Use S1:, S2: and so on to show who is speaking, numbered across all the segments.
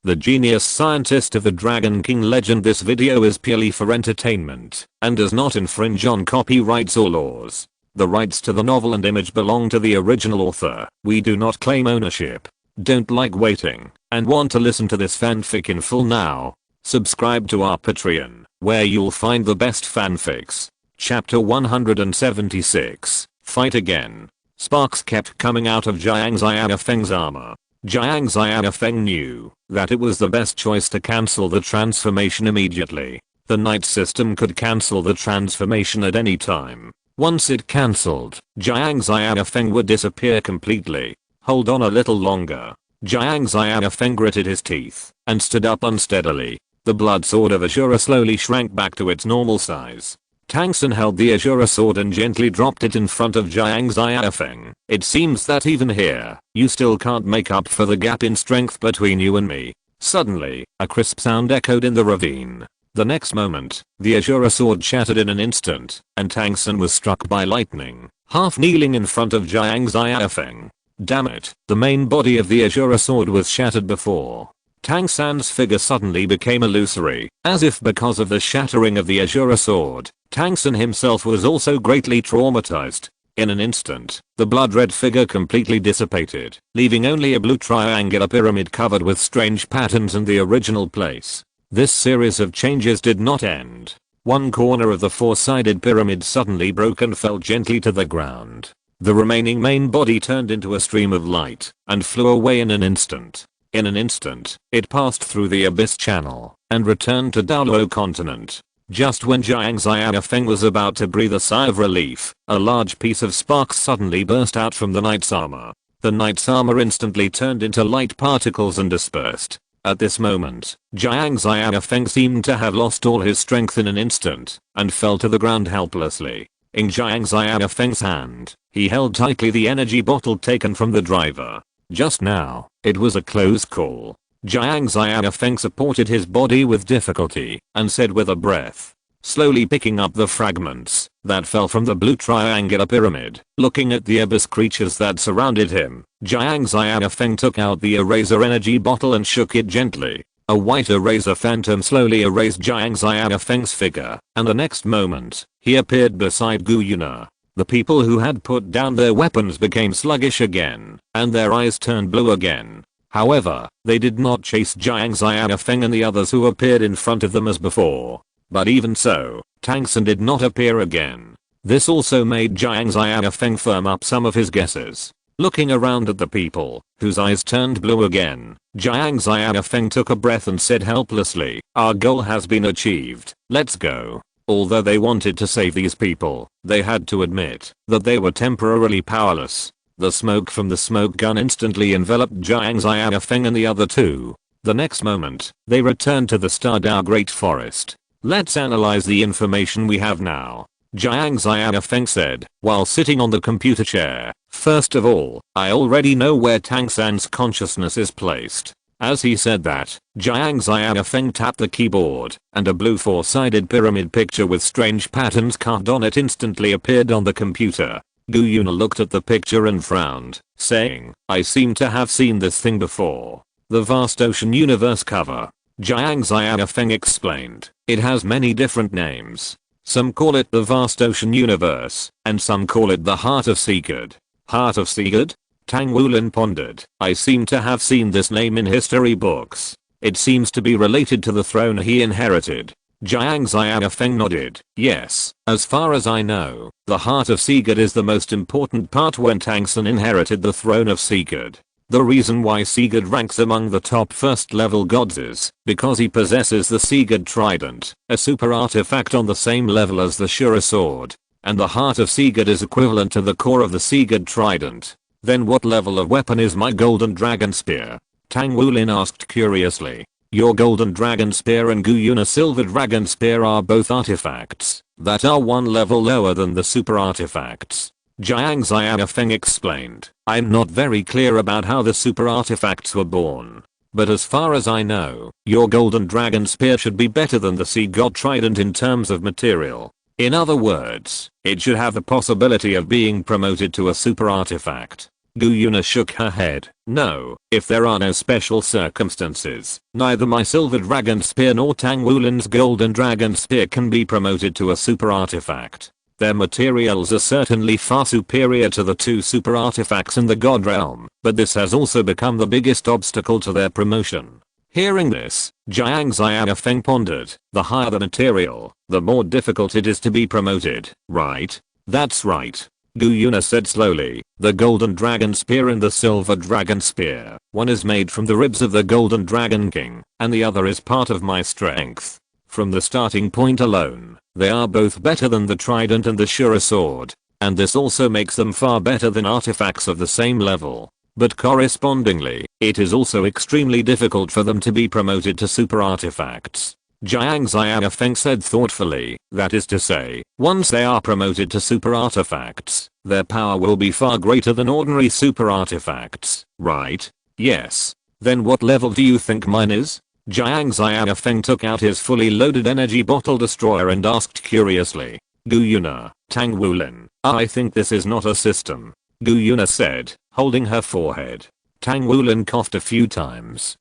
S1: the genius scientist of the Dragon King legend. This video is purely for entertainment and does not infringe on copyrights or laws. The rights to the novel and image belong to the original author. We do not claim ownership. Don't like waiting and want to listen to this fanfic in full now? Subscribe to our Patreon, where you'll find the best fanfics. Chapter 176, Fight Again. Sparks kept coming out of Jiang Xiaofeng's armor. Jiang Xiaofeng knew that it was the best choice to cancel the transformation immediately. The night system could cancel the transformation at any time. Once it cancelled, Jiang Xiaofeng would disappear completely. Hold on a little longer. Jiang Xiaofeng gritted his teeth and stood up unsteadily. The blood sword of Azura slowly shrank back to its normal size. Tangsun held the Azura sword and gently dropped it in front of Jiang Xiaofeng. It seems that even here, you still can't make up for the gap in strength between you and me. Suddenly, a crisp sound echoed in the ravine. The next moment, the Azura sword shattered in an instant, and Tangsun was struck by lightning, half kneeling in front of Jiang Xiaofeng. Damn it, the main body of the Azura sword was shattered before. Tangsun's figure suddenly became illusory, as if because of the shattering of the Azura sword, Tangsun himself was also greatly traumatized. In an instant, the blood-red figure completely dissipated, leaving only a blue triangular pyramid covered with strange patterns in the original place. This series of changes did not end. One corner of the four-sided pyramid suddenly broke and fell gently to the ground. The remaining main body turned into a stream of light and flew away in an instant. In an instant, it passed through the Abyss Channel and returned to Daoluo continent. Just when Jiang Xiaofeng was about to breathe a sigh of relief, a large piece of sparks suddenly burst out from the knight's armor. The knight's armor instantly turned into light particles and dispersed. At this moment, Jiang Xiaofeng seemed to have lost all his strength in an instant and fell to the ground helplessly. In Jiang Xiaofeng's hand, he held tightly the energy bottle taken from the driver. Just now, it was a close call. Jiang Xiaofeng supported his body with difficulty and said with a breath, slowly picking up the fragments that fell from the blue triangular pyramid. Looking at the abyss creatures that surrounded him, Jiang Xiaofeng took out the eraser energy bottle and shook it gently. A white eraser phantom slowly erased Jiang Xiaofeng's figure, and the next moment, he appeared beside Gu Yuna. The people who had put down their weapons became sluggish again, and their eyes turned blue again. However, they did not chase Jiang Xiaofeng and the others who appeared in front of them as before. But even so, Tangsun did not appear again. This also made Jiang Xiaofeng firm up some of his guesses. Looking around at the people, whose eyes turned blue again, Jiang Xiaofeng took a breath and said helplessly, "Our goal has been achieved, let's go." Although they wanted to save these people, they had to admit that they were temporarily powerless. The smoke from the smoke gun instantly enveloped Jiang Xiaofeng and the other two. The next moment, they returned to the Stardao Great Forest. "Let's analyze the information we have now," Jiang Xiaofeng said, while sitting on the computer chair. "First of all, I already know where Tangsun's consciousness is placed." As he said that, Jiang Xiaofeng tapped the keyboard, and a blue four-sided pyramid picture with strange patterns carved on it instantly appeared on the computer. Gu Yuna looked at the picture and frowned, saying, "I seem to have seen this thing before." "The Vast Ocean Universe cover," Jiang Xiaofeng explained. "It has many different names. Some call it the Vast Ocean Universe, and some call it the Heart of Sigurd." "Heart of Sigurd?" Tang Wulin pondered. "I seem to have seen this name in history books. It seems to be related to the throne he inherited." Jiang Xiaofeng nodded. "Yes, as far as I know, the Heart of Sigurd is the most important part when Tangsun inherited the throne of Sigurd. The reason why Sigurd ranks among the top first level gods is because he possesses the Sigurd Trident, a super artifact on the same level as the Shura sword, and the Heart of Sigurd is equivalent to the core of the Sigurd Trident." "Then what level of weapon is my golden dragon spear?" Tang Wulin asked curiously. "Your golden dragon spear and Gu Yuna's silver dragon spear are both artifacts that are one level lower than the super artifacts," Jiang Xiaofeng explained. "I'm not very clear about how the super artifacts were born, but as far as I know, your golden dragon spear should be better than the Sea God Trident in terms of material. In other words, it should have the possibility of being promoted to a super artifact. Gu Yuna shook her head. No, if there are no special circumstances, neither my silver dragon spear nor Tang Wulin's golden dragon spear can be promoted to a super artifact. Their materials are certainly far superior to the two super artifacts in the god realm, but this has also become the biggest obstacle to their promotion. Hearing this, Jiang Xiaofeng pondered. The higher the material, the more difficult it is to be promoted, right? That's right. Gu Yuna said slowly. The golden dragon spear and the silver dragon spear. One is made from the ribs of the golden dragon king, and the other is part of my strength. From the starting point alone, they are both better than the trident and the Shura sword, and this also makes them far better than artifacts of the same level. But correspondingly, it is also extremely difficult for them to be promoted to super artifacts. Jiang Xiaofeng said thoughtfully, that is to say, once they are promoted to super artifacts, their power will be far greater than ordinary super artifacts, right? Yes. Then what level do you think mine is? Jiang Xiaofeng took out his fully loaded energy bottle destroyer and asked curiously. Gu Yuna, Tang Wulin, I think this is not a system. Gu Yuna said, holding her forehead. Tang Wulin coughed a few times.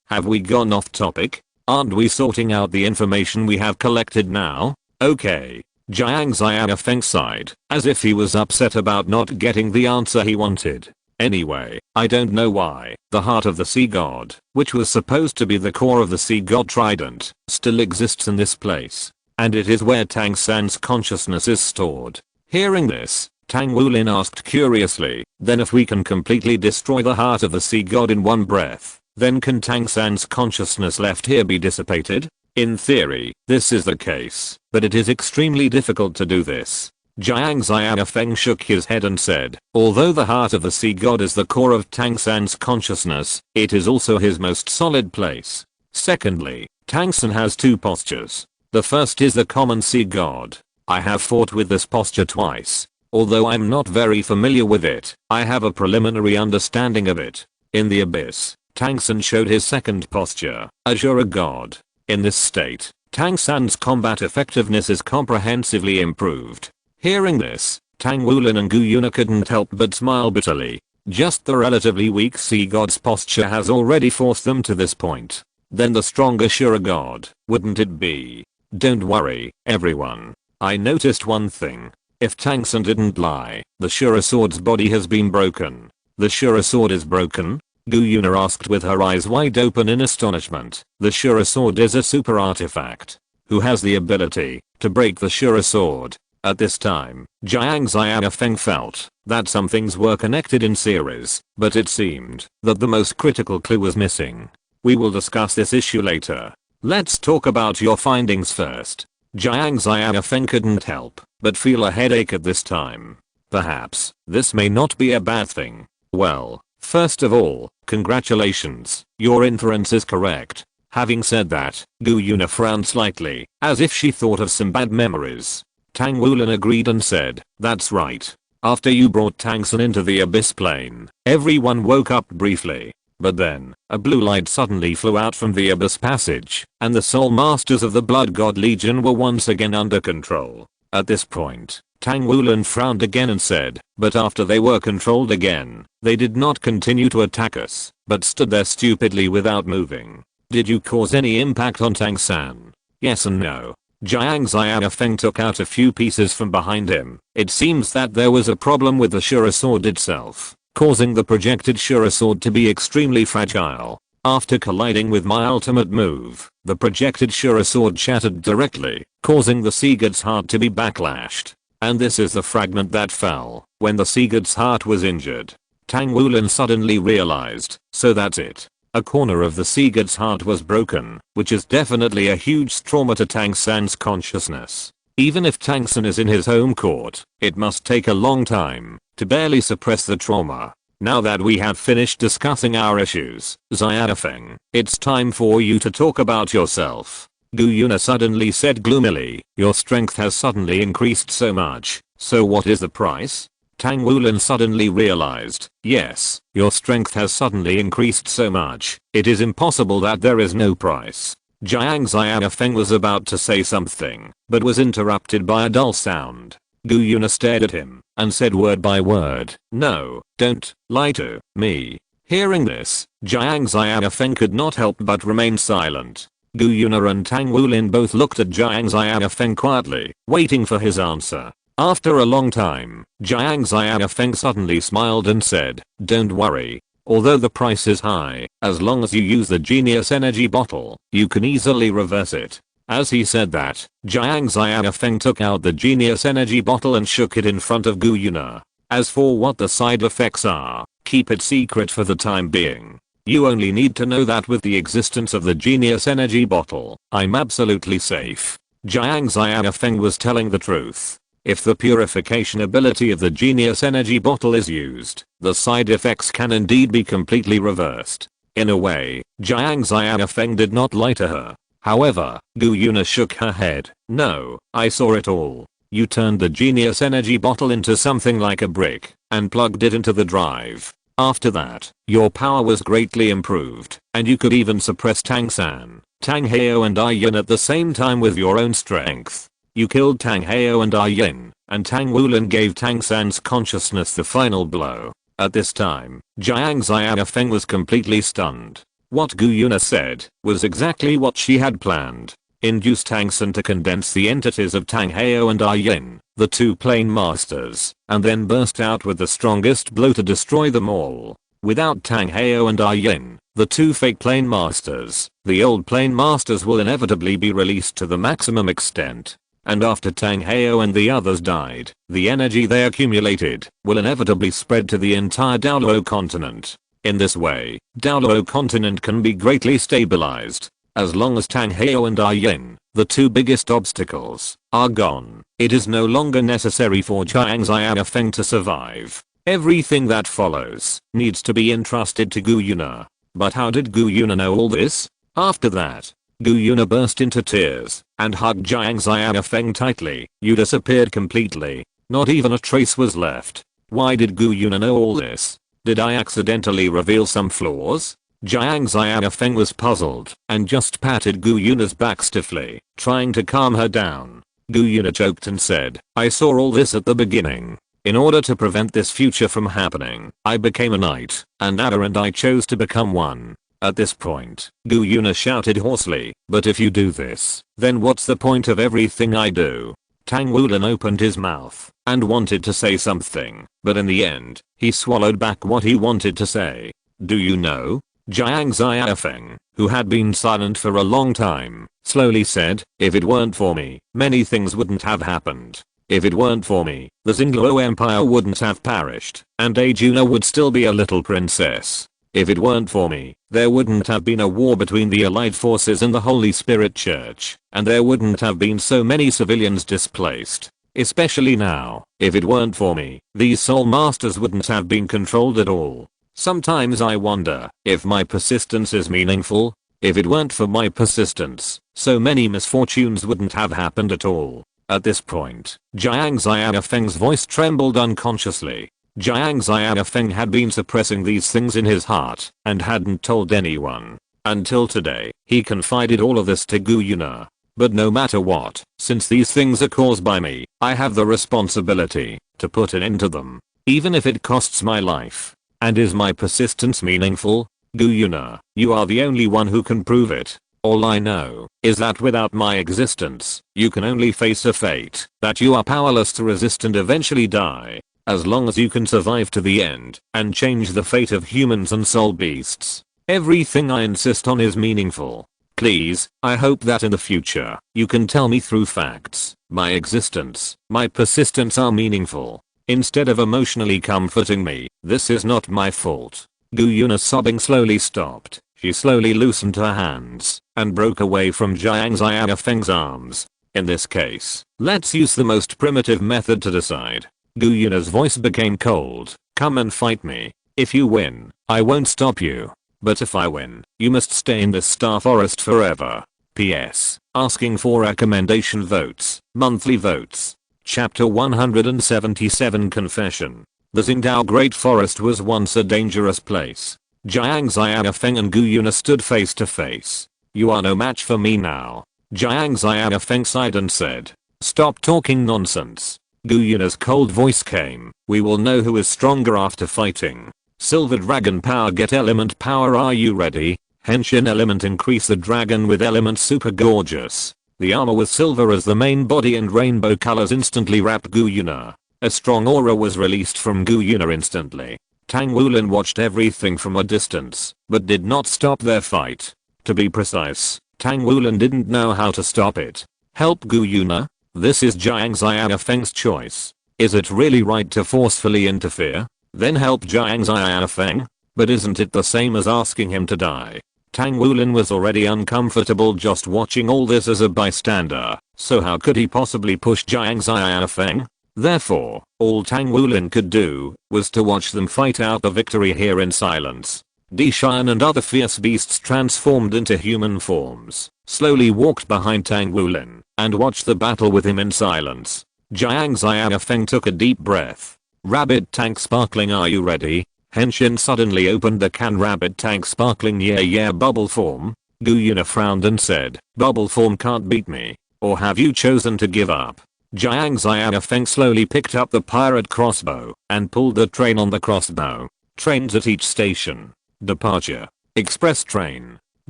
S1: Have we gone off topic? Aren't we sorting out the information we have collected now? Okay. Jiang Xiaofeng sighed, as if he was upset about not getting the answer he wanted. Anyway, I don't know why. The heart of the sea god, which was supposed to be the core of the sea god trident, still exists in this place. And it is where Transcends consciousness is stored. Hearing this, Tang Wulin asked curiously, then if we can completely destroy the heart of the sea god in one breath, then can Transcends consciousness left here be dissipated? In theory, this is the case, but it is extremely difficult to do this. Jiang Xiaofeng shook his head and said, although the heart of the sea god is the core of Transcends consciousness, it is also his most solid place. Secondly, Tangsen has two postures. The first is the common sea god. I have fought with this posture twice. Although I'm not very familiar with it, I have a preliminary understanding of it. In the abyss, Tangsen showed his second posture, Azura God. In this state, Tangsen's combat effectiveness is comprehensively improved. Hearing this, Tang Wulin and Gu Yuna couldn't help but smile bitterly. Just the relatively weak sea god's posture has already forced them to this point. Then the stronger Shura God, wouldn't it be? Don't worry, everyone. I noticed one thing. If Tangsen didn't lie, the Shura sword's body has been broken. The Shura sword is broken? Gu Yuna asked with her eyes wide open in astonishment. The Shura sword is a super artifact. Who has the ability to break the Shura sword? At this time, Jiang Xiaofeng felt that some things were connected in series, but it seemed that the most critical clue was missing. We will discuss this issue later. Let's talk about your findings first. Jiang Xiaofeng couldn't help but feel a headache at this time. Perhaps this may not be a bad thing. Well, first of all, congratulations, your inference is correct. Having said that, Gu Yuna frowned slightly, as if she thought of some bad memories. Tang Wulin agreed and said, that's right. After you brought Tangsen into the abyss plane, everyone woke up briefly. But then, a blue light suddenly flew out from the abyss passage, and the soul masters of the Blood God Legion were once again under control. At this point, Tang Wulin frowned again and said, but after they were controlled again, they did not continue to attack us, but stood there stupidly without moving. Did you cause any impact on Tangsan? Yes and no. Jiang Xiaofeng took out a few pieces from behind him. It seems that there was a problem with the Shura sword itself, causing the projected Shura sword to be extremely fragile. After colliding with my ultimate move, the projected Shura sword shattered directly, causing the sea god's heart to be backlashed. And this is the fragment that fell when the sea god's heart was injured. Tang Wulin suddenly realized, so that's it. A corner of the sea god's heart was broken, which is definitely a huge trauma to Tangsen's consciousness. Even if Tangsen is in his home court, it must take a long time to barely suppress the trauma. Now that we have finished discussing our issues, Xiaofeng, it's time for you to talk about yourself. Gu Yuna suddenly said gloomily, your strength has suddenly increased so much, so what is the price? Tang Wulin suddenly realized, yes, your strength has suddenly increased so much, it is impossible that there is no price. Jiang Xiaofeng was about to say something, but was interrupted by a dull sound. Gu Yuna stared at him and said word by word, "No, don't lie to me." Hearing this, Jiang Xiaofeng could not help but remain silent. Gu Yuna and Tang Wulin both looked at Jiang Xiaofeng quietly, waiting for his answer. After a long time, Jiang Xiaofeng suddenly smiled and said, "Don't worry. Although the price is high, as long as you use the genius energy bottle, you can easily reverse it." As he said that, Jiang Xiaofeng took out the genius energy bottle and shook it in front of Gu Yuna. "As for what the side effects are, keep it secret for the time being. You only need to know that with the existence of the genius energy bottle, I'm absolutely safe." Jiang Xiaofeng was telling the truth. If the purification ability of the genius energy bottle is used, the side effects can indeed be completely reversed. In a way, Jiang Xiaofeng did not lie to her. However, Gu Yuna shook her head. "No, I saw it all. You turned the genius energy bottle into something like a brick and plugged it into the drive. After that, your power was greatly improved, and you could even suppress Tang San, Tang Heo and Ai Yin at the same time with your own strength. You killed Tang Heo and Ai Yin, and Tang Wulin gave Tang San's consciousness the final blow." At this time, Jiang Xiaofeng was completely stunned. What Gu Yuna said was exactly what she had planned. Induce Tang San to condense the entities of Tang Heo and Ai Yin, the two plane masters, and then burst out with the strongest blow to destroy them all. Without Tang Heo and Ai Yin, the two fake plane masters, the old plane masters will inevitably be released to the maximum extent. And after Tang Heo and the others died, the energy they accumulated will inevitably spread to the entire Daoluo continent. In this way, Daoluo continent can be greatly stabilized. As long as Tang Heo and Ai Yin, the two biggest obstacles, are gone, it is no longer necessary for Jiang Xiaofeng to survive. Everything that follows needs to be entrusted to Gu Yuna. But how did Gu Yuna know all this? After that, Gu Yuna burst into tears and hugged Jiang Xiaofeng tightly. "You disappeared completely. Not even a trace was left. Why did Gu Yuna know all this? Did I accidentally reveal some flaws?" Jiang Xiaofeng was puzzled and just patted Gu Yuna's back stiffly, trying to calm her down. Gu Yuna joked and said, "I saw all this at the beginning. In order to prevent this future from happening, I became a knight, and Ada and I chose to become one." At this point, Gu Yuna shouted hoarsely, "But if you do this, then what's the point of everything I do?" Tang Wulin opened his mouth and wanted to say something, but in the end, he swallowed back what he wanted to say. "Do you know?" Jiang Xiaofeng, who had been silent for a long time, slowly said, "If it weren't for me, many things wouldn't have happened. If it weren't for me, the Xingluo Empire wouldn't have perished, and Ajuna would still be a little princess. If it weren't for me, there wouldn't have been a war between the Allied forces and the Holy Spirit Church, and there wouldn't have been so many civilians displaced. Especially now, if it weren't for me, these soul masters wouldn't have been controlled at all. Sometimes I wonder if my persistence is meaningful. If it weren't for my persistence, so many misfortunes wouldn't have happened at all." At this point, Jiang Xiaofeng's voice trembled unconsciously. Jiang Xiaofeng had been suppressing these things in his heart and hadn't told anyone. Until today, he confided all of this to Gu Yuna. "But no matter what, since these things are caused by me, I have the responsibility to put an end to them, even if it costs my life. And is my persistence meaningful? Gu Yuna, you are the only one who can prove it. All I know is that without my existence, you can only face a fate that you are powerless to resist and eventually die. As long as you can survive to the end and change the fate of humans and soul beasts, everything I insist on is meaningful. Please, I hope that in the future, you can tell me through facts, my existence, my persistence are meaningful. Instead of emotionally comforting me, this is not my fault." Gu Yuna's sobbing slowly stopped. She slowly loosened her hands and broke away from Jiang Xiaofeng's arms. "In this case, let's use the most primitive method to decide." Gu Yuna's voice became cold. "Come and fight me. If you win, I won't stop you. But if I win, you must stay in this star forest forever. P.S. Asking for recommendation votes, monthly votes." Chapter 177 Confession. The Xingdao Great Forest was once a dangerous place. Jiang Xiaofeng and Gu Yuna stood face to face. "You are no match for me now." Jiang Xiaofeng sighed and said, "Stop talking nonsense. Gu Yuna's cold voice came. We will know who is stronger after fighting. Silver dragon power, get element power, are you ready? Henshin element, increase the dragon with element, super gorgeous. The armor with silver as the main body and rainbow colors instantly wrapped Gu Yuna. A strong aura was released from Gu Yuna instantly. Tang Wulin watched everything from a distance, but did not stop their fight. To be precise, Tang Wulin didn't know how to stop it. Help Gu Yuna? This is Jiang Xiaofeng's choice. Is it really right to forcefully interfere? Then help Jiang Xiaofeng? But isn't it the same as asking him to die? Tang Wulin was already uncomfortable just watching all this as a bystander, so how could he possibly push Jiang Xiaofeng? Therefore, all Tang Wulin could do was to watch them fight out the victory here in silence. Dishan and other fierce beasts transformed into human forms, slowly walked behind Tang Wulin, and watched the battle with him in silence. Jiang Xiaofeng took a deep breath. Rabbit tank sparkling, are you ready? Henshin suddenly opened the can. Rabbit tank sparkling, yeah bubble form. Gu Yuna frowned and said, bubble form can't beat me. Or have you chosen to give up? Jiang Xiaofeng slowly picked up the pirate crossbow and pulled the train on the crossbow. Trains at each station. Departure. Express train.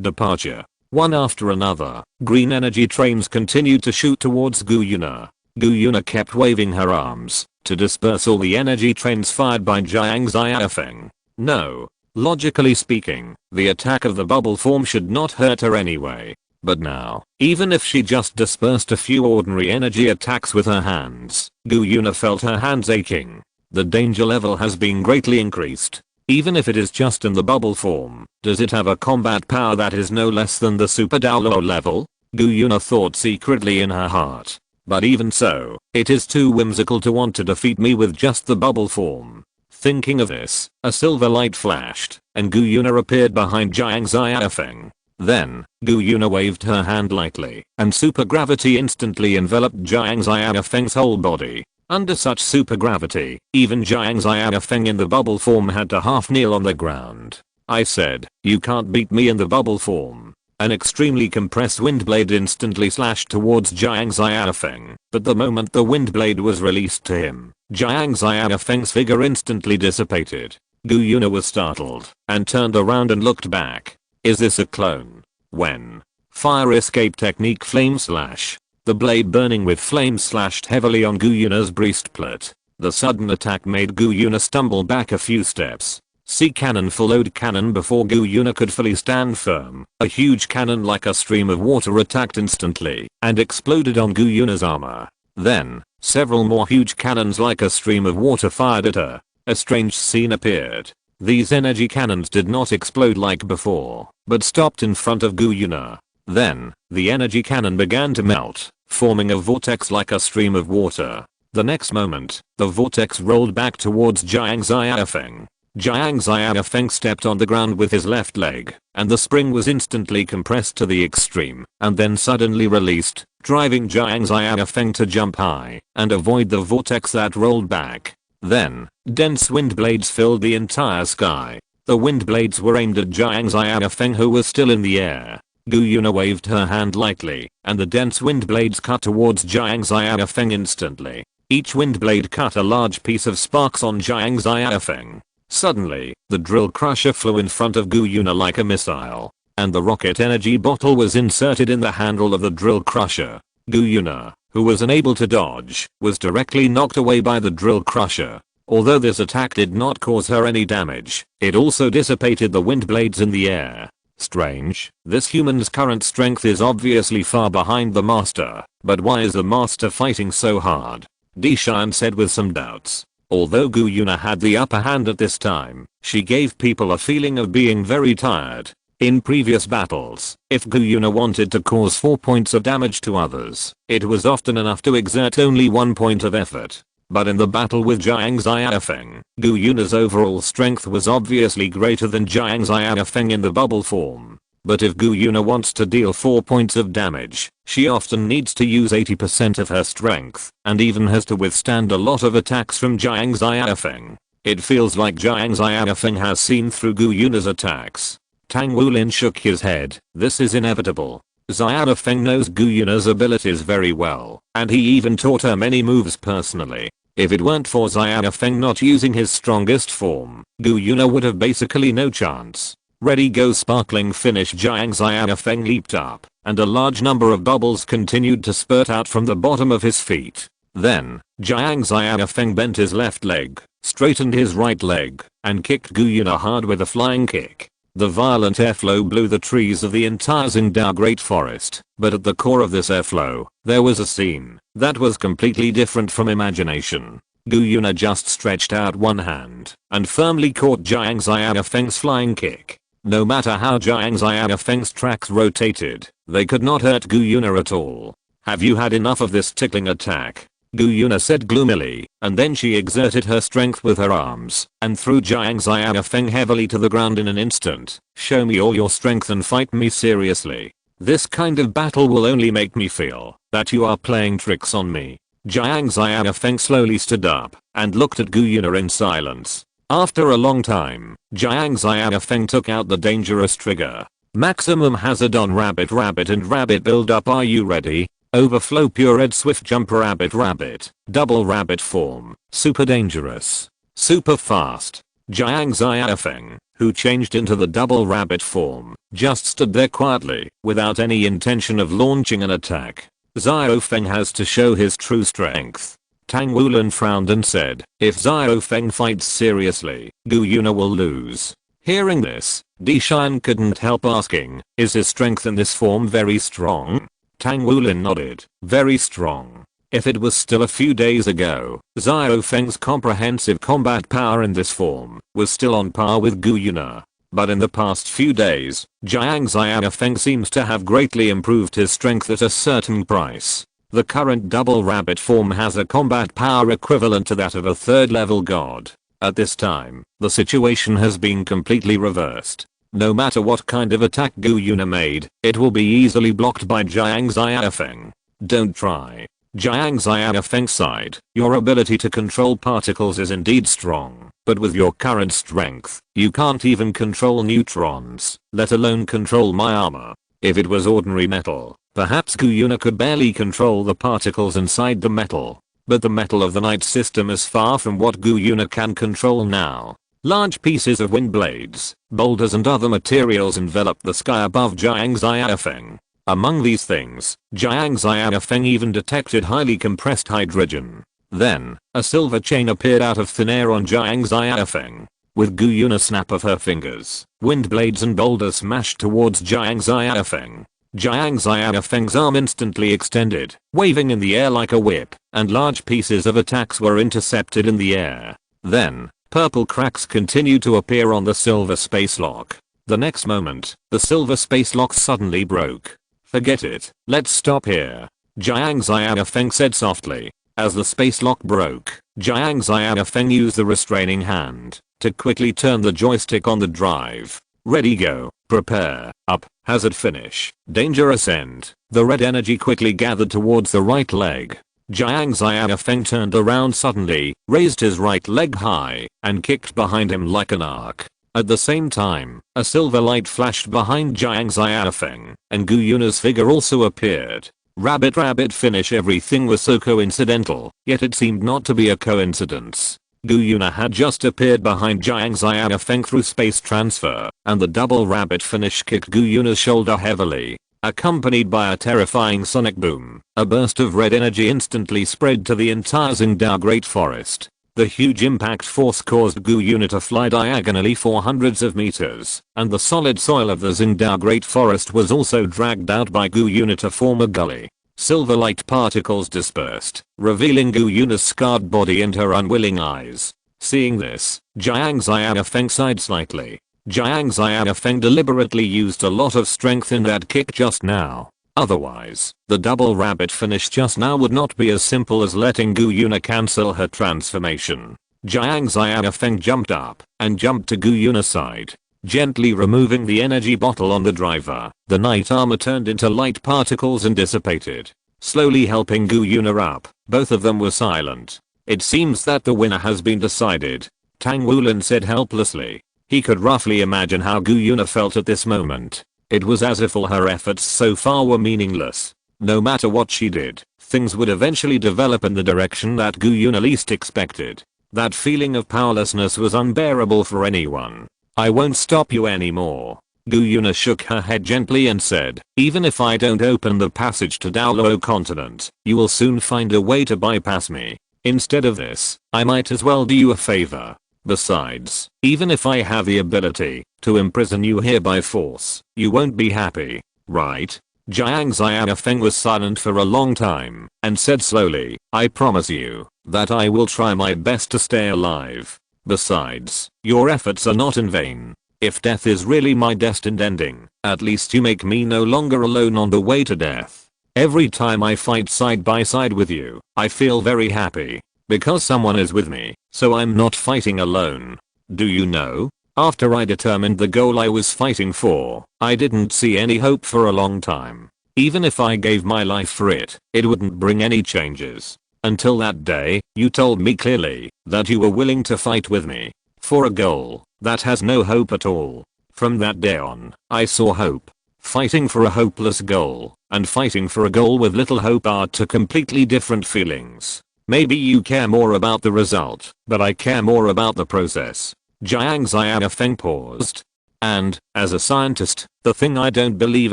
S1: Departure. One after another, green energy trains continued to shoot towards Gu Yuna. Gu Yuna kept waving her arms to disperse all the energy trains fired by Jiang Xiaofeng. No. Logically speaking, the attack of the bubble form should not hurt her anyway. But now, even if she just dispersed a few ordinary energy attacks with her hands, Gu Yuna felt her hands aching. The danger level has been greatly increased. Even if it is just in the bubble form, does it have a combat power that is no less than the Super Download level? Gu Yuna thought secretly in her heart. But even so, it is too whimsical to want to defeat me with just the bubble form. Thinking of this, a silver light flashed, and Gu Yuna appeared behind Jiang Xiaofeng. Then, Gu Yuna waved her hand lightly, and super gravity instantly enveloped Jiang Xiaofeng's whole body. Under such super gravity, even Jiang Xiaofeng in the bubble form had to half kneel on the ground. I said, you can't beat me in the bubble form. An extremely compressed wind blade instantly slashed towards Jiang Xiaofeng, but the moment the wind blade was released to him, Jiang Xiaofeng's figure instantly dissipated. Gu Yuna was startled, and turned around and looked back. Is this a clone? When? Fire escape technique, flame slash. The blade burning with flames slashed heavily on Gu Yuna's breastplate. The sudden attack made Gu Yuna stumble back a few steps. Sea cannon followed cannon before Gu Yuna could fully stand firm. A huge cannon like a stream of water attacked instantly and exploded on Gu Yuna's armor. Then, several more huge cannons like a stream of water fired at her. A strange scene appeared. These energy cannons did not explode like before, but stopped in front of Gu Yuna. Then, the energy cannon began to melt, forming a vortex like a stream of water. The next moment, the vortex rolled back towards Jiang Xiaofeng. Jiang Xiaofeng stepped on the ground with his left leg, and the spring was instantly compressed to the extreme, and then suddenly released, driving Jiang Xiaofeng to jump high and avoid the vortex that rolled back. Then, dense wind blades filled the entire sky. The wind blades were aimed at Jiang Xiaofeng, who was still in the air. Gu Yuna waved her hand lightly, and the dense wind blades cut towards Jiang Xiaofeng instantly. Each wind blade cut a large piece of sparks on Jiang Xiaofeng. Suddenly, the drill crusher flew in front of Gu Yuna like a missile, and the rocket energy bottle was inserted in the handle of the drill crusher. Gu Yuna, who was unable to dodge, was directly knocked away by the drill crusher. Although this attack did not cause her any damage, it also dissipated the wind blades in the air. Strange, this human's current strength is obviously far behind the master, but why is the master fighting so hard? Dishan said with some doubts. Although Gu Yuna had the upper hand at this time, she gave people a feeling of being very tired. In previous battles, if Gu Yuna wanted to cause 4 points of damage to others, it was often enough to exert only 1 point of effort. But in the battle with Jiang Xiaofeng, Gu Yuna's overall strength was obviously greater than Jiang Xiaofeng in the bubble form. But if Gu Yuna wants to deal 4 points of damage, she often needs to use 80% of her strength, and even has to withstand a lot of attacks from Jiang Xiaofeng. It feels like Jiang Xiaofeng has seen through Gu Yuna's attacks. Tang Wulin shook his head. This is inevitable. Xiaofeng knows Gu Yuna's abilities very well, and he even taught her many moves personally. If it weren't for Xiaofeng not using his strongest form, Gu Yuna would have basically no chance. Ready go sparkling finish. Jiang Xiaofeng leaped up, and a large number of bubbles continued to spurt out from the bottom of his feet. Then, Jiang Xiaofeng bent his left leg, straightened his right leg, and kicked Gu Yuna hard with a flying kick. The violent airflow blew the trees of the entire Tsingtao Great Forest, but at the core of this airflow, there was a scene that was completely different from imagination. Gu Yuna just stretched out one hand and firmly caught Jiang Xiaofeng's flying kick. No matter how Jiang Xiaofeng's tracks rotated, they could not hurt Gu Yuna at all. "Have you had enough of this tickling attack?" Gu Yuna said gloomily, and then she exerted her strength with her arms and threw Jiang Xiaofeng heavily to the ground in an instant. "Show me all your strength and fight me seriously. This kind of battle will only make me feel that you are playing tricks on me." Jiang Xiaofeng slowly stood up and looked at Gu Yuna in silence. After a long time, Jiang Xiaofeng took out the dangerous trigger. "Maximum hazard on rabbit and rabbit build up. Are you ready? Overflow pure red swift jump rabbit. Double rabbit form. Super dangerous. Super fast." Jiang Xiaofeng, who changed into the double rabbit form, just stood there quietly, without any intention of launching an attack. Xiaofeng has to show his true strength. Tang Wulin frowned and said, "If Xiaofeng fights seriously, Gu Yuna will lose." Hearing this, Di Shan couldn't help asking, "Is his strength in this form very strong?" Tang Wulin nodded. "Very strong. If it was still a few days ago, Xiaofeng's comprehensive combat power in this form was still on par with Gu Yuna. But in the past few days, Jiang Xiaofeng seems to have greatly improved his strength at a certain price. The current double rabbit form has a combat power equivalent to that of a third level god. At this time, the situation has been completely reversed. No matter what kind of attack Gu Yuna made, it will be easily blocked by Jiang Xiaofeng. Don't try." Jiang Xiaofeng sighed. "Your ability to control particles is indeed strong, but with your current strength, you can't even control neutrons, let alone control my armor. If it was ordinary metal, perhaps Gu Yuna could barely control the particles inside the metal. But the metal of the night system is far from what Gu Yuna can control now." Large pieces of wind blades, boulders and other materials enveloped the sky above Jiang Xiaofeng. Among these things, Jiang Xiaofeng even detected highly compressed hydrogen. Then, a silver chain appeared out of thin air on Jiang Xiaofeng. With Gu Yuna snap of her fingers, wind blades and boulders smashed towards Jiang Xiaofeng. Jiang Xiaofeng's arm instantly extended, waving in the air like a whip, and large pieces of attacks were intercepted in the air. Then, purple cracks continued to appear on the silver space lock. The next moment, the silver space lock suddenly broke. "Forget it, let's stop here," Jiang Xiaofeng said softly. As the space lock broke, Jiang Xiaofeng used the restraining hand to quickly turn the joystick on the drive. "Ready go, prepare, up, hazard finish, danger ascend." The red energy quickly gathered towards the right leg. Jiang Xiaofeng turned around suddenly, raised his right leg high, and kicked behind him like an arc. At the same time, a silver light flashed behind Jiang Xiaofeng, and Gu Yuna's figure also appeared. Rabbit finish. Everything was so coincidental, yet it seemed not to be a coincidence. Gu Yuna had just appeared behind Jiang Xiaofeng through space transfer, and the double rabbit finish kicked Gu Yuna's shoulder heavily. Accompanied by a terrifying sonic boom, a burst of red energy instantly spread to the entire Tsingtao Great Forest. The huge impact force caused Gu Yuna to fly diagonally for hundreds of meters, and the solid soil of the Tsingtao Great Forest was also dragged out by Gu Yuna to form a gully. Silver light particles dispersed, revealing Gu Yuna's scarred body and her unwilling eyes. Seeing this, Jiang Xiaofeng sighed slightly. Jiang Xiaofeng deliberately used a lot of strength in that kick just now. Otherwise, the double rabbit finish just now would not be as simple as letting Gu Yuna cancel her transformation. Jiang Xiaofeng jumped up and jumped to Gu Yuna's side. Gently removing the energy bottle on the driver, the night armor turned into light particles and dissipated. Slowly helping Gu Yuna up, both of them were silent. "It seems that the winner has been decided," Tang Wulin said helplessly. He could roughly imagine how Gu Yuna felt at this moment. It was as if all her efforts so far were meaningless. No matter what she did, things would eventually develop in the direction that Gu Yuna least expected. That feeling of powerlessness was unbearable for anyone. I won't stop you anymore. Gu Yuna shook her head gently and said, even if I don't open the passage to Daoluo continent, you will soon find a way to bypass me. Instead of this, I might as well do you a favor. Besides, even if I have the ability to imprison you here by force, you won't be happy, right? Jiang Xiaofeng was silent for a long time and said slowly, I promise you that I will try my best to stay alive. Besides, your efforts are not in vain. If death is really my destined ending, at least you make me no longer alone on the way to death. Every time I fight side by side with you, I feel very happy. Because someone is with me, so I'm not fighting alone. Do you know? After I determined the goal I was fighting for, I didn't see any hope for a long time. Even if I gave my life for it, it wouldn't bring any changes. Until that day, you told me clearly that you were willing to fight with me for a goal that has no hope at all. From that day on, I saw hope. Fighting for a hopeless goal and fighting for a goal with little hope are two completely different feelings. Maybe you care more about the result, but I care more about the process. Jiang Xiaofeng paused. And, as a scientist, the thing I don't believe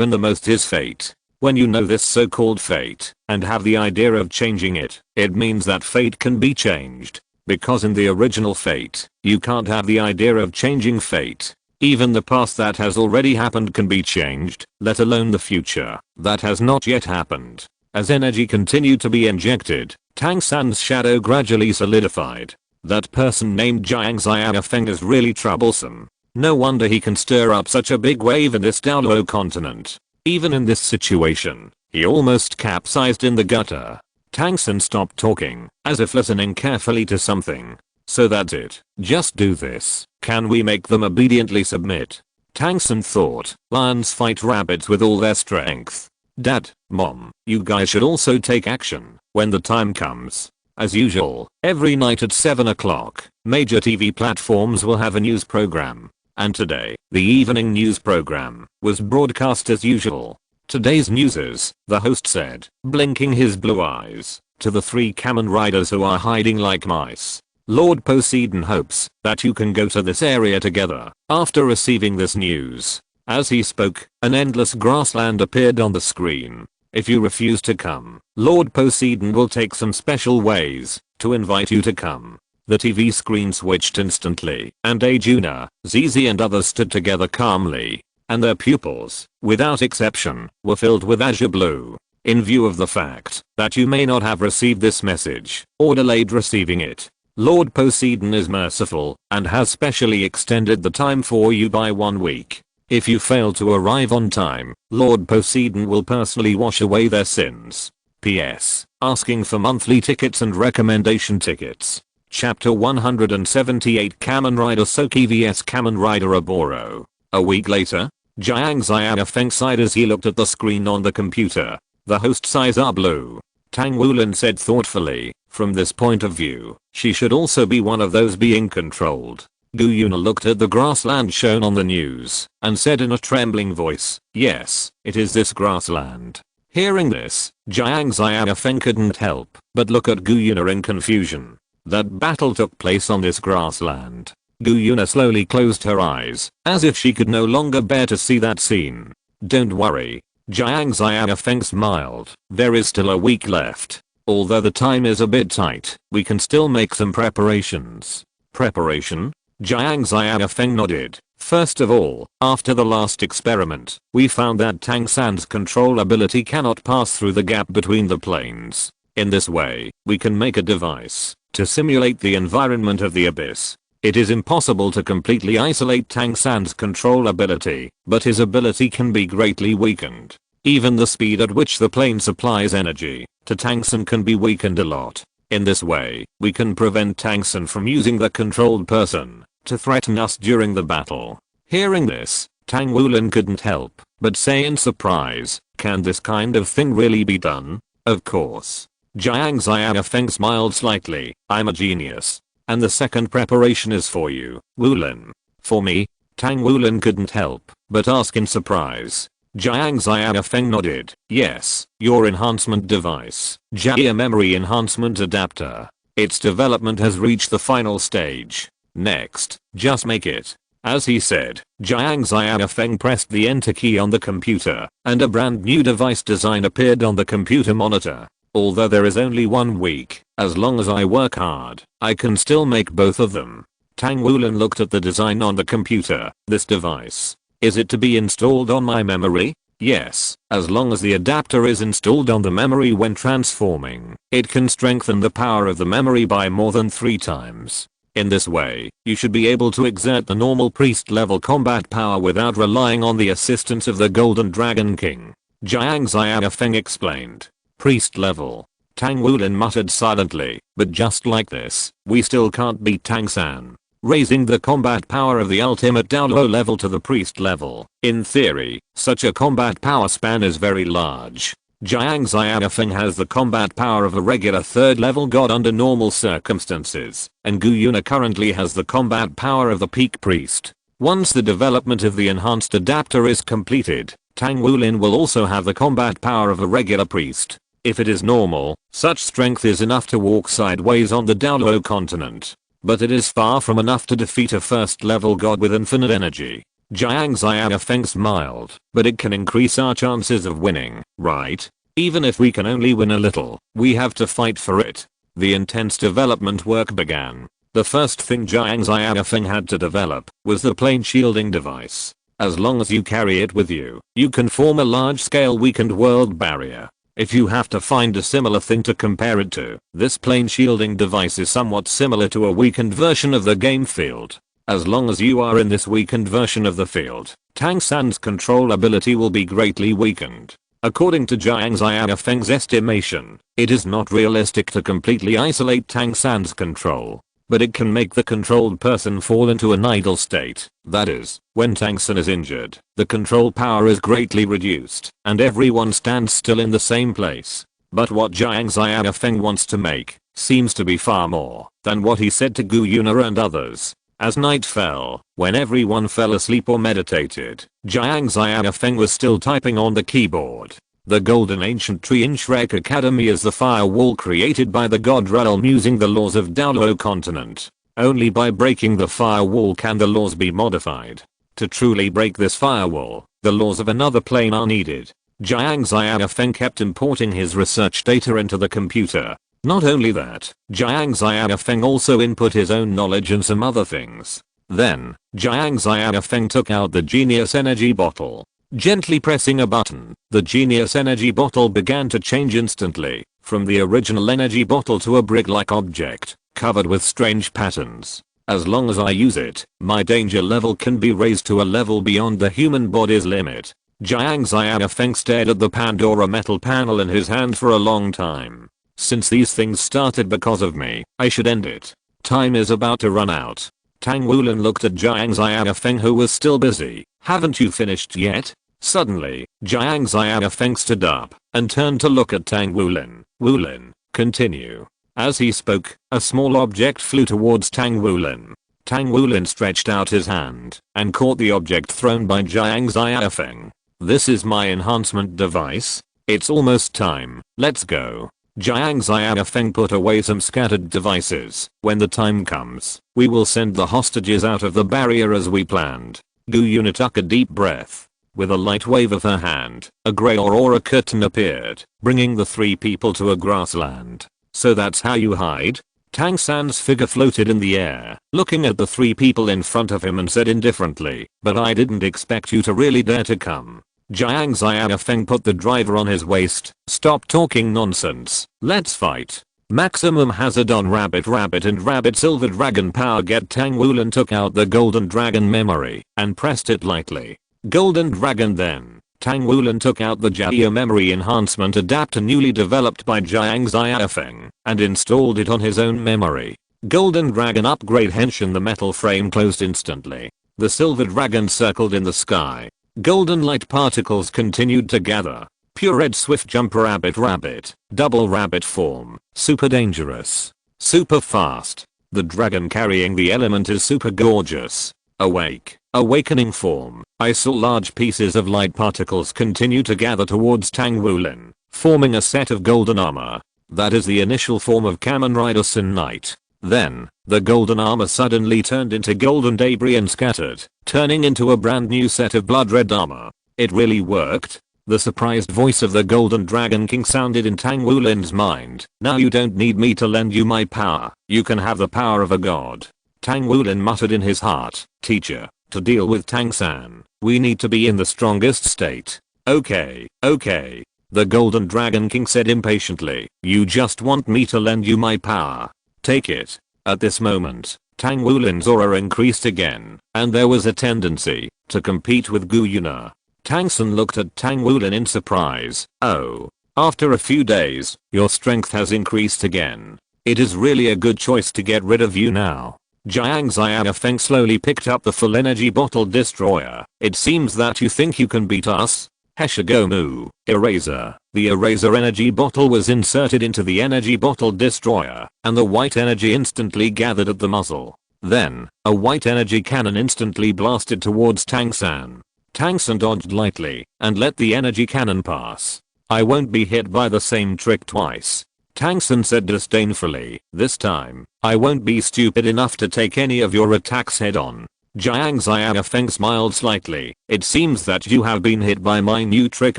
S1: in the most is fate. When you know this so-called fate, and have the idea of changing it, it means that fate can be changed. Because in the original fate, you can't have the idea of changing fate. Even the past that has already happened can be changed, let alone the future that has not yet happened. As energy continued to be injected, Tang San's shadow gradually solidified. That person named Jiang Xiaofeng is really troublesome. No wonder he can stir up such a big wave in this Daoluo continent. Even in this situation, he almost capsized in the gutter. Tang San stopped talking, as if listening carefully to something. So that's it. Just do this. Can we make them obediently submit? Tang San thought, lions fight rabbits with all their strength. Dad, Mom, you guys should also take action when the time comes. As usual, every night at 7 o'clock, major TV platforms will have a news program. And today, the evening news program was broadcast as usual. Today's newses, the host said, blinking his blue eyes, to the 3 Kamen Riders who are hiding like mice. Lord Poseidon hopes that you can go to this area together after receiving this news. As he spoke, an endless grassland appeared on the screen. If you refuse to come, Lord Poseidon will take some special ways to invite you to come. The TV screen switched instantly, and Ajuna, Zizi and others stood together calmly, and their pupils, without exception, were filled with azure blue. In view of the fact that you may not have received this message, or delayed receiving it, Lord Poseidon is merciful, and has specially extended the time for you by 1 week. If you fail to arrive on time, Lord Poseidon will personally wash away their sins. P.S. Asking for monthly tickets and recommendation tickets. Chapter 178 Kamen Rider Soki vs Kamen Rider Oboro. A week later, Jiang Xiaofeng sighed as he looked at the screen on the computer. The host's eyes are blue. Tang Wulin said thoughtfully, from this point of view, she should also be one of those being controlled. Gu Yuna looked at the grassland shown on the news and said in a trembling voice, yes, it is this grassland. Hearing this, Jiang Xiaofeng couldn't help but look at Gu Yuna in confusion. That battle took place on this grassland. Gu Yuna slowly closed her eyes, as if she could no longer bear to see that scene. Don't worry. Jiang Xiaofeng smiled. There is still a week left. Although the time is a bit tight, we can still make some preparations. Preparation? Jiang Xiaofeng nodded. First of all, after the last experiment, we found that Tang San's control ability cannot pass through the gap between the planes. In this way, we can make a device to simulate the environment of the abyss. It is impossible to completely isolate Tang San's control ability, but his ability can be greatly weakened. Even the speed at which the plane supplies energy to Tang San can be weakened a lot. In this way, we can prevent Tang San from using the controlled person to threaten us during the battle. Hearing this, Tang Wulin couldn't help but say in surprise, can this kind of thing really be done? Of course. Jiang Xiaofeng smiled slightly. I'm a genius. And the second preparation is for you, Wulin. For me? Tang Wulin couldn't help but ask in surprise. Jiang Xiaofeng nodded. Yes, your enhancement device, Jia Memory Enhancement Adapter. Its development has reached the final stage. Next, just make it. As he said, Jiang Xiaofeng pressed the enter key on the computer, and a brand new device design appeared on the computer monitor. Although there is only 1 week, as long as I work hard, I can still make both of them. Tang Wulin looked at the design on the computer. This device. Is it to be installed on my memory? Yes, as long as the adapter is installed on the memory when transforming, it can strengthen the power of the memory by more than 3 times. In this way, you should be able to exert the normal priest level combat power without relying on the assistance of the Golden Dragon King. Jiang Xiaofeng explained. Priest level. Tang Wulin muttered silently, but just like this, we still can't beat Tang San. Raising the combat power of the ultimate Daolo level to the priest level. In theory, such a combat power span is very large. Jiang Xiaofeng has the combat power of a regular 3rd level god under normal circumstances, and Gu Yuna currently has the combat power of the peak priest. Once the development of the enhanced adapter is completed, Tang Wulin will also have the combat power of a regular priest. If it is normal, such strength is enough to walk sideways on the Daolo continent. But it is far from enough to defeat a 1st level god with infinite energy. Jiang Xiaofeng smiled, but it can increase our chances of winning, right? Even if we can only win a little, we have to fight for it. The intense development work began. The first thing Jiang Xiaofeng had to develop was the plane shielding device. As long as you carry it with you, you can form a large-scale weakened world barrier. If you have to find a similar thing to compare it to, this plane shielding device is somewhat similar to a weakened version of the game field. As long as you are in this weakened version of the field, Tang San's control ability will be greatly weakened. According to Jiang Xiaofeng's estimation, it is not realistic to completely isolate Tang San's control. But it can make the controlled person fall into an idle state. That is, when Tang San is injured, the control power is greatly reduced, and everyone stands still in the same place. But what Jiang Xiaofeng wants to make seems to be far more than what he said to Gu Yuna and others. As night fell, when everyone fell asleep or meditated, Jiang Xiaofeng was still typing on the keyboard. The Golden Ancient Tree in Shrek Academy is the firewall created by the God Realm using the laws of Daolo continent. Only by breaking the firewall can the laws be modified. To truly break this firewall, the laws of another plane are needed. Jiang Xiaofeng kept importing his research data into the computer. Not only that, Jiang Xiaofeng also input his own knowledge and some other things. Then, Jiang Xiaofeng took out the Genius Energy Bottle. Gently pressing a button, the Genius Energy Bottle began to change instantly, from the original energy bottle to a brick-like object, covered with strange patterns. As long as I use it, my danger level can be raised to a level beyond the human body's limit. Jiang Xiaofeng stared at the Pandora metal panel in his hand for a long time. Since these things started because of me, I should end it. Time is about to run out. Tang Wulin looked at Jiang Xiaofeng, who was still busy. Haven't you finished yet? Suddenly, Jiang Xiaofeng stood up and turned to look at Tang Wulin. Wulin, continue. As he spoke, a small object flew towards Tang Wulin. Tang Wulin stretched out his hand and caught the object thrown by Jiang Xiaofeng. This is my enhancement device. It's almost time. Let's go. Jiang Xiaofeng put away some scattered devices. When the time comes, we will send the hostages out of the barrier as we planned. Gu Yuna took a deep breath. With a light wave of her hand, a grey aurora curtain appeared, bringing the 3 people to a grassland. So that's how you hide? Tang San's figure floated in the air, looking at the 3 people in front of him and said indifferently, but I didn't expect you to really dare to come. Jiang Xiaofeng put the driver on his waist. Stop talking nonsense. Let's fight. Maximum hazard on Rabbit and Rabbit Silver Dragon power get. Tang Wulin took out the Golden Dragon memory and pressed it lightly. Golden Dragon then. Tang Wulin took out the Jia Memory Enhancement Adapter newly developed by Jiang Xiaofeng and installed it on his own memory. Golden Dragon upgrade. Henshin. The metal frame closed instantly. The Silver Dragon circled in the sky. Golden light particles continued to gather. Pure red swift jumper rabbit. Double rabbit form. Super dangerous. Super fast. The dragon carrying the element is super gorgeous. Awakening form. I saw large pieces of light particles continue to gather towards Tang Wulin, forming a set of golden armor. That is the initial form of Kamen Rider Sin Knight. Then, the golden armor suddenly turned into golden debris and scattered, turning into a brand new set of blood red armor. It really worked. The surprised voice of the Golden Dragon King sounded in Tang Wulin's mind. Now you don't need me to lend you my power. You can have the power of a god. Tang Wulin muttered in his heart. Teacher, to deal with Tang-san, we need to be in the strongest state. Okay. The Golden Dragon King said impatiently. You just want me to lend you my power. Take it. At this moment, Tang Wulin's aura increased again, and there was a tendency to compete with Gu Yuna. Tang-san looked at Tang Wulin in surprise. Oh. After a few days, your strength has increased again. It is really a good choice to get rid of you now. Jiang Xiaofeng slowly picked up the full energy bottle destroyer. It seems that you think you can beat us? Heshigomu. Eraser. The eraser energy bottle was inserted into the energy bottle destroyer, and the white energy instantly gathered at the muzzle. Then, a white energy cannon instantly blasted towards Tang-san. Tang-san dodged lightly, and let the energy cannon pass. I won't be hit by the same trick twice. Tang-san said disdainfully. This time, I won't be stupid enough to take any of your attacks head on. Jiang Xiaofeng smiled slightly. It seems that you have been hit by my new trick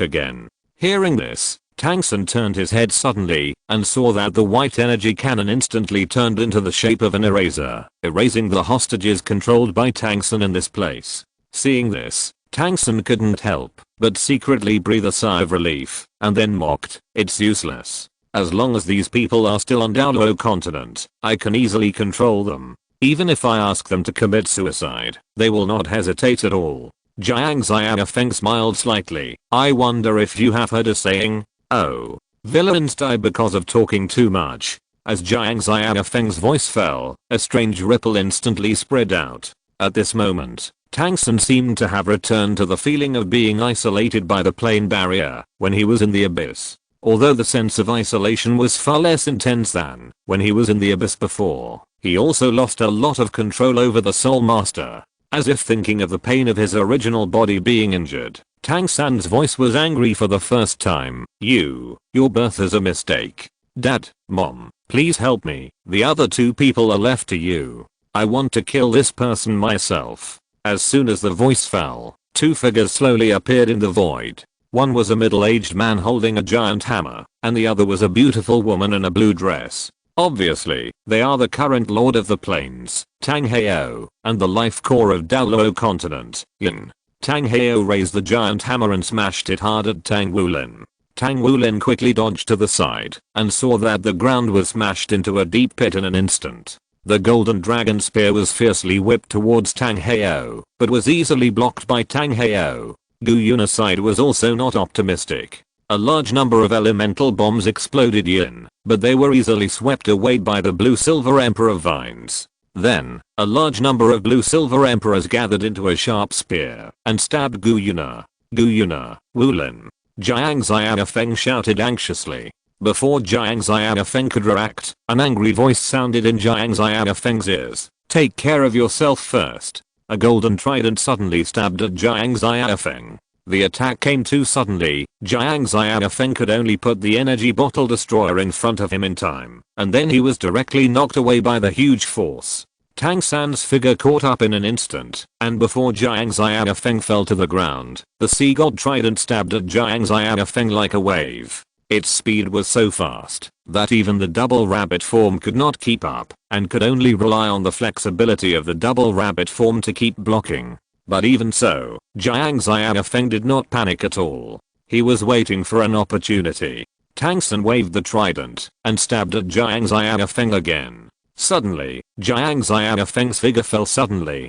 S1: again. Hearing this, Tang-san turned his head suddenly, and saw that the white energy cannon instantly turned into the shape of an eraser, erasing the hostages controlled by Tang-san in this place. Seeing this, Tang-san couldn't help but secretly breathe a sigh of relief, and then mocked. It's useless. As long as these people are still on Daolo continent, I can easily control them. Even if I ask them to commit suicide, they will not hesitate at all. Jiang Xiaofeng smiled slightly. I wonder if you have heard a saying? Oh, villains die because of talking too much. As Jiang Xiaofeng's voice fell, a strange ripple instantly spread out. At this moment, Tang-san seemed to have returned to the feeling of being isolated by the plane barrier when he was in the abyss. Although the sense of isolation was far less intense than when he was in the abyss before, he also lost a lot of control over the Soul Master. As if thinking of the pain of his original body being injured, Tang-san's voice was angry for the first time. Your birth is a mistake. Dad, Mom, please help me. The other two people are left to you. I want to kill this person myself. As soon as the voice fell, two figures slowly appeared in the void. One was a middle-aged man holding a giant hammer, and the other was a beautiful woman in a blue dress. Obviously, they are the current Lord of the Plains, Tang Heo, and the life core of Daolo continent, Yin. Tang Heo raised the giant hammer and smashed it hard at Tang Wulin. Tang Wulin quickly dodged to the side, and saw that the ground was smashed into a deep pit in an instant. The golden dragon spear was fiercely whipped towards Tang Heo, but was easily blocked by Tang Heo. Gu Yuna's side was also not optimistic. A large number of elemental bombs exploded Yin, but they were easily swept away by the blue-silver emperor vines. Then, a large number of blue-silver emperors gathered into a sharp spear and stabbed Gu Yuna. Gu Yuna, Wulin. Jiang Xiaofeng shouted anxiously. Before Jiang Xiaofeng could react, an angry voice sounded in Jiang Xiaofeng's ears. Take care of yourself first. A golden trident suddenly stabbed at Jiang Xiaofeng. The attack came too suddenly. Jiang Xiaofeng could only put the energy bottle destroyer in front of him in time, and then he was directly knocked away by the huge force. Tang-san's figure caught up in an instant, and before Jiang Xiaofeng fell to the ground, the sea god trident stabbed at Jiang Xiaofeng like a wave. Its speed was so fast that even the double rabbit form could not keep up, and could only rely on the flexibility of the double rabbit form to keep blocking. But even so, Jiang Xiaofeng did not panic at all. He was waiting for an opportunity. Tang-san waved the trident and stabbed at Jiang Xiaofeng again. Suddenly, Jiang Xiaofeng's figure fell suddenly.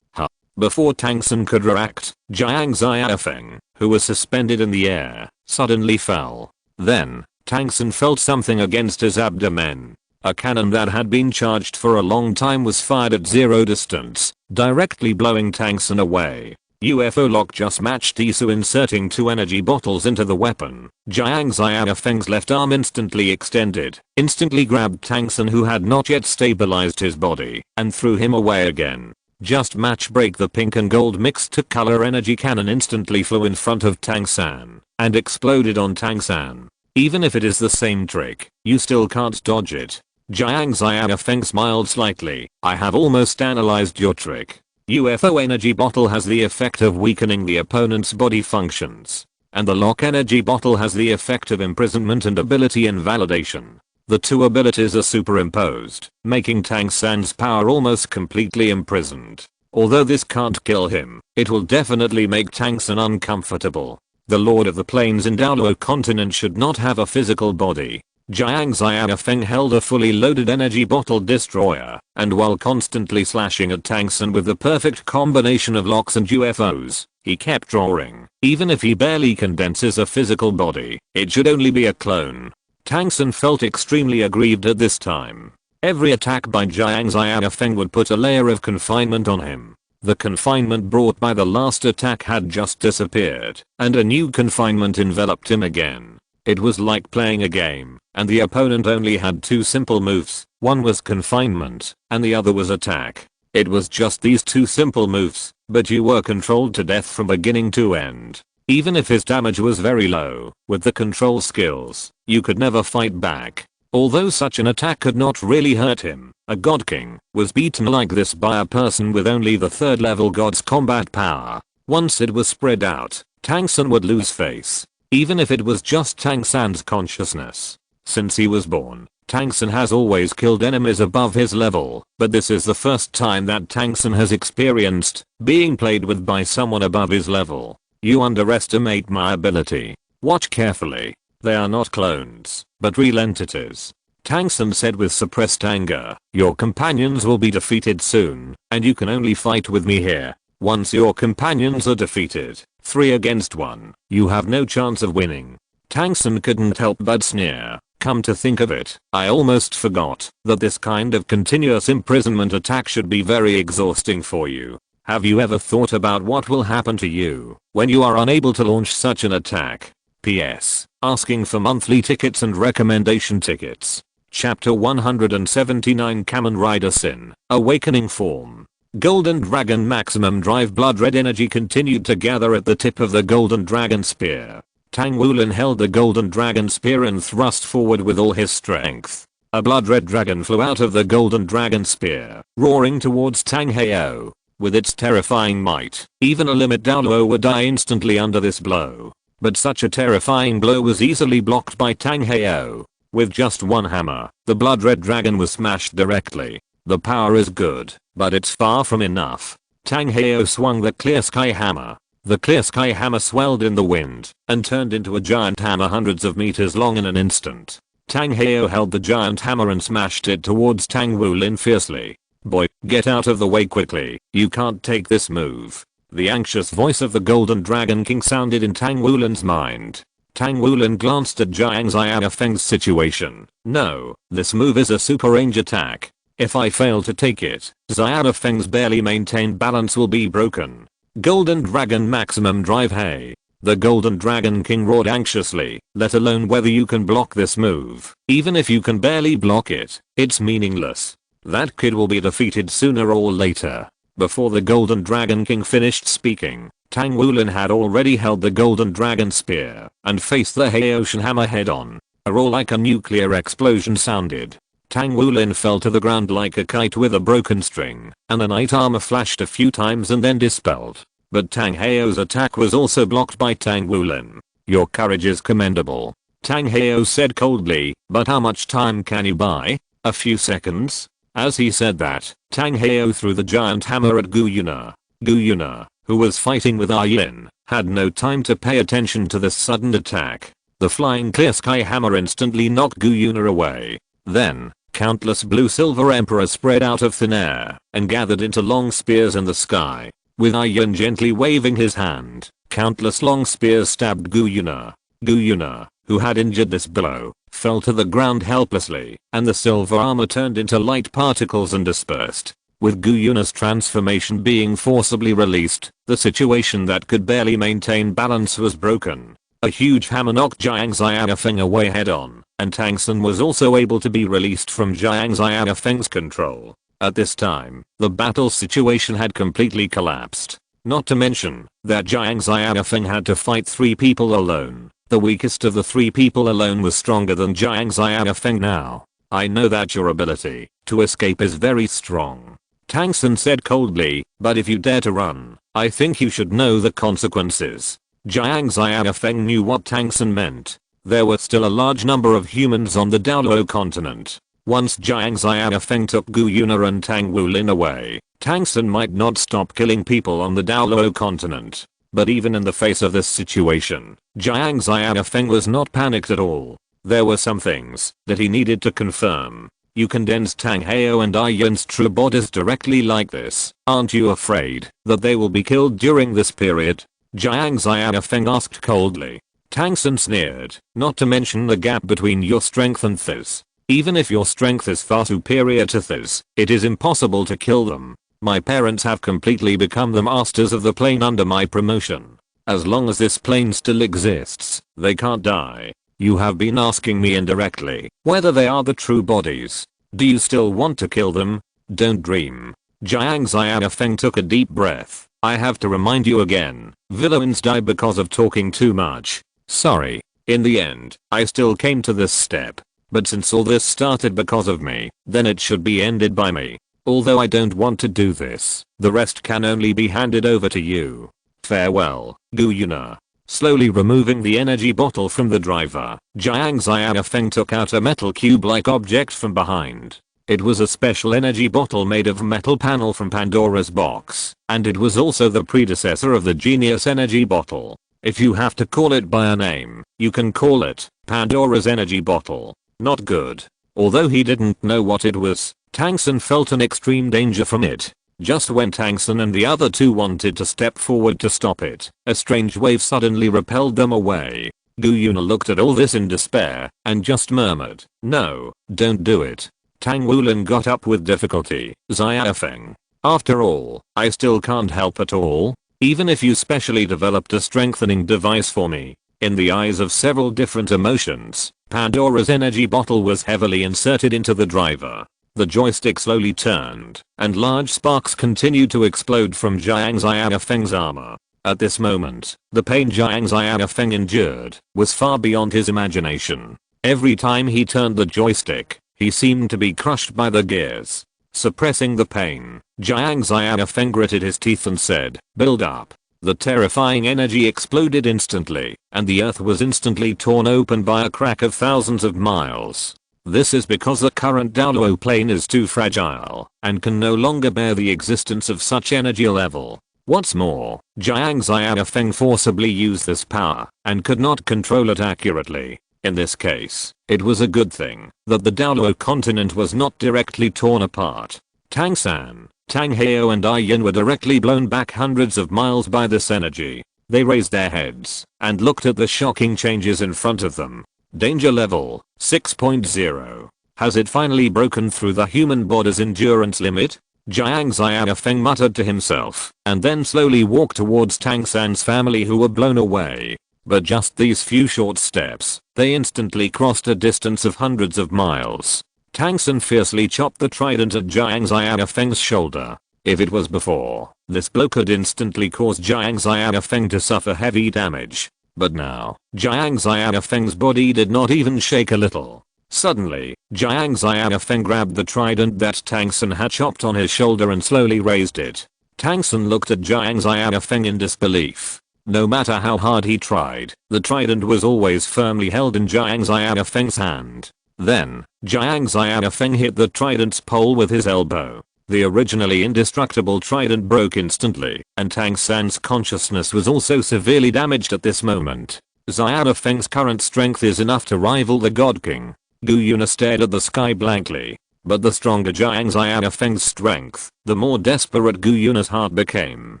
S1: Before Tang-san could react, Jiang Xiaofeng, who was suspended in the air, suddenly fell. Then, Tang-san felt something against his abdomen. A cannon that had been charged for a long time was fired at zero distance, directly blowing Tang-san away. UFO lock just matched Isu inserting two energy bottles into the weapon. Jiang Xiaofeng's left arm instantly extended, instantly grabbed Tang-san who had not yet stabilized his body, and threw him away again. Just match break. The pink and gold mixed to color energy cannon instantly flew in front of Tang San and exploded on Tang San. Even if it is the same trick, you still can't dodge it. Jiang Xiaofeng smiled slightly. I have almost analyzed your trick. UFO energy bottle has the effect of weakening the opponent's body functions. And the lock energy bottle has the effect of imprisonment and ability invalidation. The two abilities are superimposed, making Tang San's power almost completely imprisoned. Although this can't kill him, it will definitely make Tang San uncomfortable. The Lord of the Plains in Daoluo continent should not have a physical body. Jiang Xiaofeng held a fully loaded energy bottle destroyer, and while constantly slashing at Tang San with the perfect combination of locks and UFOs, he kept roaring. Even if he barely condenses a physical body, it should only be a clone. Tang San felt extremely aggrieved at this time. Every attack by Jiang Xiaofeng would put a layer of confinement on him. The confinement brought by the last attack had just disappeared, and a new confinement enveloped him again. It was like playing a game, and the opponent only had two simple moves. One was confinement, and the other was attack. It was just these two simple moves, but you were controlled to death from beginning to end. Even if his damage was very low, with the control skills, you could never fight back. Although such an attack could not really hurt him, a God King was beaten like this by a person with only the 3rd level God's combat power. Once it was spread out, Tang San would lose face. Even if it was just Tang San's consciousness. Since he was born, Tang San has always killed enemies above his level, but this is the first time that Tang San has experienced being played with by someone above his level. You underestimate my ability. Watch carefully. They are not clones, but real entities. Tang San said with suppressed anger. Your companions will be defeated soon, and you can only fight with me here. Once your companions are defeated, 3 against 1, you have no chance of winning. Tang San couldn't help but sneer. Come to think of it, I almost forgot that this kind of continuous imprisonment attack should be very exhausting for you. Have you ever thought about what will happen to you when you are unable to launch such an attack? P.S. Asking for monthly tickets and recommendation tickets. Chapter 179 Kamen Rider Sin, Awakening Form. Golden Dragon Maximum Drive Blood Red energy continued to gather at the tip of the Golden Dragon Spear. Tang Wulin held the Golden Dragon Spear and thrust forward with all his strength. A blood red dragon flew out of the Golden Dragon Spear, roaring towards Tang Heo. With its terrifying might, even a limit Daoluo would die instantly under this blow. But such a terrifying blow was easily blocked by Tang Heo. With just one hammer, the blood red dragon was smashed directly. The power is good, but it's far from enough. Tang Heo swung the clear sky hammer. The clear sky hammer swelled in the wind and turned into a giant hammer hundreds of meters long in an instant. Tang Heo held the giant hammer and smashed it towards Tang Wulin fiercely. Boy, get out of the way quickly, you can't take this move. The anxious voice of the Golden Dragon King sounded in Tang Wulin's mind. Tang Wulin glanced at Jiang Xiaofeng's situation. No, this move is a super range attack. If I fail to take it, Xiaofeng's barely maintained balance will be broken. Golden Dragon Maximum Drive. Hey. The Golden Dragon King roared anxiously, let alone whether you can block this move. Even if you can barely block it, it's meaningless. That kid will be defeated sooner or later. Before the Golden Dragon King finished speaking, Tang Wulin had already held the Golden Dragon Spear and faced the Haoshan Hammer head on. A roar like a nuclear explosion sounded. Tang Wulin fell to the ground like a kite with a broken string, and the night armor flashed a few times and then dispelled. But Tang Heo's attack was also blocked by Tang Wulin. Your courage is commendable. Tang Heo said coldly, but how much time can you buy? A few seconds? As he said that, Tang Heo threw the giant hammer at Gu Yuna. Gu Yuna, who was fighting with Ah Yin, had no time to pay attention to this sudden attack. The flying clear sky hammer instantly knocked Gu Yuna away. Then, countless blue silver emperors spread out of thin air and gathered into long spears in the sky. With Ah Yin gently waving his hand, countless long spears stabbed Gu Yuna. Gu Yuna, who had injured this blow, fell to the ground helplessly, and the silver armor turned into light particles and dispersed. With Gu Yuna's transformation being forcibly released, the situation that could barely maintain balance was broken. A huge hammer knocked Jiang Xiaofeng away head on, and Tang San was also able to be released from Jiang Xiaofeng's control. At this time, the battle situation had completely collapsed. Not to mention that Jiang Xiaofeng had to fight 3 people alone. The weakest of the 3 people alone was stronger than Jiang Xiaofeng now. I know that your ability to escape is very strong, Tang San said coldly, but if you dare to run, I think you should know the consequences. Jiang Xiaofeng knew what Tang San meant. There were still a large number of humans on the Daoluo continent. Once Jiang Xiaofeng took Gu Yuna and Tang Wulin away, Tang San might not stop killing people on the Daoluo continent. But even in the face of this situation, Jiang Xiaofeng was not panicked at all. There were some things that he needed to confirm. You condensed Tang Heo and Yin's true bodies directly like this. Aren't you afraid that they will be killed during this period? Jiang Xiaofeng asked coldly. Tang San sneered, not to mention the gap between your strength and Th's. Even if your strength is far superior to Th's, it is impossible to kill them. My parents have completely become the masters of the plane under my promotion. As long as this plane still exists, they can't die. You have been asking me indirectly whether they are the true bodies. Do you still want to kill them? Don't dream. Jiang Xiaofeng took a deep breath. I have to remind you again, villains die because of talking too much. Sorry. In the end, I still came to this step. But since all this started because of me, then it should be ended by me. Although I don't want to do this, the rest can only be handed over to you. Farewell, Gu Yuna. Slowly removing the energy bottle from the driver, Jiang Xiaofeng took out a metal cube-like object from behind. It was a special energy bottle made of metal panel from Pandora's box, and it was also the predecessor of the Genius energy bottle. If you have to call it by a name, you can call it Pandora's energy bottle. Not good. Although he didn't know what it was, Tang San felt an extreme danger from it. Just when Tang San and the other 2 wanted to step forward to stop it, a strange wave suddenly repelled them away. Gu Yuna looked at all this in despair and just murmured, "No, don't do it." Tang Wulin got up with difficulty. Xiaofeng. After all, I still can't help at all. Even if you specially developed a strengthening device for me. In the eyes of several different emotions, Pandora's energy bottle was heavily inserted into the driver. The joystick slowly turned, and large sparks continued to explode from Jiang Xiaofeng's armor. At this moment, the pain Jiang Xiaofeng endured was far beyond his imagination. Every time he turned the joystick, he seemed to be crushed by the gears. Suppressing the pain, Jiang Xiaofeng gritted his teeth and said, "Build up." The terrifying energy exploded instantly, and the earth was instantly torn open by a crack of thousands of miles. This is because the current Daoluo plane is too fragile and can no longer bear the existence of such energy level. What's more, Jiang Xiaofeng forcibly used this power and could not control it accurately. In this case, it was a good thing that the Daoluo continent was not directly torn apart. Tang San, Tang Heo and Yin were directly blown back hundreds of miles by this energy. They raised their heads and looked at the shocking changes in front of them. Danger level 6.0. Has it finally broken through the human body's endurance limit? Jiang Xiaofeng muttered to himself and then slowly walked towards Tang San's family who were blown away. But just these few short steps, they instantly crossed a distance of hundreds of miles. Tang San fiercely chopped the trident at Jiang Xiaofeng's shoulder. If it was before, this blow could instantly cause Jiang Xiaofeng to suffer heavy damage. But now, Jiang Xiaofeng's body did not even shake a little. Suddenly, Jiang Xiaofeng grabbed the trident that Tang San had chopped on his shoulder and slowly raised it. Tang San looked at Jiang Xiaofeng in disbelief. No matter how hard he tried, the trident was always firmly held in Jiang Xiaofeng's hand. Then, Jiang Xiaofeng hit the trident's pole with his elbow. The originally indestructible trident broke instantly, and Tang San's consciousness was also severely damaged at this moment. Xiaofeng's current strength is enough to rival the God King. Gu Yuna stared at the sky blankly. But the stronger Jiang Xiaofeng's strength, the more desperate Gu Yuna's heart became.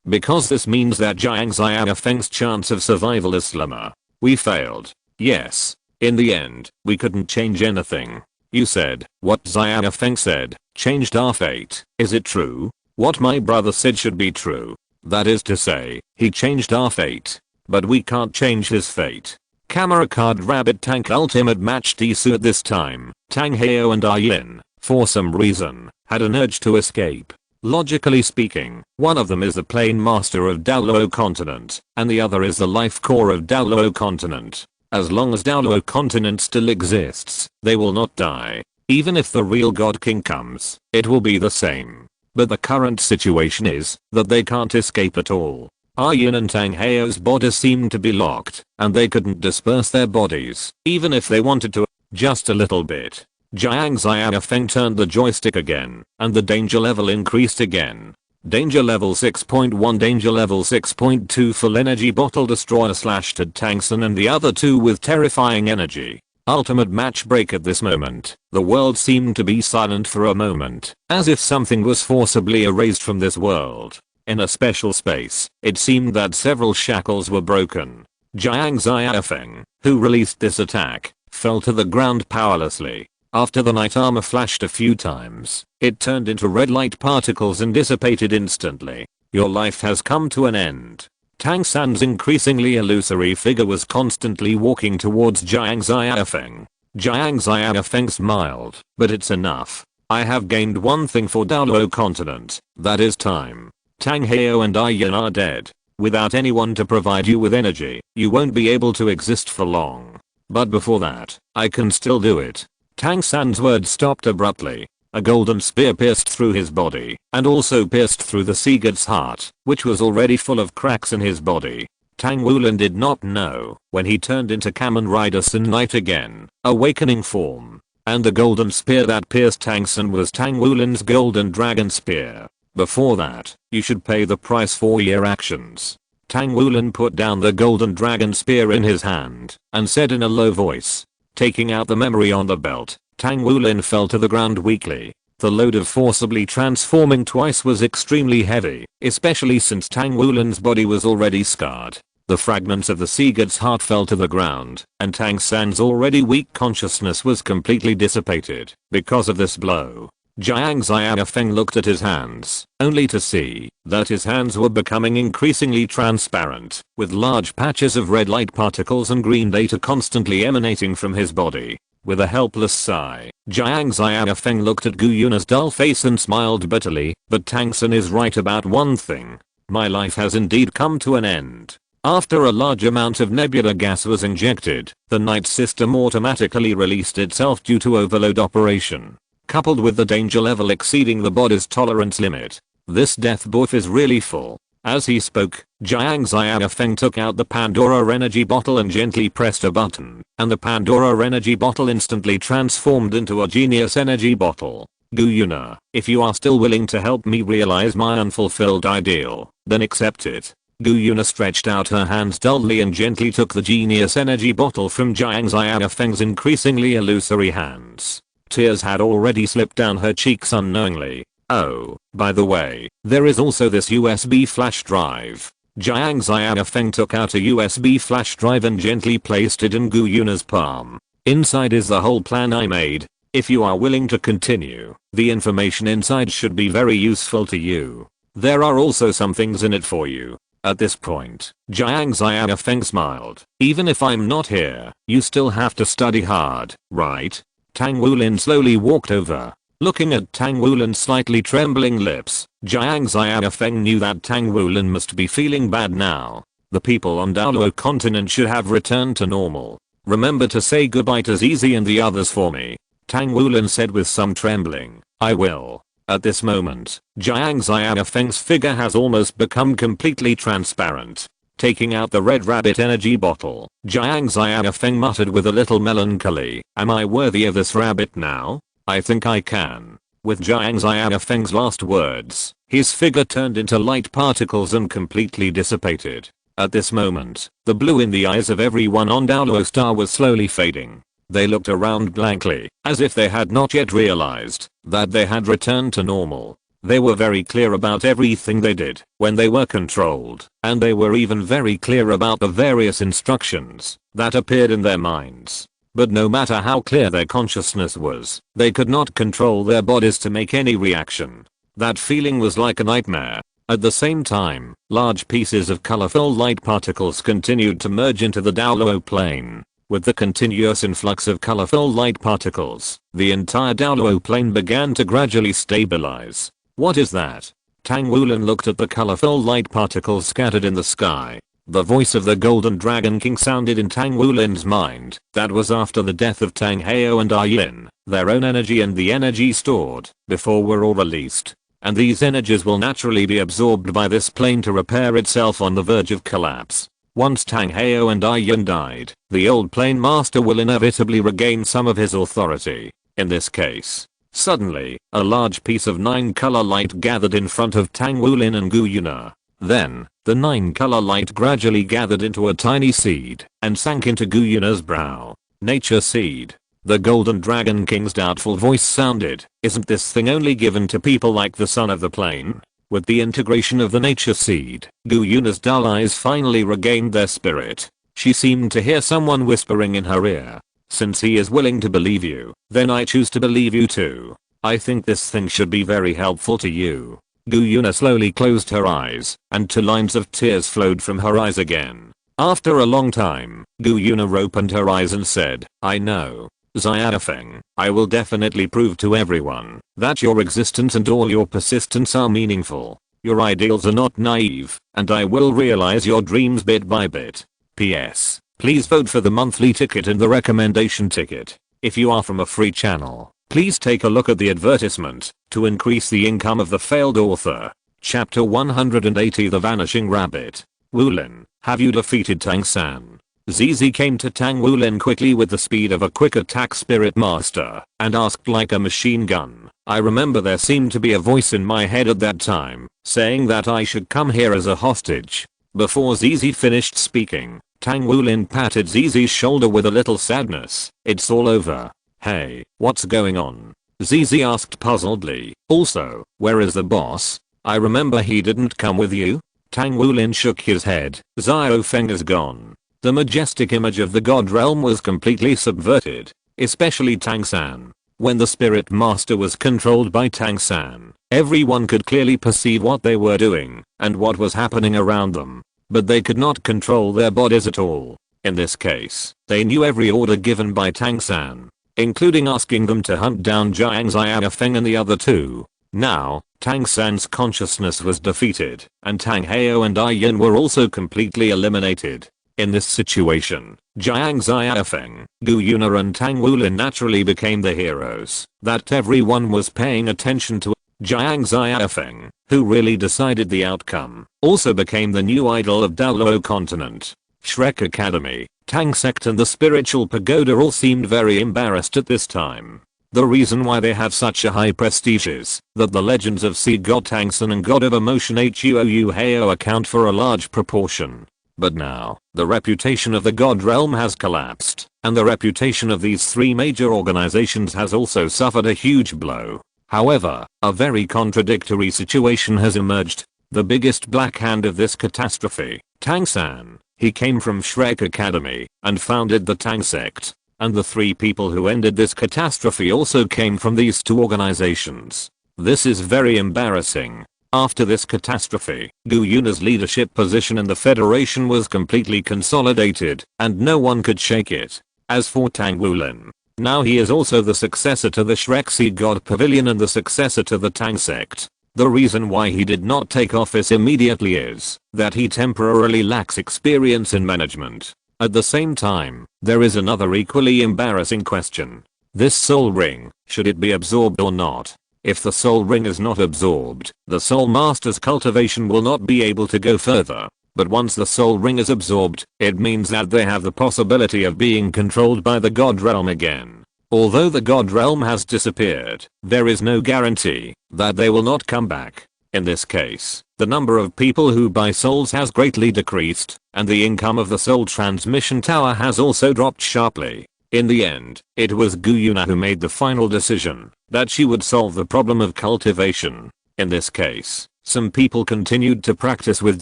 S1: Because this means that Jiang Xiaofeng's chance of survival is slimmer. We failed. Yes. In the end, we couldn't change anything. You said, what Xiaofeng said, changed our fate. Is it true? What my brother said should be true. That is to say, he changed our fate. But we can't change his fate. Camera card Rabbit Tank Ultimate Match Tisu at this time, Tang Heo and Yin for some reason, had an urge to escape. Logically speaking, one of them is the plane master of Daoluo continent, and the other is the life core of Daoluo continent. As long as Daoluo continent still exists, they will not die. Even if the real God King comes, it will be the same. But the current situation is that they can't escape at all. Yin and Tang Heo's bodies seemed to be locked, and they couldn't disperse their bodies, even if they wanted to, just a little bit. Jiang Xiaofeng turned the joystick again, and the danger level increased again. Danger level 6.1, danger level 6.2, full energy bottle destroyer slashed at Tangson and the other two with terrifying energy. Ultimate match break. At this moment, the world seemed to be silent for a moment, as if something was forcibly erased from this world. In a special space, it seemed that several shackles were broken. Jiang Xiaofeng, who released this attack, fell to the ground powerlessly. After the night armor flashed a few times, it turned into red light particles and dissipated instantly. Your life has come to an end. Tang San's increasingly illusory figure was constantly walking towards Jiang Xiaofeng. Jiang Xiaofeng smiled, but it's enough. I have gained one thing for Daoluo continent, that is time. Tang Heo and Yin are dead. Without anyone to provide you with energy, you won't be able to exist for long. But before that, I can still do it. Tang San's words stopped abruptly. A golden spear pierced through his body, and also pierced through the sea god's heart, which was already full of cracks in his body. Tang Wulin did not know when he turned into Kamen Rider Sun Knight again, awakening form. And the golden spear that pierced Tang San was Tang Wulin's golden dragon spear. Before that, you should pay the price for your actions. Tang Wulin put down the golden dragon spear in his hand, and said in a low voice. Taking out the memory on the belt, Tang Wulin fell to the ground weakly. The load of forcibly transforming twice was extremely heavy, especially since Tang Wulin's body was already scarred. The fragments of the sea god's heart fell to the ground, and Tang San's already weak consciousness was completely dissipated because of this blow. Jiang Xiaofeng looked at his hands, only to see that his hands were becoming increasingly transparent, with large patches of red light particles and green data constantly emanating from his body. With a helpless sigh, Jiang Xiaofeng looked at Gu Yuna's dull face and smiled bitterly, but Tang San is right about one thing. My life has indeed come to an end. After a large amount of nebula gas was injected, the night system automatically released itself due to overload operation. Coupled with the danger level exceeding the body's tolerance limit, this death buff is really full. As he spoke, Jiang Xiaofeng took out the Pandora energy bottle and gently pressed a button, and the Pandora energy bottle instantly transformed into a genius energy bottle. Gu Yuna, if you are still willing to help me realize my unfulfilled ideal, then accept it. Gu Yuna stretched out her hands dully and gently took the genius energy bottle from Jiang Xiaofeng's increasingly illusory hands. Tears had already slipped down her cheeks unknowingly. Oh, by the way, there is also this USB flash drive. Jiang Xiaofeng took out a USB flash drive and gently placed it in Gu Yuna's palm. Inside is the whole plan I made. If you are willing to continue, the information inside should be very useful to you. There are also some things in it for you. At this point, Jiang Xiaofeng smiled. Even if I'm not here, you still have to study hard, right? Tang Wulin slowly walked over. Looking at Tang Wulin's slightly trembling lips, Jiang Xiaofeng knew that Tang Wulin must be feeling bad now. The people on Daoluo continent should have returned to normal. Remember to say goodbye to Zizi and the others for me. Tang Wulin said with some trembling. I will. At this moment, Jiang Xiaofeng's figure has almost become completely transparent. Taking out the red rabbit energy bottle, Jiang Xiaofeng muttered with a little melancholy, am I worthy of this rabbit now? I think I can. With Jiang Xiaofeng's last words, his figure turned into light particles and completely dissipated. At this moment, the blue in the eyes of everyone on Daoluo Star was slowly fading. They looked around blankly, as if they had not yet realized that they had returned to normal. They were very clear about everything they did when they were controlled, and they were even very clear about the various instructions that appeared in their minds. But no matter how clear their consciousness was, they could not control their bodies to make any reaction. That feeling was like a nightmare. At the same time, large pieces of colorful light particles continued to merge into the Daoluo plane. With the continuous influx of colorful light particles, the entire Daoluo plane began to gradually stabilize. What is that? Tang Wulin looked at the colorful light particles scattered in the sky. The voice of the Golden Dragon King sounded in Tang Wulin's mind. That was after the death of Tang Hao and Yin. Their own energy and the energy stored before were all released. And these energies will naturally be absorbed by this plane to repair itself on the verge of collapse. Once Tang Hao and Yin died, the old plane master will inevitably regain some of his authority. In this case, suddenly, a large piece of 9-color light gathered in front of Tang Wulin and Gu Yuna. Then, the 9-color light gradually gathered into a tiny seed and sank into Gu Yuna's brow. Nature seed. The Golden Dragon King's doubtful voice sounded. Isn't this thing only given to people like the son of the plane? With the integration of the nature seed, Gu Yuna's dull eyes finally regained their spirit. She seemed to hear someone whispering in her ear. Since he is willing to believe you, then I choose to believe you too. I think this thing should be very helpful to you. Gu Yuna slowly closed her eyes, and 2 lines of tears flowed from her eyes again. After a long time, Gu Yuna opened her eyes and said, I know. Xiaofeng, I will definitely prove to everyone that your existence and all your persistence are meaningful. Your ideals are not naive, and I will realize your dreams bit by bit. P.S. Please vote for the monthly ticket and the recommendation ticket. If you are from a free channel, please take a look at the advertisement to increase the income of the failed author. Chapter 180 The Vanishing Rabbit. Wulin, have you defeated Tang San? Zizi came to Tang Wulin quickly with the speed of a quick attack spirit master and asked like a machine gun. I remember there seemed to be a voice in my head at that time saying that I should come here as a hostage. Before Zizi finished speaking, Tang Wulin patted Zizi's shoulder with a little sadness. It's all over. Hey, what's going on? Zizi asked puzzledly. Also, where is the boss? I remember he didn't come with you. Tang Wulin shook his head. Xiaofeng is gone. The majestic image of the god realm was completely subverted, especially Tang San. When the spirit master was controlled by Tang San, everyone could clearly perceive what they were doing and what was happening around them, but they could not control their bodies at all. In this case, they knew every order given by Tang San, including asking them to hunt down Jiang Xiaofeng and the other 2. Now, Tang San's consciousness was defeated, and Tang Hao and Yin were also completely eliminated. In this situation, Jiang Xiaofeng, Gu Yuna and Tang Wulin naturally became the heroes that everyone was paying attention to. Jiang Xiaofeng, who really decided the outcome, also became the new idol of Daoluo continent. Shrek Academy, Tang Sect and the Spiritual Pagoda all seemed very embarrassed at this time. The reason why they have such a high prestige is that the legends of Seed God Tangsan and God of Emotion Huou Hao account for a large proportion. But now, the reputation of the god realm has collapsed, and the reputation of these 3 major organizations has also suffered a huge blow. However, a very contradictory situation has emerged. The biggest black hand of this catastrophe, Tang San, he came from Shrek Academy and founded the Tang Sect, and the 3 people who ended this catastrophe also came from these 2 organizations. This is very embarrassing. After this catastrophe, Gu Yuna's leadership position in the Federation was completely consolidated, and no one could shake it. As for Tang Wulin, now he is also the successor to the Shrek Seed God Pavilion and the successor to the Tang Sect. The reason why he did not take office immediately is that he temporarily lacks experience in management. At the same time, there is another equally embarrassing question. This soul ring, should it be absorbed or not? If the soul ring is not absorbed, the soul master's cultivation will not be able to go further. But once the soul ring is absorbed, it means that they have the possibility of being controlled by the god realm again. Although the god realm has disappeared, there is no guarantee that they will not come back. In this case, the number of people who buy souls has greatly decreased, and the income of the soul transmission tower has also dropped sharply. In the end, it was Gu Yuna who made the final decision that she would solve the problem of cultivation. In this case, some people continued to practice with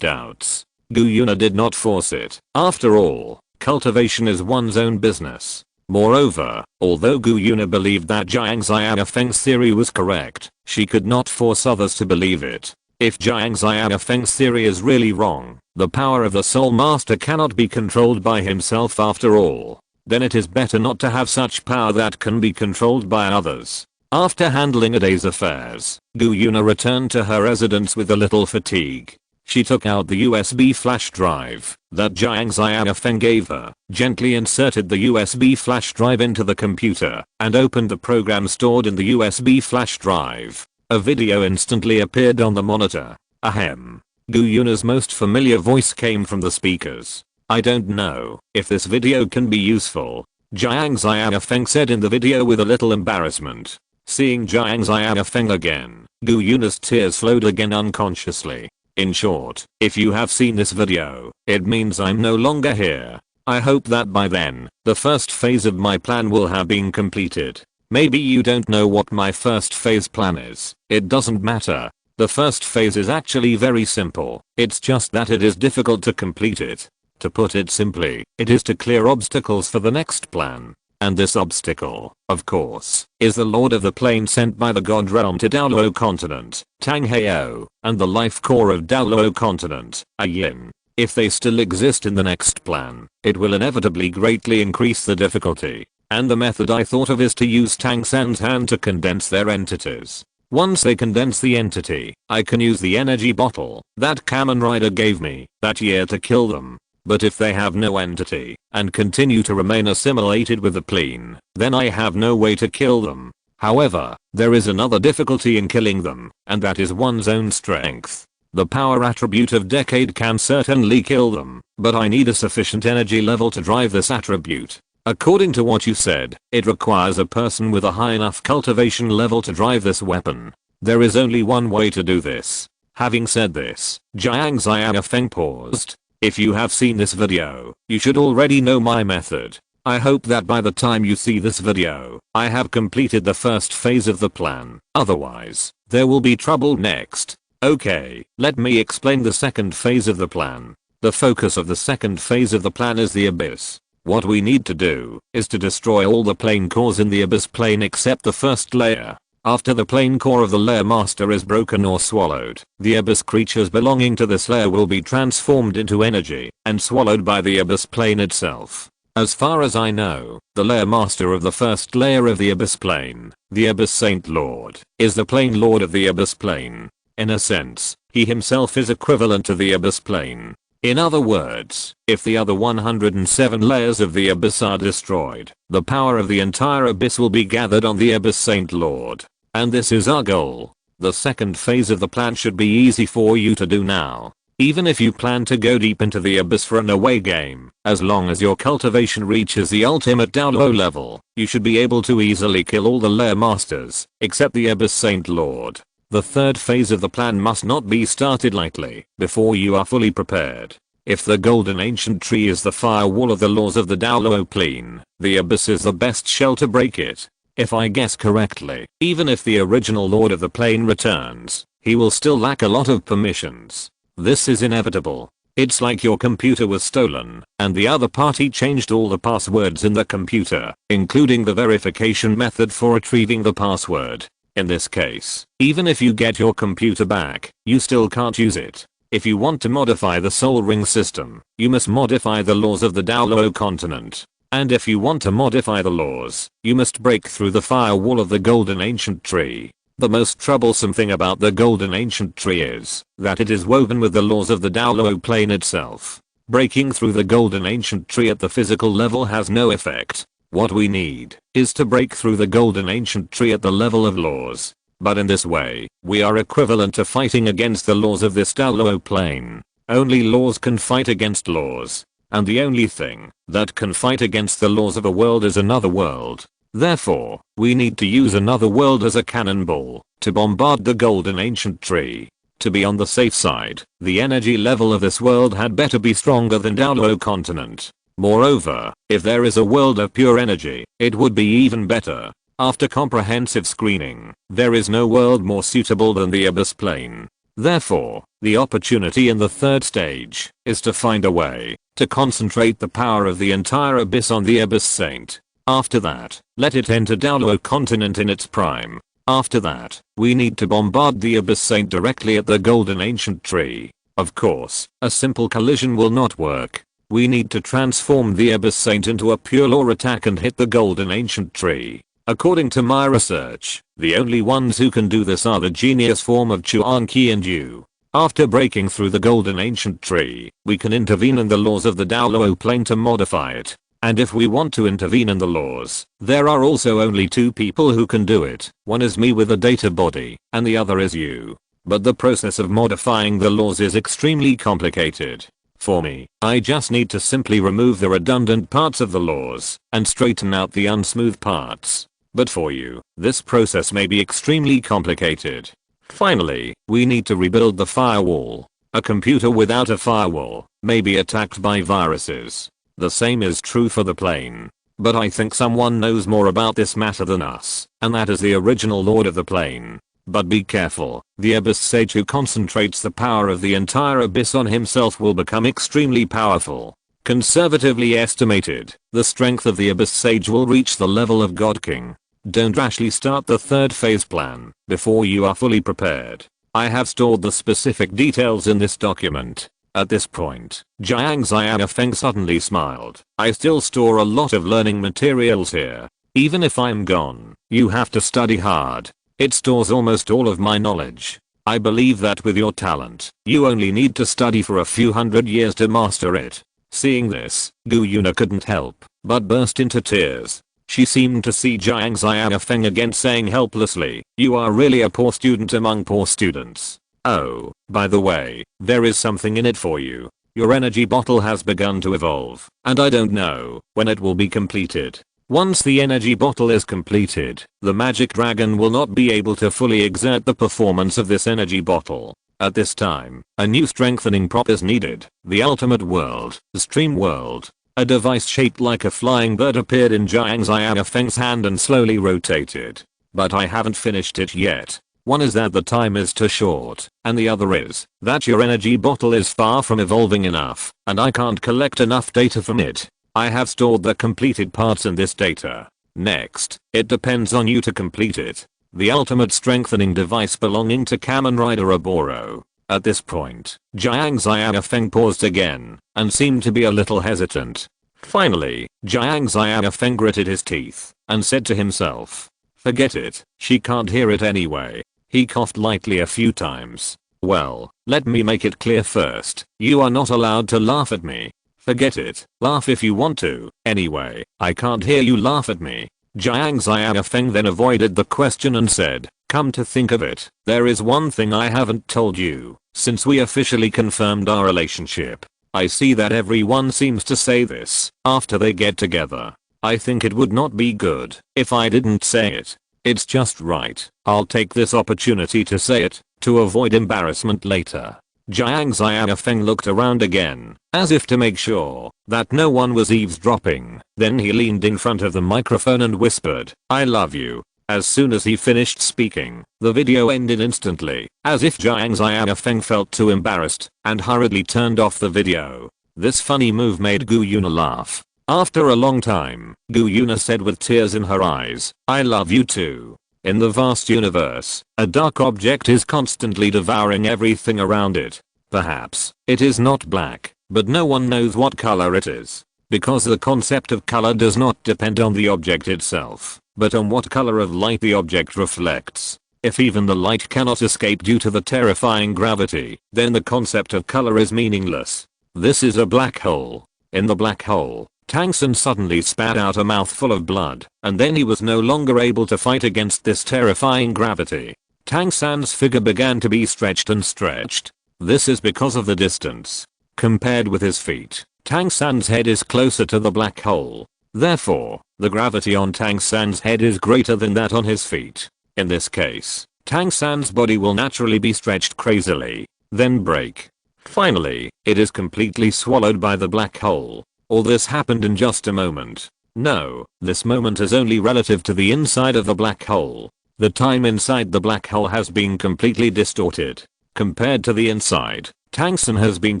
S1: doubts. Gu Yuna did not force it. After all, cultivation is one's own business. Moreover, although Gu Yuna believed that Jiang Xiaofeng's theory was correct, she could not force others to believe it. If Jiang Xiaofeng's theory is really wrong, the power of the Soul Master cannot be controlled by himself after all. then it is better not to have such power that can be controlled by others. After handling a day's affairs, Gu Yuna returned to her residence with a little fatigue. She took out the USB flash drive that Jiang Xiaofeng gave her, gently inserted the USB flash drive into the computer, and opened the program stored in the USB flash drive. A video instantly appeared on the monitor. Ahem. Gu Yuna's most familiar voice came from the speakers. I don't know if this video can be useful, Jiang Xiaofeng said in the video with a little embarrassment. Seeing Jiang Xiaofeng again, Gu Yuna's tears flowed again unconsciously. In short, if you have seen this video, it means I'm no longer here. I hope that by then, the first phase of my plan will have been completed. Maybe you don't know what my first phase plan is. It doesn't matter. The first phase is actually very simple. It's just that it is difficult to complete it. To put it simply, it is to clear obstacles for the next plan. And this obstacle, of course, is the Lord of the Plane sent by the God Realm to Daoluo Continent, Tang Heo, and the life core of Daoluo Continent, a Yin. If they still exist in the next plan, it will inevitably greatly increase the difficulty. And the method I thought of is to use Transcends hand to condense their entities. Once they condense the entity, I can use the energy bottle that Kamen Rider gave me that year to kill them. But if they have no entity and continue to remain assimilated with the plane, then I have no way to kill them. However, there is another difficulty in killing them, and that is one's own strength. The power attribute of Decade can certainly kill them, but I need a sufficient energy level to drive this attribute. According to what you said, it requires a person with a high enough cultivation level to drive this weapon. There is only one way to do this. Having said this, Jiang Xiaofeng paused. If you have seen this video, you should already know my method. I hope that by the time you see this video, I have completed the first phase of the plan. Otherwise, there will be trouble next. Okay, let me explain the second phase of the plan. The focus of the second phase of the plan is the Abyss. What we need to do is to destroy all the plane cores in the Abyss plane except the first layer. After the plane core of the layer master is broken or swallowed, the Abyss creatures belonging to this layer will be transformed into energy and swallowed by the Abyss plane itself. As far as I know, the layer master of the first layer of the Abyss plane, the Abyss Saint Lord, is the plane lord of the Abyss plane. In a sense, he himself is equivalent to the Abyss plane. In other words, if the other 107 layers of the Abyss are destroyed, the power of the entire Abyss will be gathered on the Abyss Saint Lord. And this is our goal. The second phase of the plan should be easy for you to do now. Even if you plan to go deep into the Abyss for an away game, as long as your cultivation reaches the ultimate Daoluo level, you should be able to easily kill all the layer masters, except the Abyss Saint Lord. The third phase of the plan must not be started lightly, before you are fully prepared. If the Golden Ancient Tree is the firewall of the laws of the Daoluo plane, the Abyss is the best shell to break it. If I guess correctly, even if the original Lord of the Plane returns, he will still lack a lot of permissions. This is inevitable. It's like your computer was stolen, and the other party changed all the passwords in the computer, including the verification method for retrieving the password. In this case, even if you get your computer back, you still can't use it. If you want to modify the Soul Ring system, you must modify the laws of the Daoluo continent. And if you want to modify the laws, you must break through the firewall of the Golden Ancient Tree. The most troublesome thing about the Golden Ancient Tree is that it is woven with the laws of the Daoluo plane itself. Breaking through the Golden Ancient Tree at the physical level has no effect. What we need is to break through the Golden Ancient Tree at the level of laws. But in this way, we are equivalent to fighting against the laws of this Daoluo plane. Only laws can fight against laws. And the only thing that can fight against the laws of a world is another world. Therefore, we need to use another world as a cannonball to bombard the Golden Ancient Tree. To be on the safe side, the energy level of this world had better be stronger than Daoluo continent. Moreover, if there is a world of pure energy, it would be even better. After comprehensive screening, there is no world more suitable than the Abyss plane. Therefore, the opportunity in the third stage is to find a way to concentrate the power of the entire Abyss on the Abyss Saint. After that, let it enter Daoluo continent in its prime. After that, we need to bombard the Abyss Saint directly at the Golden Ancient Tree. Of course, a simple collision will not work. We need to transform the Abyss Sage into a pure lore attack and hit the golden ancient tree. According to my research, the only ones who can do this are the genius form of Chuan Qi and Yu. After breaking through the golden ancient tree, we can intervene in the laws of the Daoluo plane to modify it. And if we want to intervene in the laws, there are also only two people who can do it. One is me with a data body, and the other is you. But the process of modifying the laws is extremely complicated. For me, I just need to simply remove the redundant parts of the laws and straighten out the unsmooth parts. But for you, this process may be extremely complicated. Finally, we need to rebuild the firewall. A computer without a firewall may be attacked by viruses. The same is true for the plane. But I think someone knows more about this matter than us, and that is the original lord of the plane. But be careful, the Abyss Sage who concentrates the power of the entire Abyss on himself will become extremely powerful. Conservatively estimated, the strength of the Abyss Sage will reach the level of God King. Don't rashly start the third phase plan before you are fully prepared. I have stored the specific details in this document. At this point, Jiang Xiaofeng suddenly smiled. I still store a lot of learning materials here. Even if I'm gone, you have to study hard. It stores almost all of my knowledge. I believe that with your talent, you only need to study for a few hundred years to master it. Seeing this, Gu Yuna couldn't help but burst into tears. She seemed to see Jiang Xiaofeng again, saying helplessly, "You are really a poor student among poor students. Oh, by the way, there is something in it for you. Your energy bottle has begun to evolve, and I don't know when it will be completed. Once the energy bottle is completed, the magic dragon will not be able to fully exert the performance of this energy bottle. At this time, a new strengthening prop is needed. The ultimate world, the stream world." A device shaped like a flying bird appeared in Jiang Xiaofeng's hand and slowly rotated. "But I haven't finished it yet. One is that the time is too short, and the other is that your energy bottle is far from evolving enough, and I can't collect enough data from it. I have stored the completed parts in this data. Next, it depends on you to complete it. The ultimate strengthening device belonging to Kamen Rider Oboro." At this point, Jiang Xiaofeng paused again and seemed to be a little hesitant. Finally, Jiang Xiaofeng gritted his teeth and said to himself, "Forget it, she can't hear it anyway." He coughed lightly a few times. "Well, let me make it clear first. You are not allowed to laugh at me. Forget it, laugh if you want to. Anyway, I can't hear you laugh at me." Jiang Xiaofeng then avoided the question and said, "Come to think of it, there is one thing I haven't told you. Since we officially confirmed our relationship, I see that everyone seems to say this after they get together. I think it would not be good if I didn't say it. It's just right. I'll take this opportunity to say it, to avoid embarrassment later." Jiang Xiaofeng looked around again, as if to make sure that no one was eavesdropping. Then he leaned in front of the microphone and whispered, "I love you." As soon as he finished speaking, the video ended instantly, as if Jiang Xiaofeng felt too embarrassed and hurriedly turned off the video. This funny move made Gu Yuna laugh. After a long time, Gu Yuna said with tears in her eyes, "I love you too." In the vast universe, a dark object is constantly devouring everything around it. Perhaps it is not black, but no one knows what color it is. Because the concept of color does not depend on the object itself, but on what color of light the object reflects. If even the light cannot escape due to the terrifying gravity, then the concept of color is meaningless. This is a black hole. In the black hole, Tangsen suddenly spat out a mouthful of blood, and then he was no longer able to fight against this terrifying gravity. Tangsen's figure began to be stretched and stretched. This is because of the distance. Compared with his feet, Tangsen's head is closer to the black hole. Therefore, the gravity on Tangsen's head is greater than that on his feet. In this case, Tangsen's body will naturally be stretched crazily, then break. Finally, it is completely swallowed by the black hole. All this happened in just a moment. No, this moment is only relative to the inside of the black hole. The time inside the black hole has been completely distorted. Compared to the inside, Tangsen has been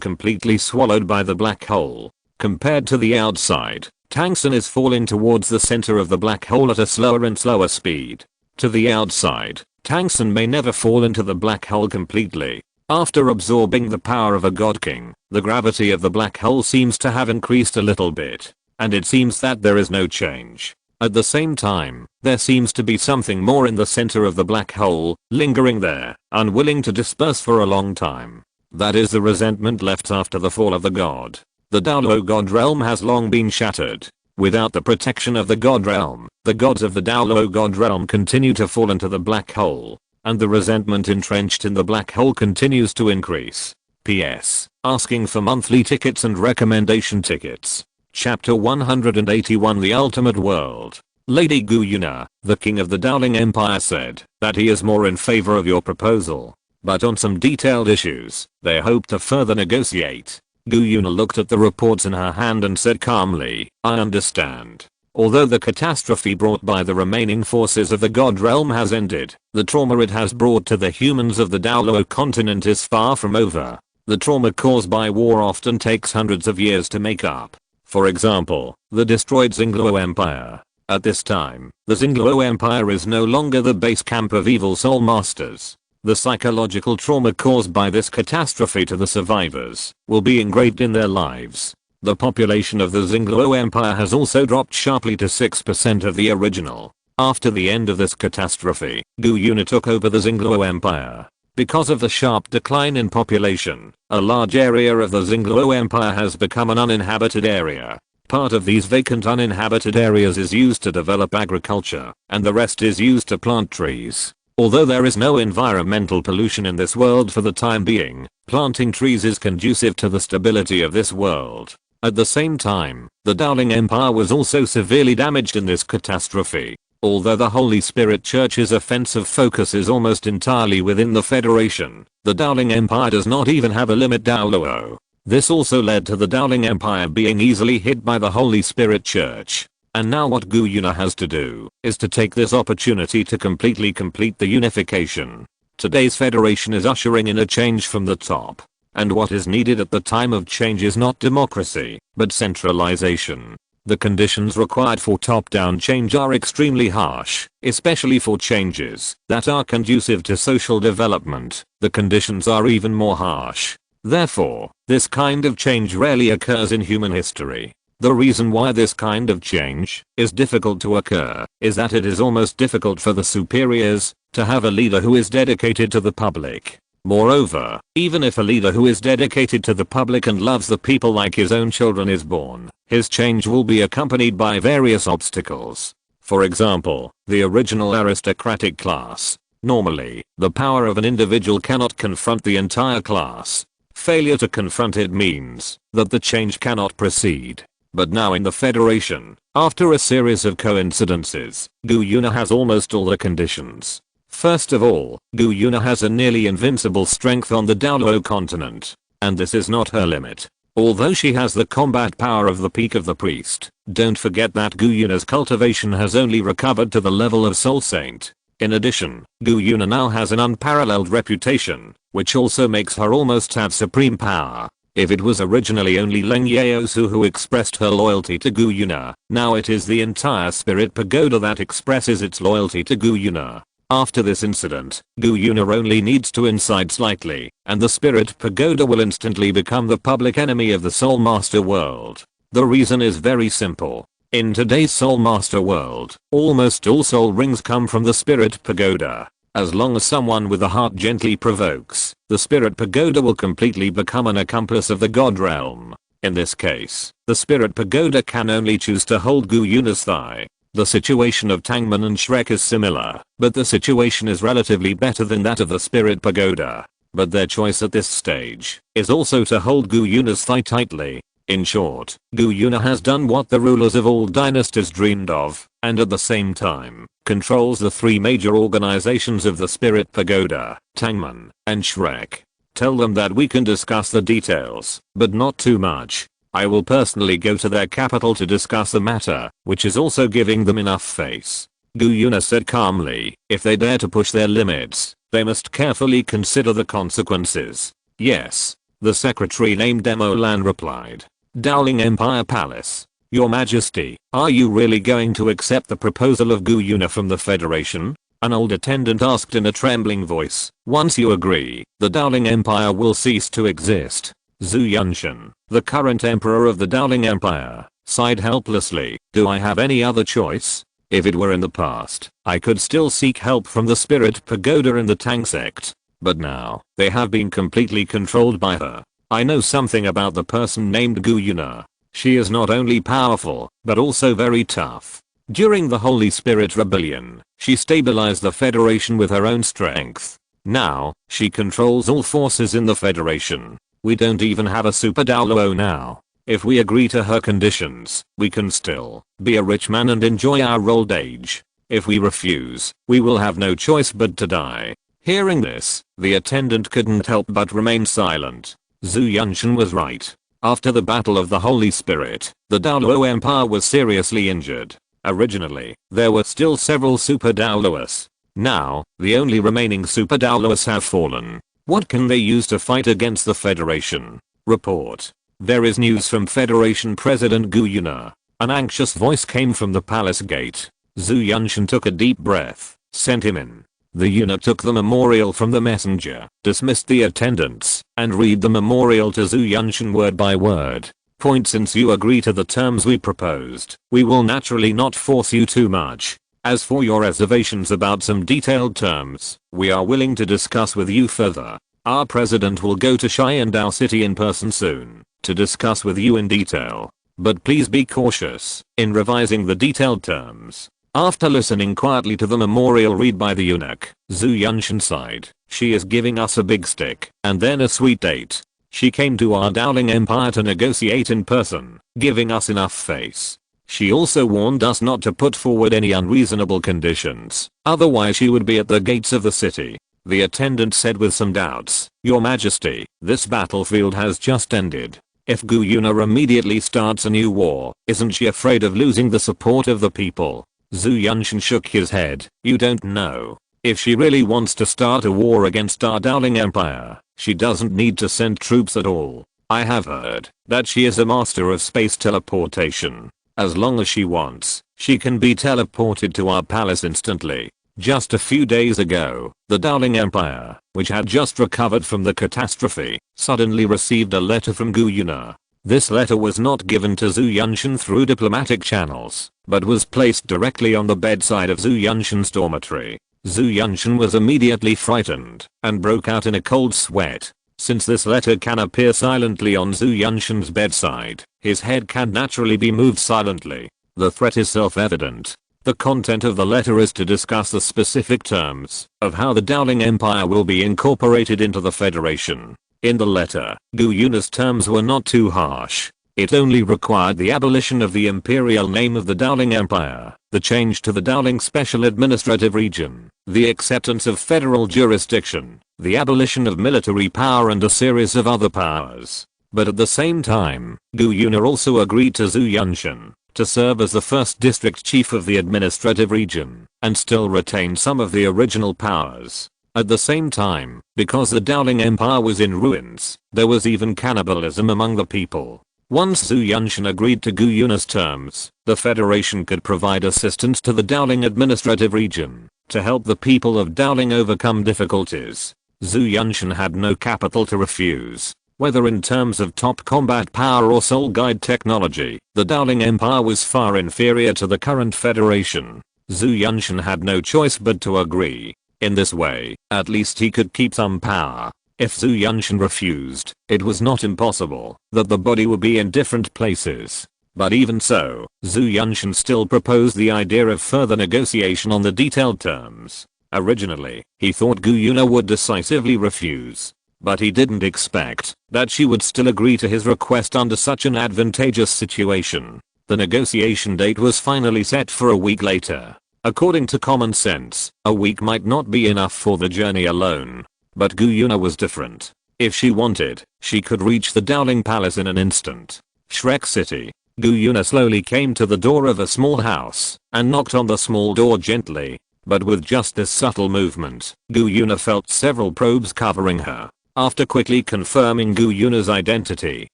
S1: completely swallowed by the black hole. Compared to the outside, Tangsen is falling towards the center of the black hole at a slower and slower speed. To the outside, Tangsen may never fall into the black hole completely. After absorbing the power of a god king, the gravity of the black hole seems to have increased a little bit, and it seems that there is no change. At the same time, there seems to be something more in the center of the black hole, lingering there, unwilling to disperse for a long time. That is the resentment left after the fall of the god. The Daoluo god realm has long been shattered. Without the protection of the god realm, the gods of the Daoluo god realm continue to fall into the black hole, and the resentment entrenched in the black hole continues to increase. PS. Asking for monthly tickets and recommendation tickets. Chapter 181 The Ultimate World. Lady Gu Yuna, the king of the Dowling Empire, said that he is more in favor of your proposal, but on some detailed issues, they hope to further negotiate. Gu Yuna looked at the reports in her hand and said calmly, I understand. Although the catastrophe brought by the remaining forces of the god realm has ended, the trauma it has brought to the humans of the Daoluo continent is far from over. The trauma caused by war often takes hundreds of years to make up. For example, the destroyed Xingluo Empire. At this time, the Xingluo Empire is no longer the base camp of evil soul masters. The psychological trauma caused by this catastrophe to the survivors will be engraved in their lives. The population of the Xingluo Empire has also dropped sharply to 6% of the original. After the end of this catastrophe, Gu Yuna took over the Xingluo Empire. Because of the sharp decline in population, a large area of the Xingluo Empire has become an uninhabited area. Part of these vacant uninhabited areas is used to develop agriculture, and the rest is used to plant trees. Although there is no environmental pollution in this world for the time being, planting trees is conducive to the stability of this world. At the same time, the Dowling Empire was also severely damaged in this catastrophe. Although the Holy Spirit Church's offensive focus is almost entirely within the Federation, the Dowling Empire does not even have a limit Daoluo. This also led to the Dowling Empire being easily hit by the Holy Spirit Church. And now what Gu Yuna has to do is to take this opportunity to completely complete the unification. Today's Federation is ushering in a change from the top. And what is needed at the time of change is not democracy, but centralization. The conditions required for top-down change are extremely harsh, especially for changes that are conducive to social development. The conditions are even more harsh. Therefore, this kind of change rarely occurs in human history. The reason why this kind of change is difficult to occur is that it is almost difficult for the superiors to have a leader who is dedicated to the public. Moreover, even if a leader who is dedicated to the public and loves the people like his own children is born, his change will be accompanied by various obstacles. For example, the original aristocratic class. Normally, the power of an individual cannot confront the entire class. Failure to confront it means that the change cannot proceed. But now in the Federation, after a series of coincidences, Gu Yuna has almost all the conditions. First of all, Gu Yuna has a nearly invincible strength on the Daoluo continent. And this is not her limit. Although she has the combat power of the peak of the priest, don't forget that Gu Yuna's cultivation has only recovered to the level of Soul Saint. In addition, Gu Yuna now has an unparalleled reputation, which also makes her almost have supreme power. If it was originally only Leng Yaosu who expressed her loyalty to Gu Yuna, now it is the entire Spirit Pagoda that expresses its loyalty to Gu Yuna. After this incident, Gu Yuna only needs to incide slightly, and the Spirit Pagoda will instantly become the public enemy of the Soul Master world. The reason is very simple. In today's Soul Master world, almost all soul rings come from the Spirit Pagoda. As long as someone with a heart gently provokes, the Spirit Pagoda will completely become an accomplice of the God realm. In this case, the Spirit Pagoda can only choose to hold Gu Yuna's thigh. The situation of Tangman and Shrek is similar, but the situation is relatively better than that of the Spirit Pagoda. But their choice at this stage is also to hold Gu Yuna's thigh tightly. In short, Gu Yuna has done what the rulers of all dynasties dreamed of, and at the same time, controls the three major organizations of the Spirit Pagoda, Tangman, and Shrek. Tell them that we can discuss the details, but not too much. I will personally go to their capital to discuss the matter, which is also giving them enough face. Gu Yuna said calmly, if they dare to push their limits, they must carefully consider the consequences. Yes. The secretary named Demolan replied. Dowling Empire Palace. Your Majesty, are you really going to accept the proposal of Gu Yuna from the Federation? An old attendant asked in a trembling voice. Once you agree, the Dowling Empire will cease to exist. Zhu Yunshan, the current emperor of the Dowling Empire, sighed helplessly. Do I have any other choice? If it were in the past, I could still seek help from the Spirit Pagoda and the Tang sect. But now, they have been completely controlled by her. I know something about the person named Gu Yuna. She is not only powerful, but also very tough. During the Holy Spirit Rebellion, she stabilized the Federation with her own strength. Now, she controls all forces in the Federation. We don't even have a Super Daoluo now. If we agree to her conditions, we can still be a rich man and enjoy our old age. If we refuse, we will have no choice but to die. Hearing this, the attendant couldn't help but remain silent. Zhu Yunshan was right. After the Battle of the Holy Spirit, the Daoluo Empire was seriously injured. Originally, there were still several Super Daoluos. Now, the only remaining Super Daoluos have fallen. What can they use to fight against the Federation? Report. There is news from Federation President Gu Yuna. An anxious voice came from the palace gate. Zhu Yunshan took a deep breath, sent him in. The eunuch took the memorial from the messenger, dismissed the attendants, and read the memorial to Zhu Yunshan word by word. Point: since you agree to the terms we proposed, we will naturally not force you too much. As for your reservations about some detailed terms, we are willing to discuss with you further. Our president will go to Xiandao City in person soon, to discuss with you in detail. But please be cautious in revising the detailed terms. After listening quietly to the memorial read by the eunuch, Zhu Yunshan sighed. She is giving us a big stick, and then a sweet date. She came to our Dowling Empire to negotiate in person, giving us enough face. She also warned us not to put forward any unreasonable conditions, otherwise she would be at the gates of the city. The attendant said with some doubts, Your Majesty, this battlefield has just ended. If Gu Yuna immediately starts a new war, isn't she afraid of losing the support of the people? Zhu Yunshan shook his head. You don't know. If she really wants to start a war against our Dowling Empire, she doesn't need to send troops at all. I have heard that she is a master of space teleportation. As long as she wants, she can be teleported to our palace instantly. Just a few days ago, the Dowling Empire, which had just recovered from the catastrophe, suddenly received a letter from Gu Yuna. This letter was not given to Zhu Yunshan through diplomatic channels, but was placed directly on the bedside of Zhu Yunshan's dormitory. Zhu Yunshan was immediately frightened and broke out in a cold sweat. Since this letter can appear silently on Zhu Yunshan's bedside, his head can naturally be moved silently. The threat is self-evident. The content of the letter is to discuss the specific terms of how the Dowling Empire will be incorporated into the Federation. In the letter, Gu Yuna's terms were not too harsh. It only required the abolition of the imperial name of the Dowling Empire, the change to the Dowling Special Administrative Region, the acceptance of federal jurisdiction, the abolition of military power and a series of other powers. But at the same time, Gu Yuna also agreed to Zhu Yunshan to serve as the first district chief of the administrative region, and still retain some of the original powers. At the same time, because the Dowling Empire was in ruins, there was even cannibalism among the people. Once Zhu Yunshan agreed to Gu Yuna's terms, the Federation could provide assistance to the Dowling administrative region, to help the people of Dowling overcome difficulties. Zhu Yunshan had no capital to refuse. Whether in terms of top combat power or soul guide technology, the Dowling Empire was far inferior to the current Federation. Zhu Yunshan had no choice but to agree. In this way, at least he could keep some power. If Zhu Yunshan refused, it was not impossible that the body would be in different places. But even so, Zhu Yunshan still proposed the idea of further negotiation on the detailed terms. Originally, he thought Gu Yuna would decisively refuse. But he didn't expect that she would still agree to his request under such an advantageous situation. The negotiation date was finally set for a week later. According to common sense, a week might not be enough for the journey alone. But Gu Yuna was different. If she wanted, she could reach the Dowling Palace in an instant. Shrek City. Gu Yuna slowly came to the door of a small house, and knocked on the small door gently. But with just this subtle movement, Gu Yuna felt several probes covering her. After quickly confirming Gu Yuna's identity,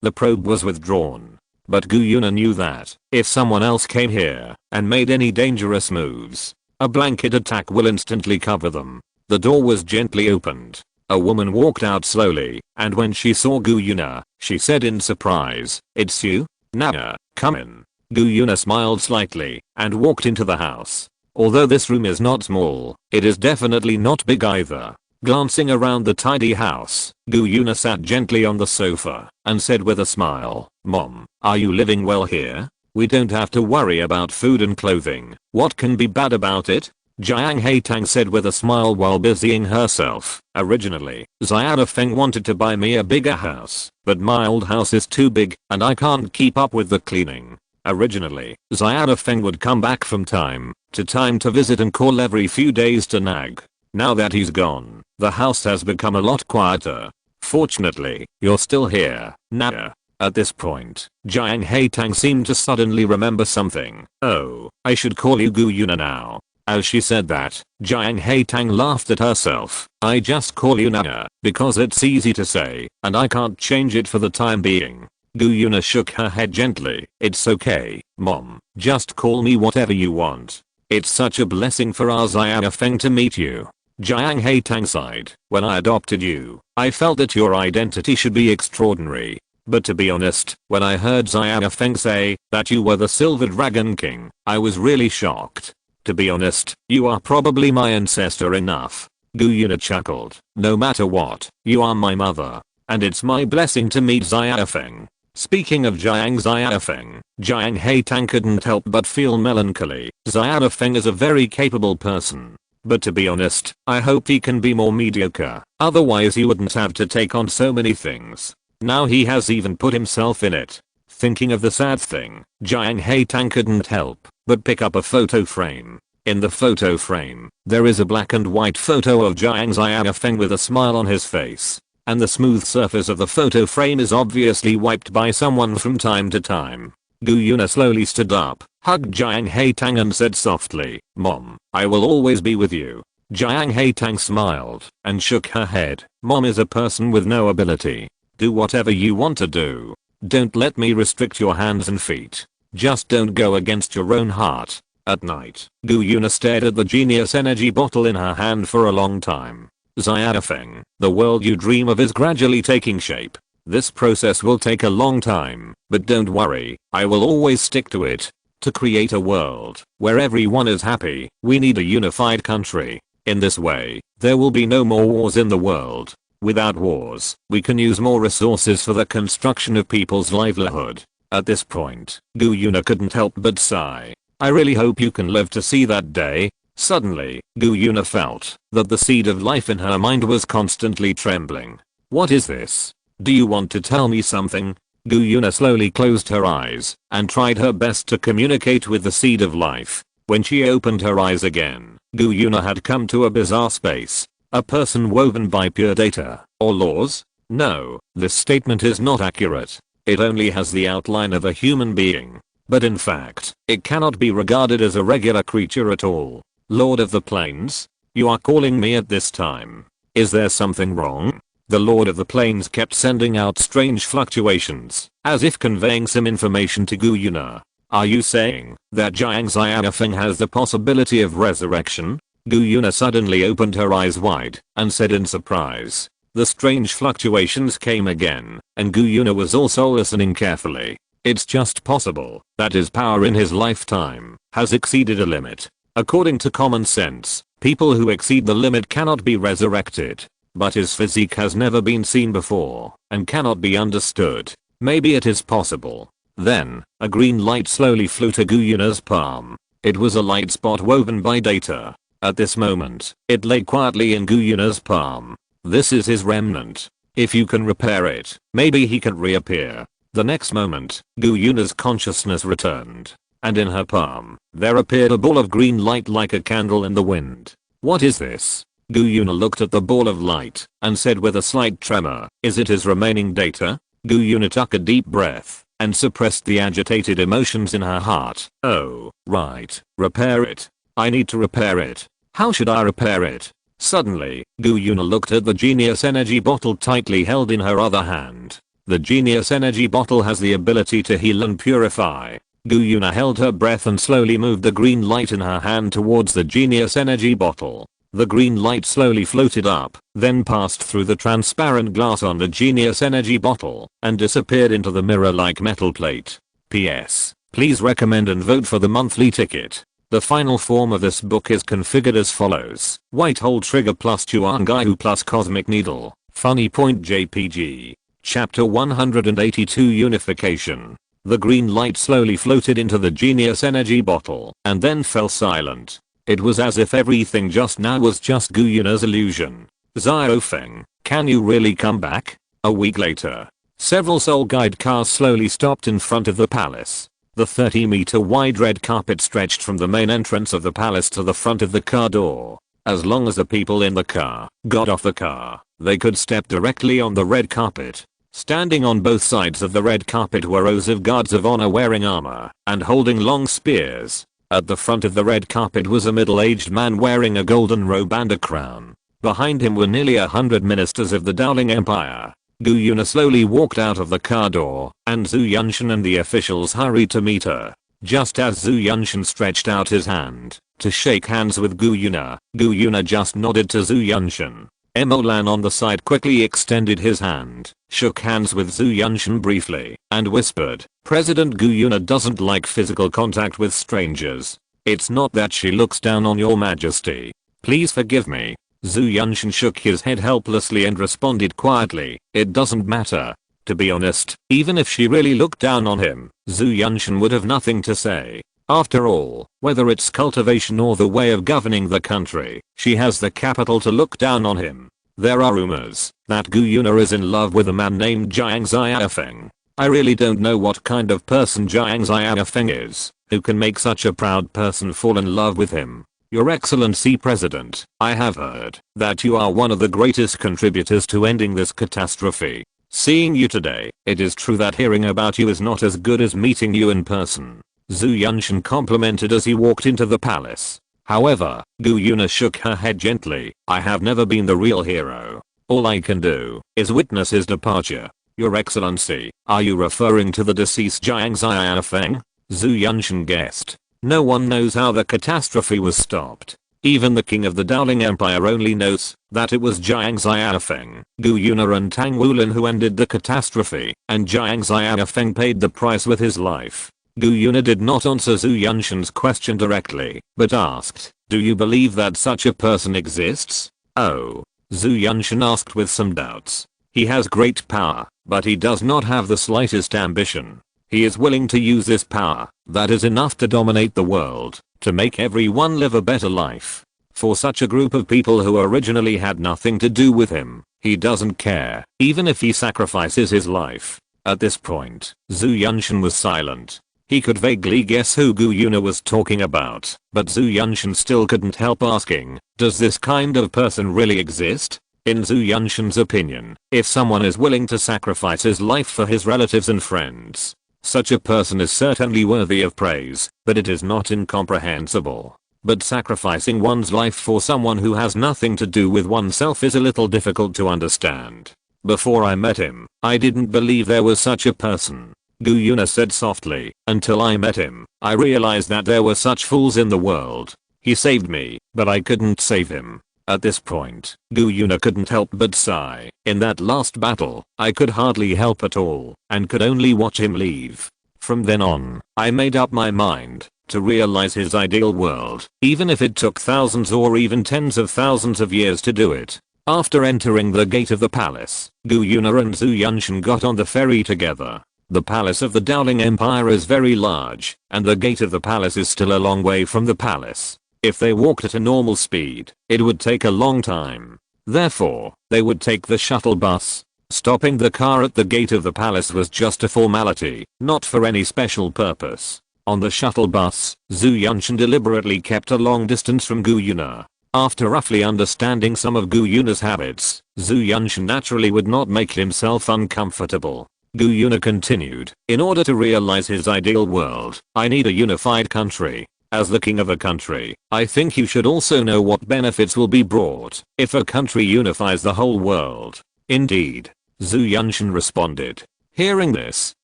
S1: the probe was withdrawn. But Gu Yuna knew that, if someone else came here, and made any dangerous moves, A blanket attack will instantly cover them. The door was gently opened. A woman walked out slowly, and when she saw Gu Yuna, she said in surprise, "It's you? Nana, come in." Gu Yuna smiled slightly, and walked into the house. Although this room is not small, it is definitely not big either. Glancing around the tidy house, Gu Yuna sat gently on the sofa, and said with a smile, "Mom, are you living well here? We don't have to worry about food and clothing. What can be bad about it?" Jiang Xiaofeng said with a smile while busying herself. "Originally, Xiaofeng wanted to buy me a bigger house, but my old house is too big, and I can't keep up with the cleaning. Originally, Xiaofeng would come back from time to visit and call every few days to nag. Now that he's gone, the house has become a lot quieter. Fortunately, you're still here, Nana." At this point, Jiang Xiaofeng seemed to suddenly remember something. "Oh, I should call you Gu Yuna now." As she said that, Jiang Xiaofeng laughed at herself. "I just call you Nana because it's easy to say, and I can't change it for the time being." Gu Yuna shook her head gently. "It's okay, Mom. Just call me whatever you want. It's such a blessing for our Xiaofeng to meet you." Jiang Xiaofeng sighed. "When I adopted you, I felt that your identity should be extraordinary. But to be honest, when I heard Xiaofeng say that you were the Silver Dragon King, I was really shocked. To be honest, you are probably my ancestor enough." Gu Yuna chuckled. "No matter what, you are my mother. And it's my blessing to meet Xiaofeng." Speaking of Jiang Xiaofeng, Jiang Xiaofeng couldn't help but feel melancholy. Xiaofeng is a very capable person. But to be honest, I hope he can be more mediocre. Otherwise he wouldn't have to take on so many things. Now he has even put himself in it. Thinking of the sad thing, Jiang Xiaofeng couldn't help but pick up a photo frame. In the photo frame, there is a black and white photo of Jiang Xiaofeng with a smile on his face. And the smooth surface of the photo frame is obviously wiped by someone from time to time. Gu Yuna slowly stood up, hugged Jiang Xiaofeng and said softly, "Mom, I will always be with you." Jiang Xiaofeng smiled and shook her head. "Mom is a person with no ability. Do whatever you want to do. Don't let me restrict your hands and feet. Just don't go against your own heart." At night, Gu Yuna stared at the genius energy bottle in her hand for a long time. "Xiaofeng, the world you dream of is gradually taking shape. This process will take a long time, but don't worry, I will always stick to it. To create a world where everyone is happy, we need a unified country. In this way, there will be no more wars in the world. Without wars, we can use more resources for the construction of people's livelihood." At this point, Gu Yuna couldn't help but sigh. "I really hope you can live to see that day." Suddenly, Gu Yuna felt that the seed of life in her mind was constantly trembling. "What is this? Do you want to tell me something?" Gu Yuna slowly closed her eyes and tried her best to communicate with the seed of life. When she opened her eyes again, Gu Yuna had come to a bizarre space. A person woven by pure data or laws? No, this statement is not accurate. It only has the outline of a human being. But in fact, it cannot be regarded as a regular creature at all. "Lord of the Plains? You are calling me at this time. Is there something wrong?" The Lord of the Plains kept sending out strange fluctuations, as if conveying some information to Gu Yuna. "Are you saying that Jiang Xiaofeng has the possibility of resurrection?" Gu Yuna suddenly opened her eyes wide and said in surprise. The strange fluctuations came again, and Gu Yuna was also listening carefully. "It's just possible that his power in his lifetime has exceeded a limit. According to common sense, people who exceed the limit cannot be resurrected. But his physique has never been seen before and cannot be understood. Maybe it is possible." Then, a green light slowly flew to Gu Yuna's palm. It was a light spot woven by data. At this moment, it lay quietly in Gu Yuna's palm. "This is his remnant. If you can repair it, maybe he can reappear." The next moment, Gu Yuna's consciousness returned. And in her palm, there appeared a ball of green light like a candle in the wind. "What is this?" Gu Yuna looked at the ball of light and said with a slight tremor, "Is it his remaining data?" Gu Yuna took a deep breath and suppressed the agitated emotions in her heart. "Oh, right. Repair it. I need to repair it. How should I repair it?" Suddenly, Gu Yuna looked at the genius energy bottle tightly held in her other hand. The genius energy bottle has the ability to heal and purify. Gu Yuna held her breath and slowly moved the green light in her hand towards the genius energy bottle. The green light slowly floated up, then passed through the transparent glass on the genius energy bottle, and disappeared into the mirror-like metal plate. PS. Please recommend and vote for the monthly ticket. The final form of this book is configured as follows. White hole trigger plus Chuangahu plus cosmic needle. Funny point JPG. Chapter 182 Unification. The green light slowly floated into the genius energy bottle, and then fell silent. It was as if everything just now was just Gu Yuna's illusion. Xiaofeng, can you really come back? A week later. Several Soul Guide cars slowly stopped in front of the palace. The 30-meter wide red carpet stretched from the main entrance of the palace to the front of the car door. As long as the people in the car got off the car, they could step directly on the red carpet. Standing on both sides of the red carpet were rows of guards of honor wearing armor and holding long spears. At the front of the red carpet was a middle-aged man wearing a golden robe and a crown. Behind him were nearly 100 ministers of the Dowling Empire. Gu Yuna slowly walked out of the car door, and Zhu Yunshan and the officials hurried to meet her. Just as Zhu Yunshan stretched out his hand to shake hands with Gu Yuna just nodded to Zhu Yunshan. Emolan on the side quickly extended his hand, shook hands with Zhu Yunshan briefly, and whispered, President Gu Yuna doesn't like physical contact with strangers. It's not that she looks down on your majesty. Please forgive me. Zhu Yunshan shook his head helplessly and responded quietly, it doesn't matter. To be honest, even if she really looked down on him, Zhu Yunshan would have nothing to say. After all, whether it's cultivation or the way of governing the country, she has the capital to look down on him. There are rumors that Gu Yuna is in love with a man named Jiang Xiaofeng. I really don't know what kind of person Jiang Xiaofeng is, who can make such a proud person fall in love with him. Your Excellency President, I have heard that you are one of the greatest contributors to ending this catastrophe. Seeing you today, it is true that hearing about you is not as good as meeting you in person. Zhu Yunshan complimented as he walked into the palace. However, Gu Yuna shook her head gently. I have never been the real hero. All I can do is witness his departure. Your Excellency, are you referring to the deceased Jiang Xiaofeng? Zhu Yunshan guessed. No one knows how the catastrophe was stopped. Even the king of the Dowling Empire only knows that it was Jiang Xiaofeng, Gu Yuna and Tang Wulin who ended the catastrophe, and Jiang Xiaofeng paid the price with his life. Gu Yuna did not answer Zhu Yunshan's question directly, but asked, do you believe that such a person exists? Oh. Zhu Yunshan asked with some doubts. He has great power, but he does not have the slightest ambition. He is willing to use this power, that is enough to dominate the world, to make everyone live a better life. For such a group of people who originally had nothing to do with him, he doesn't care, even if he sacrifices his life. At this point, Zhu Yunshan was silent. He could vaguely guess who Gu Yuna was talking about, but Zhu Yunshan still couldn't help asking, does this kind of person really exist? In Zhu Yunshan's opinion, if someone is willing to sacrifice his life for his relatives and friends, such a person is certainly worthy of praise, but it is not incomprehensible. But sacrificing one's life for someone who has nothing to do with oneself is a little difficult to understand. Before I met him, I didn't believe there was such a person. Gu Yuna said softly, until I met him, I realized that there were such fools in the world. He saved me, but I couldn't save him. At this point, Gu Yuna couldn't help but sigh. In that last battle, I could hardly help at all, and could only watch him leave. From then on, I made up my mind to realize his ideal world, even if it took thousands or even tens of thousands of years to do it. After entering the gate of the palace, Gu Yuna and Zhu Yunshan got on the ferry together. The palace of the Dowling Empire is very large, and the gate of the palace is still a long way from the palace. If they walked at a normal speed, it would take a long time. Therefore, they would take the shuttle bus. Stopping the car at the gate of the palace was just a formality, not for any special purpose. On the shuttle bus, Zhu Yunshan deliberately kept a long distance from Gu Yuna. After roughly understanding some of Gu Yuna's habits, Zhu Yunshan naturally would not make himself uncomfortable. Gu Yuna continued, in order to realize his ideal world, I need a unified country. As the king of a country, I think you should also know what benefits will be brought if a country unifies the whole world. Indeed. Zhu Yunshan responded. Hearing this,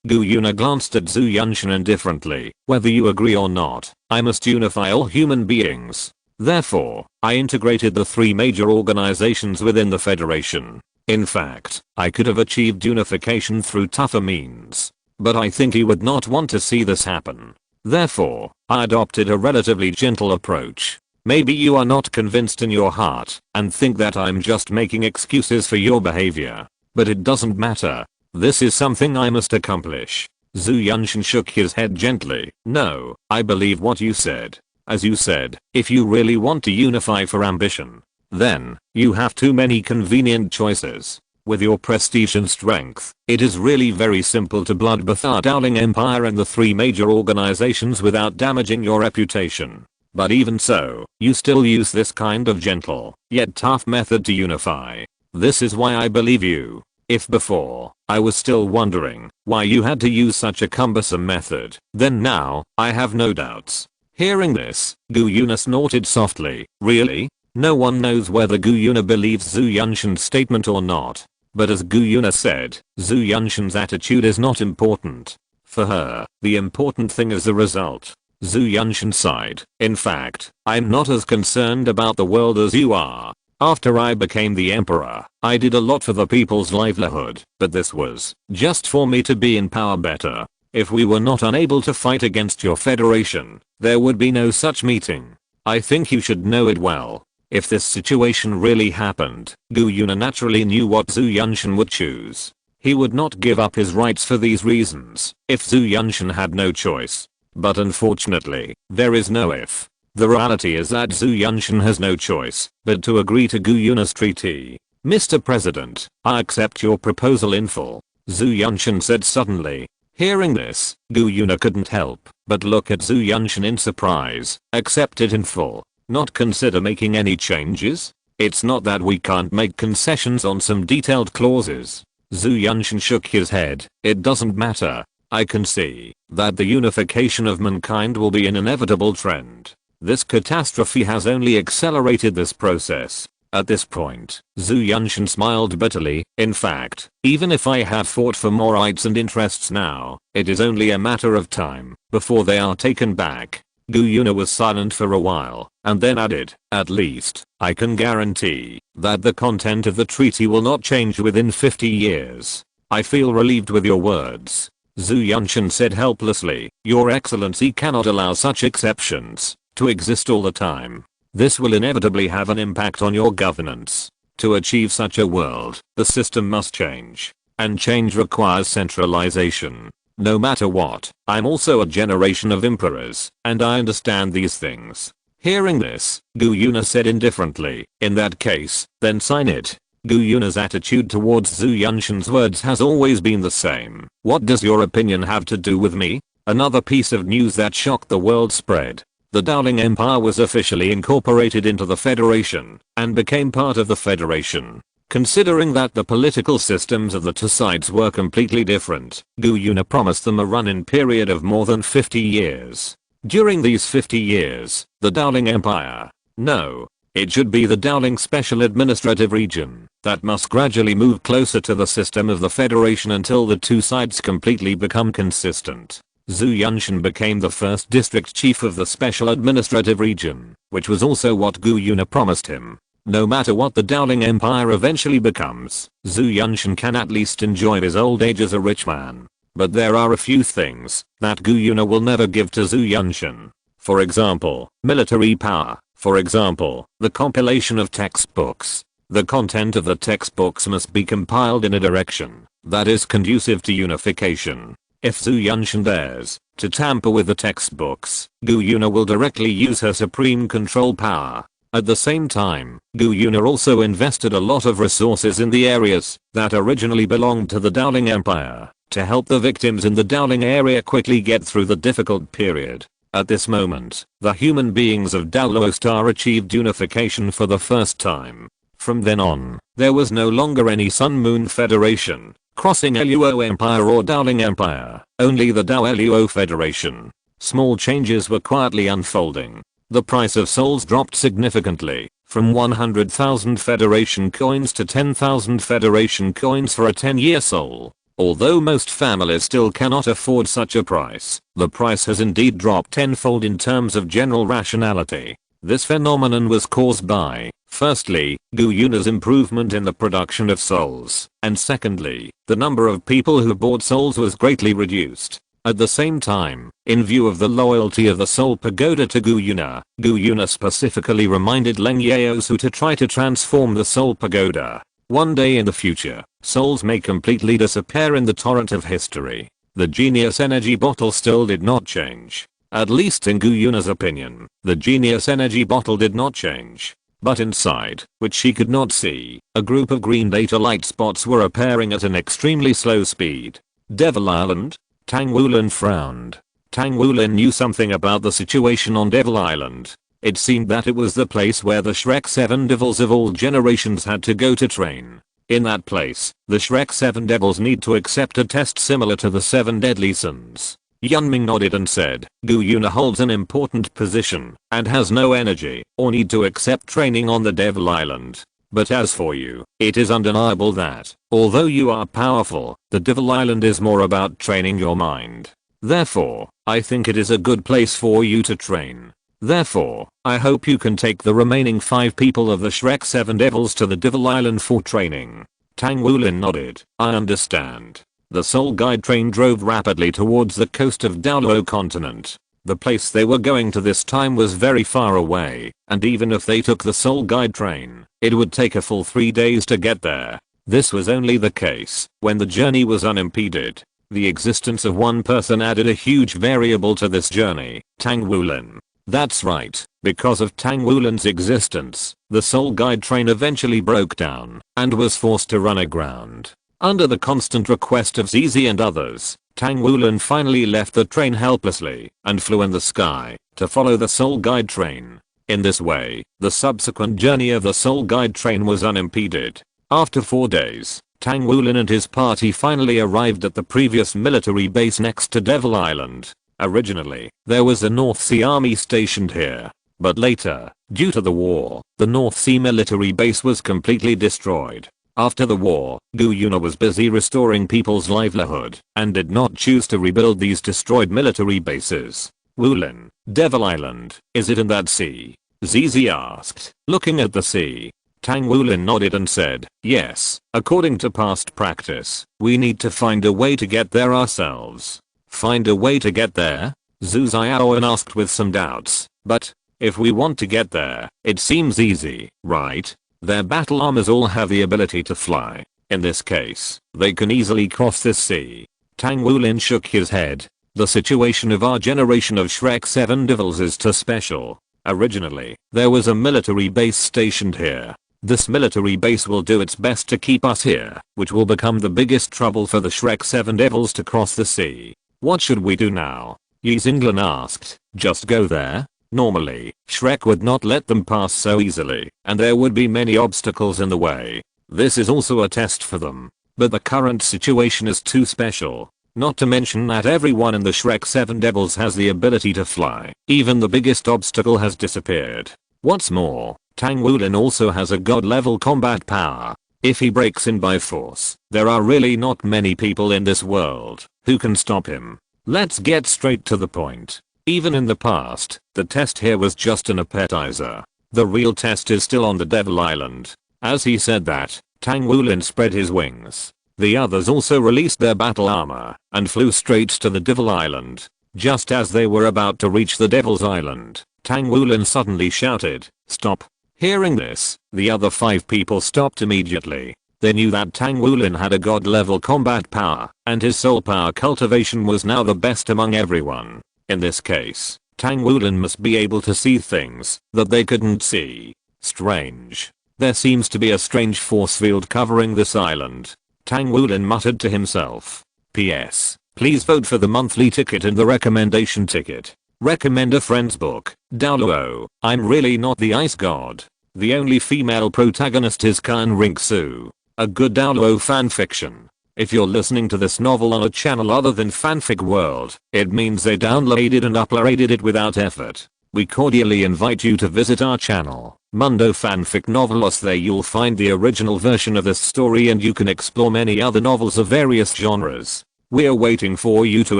S1: Gu Yuna glanced at Zhu Yunshan indifferently. Whether you agree or not, I must unify all human beings. Therefore, I integrated the three major organizations within the Federation. In fact, I could have achieved unification through tougher means. But I think you would not want to see this happen. Therefore, I adopted a relatively gentle approach. Maybe you are not convinced in your heart and think that I'm just making excuses for your behavior. But it doesn't matter. This is something I must accomplish. Zhu Yunshan shook his head gently. No, I believe what you said. As you said, if you really want to unify for ambition, then you have too many convenient choices. With your prestige and strength, it is really very simple to bloodbath our Dowling Empire and the three major organizations without damaging your reputation. But even so, you still use this kind of gentle, yet tough method to unify. This is why I believe you. If before, I was still wondering why you had to use such a cumbersome method, then now, I have no doubts. Hearing this, Gu Yuna snorted softly. Really? No one knows whether Gu Yuna believes Zhu Yunshan's statement or not. But as Gu Yuna said, Zhu Yunshan's attitude is not important. For her, the important thing is the result. Zhu Yunshan sighed. In fact, I'm not as concerned about the world as you are. After I became the emperor, I did a lot for the people's livelihood, but this was just for me to be in power better. If we were not unable to fight against your federation, there would be no such meeting. I think you should know it well. If this situation really happened, Gu Yuna naturally knew what Zhu Yunshan would choose. He would not give up his rights for these reasons, if Zhu Yunshan had no choice. But unfortunately, there is no if. The reality is that Zhu Yunshan has no choice but to agree to Gu Yuna's treaty. Mr. President, I accept your proposal in full, Zhu Yunshan said suddenly. Hearing this, Gu Yuna couldn't help but look at Zhu Yunshan in surprise. Accept it in full? Not consider making any changes? It's not that we can't make concessions on some detailed clauses. Zhu Yunshan shook his head. It doesn't matter. I can see that the unification of mankind will be an inevitable trend. This catastrophe has only accelerated this process. At this point, Zhu Yunshan smiled bitterly. In fact, even if I have fought for more rights and interests now, it is only a matter of time before they are taken back. Gu Yuna was silent for a while, and then added, at least, I can guarantee that the content of the treaty will not change within 50 years. I feel relieved with your words. Zhu Yunshan said helplessly, Your Excellency cannot allow such exceptions to exist all the time. This will inevitably have an impact on your governance. To achieve such a world, the system must change. And change requires centralization. No matter what, I'm also a generation of emperors, and I understand these things. Hearing this, Gu Yuna said indifferently, in that case, then sign it. Gu Yuna's attitude towards Zhu Yunshan's words has always been the same. What does your opinion have to do with me? Another piece of news that shocked the world spread. The Dowling Empire was officially incorporated into the Federation and became part of the Federation. Considering that the political systems of the two sides were completely different, Gu Yuna promised them a run-in period of more than 50 years. During these 50 years, the Dowling Empire, no, it should be the Dowling Special Administrative Region, that must gradually move closer to the system of the Federation until the two sides completely become consistent. Zhu Yunshan became the first district chief of the Special Administrative Region, which was also what Gu Yuna promised him. No matter what the Dowling Empire eventually becomes, Zhu Yunshan can at least enjoy his old age as a rich man. But there are a few things that Gu Yuna will never give to Zhu Yunshan. For example, military power. For example, the compilation of textbooks. The content of the textbooks must be compiled in a direction that is conducive to unification. If Zhu Yunshan dares to tamper with the textbooks, Gu Yuna will directly use her supreme control power. At the same time, Gu Yuna also invested a lot of resources in the areas that originally belonged to the Dowling Empire to help the victims in the Dowling area quickly get through the difficult period. At this moment, the human beings of Daolostar achieved unification for the first time. From then on, there was no longer any Sun-Moon Federation, crossing Luo Empire or Dowling Empire, only the Dao Luo Federation. Small changes were quietly unfolding. The price of souls dropped significantly, from 100,000 Federation coins to 10,000 Federation coins for a 10-year soul. Although most families still cannot afford such a price, the price has indeed dropped tenfold in terms of general rationality. This phenomenon was caused by, firstly, Gu Yuna's improvement in the production of souls, and secondly, the number of people who bought souls was greatly reduced. At the same time, in view of the loyalty of the Soul Pagoda to Gu Yuna specifically reminded Leng Yaosu to try to transform the Soul Pagoda. One day in the future, souls may completely disappear in the torrent of history. The genius energy bottle still did not change. At least in Gu Yuna's opinion, the genius energy bottle did not change. But inside, which she could not see, a group of green data light spots were appearing at an extremely slow speed. Devil Island? Tang Wulin frowned. Tang Wulin knew something about the situation on Devil Island. It seemed that it was the place where the Shrek 7 devils of all generations had to go to train. In that place, the Shrek 7 devils need to accept a test similar to the 7 deadly sins. Yunming nodded and said, Gu Yuna holds an important position, and has no energy, or need to accept training on the Devil Island. But as for you, it is undeniable that, although you are powerful, the Devil Island is more about training your mind. Therefore, I think it is a good place for you to train. Therefore, I hope you can take the remaining 5 people of the Shrek 7 devils to the Devil Island for training. Tang Wulin nodded. I understand. The Soul Guide train drove rapidly towards the coast of Daoluo continent. The place they were going to this time was very far away, and even if they took the Soul Guide train, it would take a full 3 days to get there. This was only the case when the journey was unimpeded. The existence of one person added a huge variable to this journey, Tang Wulin. That's right, because of Tang Wulin's existence, the Soul Guide train eventually broke down and was forced to run aground. Under the constant request of Zizi and others, Tang Wulin finally left the train helplessly and flew in the sky to follow the Soul Guide train. In this way, the subsequent journey of the Soul Guide train was unimpeded. After 4 days, Tang Wulin and his party finally arrived at the previous military base next to Devil Island. Originally, there was a North Sea army stationed here, but later, due to the war, the North Sea military base was completely destroyed. After the war, Gu Yuna was busy restoring people's livelihood and did not choose to rebuild these destroyed military bases. Wulin, Devil Island, is it in that sea? Zizi asked, looking at the sea. Tang Wulin nodded and said, yes, according to past practice, we need to find a way to get there ourselves. Find a way to get there? Zhu Xiaowen asked with some doubts. But, if we want to get there, it seems easy, right? Their battle armors all have the ability to fly. In this case, they can easily cross this sea. Tang Wulin shook his head. The situation of our generation of Shrek 7 devils is too special. Originally, there was a military base stationed here. This military base will do its best to keep us here, which will become the biggest trouble for the Shrek 7 devils to cross the sea. What should we do now? Yi Xinglan asked. Just go there? Normally, Shrek would not let them pass so easily, and there would be many obstacles in the way. This is also a test for them. But the current situation is too special. Not to mention that everyone in the Shrek 7 devils has the ability to fly. Even the biggest obstacle has disappeared. What's more, Tang Wulin also has a god level combat power. If he breaks in by force, there are really not many people in this world who can stop him. Let's get straight to the point. Even in the past, the test here was just an appetizer. The real test is still on the Devil Island. As he said that, Tang Wulin spread his wings. The others also released their battle armor and flew straight to the Devil Island. Just as they were about to reach the Devil's Island, Tang Wulin suddenly shouted, "Stop!" Hearing this, the other 5 people stopped immediately. They knew that Tang Wulin had a god level combat power, and his soul power cultivation was now the best among everyone. In this case, Tang Wulin must be able to see things that they couldn't see. Strange. There seems to be a strange force field covering this island. Tang Wulin muttered to himself. P.S. Please vote for the monthly ticket and the recommendation ticket. Recommend a friend's book. Daoluo, I'm really not the ice god. The only female protagonist is Kan Ring-Su. A good Daoluo fanfiction. If you're listening to this novel on a channel other than Fanfic World, it means they downloaded and uploaded it without effort. We cordially invite you to visit our channel. Mundo Fanfic Novelos. There you'll find the original version of this story and you can explore many other novels of various genres. We're waiting for you to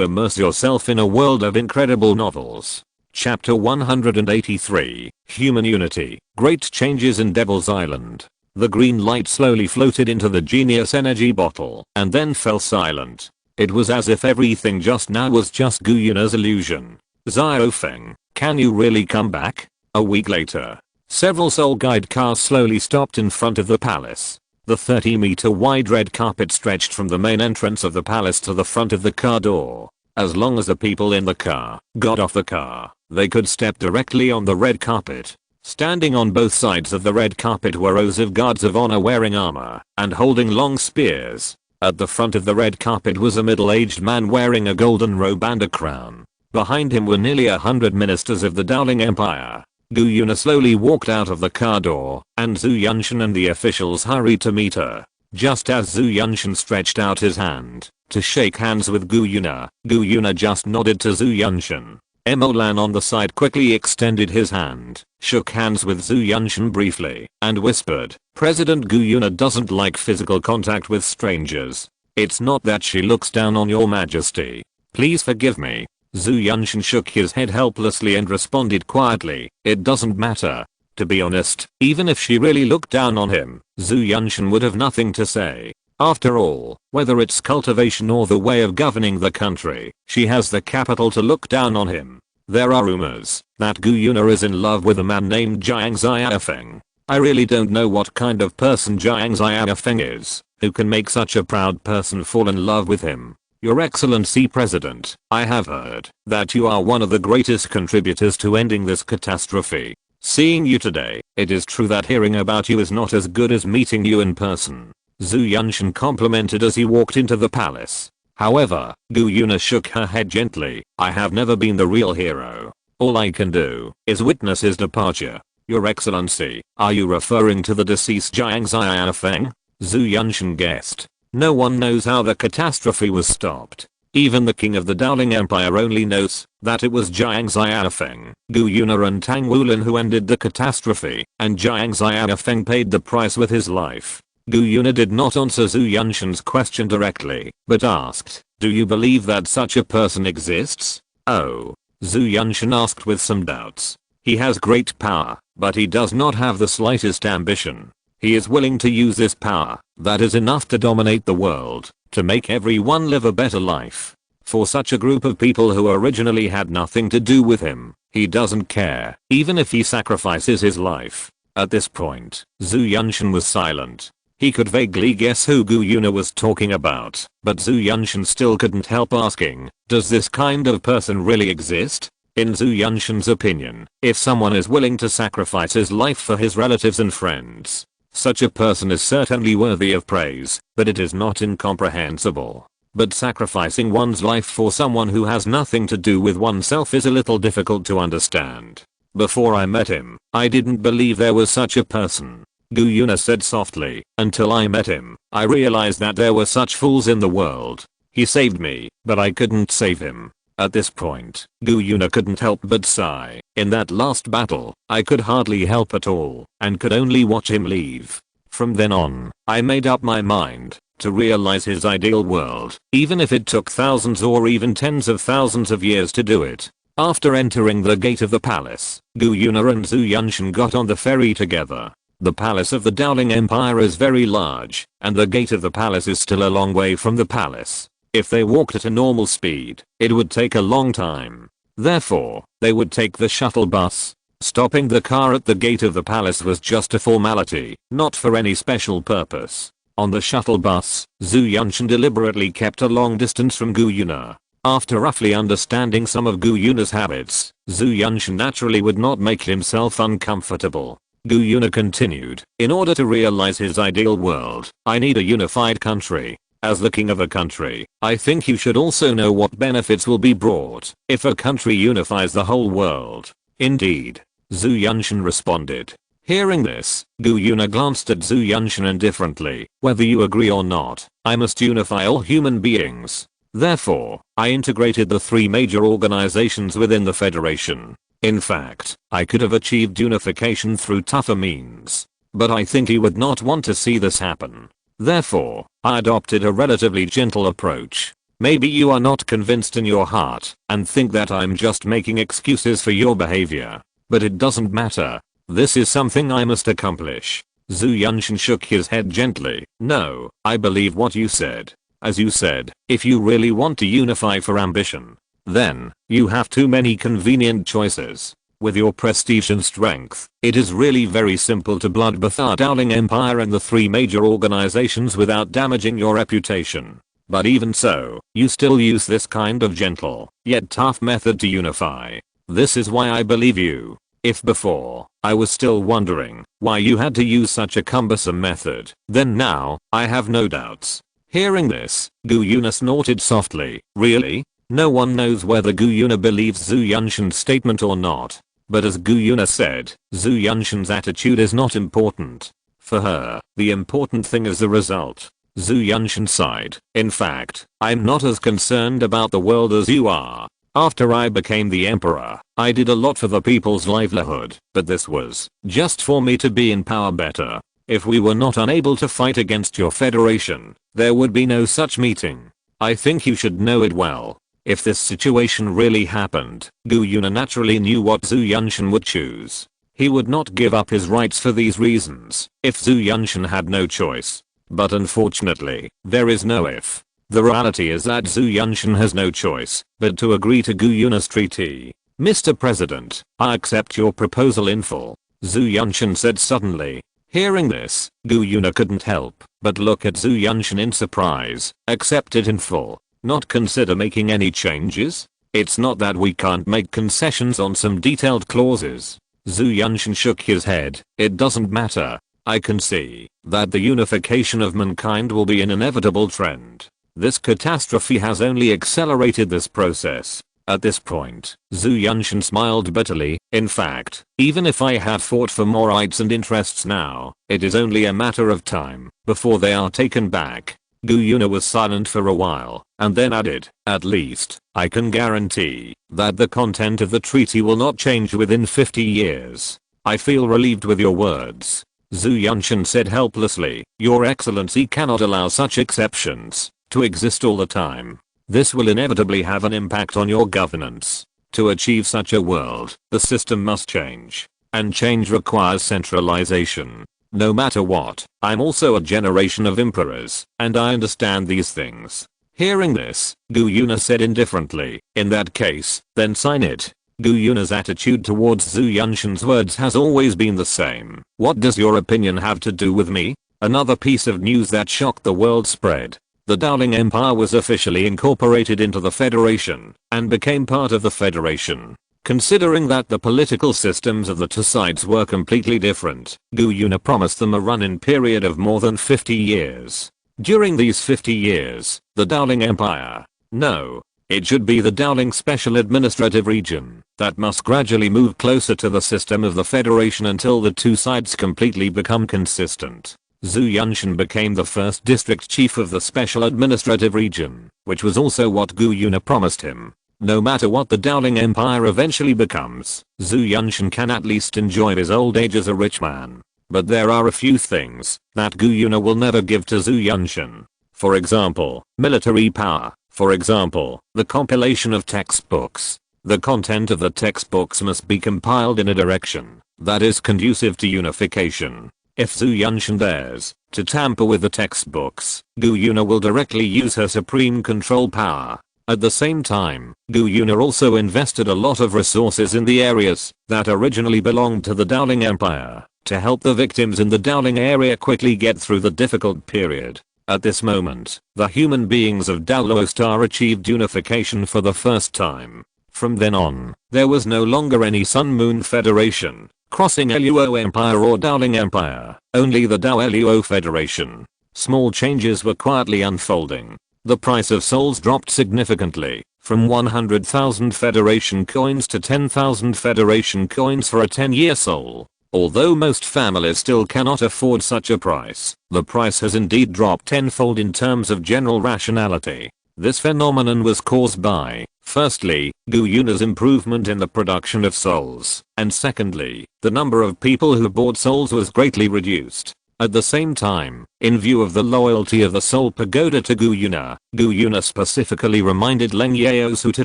S1: immerse yourself in a world of incredible novels. Chapter 183, Human Unity, Great Changes in Devil's Island. The green light slowly floated into the genius energy bottle and then fell silent. It was as if everything just now was just Gu Yuna's illusion. Xiaofeng, can you really come back? A week later, several Soul Guide cars slowly stopped in front of the palace. The 30-meter wide red carpet stretched from the main entrance of the palace to the front of the car door. As long as the people in the car got off the car, they could step directly on the red carpet. Standing on both sides of the red carpet were rows of guards of honor wearing armor and holding long spears. At the front of the red carpet was a middle-aged man wearing a golden robe and a crown. Behind him were nearly 100 ministers of the Dowling Empire. Gu Yuna slowly walked out of the car door, and Zhu Yunshan and the officials hurried to meet her. Just as Zhu Yunshan stretched out his hand to shake hands with Gu Yuna just nodded to Zhu Yunshan. Emolan on the side quickly extended his hand, shook hands with Zhu Yunshan briefly, and whispered, "President Gu Yuna doesn't like physical contact with strangers. It's not that she looks down on your majesty. Please forgive me." Zhu Yunshan shook his head helplessly and responded quietly, "It doesn't matter." To be honest, even if she really looked down on him, Zhu Yunshan would have nothing to say. After all, whether it's cultivation or the way of governing the country, she has the capital to look down on him. There are rumors that Gu Yuna is in love with a man named Jiang Xiaofeng. I really don't know what kind of person Jiang Xiaofeng is, who can make such a proud person fall in love with him. Your Excellency President, I have heard that you are one of the greatest contributors to ending this catastrophe. Seeing you today, it is true that hearing about you is not as good as meeting you in person. Zhu Yunshan complimented as he walked into the palace. However, Gu Yuna shook her head gently. "I have never been the real hero. All I can do is witness his departure." "Your Excellency, are you referring to the deceased Jiang Xiaofeng?" Zhu Yunshan guessed. No one knows how the catastrophe was stopped. Even the king of the Dowling Empire only knows that it was Jiang Xiaofeng, Gu Yuna and Tang Wulin who ended the catastrophe, and Jiang Xiaofeng paid the price with his life. Gu Yuna did not answer Zhu Yunshan's question directly, but asked, "Do you believe that such a person exists?" "Oh." Zhu Yunshan asked with some doubts. "He has great power, but he does not have the slightest ambition. He is willing to use this power, that is enough to dominate the world, to make everyone live a better life. For such a group of people who originally had nothing to do with him, he doesn't care, even if he sacrifices his life." At this point, Zhu Yunshan was silent. He could vaguely guess who Gu Yuna was talking about, but Zhu Yunshan still couldn't help asking, does this kind of person really exist? In Zhu Yunshan's opinion, if someone is willing to sacrifice his life for his relatives and friends, such a person is certainly worthy of praise, but it is not incomprehensible. But sacrificing one's life for someone who has nothing to do with oneself is a little difficult to understand. "Before I met him, I didn't believe there was such a person," Gu Yuna said softly. "Until I met him, I realized that there were such fools in the world. He saved me, but I couldn't save him." At this point, Gu Yuna couldn't help but sigh. "In that last battle, I could hardly help at all, and could only watch him leave. From then on, I made up my mind to realize his ideal world, even if it took thousands or even tens of thousands of years to do it." After entering the gate of the palace, Gu Yuna and Zhu Yunshan got on the ferry together. The palace of the Dowling Empire is very large, and the gate of the palace is still a long way from the palace. If they walked at a normal speed, it would take a long time. Therefore, they would take the shuttle bus. Stopping the car at the gate of the palace was just a formality, not for any special purpose. On the shuttle bus, Zhu Yunshan deliberately kept a long distance from Gu Yuna. After roughly understanding some of Gu Yuna's habits, Zhu Yunshan naturally would not make himself uncomfortable. Gu Yuna continued, "In order to realize his ideal world, I need a unified country. As the king of a country, I think you should also know what benefits will be brought if a country unifies the whole world." "Indeed," Zhu Yunshan responded. Hearing this, Gu Yuna glanced at Zhu Yunshan indifferently. "Whether you agree or not, I must unify all human beings. Therefore, I integrated the three major organizations within the Federation. In fact, I could have achieved unification through tougher means. But I think he would not want to see this happen. Therefore, I adopted a relatively gentle approach. Maybe you are not convinced in your heart and think that I'm just making excuses for your behavior. But it doesn't matter. This is something I must accomplish. Zhu Yunshan shook his head gently. No, I believe what you said. As you said, if you really want to unify for ambition, then you have too many convenient choices. With your prestige and strength, it is really very simple to bloodbath our Dowling Empire and the three major organizations without damaging your reputation. But even so, you still use this kind of gentle, yet tough method to unify. This is why I believe you. If before, I was still wondering why you had to use such a cumbersome method, then now, I have no doubts. Hearing this, Gu Yuna snorted softly. Really? No one knows whether Gu Yuna believes Zhu Yunshan's statement or not. But as Gu Yuna said, Zhu Yunshan's attitude is not important. For her, the important thing is the result. Zhu Yunshan sighed. In fact, I'm not as concerned about the world as you are. After I became the emperor, I did a lot for the people's livelihood, but this was just for me to be in power better. If we were not unable to fight against your federation, there would be no such meeting. I think you should know it well. If this situation really happened, Gu Yuna naturally knew what Zhu Yunshan would choose. He would not give up his rights for these reasons if Zhu Yunshan had no choice. But unfortunately, there is no if. The reality is that Zhu Yunshan has no choice but to agree to Gu Yuna's treaty. Mr. President, I accept your proposal in full, Zhu Yunshan said suddenly. Hearing this, Gu Yuna couldn't help but look at Zhu Yunshan in surprise. Accept it in full? Not consider making any changes? It's not that we can't make concessions on some detailed clauses. Zhu Yunshan shook his head. It doesn't matter. I can see that the unification of mankind will be an inevitable trend. This catastrophe has only accelerated this process. At this point, Zhu Yunshan smiled bitterly. In fact, even if I have fought for more rights and interests now, it is only a matter of time before they are taken back. Gu Yuna was silent for a while, and then added, at least, I can guarantee that the content of the treaty will not change within 50 years. I feel relieved with your words. Zhu Yunshan said helplessly, Your Excellency cannot allow such exceptions to exist all the time. This will inevitably have an impact on your governance. To achieve such a world, the system must change. And change requires centralization. No matter what, I'm also a generation of emperors, and I understand these things. Hearing this, Gu Yuna said indifferently, in that case, then sign it. Gu Yuna's attitude towards Zhu Yunshan's words has always been the same. What does your opinion have to do with me? Another piece of news that shocked the world spread. The Dowling Empire was officially incorporated into the Federation and became part of the Federation. Considering that the political systems of the two sides were completely different, Gu Yuna promised them a run-in period of more than 50 years. During these 50 years, the Dowling Empire, no, it should be the Dowling Special Administrative Region, that must gradually move closer to the system of the Federation until the two sides completely become consistent. Zhu Yunshan became the first district chief of the Special Administrative Region, which was also what Gu Yuna promised him. No matter what the Dowling Empire eventually becomes, Zhu Yunshan can at least enjoy his old age as a rich man. But there are a few things that Gu Yuna will never give to Zhu Yunshan. For example, military power. For example, the compilation of textbooks. The content of the textbooks must be compiled in a direction that is conducive to unification. If Zhu Yunshan dares to tamper with the textbooks, Gu Yuna will directly use her supreme control power. At the same time, Gu Yuna also invested a lot of resources in the areas that originally belonged to the Dowling Empire to help the victims in the Dowling area quickly get through the difficult period. At this moment, the human beings of Dowlow Star achieved unification for the first time. From then on, there was no longer any Sun-Moon Federation, crossing Luo Empire or Dowling Empire, only the Dao Luo Federation. Small changes were quietly unfolding. The price of souls dropped significantly, from 100,000 Federation coins to 10,000 Federation coins for a 10-year soul. Although most families still cannot afford such a price, the price has indeed dropped tenfold in terms of general rationality. This phenomenon was caused by Firstly, Gu Yuna's improvement in the production of souls, and secondly, the number of people who bought souls was greatly reduced. At the same time, in view of the loyalty of the Soul Pagoda to Gu Yuna specifically reminded Leng Yaosu to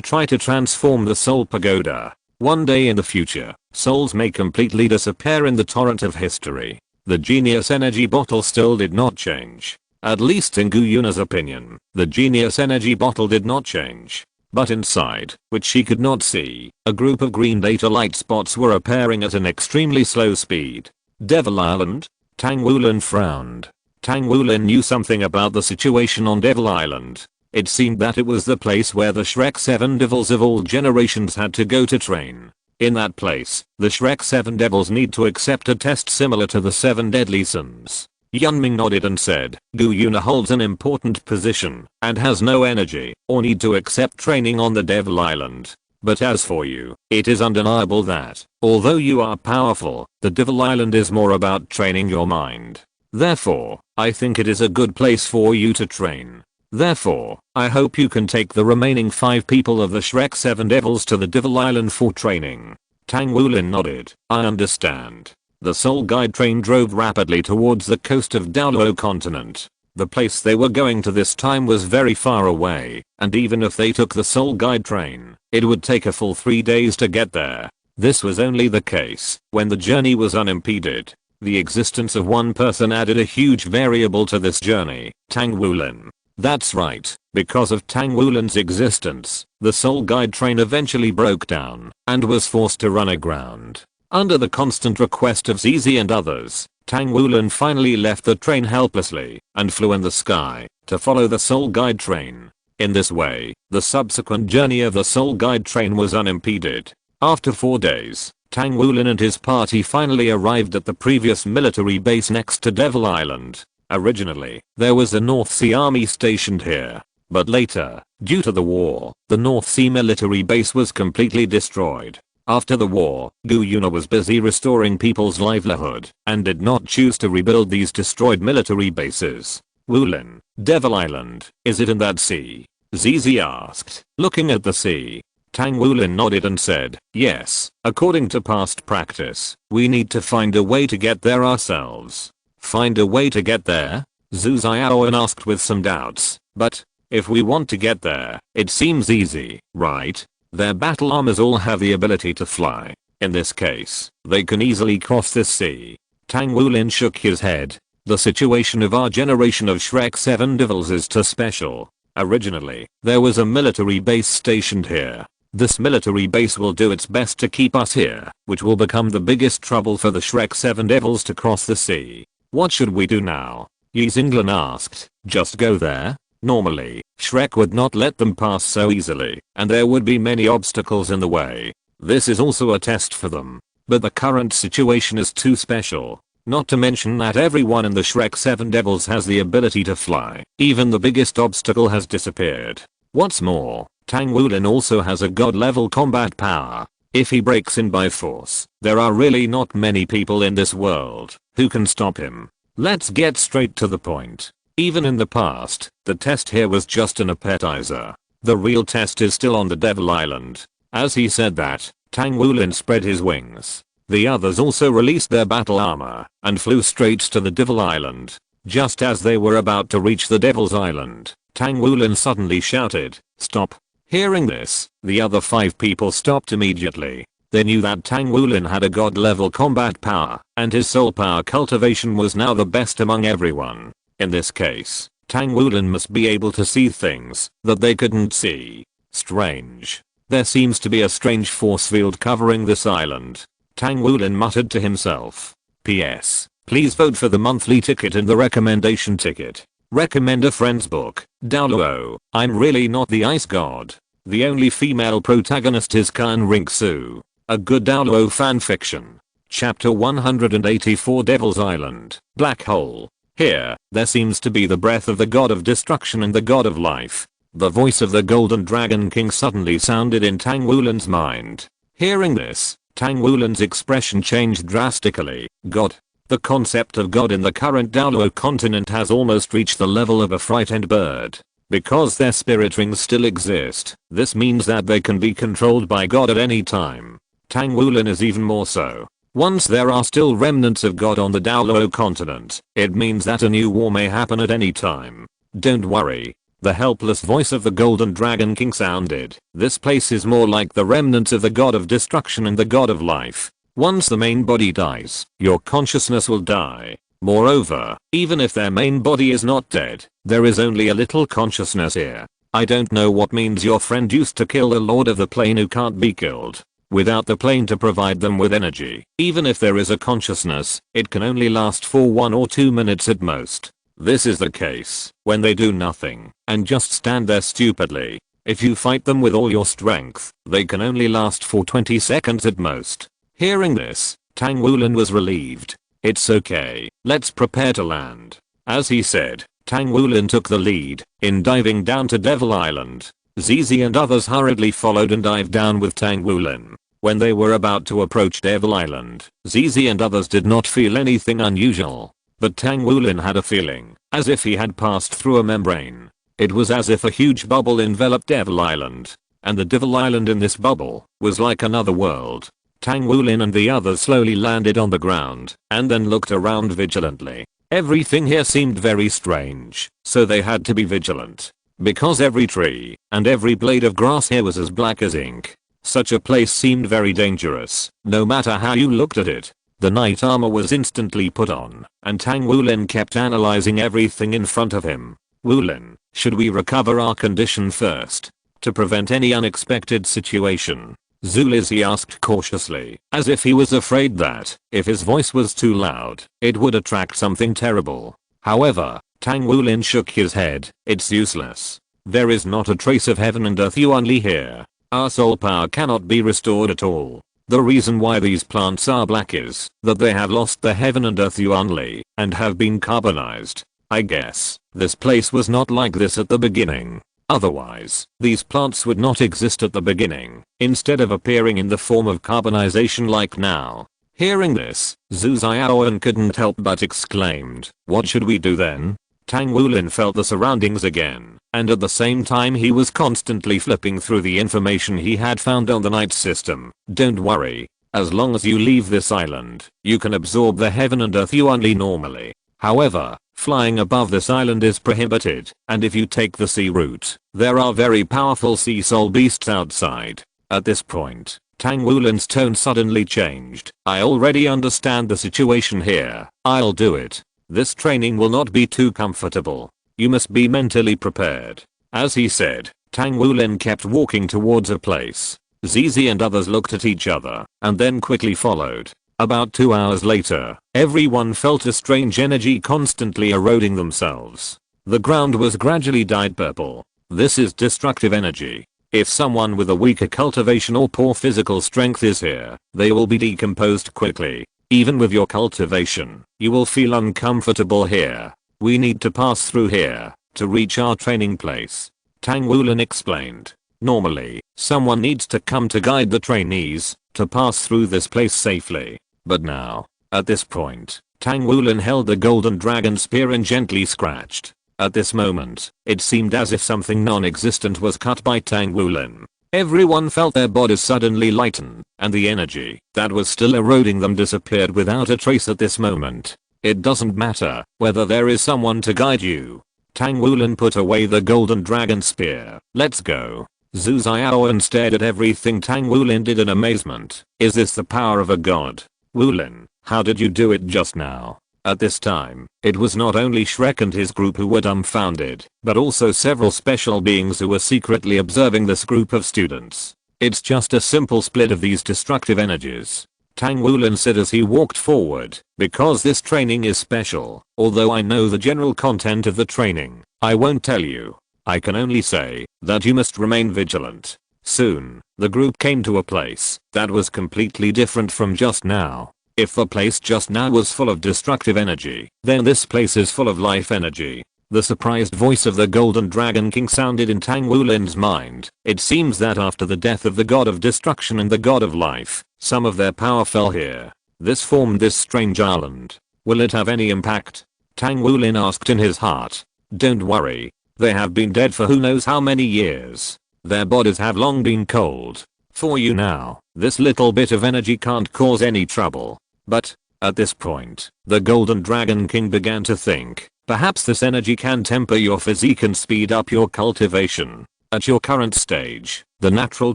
S1: try to transform the Soul Pagoda. One day in the future, souls may completely disappear in the torrent of history. The genius energy bottle still did not change. At least in Gu Yuna's opinion, the genius energy bottle did not change. But inside, which she could not see, a group of green data light spots were appearing at an extremely slow speed. Devil Island? Tang Wulin frowned. Tang Wulin knew something about the situation on Devil Island. It seemed that it was the place where the Shrek 7 devils of all generations had to go to train. In that place, the Shrek 7 devils need to accept a test similar to the 7 deadly sins. Yunming nodded and said, Gu Yuna holds an important position, and has no energy, or need to accept training on the Devil Island. But as for you, it is undeniable that, although you are powerful, the Devil Island is more about training your mind. Therefore, I think it is a good place for you to train. Therefore, I hope you can take the remaining 5 people of the Shrek 7 devils to the Devil Island for training. Tang Wulin nodded, I understand. The Soul Guide train drove rapidly towards the coast of Daoluo continent. The place they were going to this time was very far away, and even if they took the Soul Guide train, it would take a full 3 days to get there. This was only the case when the journey was unimpeded. The existence of one person added a huge variable to this journey, Tang Wulin. That's right, because of Tang Wulin's existence, the Soul Guide train eventually broke down and was forced to run aground. Under the constant request of Zizi and others, Tang Wulin finally left the train helplessly and flew in the sky to follow the Soul Guide train. In this way, the subsequent journey of the Soul Guide train was unimpeded. After 4 days, Tang Wulin and his party finally arrived at the previous military base next to Devil Island. Originally, there was a North Sea army stationed here, but later, due to the war, the North Sea military base was completely destroyed. After the war, Gu Yuna was busy restoring people's livelihood and did not choose to rebuild these destroyed military bases. Wulin, Devil Island, is it in that sea? Zizi asked, looking at the sea. Tang Wulin nodded and said, yes, according to past practice, we need to find a way to get there ourselves. Find a way to get there? Zhu Xiaowen asked with some doubts, but, if we want to get there, it seems easy, right? Their battle armors all have the ability to fly. In this case, they can easily cross this sea. Tang Wulin shook his head. The situation of our generation of Shrek 7 devils is too special. Originally, there was a military base stationed here. This military base will do its best to keep us here, which will become the biggest trouble for the Shrek 7 devils to cross the sea. What should we do now? Yi Xinglan asked. Just go there? Normally, Shrek would not let them pass so easily, and there would be many obstacles in the way. This is also a test for them. But the current situation is too special. Not to mention that everyone in the Shrek 7 devils has the ability to fly. Even the biggest obstacle has disappeared. What's more, Tang Wulin also has a god level combat power. If he breaks in by force, there are really not many people in this world who can stop him. Let's get straight to the point. Even in the past, the test here was just an appetizer. The real test is still on the Devil Island. As he said that, Tang Wulin spread his wings. The others also released their battle armor and flew straight to the Devil Island. Just as they were about to reach the Devil's Island, Tang Wulin suddenly shouted, "Stop!" Hearing this, the other 5 people stopped immediately. They knew that Tang Wulin had a god level combat power, and his soul power cultivation was now the best among everyone. In this case, Tang Wulin must be able to see things that they couldn't see. Strange. There seems to be a strange force field covering this island. Tang Wulin muttered to himself. P.S. Please vote for the monthly ticket and the recommendation ticket. Recommend a friend's book. Daoluo, I'm really not the ice god. The only female protagonist is Kan Ringsu. A good Daoluo fanfiction. Chapter 184 Devil's Island, Black Hole. Here, there seems to be the breath of the god of destruction and the god of life. The voice of the Golden Dragon King suddenly sounded in Tang Wulin's mind. Hearing this, Tang Wulin's expression changed drastically. God. The concept of God in the current Daoluo continent has almost reached the level of a frightened bird. Because their spirit rings still exist, this means that they can be controlled by God at any time. Tang Wulin is even more so. Once there are still remnants of God on the Daoluo continent, it means that a new war may happen at any time. Don't worry. The helpless voice of the Golden Dragon King sounded. This place is more like the remnants of the God of Destruction and the God of Life. Once the main body dies, your consciousness will die. Moreover, even if their main body is not dead, there is only a little consciousness here. I don't know what means your friend used to kill the Lord of the Plane who can't be killed. Without the plane to provide them with energy, even if there is a consciousness, it can only last for 1 or 2 minutes at most. This is the case when they do nothing and just stand there stupidly. If you fight them with all your strength, they can only last for 20 seconds at most. Hearing this, Tang Wulin was relieved. It's okay, let's prepare to land. As he said, Tang Wulin took the lead in diving down to Devil Island. Zizi and others hurriedly followed and dived down with Tang Wulin. When they were about to approach Devil Island, Zizi and others did not feel anything unusual. But Tang Wulin had a feeling, as if he had passed through a membrane. It was as if a huge bubble enveloped Devil Island. And the Devil Island in this bubble was like another world. Tang Wulin and the others slowly landed on the ground and then looked around vigilantly. Everything here seemed very strange, so they had to be vigilant. Because every tree and every blade of grass here was as black as ink. Such a place seemed very dangerous, no matter how you looked at it. The knight armor was instantly put on, and Tang Wulin kept analyzing everything in front of him. Wulin, should we recover our condition first? To prevent any unexpected situation. Zulizzi asked cautiously, as if he was afraid that, if his voice was too loud, it would attract something terrible. However, Tang Wulin shook his head. It's useless. There is not a trace of heaven and earth Yuanli here. Our soul power cannot be restored at all. The reason why these plants are black is that they have lost the heaven and earth Yuanli and have been carbonized. I guess this place was not like this at the beginning. Otherwise, these plants would not exist at the beginning, instead of appearing in the form of carbonization like now. Hearing this, Zhu Xiaofen couldn't help but exclaimed, what should we do then? Tang Wulin felt the surroundings again, and at the same time he was constantly flipping through the information he had found on the night system. Don't worry. As long as you leave this island, you can absorb the heaven and earth Yuanli normally. However, flying above this island is prohibited, and if you take the sea route, there are very powerful sea soul beasts outside. At this point, Tang Wulin's tone suddenly changed. I already understand the situation here. I'll do it. This training will not be too comfortable. You must be mentally prepared. As he said, Tang Wulin kept walking towards a place. Zizi and others looked at each other, and then quickly followed. About 2 hours later, everyone felt a strange energy constantly eroding themselves. The ground was gradually dyed purple. This is destructive energy. If someone with a weaker cultivation or poor physical strength is here, they will be decomposed quickly. Even with your cultivation, you will feel uncomfortable here. We need to pass through here to reach our training place. Tang Wulin explained. Normally, someone needs to come to guide the trainees to pass through this place safely. But now, at this point, Tang Wulin held the golden dragon spear and gently scratched. At this moment, it seemed as if something non-existent was cut by Tang Wulin. Everyone felt their bodies suddenly lighten, and the energy that was still eroding them disappeared without a trace at this moment. It doesn't matter whether there is someone to guide you. Tang Wulin put away the golden dragon spear. Let's go. Zhu Xiaofen stared at everything Tang Wulin did in amazement. Is this the power of a god? Wulin, how did you do it just now? At this time, it was not only Shrek and his group who were dumbfounded, but also several special beings who were secretly observing this group of students. It's just a simple split of these destructive energies. Tang Wulin said as he walked forward, because this training is special, although I know the general content of the training, I won't tell you. I can only say that you must remain vigilant. Soon, the group came to a place that was completely different from just now. If the place just now was full of destructive energy, then this place is full of life energy. The surprised voice of the Golden Dragon King sounded in Tang Wulin's mind. It seems that after the death of the god of destruction and the god of life, some of their power fell here. This formed this strange island. Will it have any impact? Tang Wulin asked in his heart. Don't worry. They have been dead for who knows how many years. Their bodies have long been cold. For you now, this little bit of energy can't cause any trouble. But, at this point, the Golden Dragon King began to think, perhaps this energy can temper your physique and speed up your cultivation. At your current stage, the natural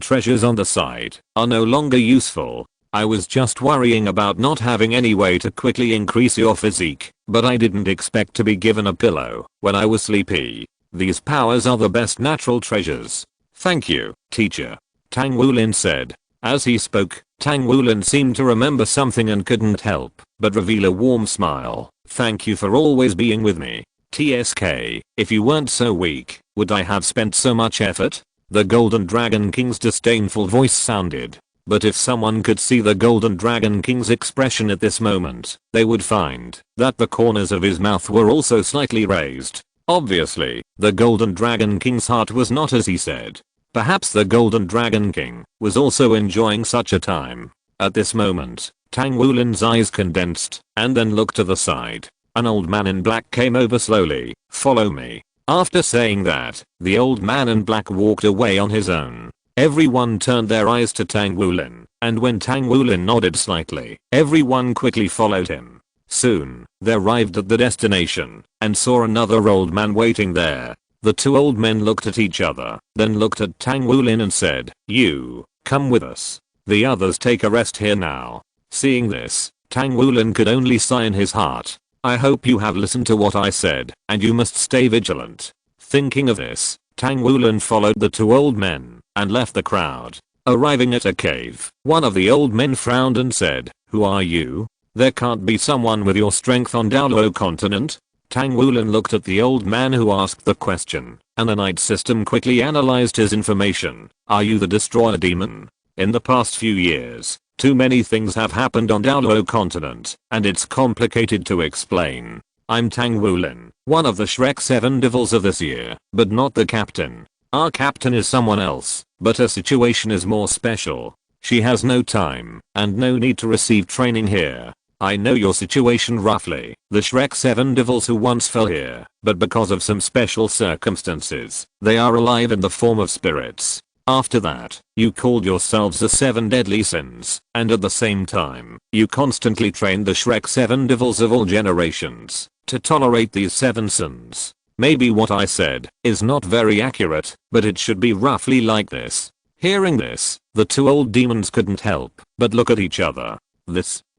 S1: treasures on the side are no longer useful. I was just worrying about not having any way to quickly increase your physique, but I didn't expect to be given a pillow when I was sleepy. These powers are the best natural treasures. Thank you, teacher. Tang Wulin said. As he spoke, Tang Wulin seemed to remember something and couldn't help but reveal a warm smile. Thank you for always being with me. TSK, if you weren't so weak, would I have spent so much effort? The Golden Dragon King's disdainful voice sounded. But if someone could see the Golden Dragon King's expression at this moment, they would find that the corners of his mouth were also slightly raised. Obviously, the Golden Dragon King's heart was not as he said. Perhaps the Golden Dragon King was also enjoying such a time. At this moment, Tang Wulin's eyes condensed and then looked to the side. An old man in black came over slowly. Follow me. After saying that, the old man in black walked away on his own. Everyone turned their eyes to Tang Wulin, and when Tang Wulin nodded slightly, everyone quickly followed him. Soon, they arrived at the destination and saw another old man waiting there. The two old men looked at each other, then looked at Tang Wulin and said, "You, come with us. The others take a rest here now." Seeing this, Tang Wulin could only sigh in his heart. I hope you have listened to what I said, and you must stay vigilant. Thinking of this, Tang Wulin followed the two old men and left the crowd. Arriving at a cave, one of the old men frowned and said, "Who are you? There can't be someone with your strength on Daolo continent." Tang Wulin looked at the old man who asked the question, and the night system quickly analyzed his information. Are you the destroyer demon? In the past few years, too many things have happened on Daolo continent, and it's complicated to explain. I'm Tang Wulin, one of the Shrek 7 devils of this year, but not the captain. Our captain is someone else, but her situation is more special. She has no time, and no need to receive training here. I know your situation roughly, the Shrek 7 devils who once fell here, but because of some special circumstances, they are alive in the form of spirits. After that, you called yourselves the 7 deadly sins, and at the same time, you constantly trained the Shrek 7 devils of all generations to tolerate these 7 sins. Maybe what I said is not very accurate, but it should be roughly like this. Hearing this, the two old demons couldn't help but look at each other.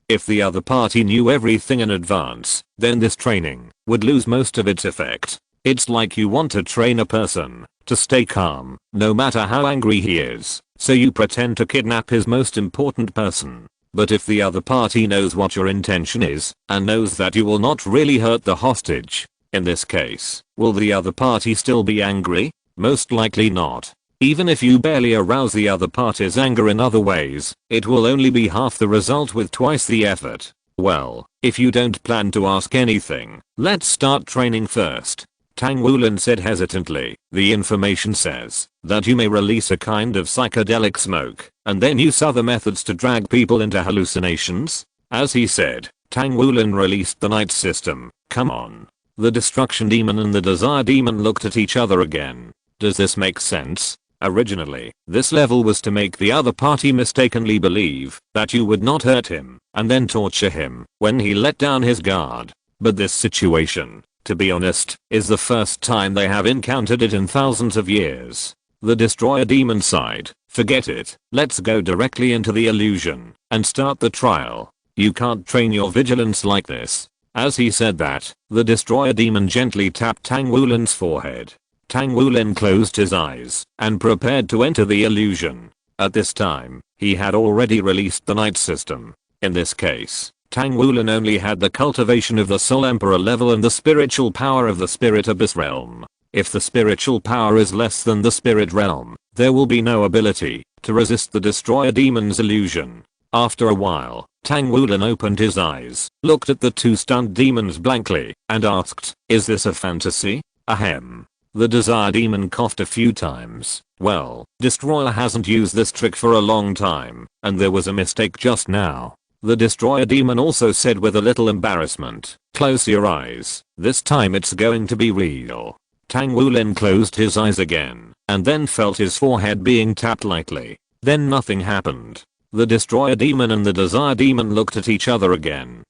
S1: If the other party knew everything in advance, then this training would lose most of its effect. It's like you want to train a person to stay calm, no matter how angry he is, so you pretend to kidnap his most important person. But if the other party knows what your intention is, and knows that you will not really hurt the hostage, in this case, will the other party still be angry? Most likely not. Even if you barely arouse the other party's anger in other ways, it will only be half the result with twice the effort. Well, if you don't plan to ask anything, let's start training first. Tang Wulin said hesitantly. The information says that you may release a kind of psychedelic smoke, and then use other methods to drag people into hallucinations. As he said, Tang Wulin released the night system. Come on. The destruction demon and the desire demon looked at each other again. Does this make sense? Originally, this level was to make the other party mistakenly believe that you would not hurt him, and then torture him when he let down his guard. But this situation, to be honest, is the first time they have encountered it in thousands of years. The destroyer demon sighed. Forget it, let's go directly into the illusion and start the trial. You can't train your vigilance like this. As he said that, the destroyer demon gently tapped Tang Wulin's forehead. Tang Wulin closed his eyes and prepared to enter the illusion. At this time, he had already released the night system. In this case, Tang Wulin only had the cultivation of the Soul Emperor level and the spiritual power of the Spirit Abyss realm. If the spiritual power is less than the spirit realm, there will be no ability to resist the destroyer demon's illusion. After a while, Tang Wulin opened his eyes, looked at the two stunned demons blankly, and asked, "Is this a fantasy?" Ahem. The desire demon coughed a few times. Well, destroyer hasn't used this trick for a long time, and there was a mistake just now. The destroyer demon also said with a little embarrassment, "Close your eyes, this time it's going to be real." Tang Wulin closed his eyes again, and then felt his forehead being tapped lightly. Then nothing happened. The Destroyer Demon and the Desire Demon looked at each other again.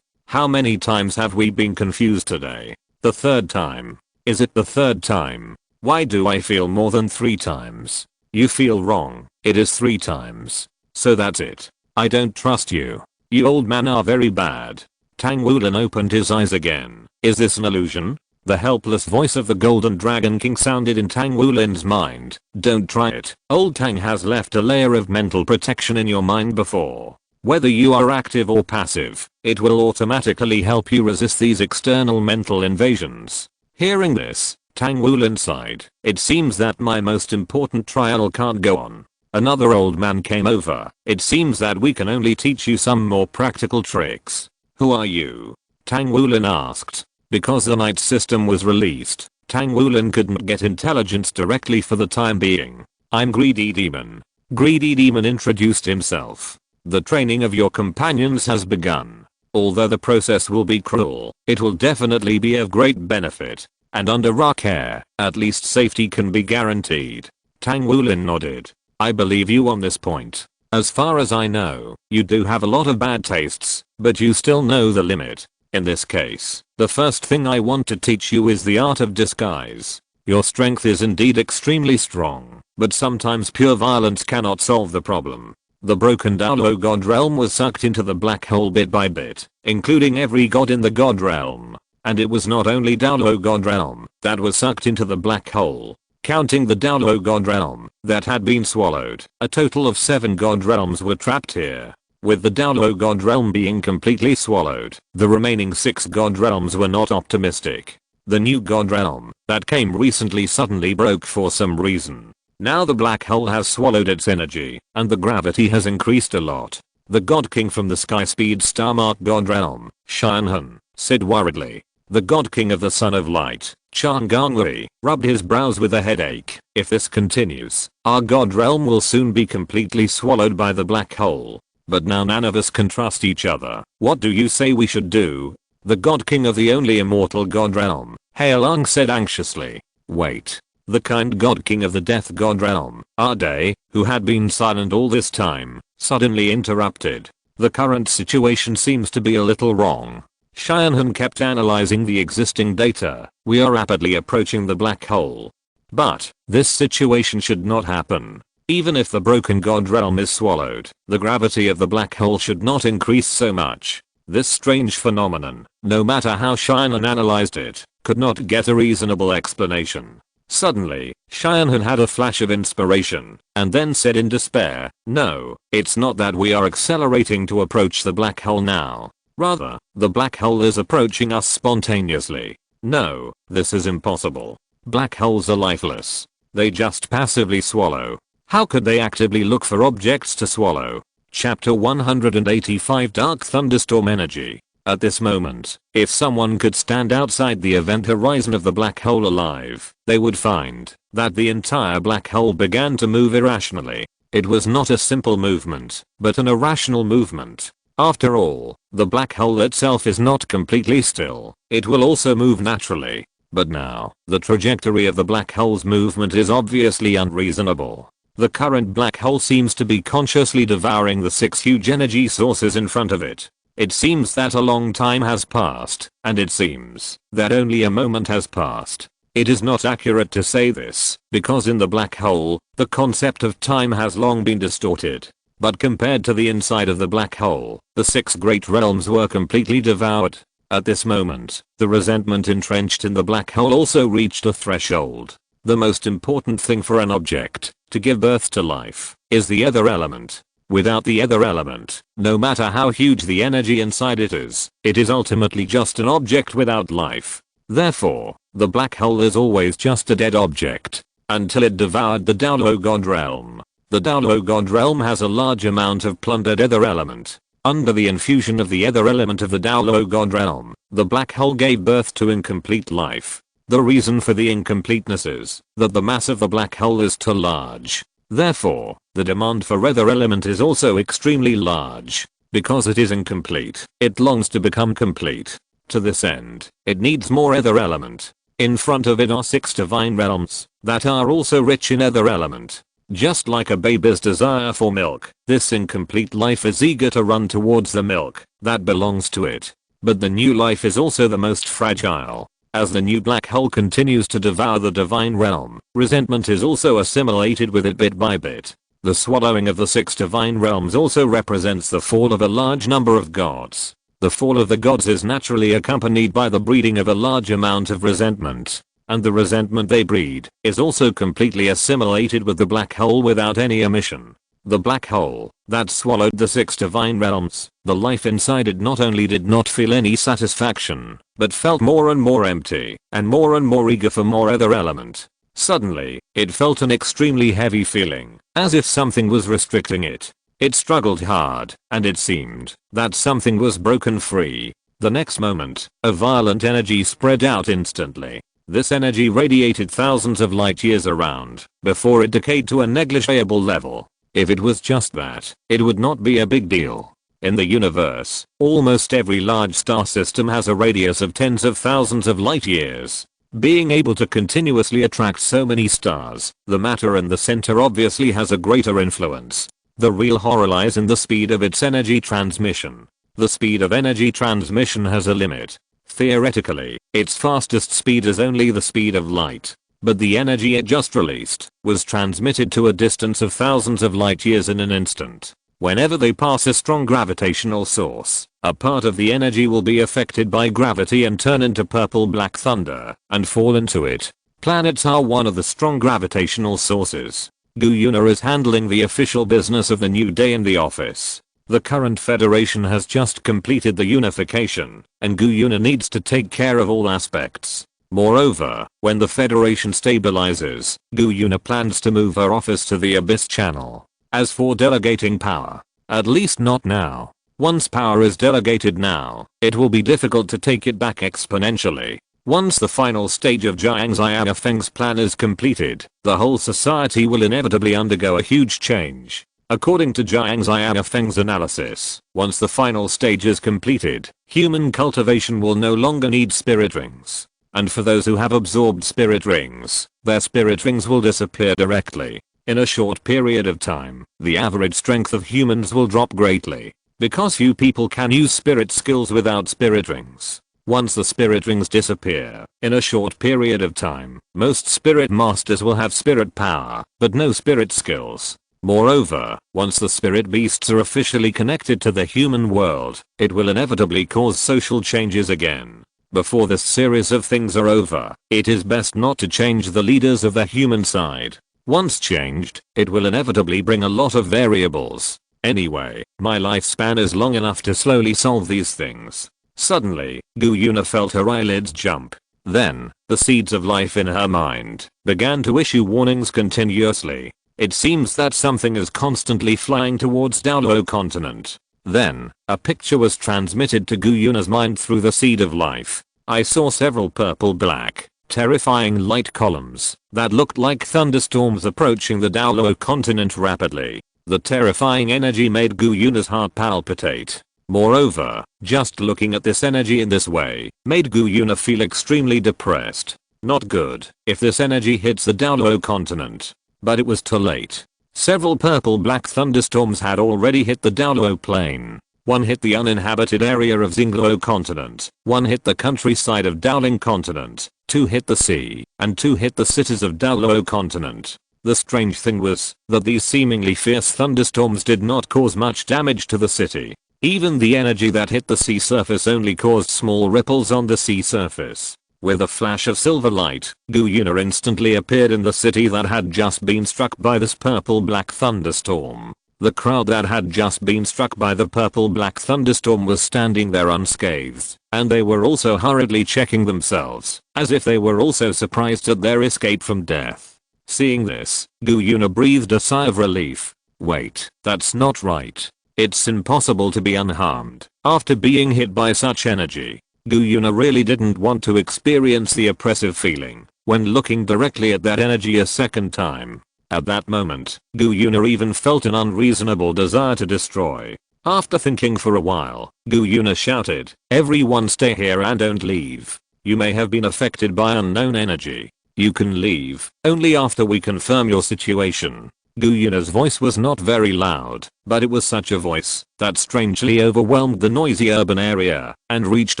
S1: How many times have we been confused today? The third time. Is it the third time? Why do I feel more than 3 times? You feel wrong. It is 3 times. So that's it. I don't trust you. You old man are very bad. Tang Wulin opened his eyes again. Is this an illusion? The helpless voice of the Golden Dragon King sounded in Tang Wulin's mind. Don't try it. Old Tang has left a layer of mental protection in your mind before. Whether you are active or passive, it will automatically help you resist these external mental invasions. Hearing this, Tang Wulin sighed. It seems that my most important trial can't go on. Another old man came over. It seems that we can only teach you some more practical tricks. Who are you? Tang Wulin asked. Because the night system was released, Tang Wulin couldn't get intelligence directly for the time being. I'm Greedy Demon. Greedy Demon introduced himself. The training of your companions has begun. Although the process will be cruel, it will definitely be of great benefit. And under our care, at least safety can be guaranteed. Tang Wulin nodded. I believe you on this point. As far as I know, you do have a lot of bad tastes, but you still know the limit. In this case, the first thing I want to teach you is the art of disguise. Your strength is indeed extremely strong, but sometimes pure violence cannot solve the problem. The broken Daolo God Realm was sucked into the black hole bit by bit, including every god in the God Realm. And it was not only Daolo God Realm that was sucked into the black hole. Counting the Daolo God Realm that had been swallowed, a total of 7 God Realms were trapped here. With the Daolo God Realm being completely swallowed, the remaining 6 God Realms were not optimistic. The new God Realm that came recently suddenly broke for some reason. Now the black hole has swallowed its energy, and the gravity has increased a lot. The God King from the Sky Speed Star Mark God Realm, Xianhen, said worriedly. The God King of the Son of Light, Chan Gangwei, rubbed his brows with a headache. If this continues, our God Realm will soon be completely swallowed by the black hole. But now none of us can trust each other. What do you say we should do? The God King of the only immortal God Realm, Hailung said anxiously. Wait. The kind God King of the Death God Realm, Ade, who had been silent all this time, suddenly interrupted. The current situation seems to be a little wrong. Xianhen kept analyzing the existing data. We are rapidly approaching the black hole. But this situation should not happen. Even if the broken God Realm is swallowed, the gravity of the black hole should not increase so much. This strange phenomenon, no matter how Xianhen analyzed it, could not get a reasonable explanation. Suddenly, Xianhen had a flash of inspiration, and then said in despair, no, it's not that we are accelerating to approach the black hole now. Rather, the black hole is approaching us spontaneously. No, this is impossible. Black holes are lifeless. They just passively swallow. How could they actively look for objects to swallow? Chapter 185 Dark Thunderstorm Energy. At this moment, if someone could stand outside the event horizon of the black hole alive, they would find that the entire black hole began to move irrationally. It was not a simple movement, but an irrational movement. After all, the black hole itself is not completely still. It will also move naturally. But now, the trajectory of the black hole's movement is obviously unreasonable. The current black hole seems to be consciously devouring the 6 huge energy sources in front of it. It seems that a long time has passed, and it seems that only a moment has passed. It is not accurate to say this, because in the black hole, the concept of time has long been distorted. But compared to the inside of the black hole, the 6 great realms were completely devoured. At this moment, the resentment entrenched in the black hole also reached a threshold. The most important thing for an object to give birth to life is the ether element. Without the ether element, no matter how huge the energy inside it is ultimately just an object without life. Therefore, the black hole is always just a dead object until it devoured the Daolo God Realm. The Daolo God Realm has a large amount of plundered ether element. Under the infusion of the ether element of the Daolo God Realm, the black hole gave birth to incomplete life. The reason for the incompleteness is that the mass of the black hole is too large. Therefore, the demand for ether element is also extremely large. Because it is incomplete, it longs to become complete. To this end, it needs more ether element. In front of it are 6 divine realms that are also rich in ether element. Just like a baby's desire for milk, this incomplete life is eager to run towards the milk that belongs to it. But the new life is also the most fragile. As the new black hole continues to devour the divine realm, resentment is also assimilated with it bit by bit. The swallowing of the 6 divine realms also represents the fall of a large number of gods. The fall of the gods is naturally accompanied by the breeding of a large amount of resentment. And the resentment they breed is also completely assimilated with the black hole without any omission. The black hole that swallowed the 6 divine realms, the life inside it not only did not feel any satisfaction, but felt more and more empty and more eager for more other element. Suddenly, it felt an extremely heavy feeling, as if something was restricting it. It struggled hard, and it seemed that something was broken free. The next moment, a violent energy spread out instantly. This energy radiated thousands of light years around before it decayed to a negligible level. If it was just that, it would not be a big deal. In the universe, almost every large star system has a radius of tens of thousands of light years. Being able to continuously attract so many stars, the matter in the center obviously has a greater influence. The real horror lies in the speed of its energy transmission. The speed of energy transmission has a limit. Theoretically, its fastest speed is only the speed of light. But the energy it just released was transmitted to a distance of thousands of light years in an instant. Whenever they pass a strong gravitational source, a part of the energy will be affected by gravity and turn into purple black thunder and fall into it. Planets are one of the strong gravitational sources. Gu-Yuna is handling the official business of the new day in the office. The current federation has just completed the unification, and Gu-Yuna needs to take care of all aspects. Moreover, when the Federation stabilizes, Gu-Yuna plans to move her office to the Abyss Channel. As for delegating power, at least not now. Once power is delegated now, it will be difficult to take it back exponentially. Once the final stage of Jiang Xiaofeng's plan is completed, the whole society will inevitably undergo a huge change. According to Jiang Xiaofeng's analysis, once the final stage is completed, human cultivation will no longer need spirit rings. And for those who have absorbed spirit rings, their spirit rings will disappear directly. In a short period of time, the average strength of humans will drop greatly. Because few people can use spirit skills without spirit rings. Once the spirit rings disappear, in a short period of time, most spirit masters will have spirit power, but no spirit skills. Moreover, once the spirit beasts are officially connected to the human world, it will inevitably cause social changes again. Before this series of things are over, it is best not to change the leaders of the human side. Once changed, it will inevitably bring a lot of variables. Anyway, my lifespan is long enough to slowly solve these things. Suddenly, Gu-Yuna felt her eyelids jump. Then, the seeds of life in her mind began to issue warnings continuously. It seems that something is constantly flying towards Daolo continent. Then, a picture was transmitted to Gu-Yuna's mind through the seed of life. I saw several purple-black, terrifying light columns that looked like thunderstorms approaching the Daolo continent rapidly. The terrifying energy made Gu-Yuna's heart palpitate. Moreover, just looking at this energy in this way made Gu-Yuna feel extremely depressed. Not good if this energy hits the Daolo continent. But it was too late. Several purple-black thunderstorms had already hit the Daolo plain. One hit the uninhabited area of Xingluo continent, one hit the countryside of Daoling continent, two hit the sea, and two hit the cities of Daolo continent. The strange thing was that these seemingly fierce thunderstorms did not cause much damage to the city. Even the energy that hit the sea surface only caused small ripples on the sea surface. With a flash of silver light, Gu-Yuna instantly appeared in the city that had just been struck by this purple-black thunderstorm. The crowd that had just been struck by the purple-black thunderstorm was standing there unscathed, and they were also hurriedly checking themselves, as if they were also surprised at their escape from death. Seeing this, Gu-Yuna breathed a sigh of relief. Wait, that's not right. It's impossible to be unharmed after being hit by such energy. Gu-Yuna really didn't want to experience the oppressive feeling when looking directly at that energy a second time. At that moment, Gu-Yuna even felt an unreasonable desire to destroy. After thinking for a while, Gu-Yuna shouted, "Everyone stay here and don't leave." You may have been affected by unknown energy. You can leave only after we confirm your situation. Gu Yuna's voice was not very loud, but it was such a voice that strangely overwhelmed the noisy urban area and reached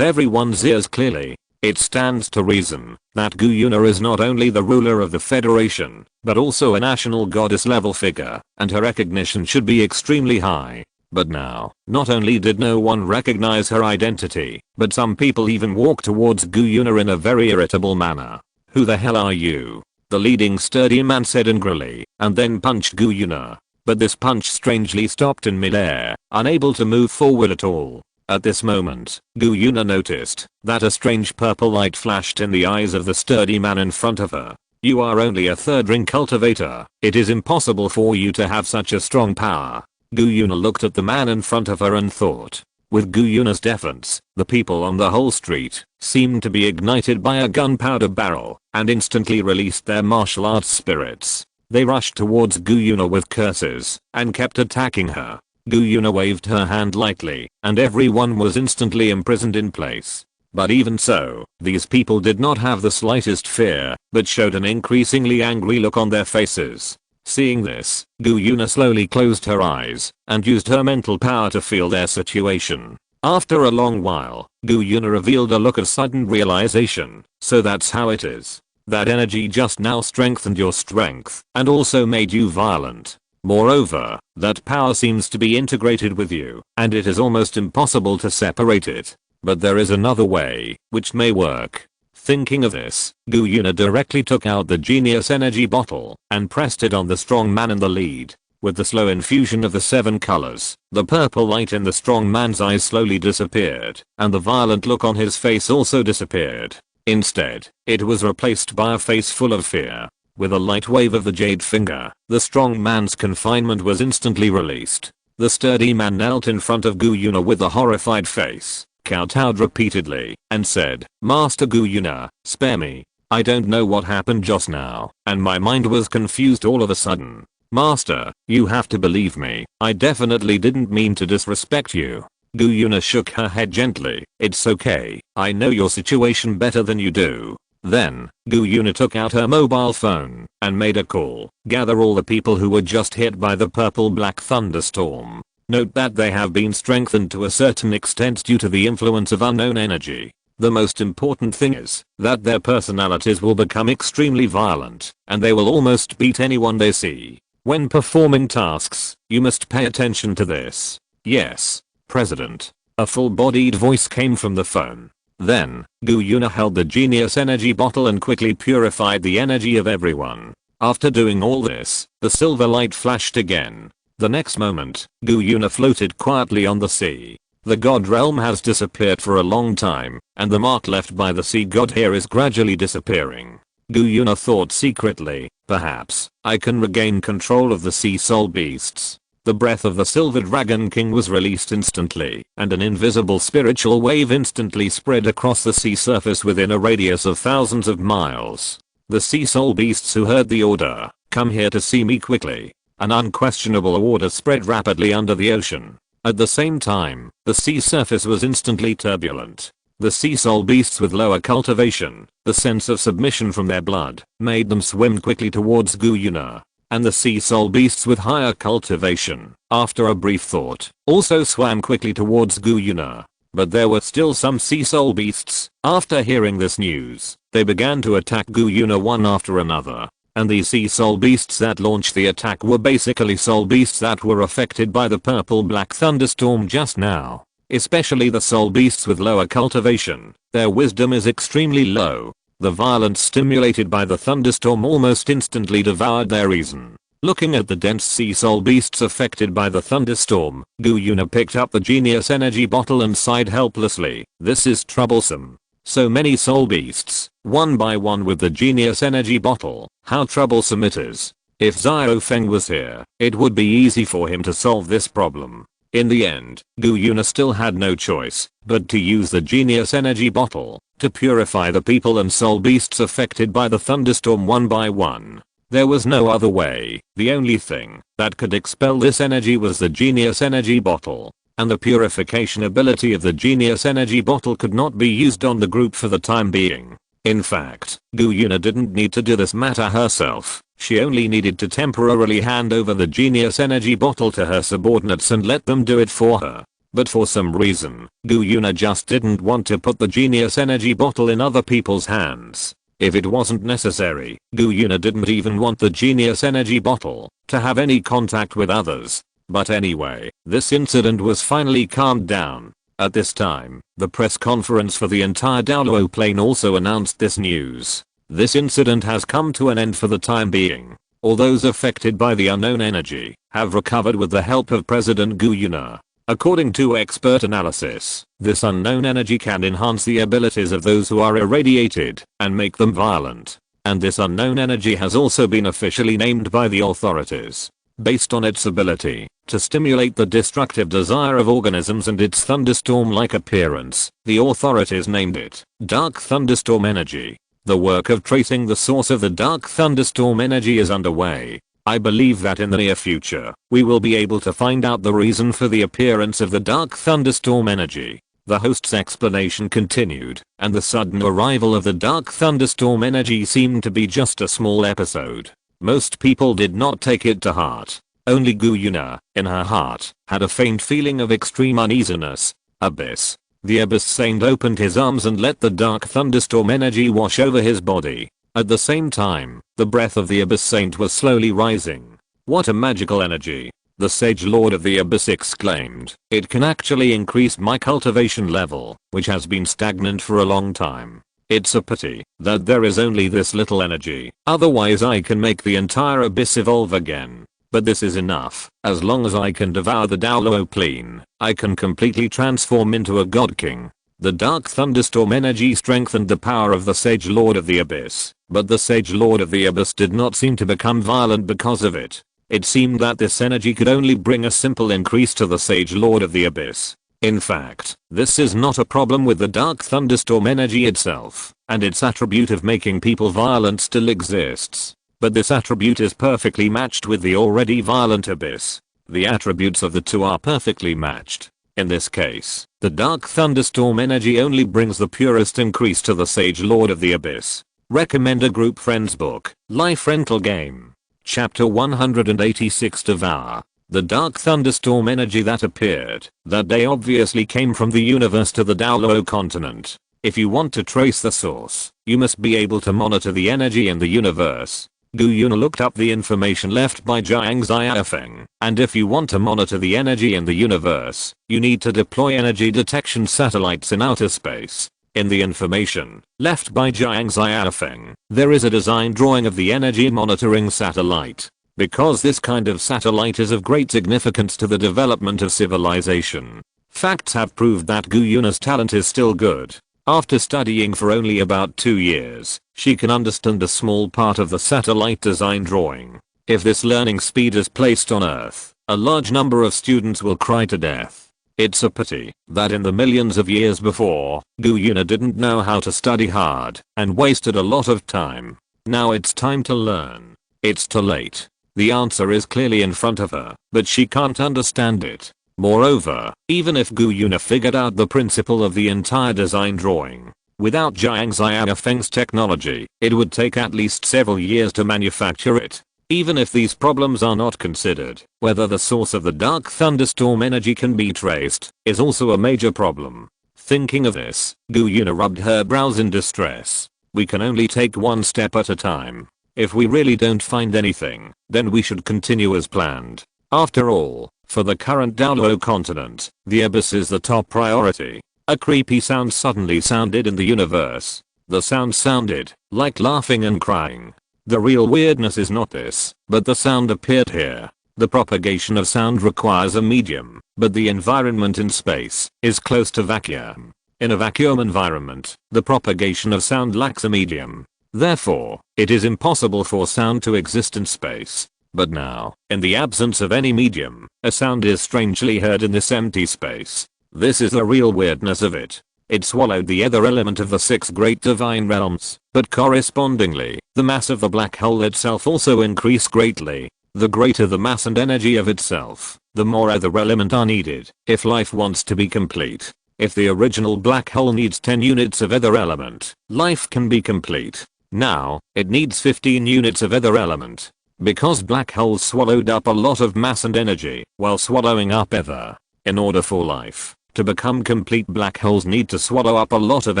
S1: everyone's ears clearly. It stands to reason that Gu Yuna is not only the ruler of the Federation, but also a national goddess level figure, and her recognition should be extremely high. But now, not only did no one recognize her identity, but some people even walked towards Gu Yuna in a very irritable manner. "Who the hell are you?" the leading sturdy man said angrily, and then punched Gu Yuna. But this punch strangely stopped in midair, unable to move forward at all. At this moment, Gu Yuna noticed that a strange purple light flashed in the eyes of the sturdy man in front of her. "You are only a third ring cultivator. It is impossible for you to have such a strong power." Gu Yuna looked at the man in front of her and thought. With Gu Yuna's defense, the people on the whole street seemed to be ignited by a gunpowder barrel and instantly released their martial arts spirits. They rushed towards Gu Yuna with curses and kept attacking her. Gu Yuna waved her hand lightly and everyone was instantly imprisoned in place. But even so, these people did not have the slightest fear, but showed an increasingly angry look on their faces. Seeing this, Gu Yuna slowly closed her eyes and used her mental power to feel their situation. After a long while, Gu Yuna revealed a look of sudden realization. "So that's how it is. That energy just now strengthened your strength and also made you violent. Moreover, that power seems to be integrated with you, and it is almost impossible to separate it. But there is another way, which may work." Thinking of this, Gu Yuna directly took out the genius energy bottle and pressed it on the strong man in the lead. With the slow infusion of the 7 colors, the purple light in the strong man's eyes slowly disappeared, and the violent look on his face also disappeared. Instead, it was replaced by a face full of fear. With a light wave of the jade finger, the strong man's confinement was instantly released. The sturdy man knelt in front of Gu Yuna with a horrified face, kowtowed repeatedly, and said, "Master Gu Yuna, spare me. I don't know what happened just now, and my mind was confused all of a sudden. Master, you have to believe me, I definitely didn't mean to disrespect you." Gu Yuna shook her head gently. "It's okay, I know your situation better than you do." Then, Gu Yuna took out her mobile phone and made a call. "Gather all the people who were just hit by the purple-black thunderstorm. Note that they have been strengthened to a certain extent due to the influence of unknown energy. The most important thing is that their personalities will become extremely violent, and they will almost beat anyone they see. When performing tasks, you must pay attention to this." "Yes, President." A full-bodied voice came from the phone. Then, Gu Yuna held the genius energy bottle and quickly purified the energy of everyone. After doing all this, the silver light flashed again. The next moment, Gu Yuna floated quietly on the sea. The god realm has disappeared for a long time, and the mark left by the sea god here is gradually disappearing. Gu Yuna thought secretly, "Perhaps I can regain control of the sea soul beasts." The breath of the Silver Dragon King was released instantly, and an invisible spiritual wave instantly spread across the sea surface within a radius of thousands of miles. The sea soul beasts who heard the order, "Come here to see me quickly." An unquestionable order spread rapidly under the ocean. At the same time, the sea surface was instantly turbulent. The sea soul beasts with lower cultivation, the sense of submission from their blood, made them swim quickly towards Gu Yuna. And the sea soul beasts with higher cultivation, after a brief thought, also swam quickly towards Gu Yuna. But there were still some sea soul beasts. After hearing this news, they began to attack Gu Yuna one after another. And these sea soul beasts that launched the attack were basically soul beasts that were affected by the purple-black thunderstorm just now. Especially the soul beasts with lower cultivation, their wisdom is extremely low. The violence stimulated by the thunderstorm almost instantly devoured their reason. Looking at the dense sea soul beasts affected by the thunderstorm, Gu Yuna picked up the genius energy bottle and sighed helplessly. "This is troublesome. So many soul beasts, one by one with the genius energy bottle. How troublesome it is. If Xiaofeng was here, it would be easy for him to solve this problem." In the end, Gu Yuna still had no choice but to use the genius energy bottle to purify the people and soul beasts affected by the thunderstorm one by one. There was no other way. The only thing that could expel this energy was the genius energy bottle. and the purification ability of the genius energy bottle could not be used on the group for the time being. In fact, Gu Yuna didn't need to do this matter herself. She only needed to temporarily hand over the genius energy bottle to her subordinates and let them do it for her. But for some reason, Gu Yuna just didn't want to put the genius energy bottle in other people's hands. If it wasn't necessary, Gu Yuna didn't even want the genius energy bottle to have any contact with others. But anyway, this incident was finally calmed down. At this time, the press conference for the entire Daoluo plane also announced this news. This incident has come to an end for the time being. All those affected by the unknown energy have recovered with the help of President Gu Yuna. According to expert analysis, this unknown energy can enhance the abilities of those who are irradiated and make them violent. And this unknown energy has also been officially named by the authorities, based on its ability to stimulate the destructive desire of organisms and its thunderstorm-like appearance. The authorities named it Dark Thunderstorm Energy. The work of tracing the source of the Dark Thunderstorm Energy is underway. I believe that in the near future, we will be able to find out the reason for the appearance of the Dark Thunderstorm Energy. The host's explanation continued, and the sudden arrival of the Dark Thunderstorm Energy seemed to be just a small episode. Most people did not take it to heart. Only Gu Yuna, in her heart, had a faint feeling of extreme uneasiness. Abyss. The Abyss Saint opened his arms and let the Dark Thunderstorm Energy wash over his body. At the same time, the breath of the Abyss Saint was slowly rising. What a magical energy! The Sage Lord of the Abyss exclaimed. It can actually increase my cultivation level, which has been stagnant for a long time. It's a pity that there is only this little energy, otherwise I can make the entire Abyss evolve again. But this is enough. As long as I can devour the Daoluo plane, I can completely transform into a God King. The Dark Thunderstorm Energy strengthened the power of the Sage Lord of the Abyss, but the Sage Lord of the Abyss did not seem to become violent because of it. It seemed that this energy could only bring a simple increase to the Sage Lord of the Abyss. In fact, this is not a problem with the Dark Thunderstorm Energy itself, and its attribute of making people violent still exists. But this attribute is perfectly matched with the already violent Abyss. The attributes of the two are perfectly matched. In this case, the Dark Thunderstorm Energy only brings the purest increase to the Sage Lord of the Abyss. Recommend a group friends book, Life Rental Game. Chapter 186 Devour. The Dark Thunderstorm Energy that appeared that day obviously came from the universe to the Daoluo continent. If you want to trace the source, you must be able to monitor the energy in the universe. Gu Yuna looked up the information left by Jiang Xiaofeng, and if you want to monitor the energy in the universe, you need to deploy energy detection satellites in outer space. In the information left by Jiang Xiaofeng, there is a design drawing of the energy monitoring satellite. Because this kind of satellite is of great significance to the development of civilization. Facts have proved that Gu Yuna's talent is still good. After studying for only about 2 years, she can understand a small part of the satellite design drawing. If this learning speed is placed on Earth, a large number of students will cry to death. It's a pity that in the millions of years before, Gu Yuna didn't know how to study hard and wasted a lot of time. Now it's time to learn. It's too late. The answer is clearly in front of her, but she can't understand it. Moreover, even if Gu Yuna figured out the principle of the entire design drawing, without Jiang Xiaofeng's technology, it would take at least several years to manufacture it. Even if these problems are not considered, whether the source of the Dark Thunderstorm Energy can be traced is also a major problem. Thinking of this, Gu Yuna rubbed her brows in distress. We can only take one step at a time. If we really don't find anything, then we should continue as planned. After all, for the current Daoluo continent, the Abyss is the top priority. A creepy sound suddenly sounded in the universe. The sound sounded like laughing and crying. The real weirdness is not this, but the sound appeared here. The propagation of sound requires a medium, but the environment in space is close to vacuum. In a vacuum environment, the propagation of sound lacks a medium. Therefore, it is impossible for sound to exist in space. But now, in the absence of any medium, a sound is strangely heard in this empty space. This is the real weirdness of it. It swallowed the ether element of the 6 great divine realms, but correspondingly, the mass of the black hole itself also increased greatly. The greater the mass and energy of itself, the more other element are needed if life wants to be complete. If the original black hole needs 10 units of other element, life can be complete. Now, it needs 15 units of other element. Because black holes swallowed up a lot of mass and energy while swallowing up ether. In order for life to become complete, black holes need to swallow up a lot of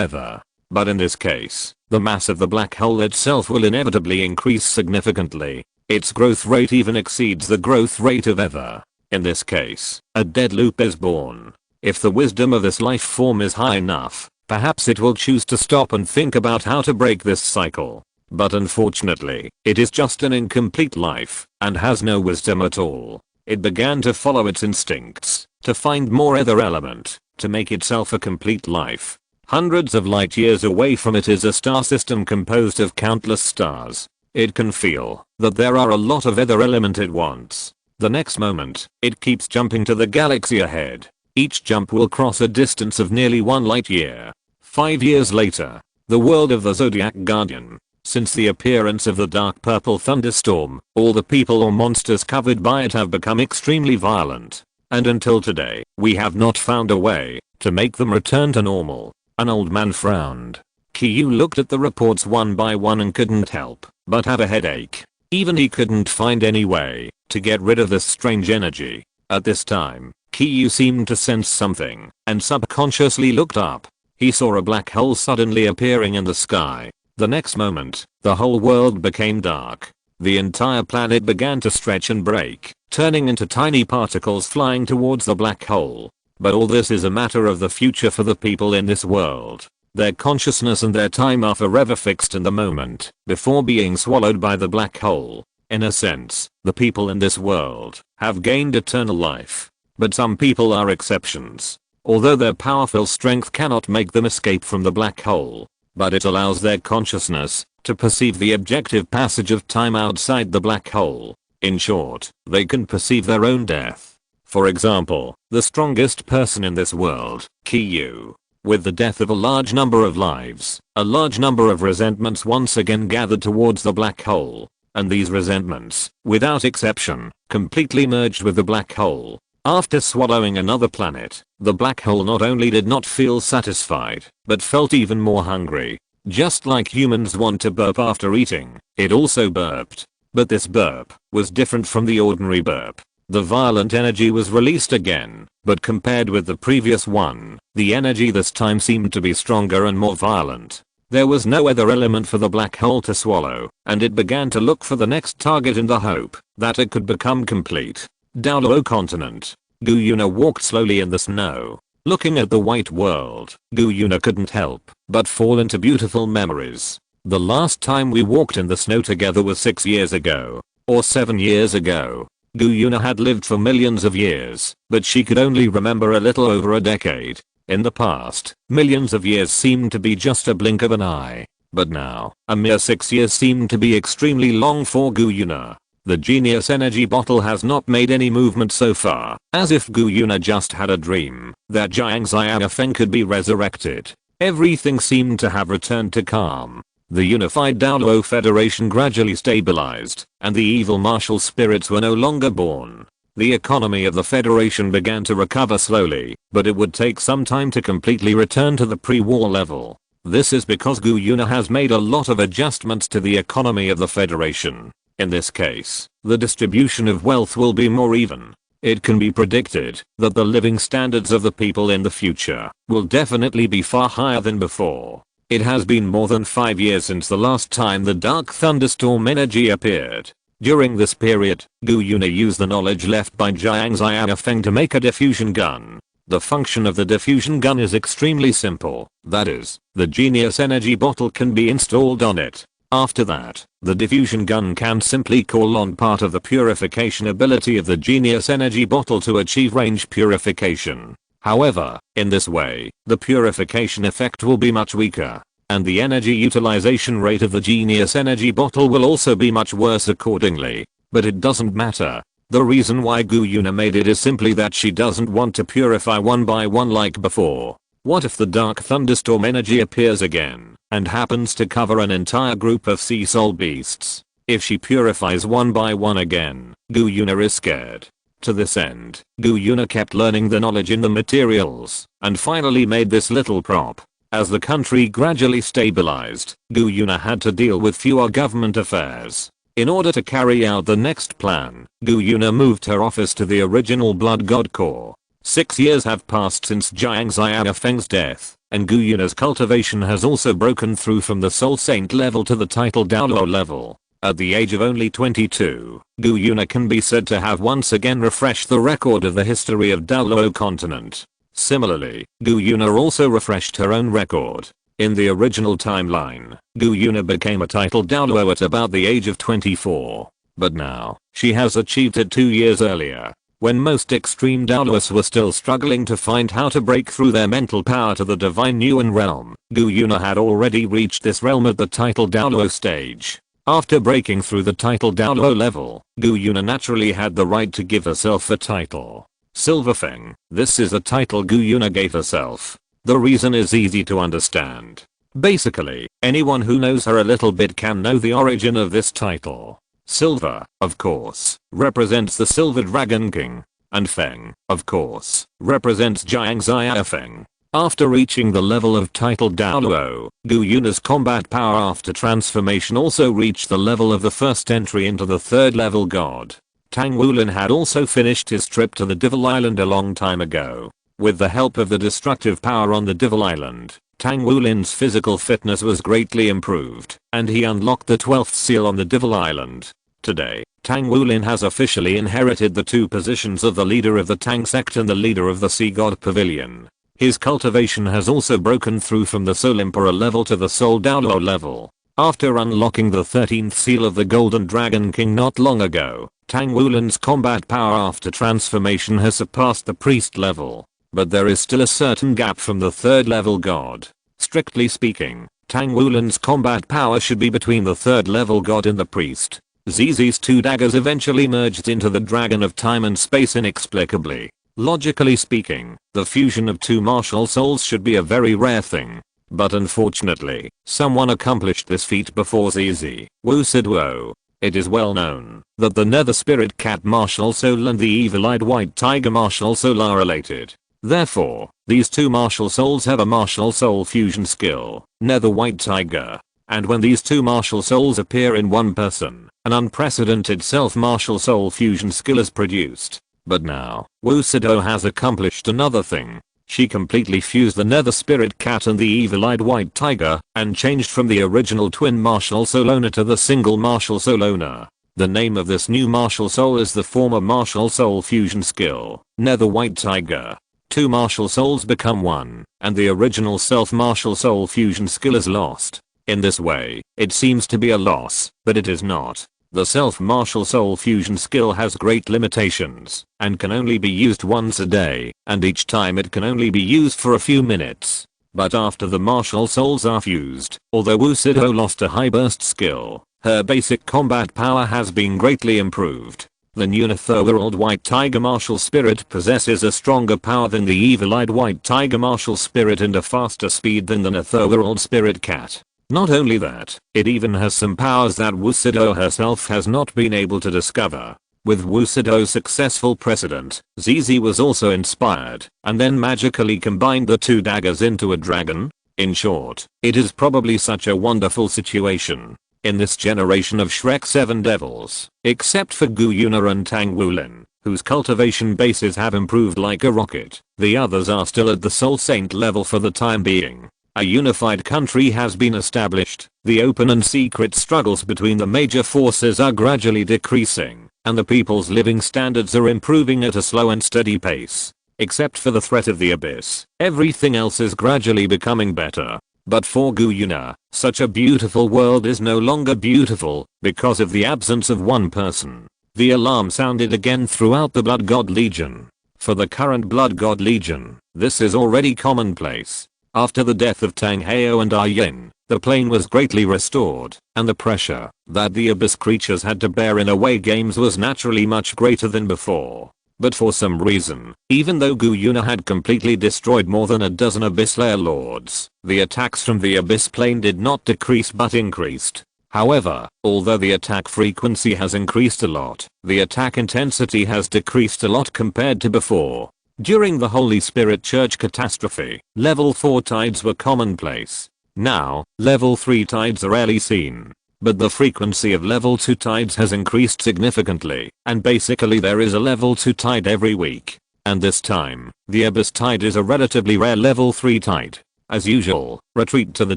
S1: ether. But in this case, the mass of the black hole itself will inevitably increase significantly. Its growth rate even exceeds the growth rate of ether. In this case, a dead loop is born. If the wisdom of this life form is high enough, perhaps it will choose to stop and think about how to break this cycle. But unfortunately, it is just an incomplete life and has no wisdom at all. It began to follow its instincts, to find more ether element, to make itself a complete life. Hundreds of light years away from it is a star system composed of countless stars. It can feel that there are a lot of ether element it wants. The next moment, it keeps jumping to the galaxy ahead. Each jump will cross a distance of nearly 1 light year. 5 years later, the world of the Zodiac Guardian. Since the appearance of the dark purple thunderstorm, all the people or monsters covered by it have become extremely violent. And until today, we have not found a way to make them return to normal. An old man frowned. Kiyu looked at the reports one by one and couldn't help but have a headache. Even he couldn't find any way to get rid of this strange energy. At this time, Kiyu seemed to sense something and subconsciously looked up. He saw a black hole suddenly appearing in the sky. The next moment, the whole world became dark. The entire planet began to stretch and break, turning into tiny particles flying towards the black hole. But all this is a matter of the future for the people in this world. Their consciousness and their time are forever fixed in the moment, before being swallowed by the black hole. In a sense, the people in this world have gained eternal life. But some people are exceptions. Although their powerful strength cannot make them escape from the black hole, but it allows their consciousness to perceive the objective passage of time outside the black hole. In short, they can perceive their own death. For example, the strongest person in this world, Kiyu. With the death of a large number of lives, a large number of resentments once again gathered towards the black hole. And these resentments, without exception, completely merged with the black hole. After swallowing another planet, the black hole not only did not feel satisfied, but felt even more hungry. Just like humans want to burp after eating, it also burped. But this burp was different from the ordinary burp. The violent energy was released again, but compared with the previous one, the energy this time seemed to be stronger and more violent. There was no other element for the black hole to swallow, and it began to look for the next target in the hope that it could become complete. Daoluo continent. Gu Yuna walked slowly in the snow. Looking at the white world, Gu Yuna couldn't help but fall into beautiful memories. The last time we walked in the snow together was 6 years ago. Or 7 years ago. Gu Yuna had lived for millions of years, but she could only remember a little over a decade. In the past, millions of years seemed to be just a blink of an eye. But now, a mere 6 years seemed to be extremely long for Gu Yuna. The genius energy bottle has not made any movement so far, as if Gu Yuna just had a dream that Jiang Xiaofeng could be resurrected. Everything seemed to have returned to calm. The unified Daoluo Federation gradually stabilized, and the evil martial spirits were no longer born. The economy of the Federation began to recover slowly, but it would take some time to completely return to the pre-war level. This is because Gu Yuna has made a lot of adjustments to the economy of the Federation. In this case, the distribution of wealth will be more even. It can be predicted that the living standards of the people in the future will definitely be far higher than before. It has been more than 5 years since the last time the dark thunderstorm energy appeared. During this period, Gu Yuna used the knowledge left by Jiang Xiaofeng to make a diffusion gun. The function of the diffusion gun is extremely simple. That is, the genius energy bottle can be installed on it. After that, the diffusion gun can simply call on part of the purification ability of the genius energy bottle to achieve range purification. However, in this way, the purification effect will be much weaker, and the energy utilization rate of the genius energy bottle will also be much worse accordingly. But it doesn't matter. The reason why Gu Yuna made it is simply that she doesn't want to purify one by one like before. What if the dark thunderstorm energy appears again and happens to cover an entire group of sea soul beasts? If she purifies one by one again, Gu Yuna is scared. To this end, Gu Yuna kept learning the knowledge in the materials, and finally made this little prop. As the country gradually stabilized, Gu Yuna had to deal with fewer government affairs. In order to carry out the next plan, Gu Yuna moved her office to the original Blood God Core. 6 years have passed since Jiang Xiaofeng's death, and Gu Yuna's cultivation has also broken through from the Soul Saint level to the title Daoluo level. At the age of only 22, Gu Yuna can be said to have once again refreshed the record of the history of Daoluo continent. Similarly, Gu Yuna also refreshed her own record. In the original timeline, Gu Yuna became a title Daoluo at about the age of 24. But now, she has achieved it 2 years earlier. When most extreme Daoluos were still struggling to find how to break through their mental power to the divine Yuan realm, Gu Yuna had already reached this realm at the title Daoluo stage. After breaking through the title Daoluo level, Gu Yuna naturally had the right to give herself the title Silverfeng. This is a title Gu Yuna gave herself. The reason is easy to understand. Basically, anyone who knows her a little bit can know the origin of this title. Silver, of course, represents the Silver Dragon King, and Feng, of course, represents Jiang Xiaofeng. After reaching the level of title Daoluo, Gu Yuna's combat power after transformation also reached the level of the first entry into the 3rd level god. Tang Wulin had also finished his trip to the Devil Island a long time ago. With the help of the destructive power on the Devil Island, Tang Wulin's physical fitness was greatly improved, and he unlocked the 12th seal on the Devil Island. Today, Tang Wulin has officially inherited the 2 positions of the leader of the Tang sect and the leader of the Sea God Pavilion. His cultivation has also broken through from the Soul Emperor level to the Soul Daoluo level. After unlocking the 13th seal of the Golden Dragon King not long ago, Tang Wulin's combat power after transformation has surpassed the priest level. But there is still a certain gap from the 3rd level god. Strictly speaking, Tang Wulin's combat power should be between the 3rd level god and the priest. ZZ's 2 daggers eventually merged into the dragon of time and space inexplicably. Logically speaking, the fusion of 2 martial souls should be a very rare thing. But unfortunately, someone accomplished this feat before ZZ. Wu Sidwo. It is well known that the Nether Spirit Cat martial soul and the evil-eyed White Tiger martial soul are related. Therefore, these 2 martial souls have a martial soul fusion skill, Nether White Tiger. And when these 2 martial souls appear in one person, an unprecedented self-martial soul fusion skill is produced. But now, Wu Sidou has accomplished another thing. She completely fused the Nether Spirit Cat and the evil-eyed White Tiger, and changed from the original twin martial soul owner to the single martial soul owner. The name of this new martial soul is the former martial soul fusion skill, Nether White Tiger. 2 martial souls become one, and the original self-martial soul fusion skill is lost. In this way, it seems to be a loss, but it is not. The self-martial soul fusion skill has great limitations, and can only be used once a day, and each time it can only be used for a few minutes. But after the martial souls are fused, although Wu Sidou lost a high burst skill, her basic combat power has been greatly improved. The new Netherworld White Tiger martial spirit possesses a stronger power than the evil-eyed White Tiger martial spirit and a faster speed than the Netherworld Spirit Cat. Not only that, it even has some powers that Wu Sidou herself has not been able to discover. With Wu Sidou's successful precedent, ZZ was also inspired, and then magically combined the 2 daggers into a dragon. In short, it is probably such a wonderful situation. In this generation of Shrek 7 devils, except for Gu Yuna and Tang Wulin, whose cultivation bases have improved like a rocket, the others are still at the Soul Saint level for the time being. A unified country has been established, the open and secret struggles between the major forces are gradually decreasing, and the people's living standards are improving at a slow and steady pace. Except for the threat of the abyss, everything else is gradually becoming better. But for Gu Yuna, such a beautiful world is no longer beautiful, because of the absence of one person. The alarm sounded again throughout the Blood God Legion. For the current Blood God Legion, this is already commonplace. After the death of Tang Heo and Yin, the plane was greatly restored, and the pressure that the abyss creatures had to bear in away games was naturally much greater than before. But for some reason, even though Gu Yuna had completely destroyed more than a dozen Abyss Layer Lords, the attacks from the Abyss plane did not decrease but increased. However, although the attack frequency has increased a lot, the attack intensity has decreased a lot compared to before. During the Holy Spirit Church catastrophe, level 4 tides were commonplace. Now, level 3 tides are rarely seen. But the frequency of level 2 tides has increased significantly, and basically there is a level 2 tide every week. And this time, the Abyss tide is a relatively rare level 3 tide. As usual, retreat to the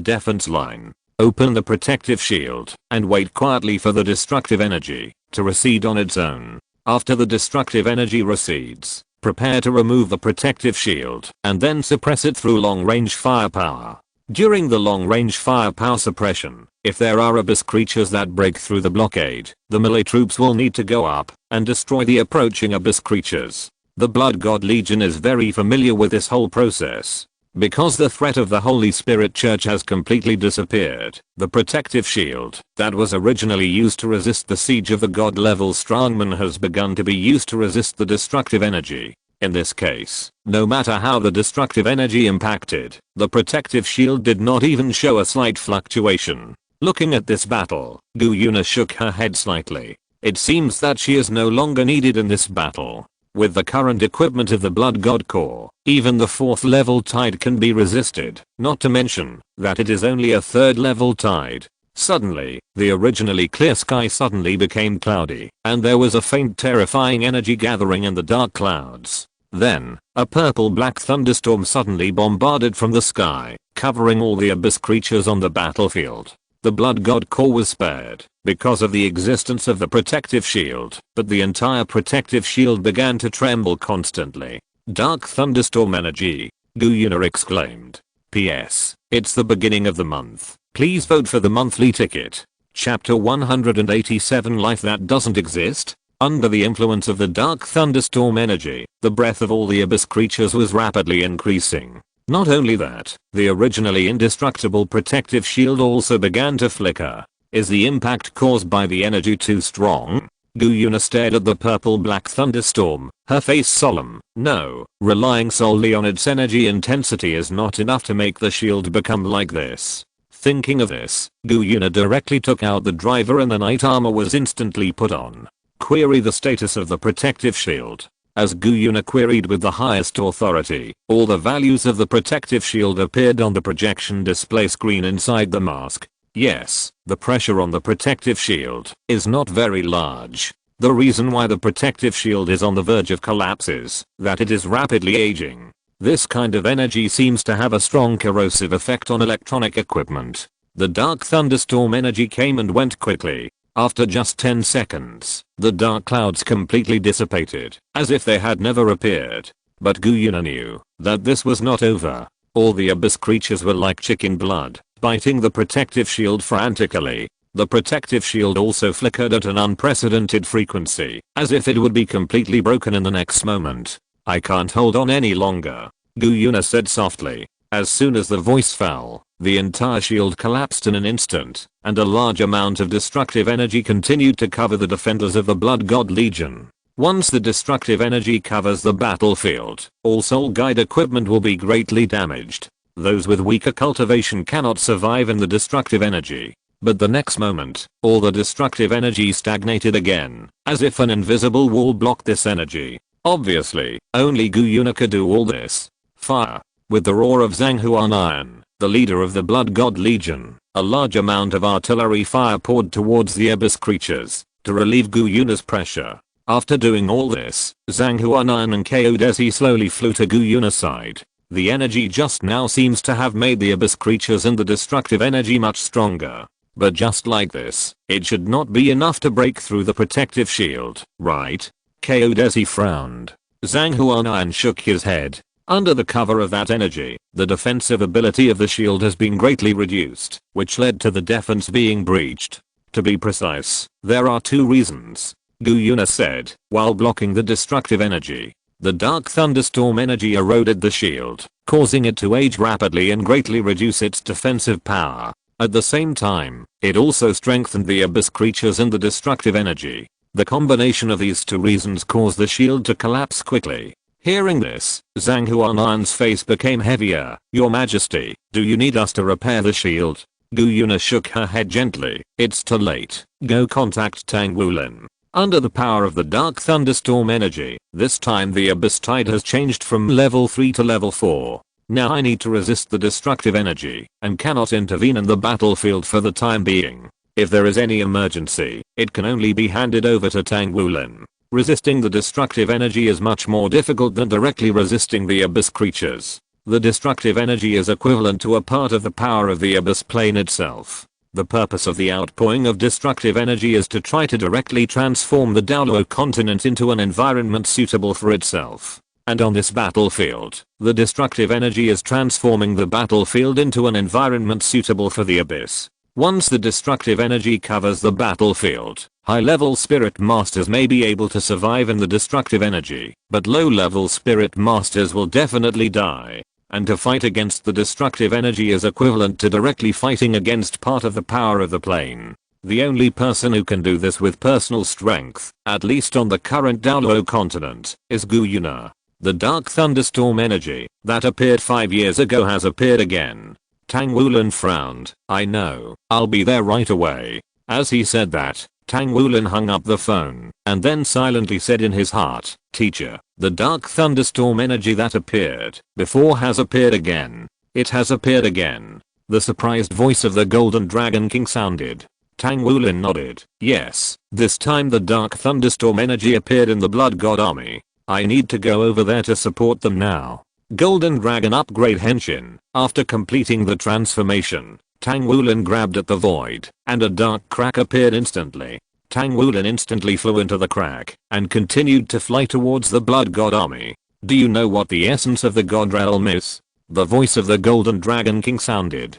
S1: defense line. Open the protective shield, and wait quietly for the destructive energy to recede on its own. After the destructive energy recedes, prepare to remove the protective shield, and then suppress it through long-range firepower. During the long-range firepower suppression, if there are Abyss creatures that break through the blockade, the melee troops will need to go up and destroy the approaching Abyss creatures. The Blood God Legion is very familiar with this whole process. Because the threat of the Holy Spirit Church has completely disappeared, the protective shield that was originally used to resist the siege of the God level strongman has begun to be used to resist the destructive energy. In this case, no matter how the destructive energy impacted, the protective shield did not even show a slight fluctuation. Looking at this battle, Gu Yuna shook her head slightly. It seems that she is no longer needed in this battle. With the current equipment of the Blood God Core, even the 4th level tide can be resisted, not to mention that it is only a 3rd level tide. Suddenly, the originally clear sky suddenly became cloudy, and there was a faint terrifying energy gathering in the dark clouds. Then, a purple-black thunderstorm suddenly bombarded from the sky, covering all the Abyss creatures on the battlefield. The Blood God Core was spared because of the existence of the protective shield, but the entire protective shield began to tremble constantly. Dark thunderstorm energy, Gu Yuna exclaimed. P.S. It's the beginning of the month. Please vote for the monthly ticket. Chapter 187 Life That Doesn't Exist. Under the influence of the dark thunderstorm energy, the breath of all the Abyss creatures was rapidly increasing. Not only that, the originally indestructible protective shield also began to flicker. Is the impact caused by the energy too strong? Gu Yuna stared at the purple-black thunderstorm, her face solemn. No, relying solely on its energy intensity is not enough to make the shield become like this. Thinking of this, Gu Yuna directly took out the driver and the knight armor was instantly put on. Query the status of the protective shield. As Gu Yuna queried with the highest authority, all the values of the protective shield appeared on the projection display screen inside the mask. Yes, the pressure on the protective shield is not very large. The reason why the protective shield is on the verge of collapse is that it is rapidly aging. This kind of energy seems to have a strong corrosive effect on electronic equipment. The dark thunderstorm energy came and went quickly. After just 10 seconds, the dark clouds completely dissipated, as if they had never appeared. But Gu Yuna knew that this was not over. All the Abyss creatures were like chicken blood, biting the protective shield frantically. The protective shield also flickered at an unprecedented frequency, as if it would be completely broken in the next moment. I can't hold on any longer, Gu Yuna said softly. As soon as the voice fell, the entire shield collapsed in an instant, and a large amount of destructive energy continued to cover the defenders of the Blood God Legion. Once the destructive energy covers the battlefield, all soul guide equipment will be greatly damaged. Those with weaker cultivation cannot survive in the destructive energy. But the next moment, all the destructive energy stagnated again, as if an invisible wall blocked this energy. Obviously, only Gu Yuna could do all this. Fire. With the roar of Zhang Huanayan, the leader of the Blood God Legion, a large amount of artillery fire poured towards the Abyss creatures to relieve Gu Yuna's pressure. After doing all this, Zhang Huanayan and Ko Desi slowly flew to Gu Yuna's side. The energy just now seems to have made the Abyss creatures and the destructive energy much stronger. But just like this, it should not be enough to break through the protective shield, right? Ko Desi frowned. Zhang Huanayan shook his head. Under the cover of that energy, the defensive ability of the shield has been greatly reduced, which led to the defense being breached. To be precise, there are two reasons, Gu Yuna said, while blocking the destructive energy. The dark thunderstorm energy eroded the shield, causing it to age rapidly and greatly reduce its defensive power. At the same time, it also strengthened the Abyss creatures and the destructive energy. The combination of these two reasons caused the shield to collapse quickly. Hearing this, Zhang Huanayan's face became heavier. Your Majesty, do you need us to repair the shield? Gu Yuna shook her head gently. It's too late. Go contact Tang Wulin. Under the power of the dark thunderstorm energy, this time the abyss tide has changed from level 3 to level 4. Now I need to resist the destructive energy and cannot intervene in the battlefield for the time being. If there is any emergency, it can only be handed over to Tang Wulin. Resisting the destructive energy is much more difficult than directly resisting the abyss creatures. The destructive energy is equivalent to a part of the power of the abyss plane itself. The purpose of the outpouring of destructive energy is to try to directly transform the Daolo continent into an environment suitable for itself. And on this battlefield, the destructive energy is transforming the battlefield into an environment suitable for the abyss. Once the destructive energy covers the battlefield, high-level spirit masters may be able to survive in the destructive energy, but low-level spirit masters will definitely die. And to fight against the destructive energy is equivalent to directly fighting against part of the power of the plane. The only person who can do this with personal strength, at least on the current Daolo continent, is Gu Yuna. The dark thunderstorm energy that appeared 5 years ago has appeared again. Tang Wulin frowned. I know, I'll be there right away. As he said that, Tang Wulin hung up the phone and then silently said in his heart, Teacher, the dark thunderstorm energy that appeared before has appeared again. It has appeared again. The surprised voice of the Golden Dragon King sounded. Tang Wulin nodded. Yes, this time the dark thunderstorm energy appeared in the Blood God army. I need to go over there to support them now. Golden Dragon upgrade henshin. After completing the transformation, Tang Wulin grabbed at the void, and a dark crack appeared instantly. Tang Wulin instantly flew into the crack, and continued to fly towards the Blood God army. Do you know what the essence of the God realm is? The voice of the Golden Dragon King sounded.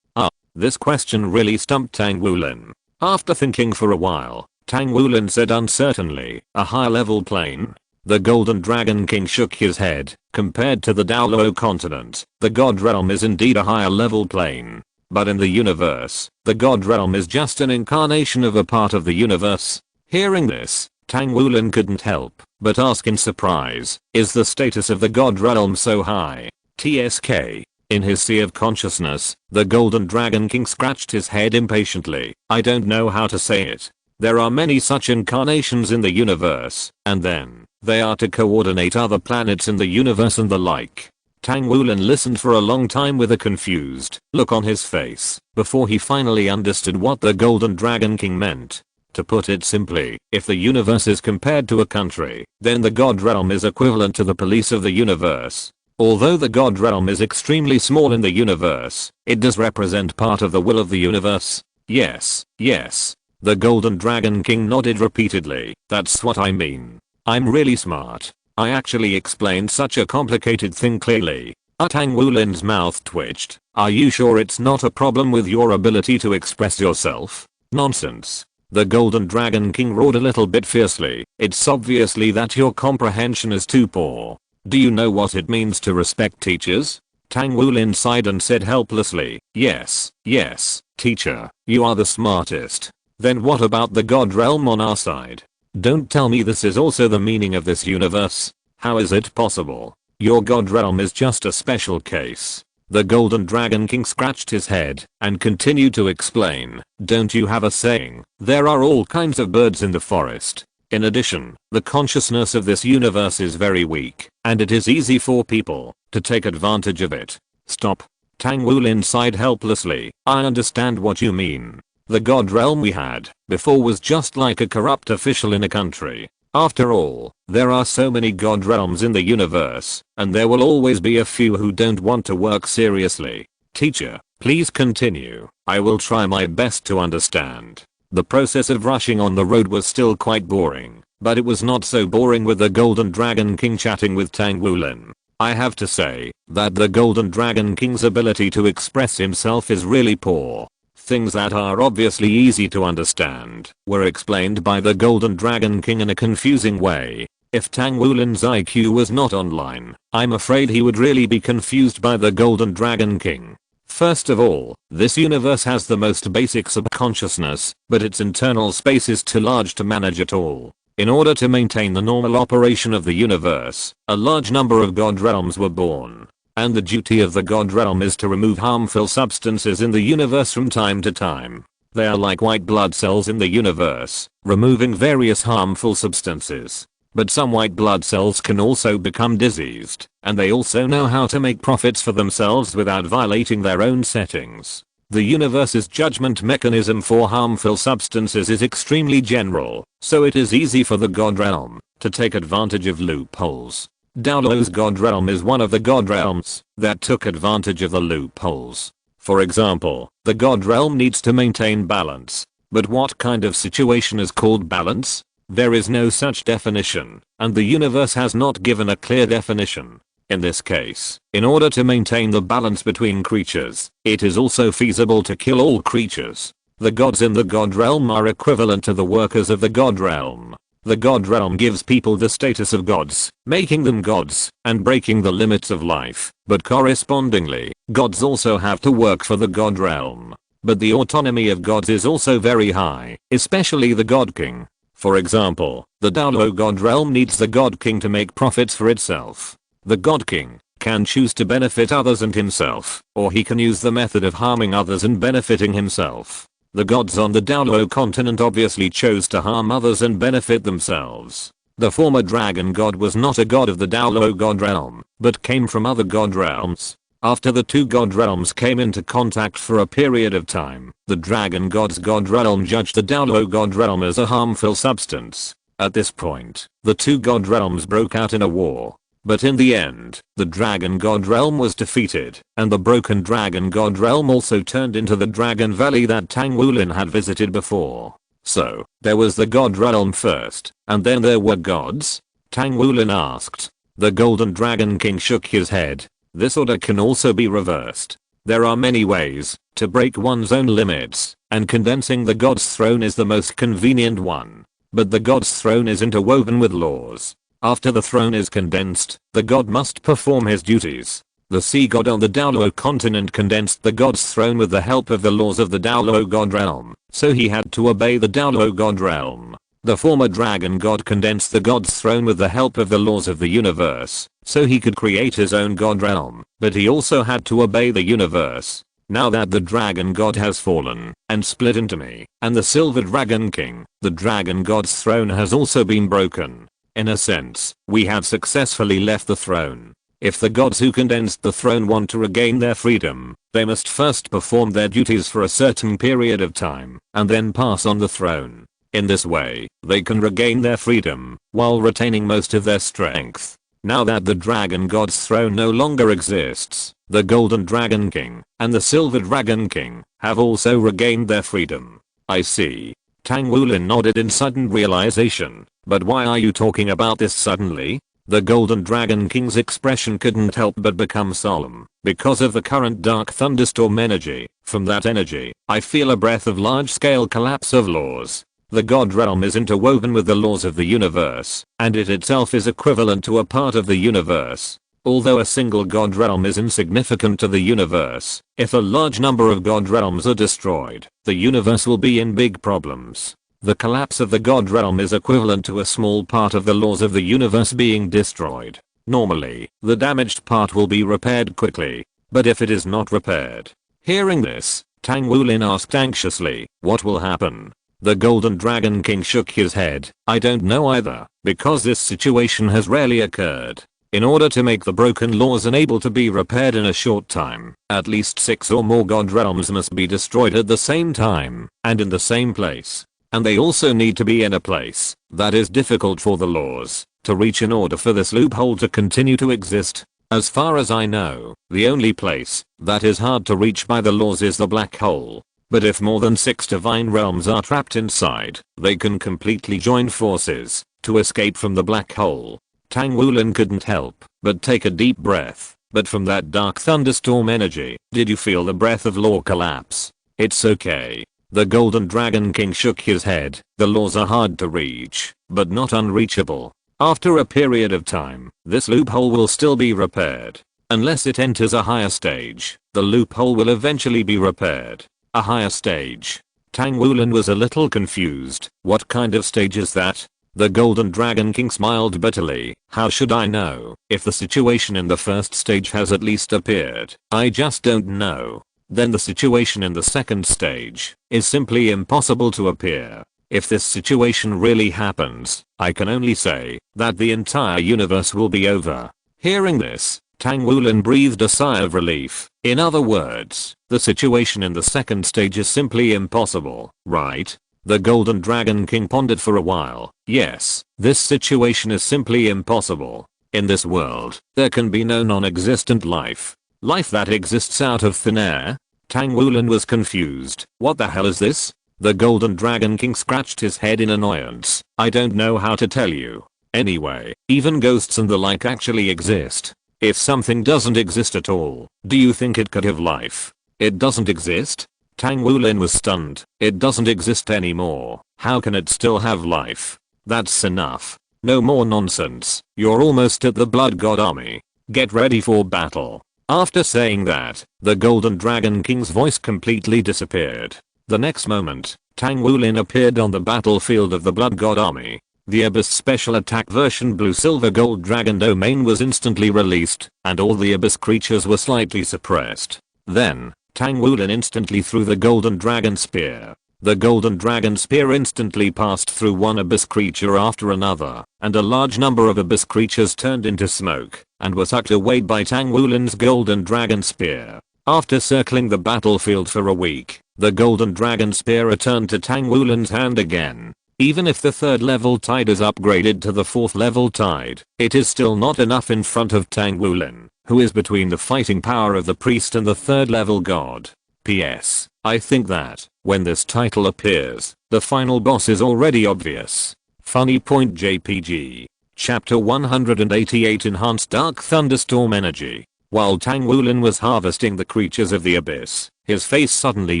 S1: This question really stumped Tang Wulin. After thinking for a while, Tang Wulin said uncertainly, a higher level plane? The Golden Dragon King shook his head. Compared to the Daolo continent, the God realm is indeed a higher level plane. But in the universe, the God realm is just an incarnation of a part of the universe. Hearing this, Tang Wulin couldn't help but ask in surprise, is the status of the God realm so high? TSK. In his sea of consciousness, the Golden Dragon King scratched his head impatiently. I don't know how to say it. There are many such incarnations in the universe, and then they are to coordinate other planets in the universe and the like. Tang Wulin listened for a long time with a confused look on his face before he finally understood what the Golden Dragon King meant. To put it simply, if the universe is compared to a country, then the God realm is equivalent to the police of the universe. Although the God realm is extremely small in the universe, it does represent part of the will of the universe. Yes, yes. The Golden Dragon King nodded repeatedly. That's what I mean. I'm really smart. I actually explained such a complicated thing clearly. Tang Wulin's mouth twitched. Are you sure it's not a problem with your ability to express yourself? Nonsense. The Golden Dragon King roared a little bit fiercely. It's obviously that your comprehension is too poor. Do you know what it means to respect teachers? Tang Wulin sighed and said helplessly, yes, yes, teacher, you are the smartest. Then what about the God realm on our side? Don't tell me this is also the meaning of this universe. How is it possible? Your God realm is just a special case. The Golden Dragon King scratched his head and continued to explain. Don't you have a saying, there are all kinds of birds in the forest. In addition, the consciousness of this universe is very weak, and it is easy for people to take advantage of it. Stop. Tang Wulin sighed helplessly. I understand what you mean. The God realm we had before was just like a corrupt official in a country. After all, there are so many God realms in the universe, and there will always be a few who don't want to work seriously. Teacher, please continue. I will try my best to understand. The process of rushing on the road was still quite boring, but it was not so boring with the Golden Dragon King chatting with Tang Wulin. I have to say that the Golden Dragon King's ability to express himself is really poor. Things that are obviously easy to understand were explained by the Golden Dragon King in a confusing way. If Tang Wulin's IQ was not online, I'm afraid he would really be confused by the Golden Dragon King. First of all, this universe has the most basic subconsciousness, but its internal space is too large to manage it all. In order to maintain the normal operation of the universe, a large number of God realms were born. and the duty of the God realm is to remove harmful substances in the universe from time to time. They are like white blood cells in the universe, removing various harmful substances. But some white blood cells can also become diseased, and they also know how to make profits for themselves without violating their own settings. The universe's judgment mechanism for harmful substances is extremely general, so it is easy for the God realm to take advantage of loopholes. Daolo's God realm is one of the God realms that took advantage of the loopholes. For example, the God realm needs to maintain balance. But what kind of situation is called balance? There is no such definition, and the universe has not given a clear definition. In this case, in order to maintain the balance between creatures, it is also feasible to kill all creatures. The gods in the God realm are equivalent to the workers of the God realm. The God realm gives people the status of gods, making them gods, and breaking the limits of life, but correspondingly, gods also have to work for the God realm. But the autonomy of gods is also very high, especially the God King. For example, the Daolo God realm needs the God King to make profits for itself. The God King can choose to benefit others and himself, or he can use the method of harming others and benefiting himself. The gods on the Daolo continent obviously chose to harm others and benefit themselves. The former dragon god was not a god of the Daolo God realm, but came from other god realms. After the two god realms came into contact for a period of time, the dragon god's god realm judged the Daolo God realm as a harmful substance. At this point, the two god realms broke out in a war. But in the end, the dragon god realm was defeated, and the broken dragon god realm also turned into the dragon valley that Tang Wulin had visited before. So, there was the god realm first, and then there were gods? Tang Wulin asked. The golden dragon king shook his head. This order can also be reversed. There are many ways to break one's own limits, and condensing the god's throne is the most convenient one. But the god's throne is interwoven with laws. After the throne is condensed, the god must perform his duties. The sea god on the Daolo continent condensed the god's throne with the help of the laws of the Daolo God realm, so he had to obey the Daolo God realm. The former dragon god condensed the god's throne with the help of the laws of the universe, so he could create his own god realm, but he also had to obey the universe. Now that the dragon god has fallen and split into me and the silver dragon king, the dragon god's throne has also been broken. In a sense, we have successfully left the throne. If the gods who condensed the throne want to regain their freedom, they must first perform their duties for a certain period of time, and then pass on the throne. In this way, they can regain their freedom, while retaining most of their strength. Now that the dragon god's throne no longer exists, the golden dragon king and the silver dragon king have also regained their freedom. I see. Tang Wulin nodded in sudden realization. But why are you talking about this suddenly? The golden dragon king's expression couldn't help but become solemn. Because of the current dark thunderstorm energy, from that energy, I feel a breath of large-scale collapse of laws. The god realm is interwoven with the laws of the universe, and it itself is equivalent to a part of the universe. Although a single god realm is insignificant to the universe, if a large number of god realms are destroyed, the universe will be in big problems. The collapse of the god realm is equivalent to a small part of the laws of the universe being destroyed. Normally, the damaged part will be repaired quickly, but if it is not repaired. Hearing this, Tang Wulin asked anxiously, what will happen? The golden dragon king shook his head. I don't know either, because this situation has rarely occurred. In order to make the broken laws unable to be repaired in a short time, at least 6 or more god realms must be destroyed at the same time, and in the same place. And they also need to be in a place that is difficult for the laws to reach in order for this loophole to continue to exist. As far as I know, the only place that is hard to reach by the laws is the black hole. But if more than 6 divine realms are trapped inside, they can completely join forces to escape from the black hole. Tang Wulin couldn't help but take a deep breath. But from that dark thunderstorm energy, did you feel the breath of law collapse? It's okay. The golden dragon king shook his head. The laws are hard to reach, but not unreachable. After a period of time, this loophole will still be repaired. Unless it enters a higher stage, the loophole will eventually be repaired. A higher stage. Tang Wulin was a little confused. What kind of stage is that? The Golden Dragon King smiled bitterly. How should I know if the situation in the first stage has at least appeared? I just don't know. Then the situation in the second stage is simply impossible to appear. If this situation really happens, I can only say that the entire universe will be over. Hearing this, Tang Wulin breathed a sigh of relief. In other words, the situation in the second stage is simply impossible, right? The Golden Dragon King pondered for a while. Yes, this situation is simply impossible. In this world, there can be no non-existent life. Life that exists out of thin air? Tang Wulin was confused. What the hell is this? The Golden Dragon King scratched his head in annoyance. I don't know how to tell you. Anyway, even ghosts and the like actually exist. If something doesn't exist at all, do you think it could have life? It doesn't exist? Tang Wulin was stunned. It doesn't exist anymore. How can it still have life? That's enough. No more nonsense. You're almost at the Blood God army. Get ready for battle. After saying that, the Golden Dragon King's voice completely disappeared. The next moment, Tang Wulin appeared on the battlefield of the Blood God army. The Abyss Special Attack version Blue Silver Gold Dragon Domain was instantly released, and all the Abyss creatures were slightly suppressed. Then, Tang Wulin instantly threw the Golden Dragon Spear. The Golden Dragon Spear instantly passed through one Abyss creature after another, and a large number of Abyss creatures turned into smoke, and were sucked away by Tang Wulin's Golden Dragon Spear. After circling the battlefield for a week, the Golden Dragon Spear returned to Tang Wulin's hand again. Even if the 3rd level tide is upgraded to the 4th level tide, it is still not enough in front of Tang Wulin, who is between the fighting power of the priest and the 3rd level god. P.S. I think that, when this title appears, the final boss is already obvious. Funny point JPG. Chapter 188 Enhanced Dark Thunderstorm Energy. While Tang Wulin was harvesting the creatures of the abyss, his face suddenly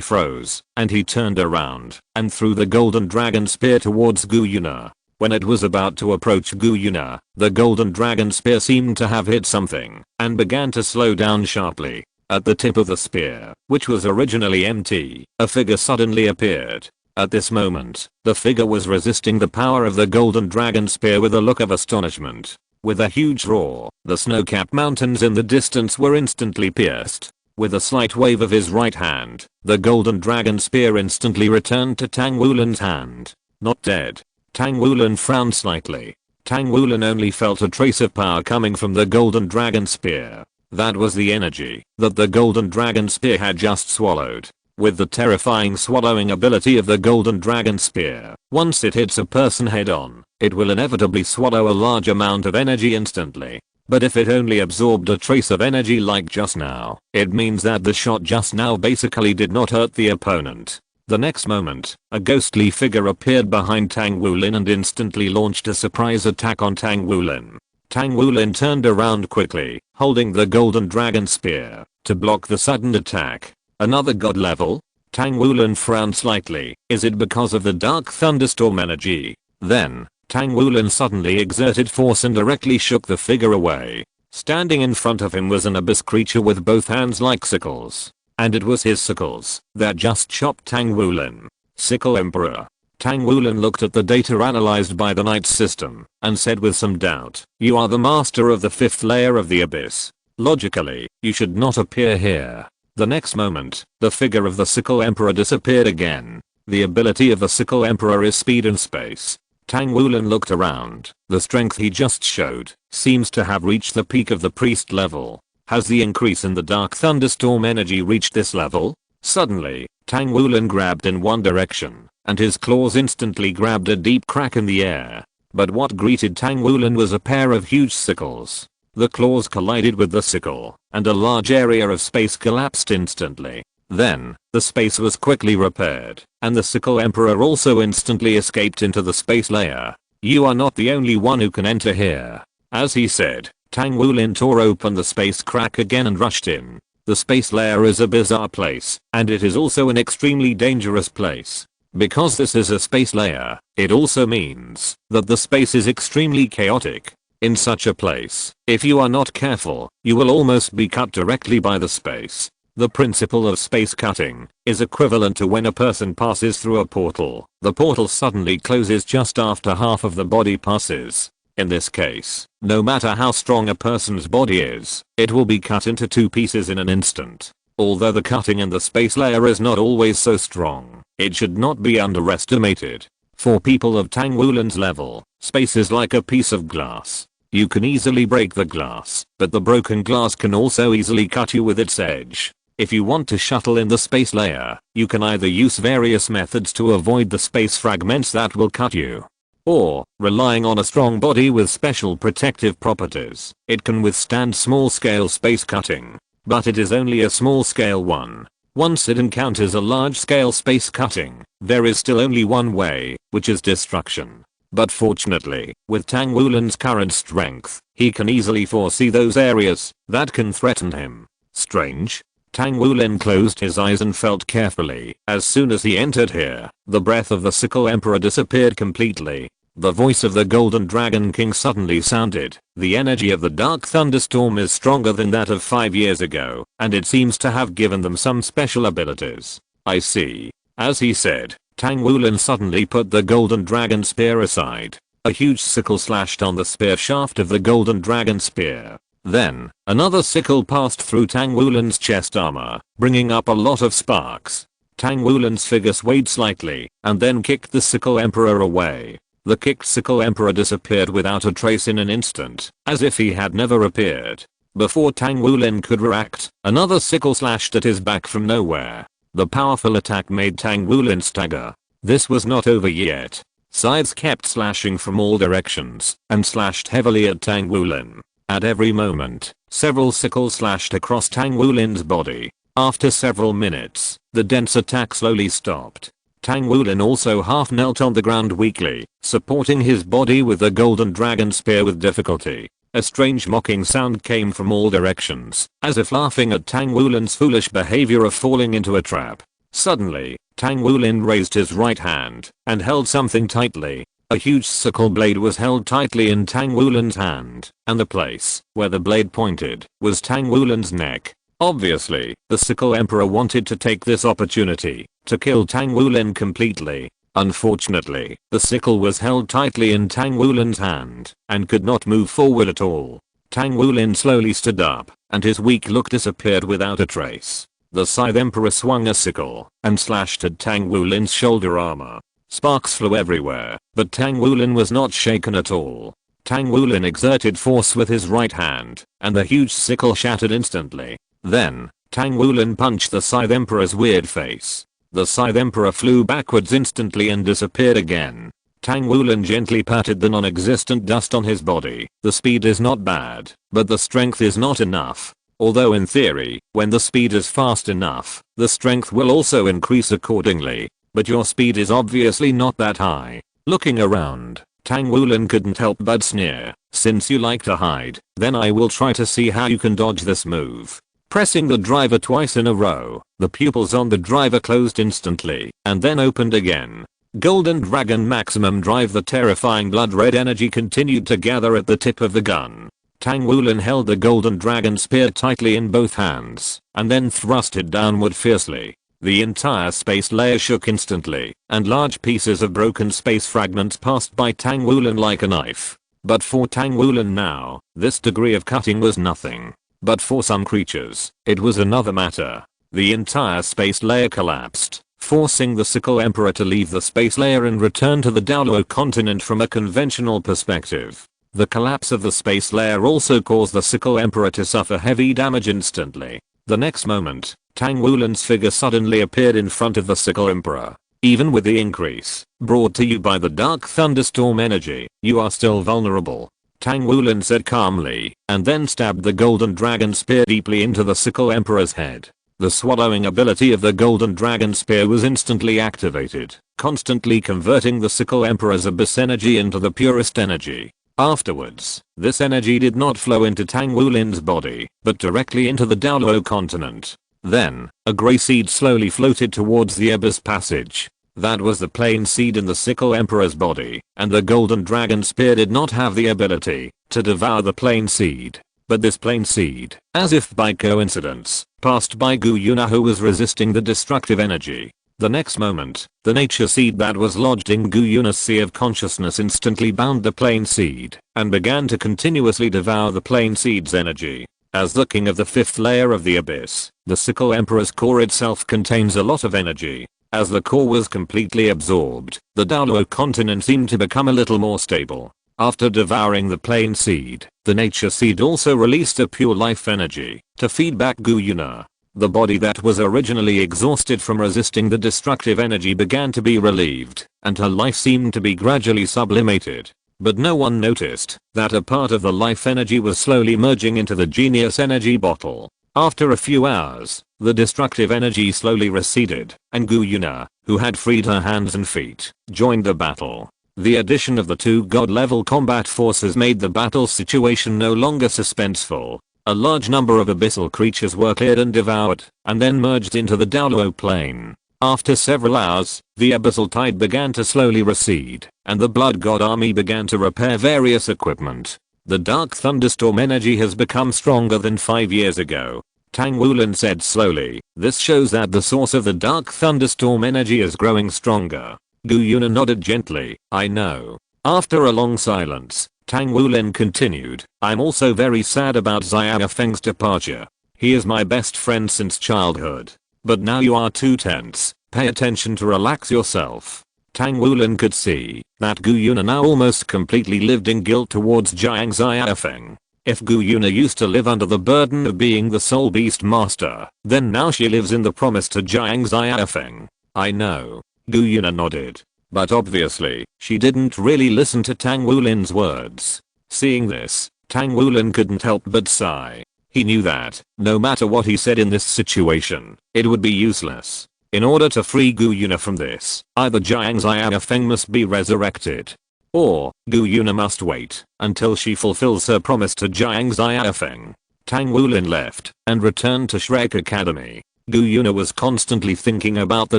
S1: froze, and he turned around and threw the Golden Dragon Spear towards Gu Yuna. When it was about to approach Gu Yuna, the Golden Dragon Spear seemed to have hit something and began to slow down sharply. At the tip of the spear, which was originally empty, a figure suddenly appeared. At this moment, the figure was resisting the power of the Golden Dragon Spear with a look of astonishment. With a huge roar, the snow-capped mountains in the distance were instantly pierced. With a slight wave of his right hand, the Golden Dragon Spear instantly returned to Tang Wulin's hand. Not dead. Tang Wulin frowned slightly. Tang Wulin only felt a trace of power coming from the Golden Dragon Spear. That was the energy that the Golden Dragon Spear had just swallowed. With the terrifying swallowing ability of the Golden Dragon Spear, once it hits a person head on, it will inevitably swallow a large amount of energy instantly. But if it only absorbed a trace of energy like just now, it means that the shot just now basically did not hurt the opponent. The next moment, a ghostly figure appeared behind Tang Wulin and instantly launched a surprise attack on Tang Wulin. Tang Wulin turned around quickly, holding the Golden Dragon Spear, to block the sudden attack. Another god level? Tang Wulin frowned slightly. Is it because of the Dark Thunderstorm energy? Then, Tang Wulin suddenly exerted force and directly shook the figure away. Standing in front of him was an abyss creature with both hands like sickles. And it was his sickles that just chopped Tang Wulin. Sickle Emperor. Tang Wulin looked at the data analyzed by the Knight system and said with some doubt, "You are the master of the 5th layer of the abyss. Logically, you should not appear here." The next moment, the figure of the Sickle Emperor disappeared again. The ability of the Sickle Emperor is speed in space. Tang Wulin looked around. The strength he just showed seems to have reached the peak of the priest level. Has the increase in the Dark Thunderstorm energy reached this level? Suddenly, Tang Wulin grabbed in one direction, and his claws instantly grabbed a deep crack in the air. But what greeted Tang Wulin was a pair of huge sickles. The claws collided with the sickle, and a large area of space collapsed instantly. Then, the space was quickly repaired, and the Sickle Emperor also instantly escaped into the space layer. "You are not the only one who can enter here." As he said, Tang Wulin tore open the space crack again and rushed in. The space layer is a bizarre place, and it is also an extremely dangerous place. Because this is a space layer, it also means that the space is extremely chaotic. In such a place, if you are not careful, you will almost be cut directly by the space. The principle of space cutting is equivalent to when a person passes through a portal. The portal suddenly closes just after half of the body passes. In this case, no matter how strong a person's body is, it will be cut into two pieces in an instant. Although the cutting in the space layer is not always so strong, it should not be underestimated. For people of Tang Wulin's level, space is like a piece of glass. You can easily break the glass, but the broken glass can also easily cut you with its edge. If you want to shuttle in the space layer, you can either use various methods to avoid the space fragments that will cut you, or, relying on a strong body with special protective properties, it can withstand small-scale space cutting. But it is only a small-scale one. Once it encounters a large-scale space cutting, there is still only one way, which is destruction. But fortunately, with Tang Wulin's current strength, he can easily foresee those areas that can threaten him. Strange. Tang Wulin closed his eyes and felt carefully. As soon as he entered here, the breath of the Sickle Emperor disappeared completely. The voice of the Golden Dragon King suddenly sounded. The energy of the Dark Thunderstorm is stronger than that of 5 years ago, and it seems to have given them some special abilities. I see. As he said, Tang Wulin suddenly put the Golden Dragon Spear aside. A huge sickle slashed on the spear shaft of the Golden Dragon Spear. Then, another sickle passed through Tang Wulin's chest armor, bringing up a lot of sparks. Tang Wulin's figure swayed slightly, and then kicked the Sickle Emperor away. The kicked Sickle Emperor disappeared without a trace in an instant, as if he had never appeared. Before Tang Wulin could react, another sickle slashed at his back from nowhere. The powerful attack made Tang Wulin stagger. This was not over yet. Scythes kept slashing from all directions, and slashed heavily at Tang Wulin. At every moment, several sickles slashed across Tang Wulin's body. After several minutes, the dense attack slowly stopped. Tang Wulin also half knelt on the ground weakly, supporting his body with the Golden Dragon Spear with difficulty. A strange mocking sound came from all directions, as if laughing at Tang Wulin's foolish behavior of falling into a trap. Suddenly, Tang Wulin raised his right hand and held something tightly. A huge sickle blade was held tightly in Tang Wulin's hand, and the place where the blade pointed was Tang Wulin's neck. Obviously, the Sickle Emperor wanted to take this opportunity to kill Tang Wulin completely. Unfortunately, the sickle was held tightly in Tang Wulin's hand and could not move forward at all. Tang Wulin slowly stood up, and his weak look disappeared without a trace. The Scythe Emperor swung a sickle and slashed at Tang Wulin's shoulder armor. Sparks flew everywhere, but Tang Wulin was not shaken at all. Tang Wulin exerted force with his right hand, and the huge sickle shattered instantly. Then, Tang Wulin punched the Scythe Emperor's weird face. The Scythe Emperor flew backwards instantly and disappeared again. Tang Wulin gently patted the non-existent dust on his body. The speed is not bad, but the strength is not enough. Although in theory, when the speed is fast enough, the strength will also increase accordingly. But your speed is obviously not that high. Looking around, Tang Wulin couldn't help but sneer. Since you like to hide, then I will try to see how you can dodge this move. Pressing the driver twice in a row, the pupils on the driver closed instantly, and then opened again. Golden Dragon Maximum Drive. The terrifying blood red energy continued to gather at the tip of the gun. Tang Wulin held the Golden Dragon Spear tightly in both hands, and then thrust it downward fiercely. The entire space layer shook instantly, and large pieces of broken space fragments passed by Tang Wulin like a knife. But for Tang Wulin now, this degree of cutting was nothing. But for some creatures, it was another matter. The entire space layer collapsed, forcing the Sickle Emperor to leave the space layer and return to the Daolo continent. From a conventional perspective, the collapse of the space layer also caused the Sickle Emperor to suffer heavy damage instantly. The next moment, Tang Wulin's figure suddenly appeared in front of the Sickle Emperor. Even with the increase brought to you by the Dark Thunderstorm energy, you are still vulnerable, Tang Wulin said calmly, and then stabbed the Golden Dragon Spear deeply into the Sickle Emperor's head. The swallowing ability of the Golden Dragon Spear was instantly activated, constantly converting the Sickle Emperor's abyss energy into the purest energy. Afterwards, this energy did not flow into Tang Wulin's body, but directly into the Daolo continent. Then, a grey seed slowly floated towards the abyss passage. That was the plain seed in the Sickle Emperor's body, and the Golden Dragon Spear did not have the ability to devour the plain seed. But this plain seed, as if by coincidence, passed by Gu Yuna, who was resisting the destructive energy. The next moment, the nature seed that was lodged in Gu Yuna's sea of consciousness instantly bound the plain seed and began to continuously devour the plain seed's energy. As the king of the fifth layer of the abyss, the sickle emperor's core itself contains a lot of energy. As the core was completely absorbed, the Daoluo continent seemed to become a little more stable. After devouring the plain seed, the nature seed also released a pure life energy to feed back Gu Yuna. The body that was originally exhausted from resisting the destructive energy began to be relieved, and her life seemed to be gradually sublimated. But no one noticed that a part of the life energy was slowly merging into the genius energy bottle. After a few hours, the destructive energy slowly receded, and Gu Yuna, who had freed her hands and feet, joined the battle. The addition of the two god-level combat forces made the battle situation no longer suspenseful. A large number of abyssal creatures were cleared and devoured, and then merged into the Daoluo plane. After several hours, the abyssal tide began to slowly recede, and the blood god army began to repair various equipment. The dark thunderstorm energy has become stronger than 5 years ago, Tang Wulin said slowly. This shows that the source of the dark thunderstorm energy is growing stronger. Gu Yuna nodded gently. I know. After a long silence, Tang Wulin continued, I'm also very sad about Xiaofeng's departure. He is my best friend since childhood. But now you are too tense. Pay attention to relax yourself. Tang Wulin could see that Gu Yuna now almost completely lived in guilt towards Jiang Xiaofeng. If Gu Yuna used to live under the burden of being the sole beast master, then now she lives in the promise to Jiang Xiaofeng. I know. Gu Yuna nodded. But obviously, she didn't really listen to Tang Wulin's words. Seeing this, Tang Wulin couldn't help but sigh. He knew that, no matter what he said in this situation, it would be useless. In order to free Gu Yuna from this, either Jiang Xiaofeng must be resurrected, or Gu Yuna must wait until she fulfills her promise to Jiang Xiaofeng. Tang Wulin left and returned to Shrek Academy. Gu Yuna was constantly thinking about the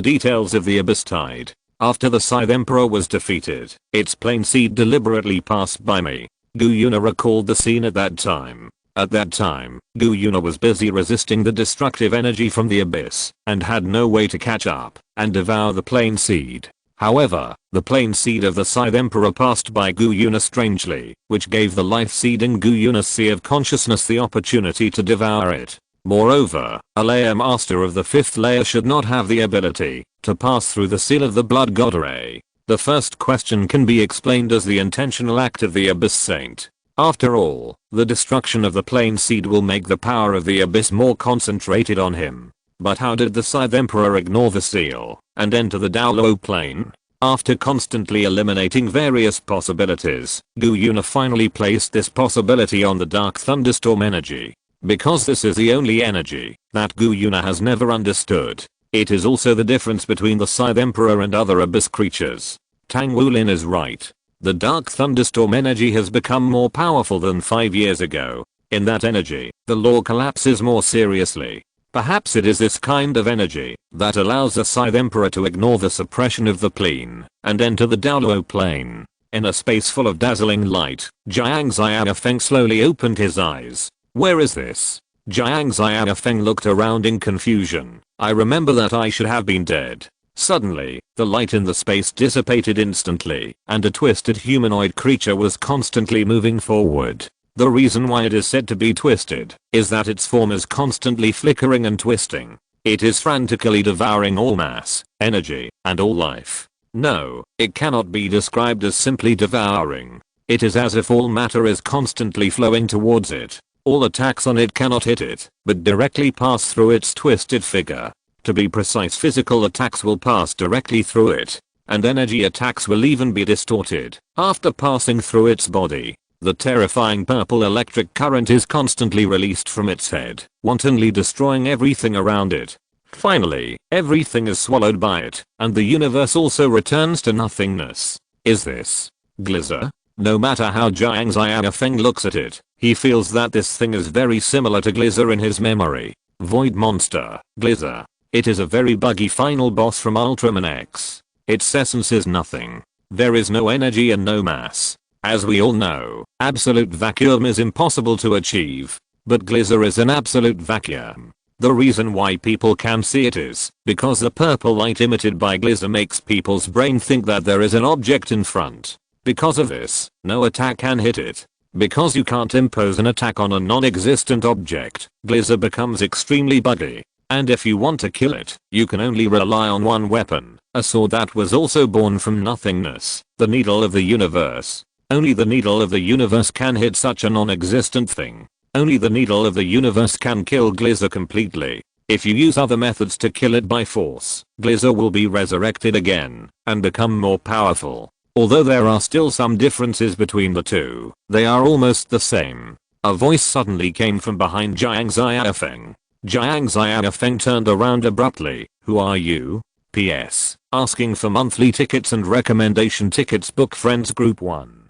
S1: details of the Abyss Tide. After the Scythe Emperor was defeated, its plain seed deliberately passed by me. Gu Yuna recalled the scene at that time. At that time, Gu Yuna was busy resisting the destructive energy from the abyss, and had no way to catch up and devour the plain seed. However, the plain seed of the Scythe Emperor passed by Gu Yuna strangely, which gave the life seed in Gu Yuna's sea of consciousness the opportunity to devour it. Moreover, a layer master of the fifth layer should not have the ability to pass through the seal of the blood god array. The first question can be explained as the intentional act of the Abyss Saint. After all, the destruction of the plain seed will make the power of the Abyss more concentrated on him. But how did the Scythe Emperor ignore the seal and enter the Daoluo plane? After constantly eliminating various possibilities, Gu Yuna finally placed this possibility on the dark thunderstorm energy. Because this is the only energy that Gu Yuna has never understood. It is also the difference between the Scythe Emperor and other abyss creatures. Tang Wulin is right. The dark thunderstorm energy has become more powerful than 5 years ago. In that energy, the law collapses more seriously. Perhaps it is this kind of energy that allows the Scythe Emperor to ignore the suppression of the plane and enter the Daoluo plane. In a space full of dazzling light, Jiang Xiaofeng slowly opened his eyes. Where is this? Jiang Xiaofeng looked around in confusion. I remember that I should have been dead. Suddenly, the light in the space dissipated instantly, and a twisted humanoid creature was constantly moving forward. The reason why it is said to be twisted is that its form is constantly flickering and twisting. It is frantically devouring all mass, energy, and all life. No, it cannot be described as simply devouring. It is as if all matter is constantly flowing towards it. All attacks on it cannot hit it, but directly pass through its twisted figure. To be precise, physical attacks will pass directly through it, and energy attacks will even be distorted after passing through its body. The terrifying purple electric current is constantly released from its head, wantonly destroying everything around it. Finally, everything is swallowed by it, and the universe also returns to nothingness. Is this Glizzr? No matter how Jiang Xiaofeng looks at it, he feels that this thing is very similar to Glizzr in his memory. Void monster, Glizzr. It is a very buggy final boss from Ultraman X. Its essence is nothing. There is no energy and no mass. As we all know, absolute vacuum is impossible to achieve. But Gliza is an absolute vacuum. The reason why people can see it is because the purple light emitted by Gliza makes people's brain think that there is an object in front. Because of this, no attack can hit it. Because you can't impose an attack on a non-existent object, Gliza becomes extremely buggy. And if you want to kill it, you can only rely on one weapon, a sword that was also born from nothingness, the needle of the universe. Only the needle of the universe can hit such a non-existent thing. Only the needle of the universe can kill Gliza completely. If you use other methods to kill it by force, Gliza will be resurrected again and become more powerful. Although there are still some differences between the two, they are almost the same. A voice suddenly came from behind Jiang Xiaofeng. Jiang Xiaofeng turned around abruptly. Who are you? PS. Asking for monthly tickets and recommendation tickets. Book Friends Group 1.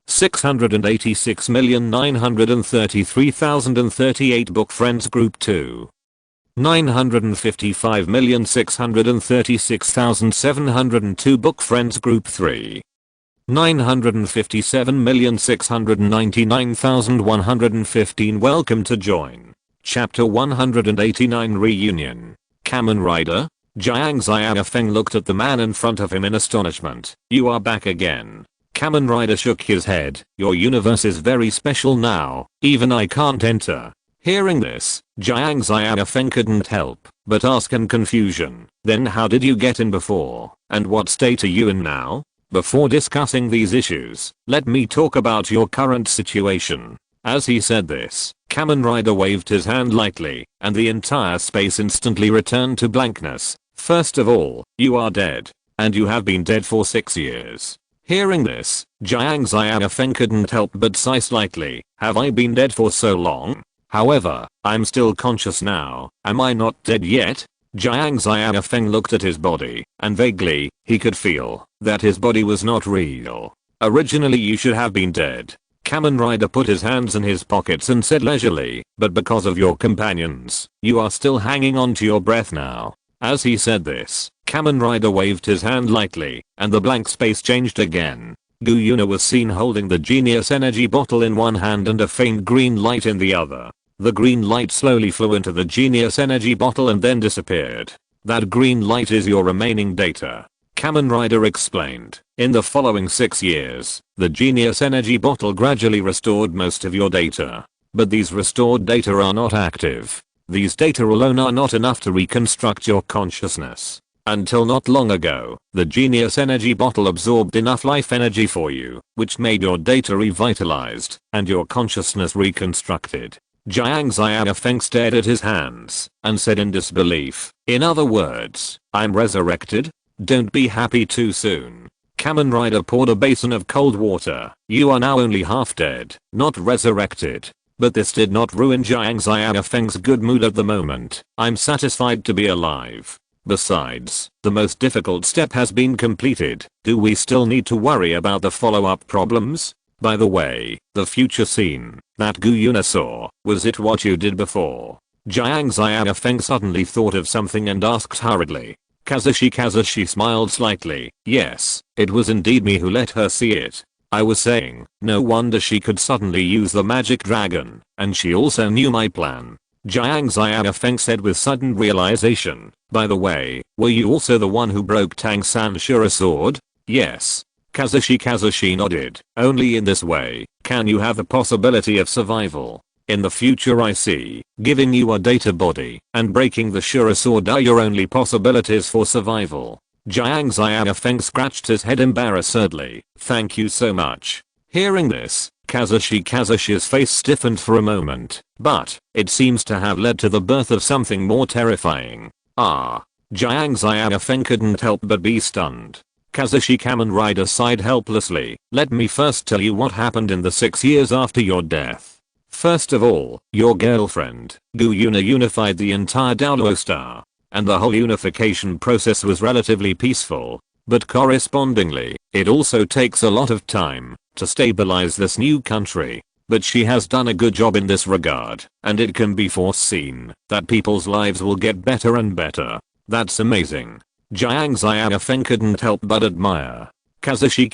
S1: 686,933,038. Book Friends Group 2. 955,636,702. Book Friends Group 3. 957,699,115. Welcome to join. Chapter 189 Reunion. Kamen Rider? Jiang Xiaofeng looked at the man in front of him in astonishment. You are back again. Kamen Rider shook his head. Your universe is very special now. Even I can't enter. Hearing this, Jiang Xiaofeng couldn't help but ask in confusion. Then how did you get in before? And what state are you in now? Before discussing these issues, let me talk about your current situation. As he said this, Kamen Rider waved his hand lightly, and the entire space instantly returned to blankness. First of all, you are dead. And you have been dead for 6 years. Hearing this, Jiang Xiaofeng couldn't help but sigh slightly. Have I been dead for so long? However, I'm still conscious now. Am I not dead yet? Jiang Xiaofeng looked at his body, and vaguely, he could feel that his body was not real. Originally you should have been dead. Kamen Rider put his hands in his pockets and said leisurely, but because of your companions, you are still hanging on to your breath now. As he said this, Kamen Rider waved his hand lightly, and the blank space changed again. Gu Yuna was seen holding the genius energy bottle in one hand and a faint green light in the other. The green light slowly flew into the genius energy bottle and then disappeared. That green light is your remaining data. Kamen Rider explained. In the following 6 years, the genius energy bottle gradually restored most of your data. But these restored data are not active. These data alone are not enough to reconstruct your consciousness. Until not long ago, the genius energy bottle absorbed enough life energy for you, which made your data revitalized and your consciousness reconstructed. Jiang Xiaofeng stared at his hands and said in disbelief. In other words, I'm resurrected? Don't be happy too soon. Kamen Rider poured a basin of cold water. You are now only half dead, not resurrected. But this did not ruin Jiang Xiaofeng's good mood at the moment. I'm satisfied to be alive. Besides, the most difficult step has been completed. Do we still need to worry about the follow-up problems? By the way, the future scene that Gu Yuna saw, was it what you did before? Jiang Xiaofeng suddenly thought of something and asked hurriedly. Kazushi smiled slightly. Yes, it was indeed me who let her see it. I was saying, no wonder she could suddenly use the magic dragon, and she also knew my plan. Jiang Xiaofeng said with sudden realization. By the way, were you also the one who broke Tang San's Shura sword? Yes. Kazushi nodded. Only in this way can you have the possibility of survival. In the future I see, giving you a data body and breaking the Shura sword are your only possibilities for survival. Jiang Xiaofeng scratched his head embarrassedly. Thank you so much. Hearing this, Kazushi's face stiffened for a moment, but it seems to have led to the birth of something more terrifying. Ah. Jiang Xiaofeng couldn't help but be stunned. Kamen Rider sighed helplessly. Let me first tell you what happened in the 6 years after your death. First of all, your girlfriend, Gu Yuna unified the entire Daolo star, and the whole unification process was relatively peaceful. But correspondingly, it also takes a lot of time to stabilize this new country. But she has done a good job in this regard, and it can be foreseen that people's lives will get better and better. That's amazing. Jiang Xiaofeng couldn't help but admire. Kazushi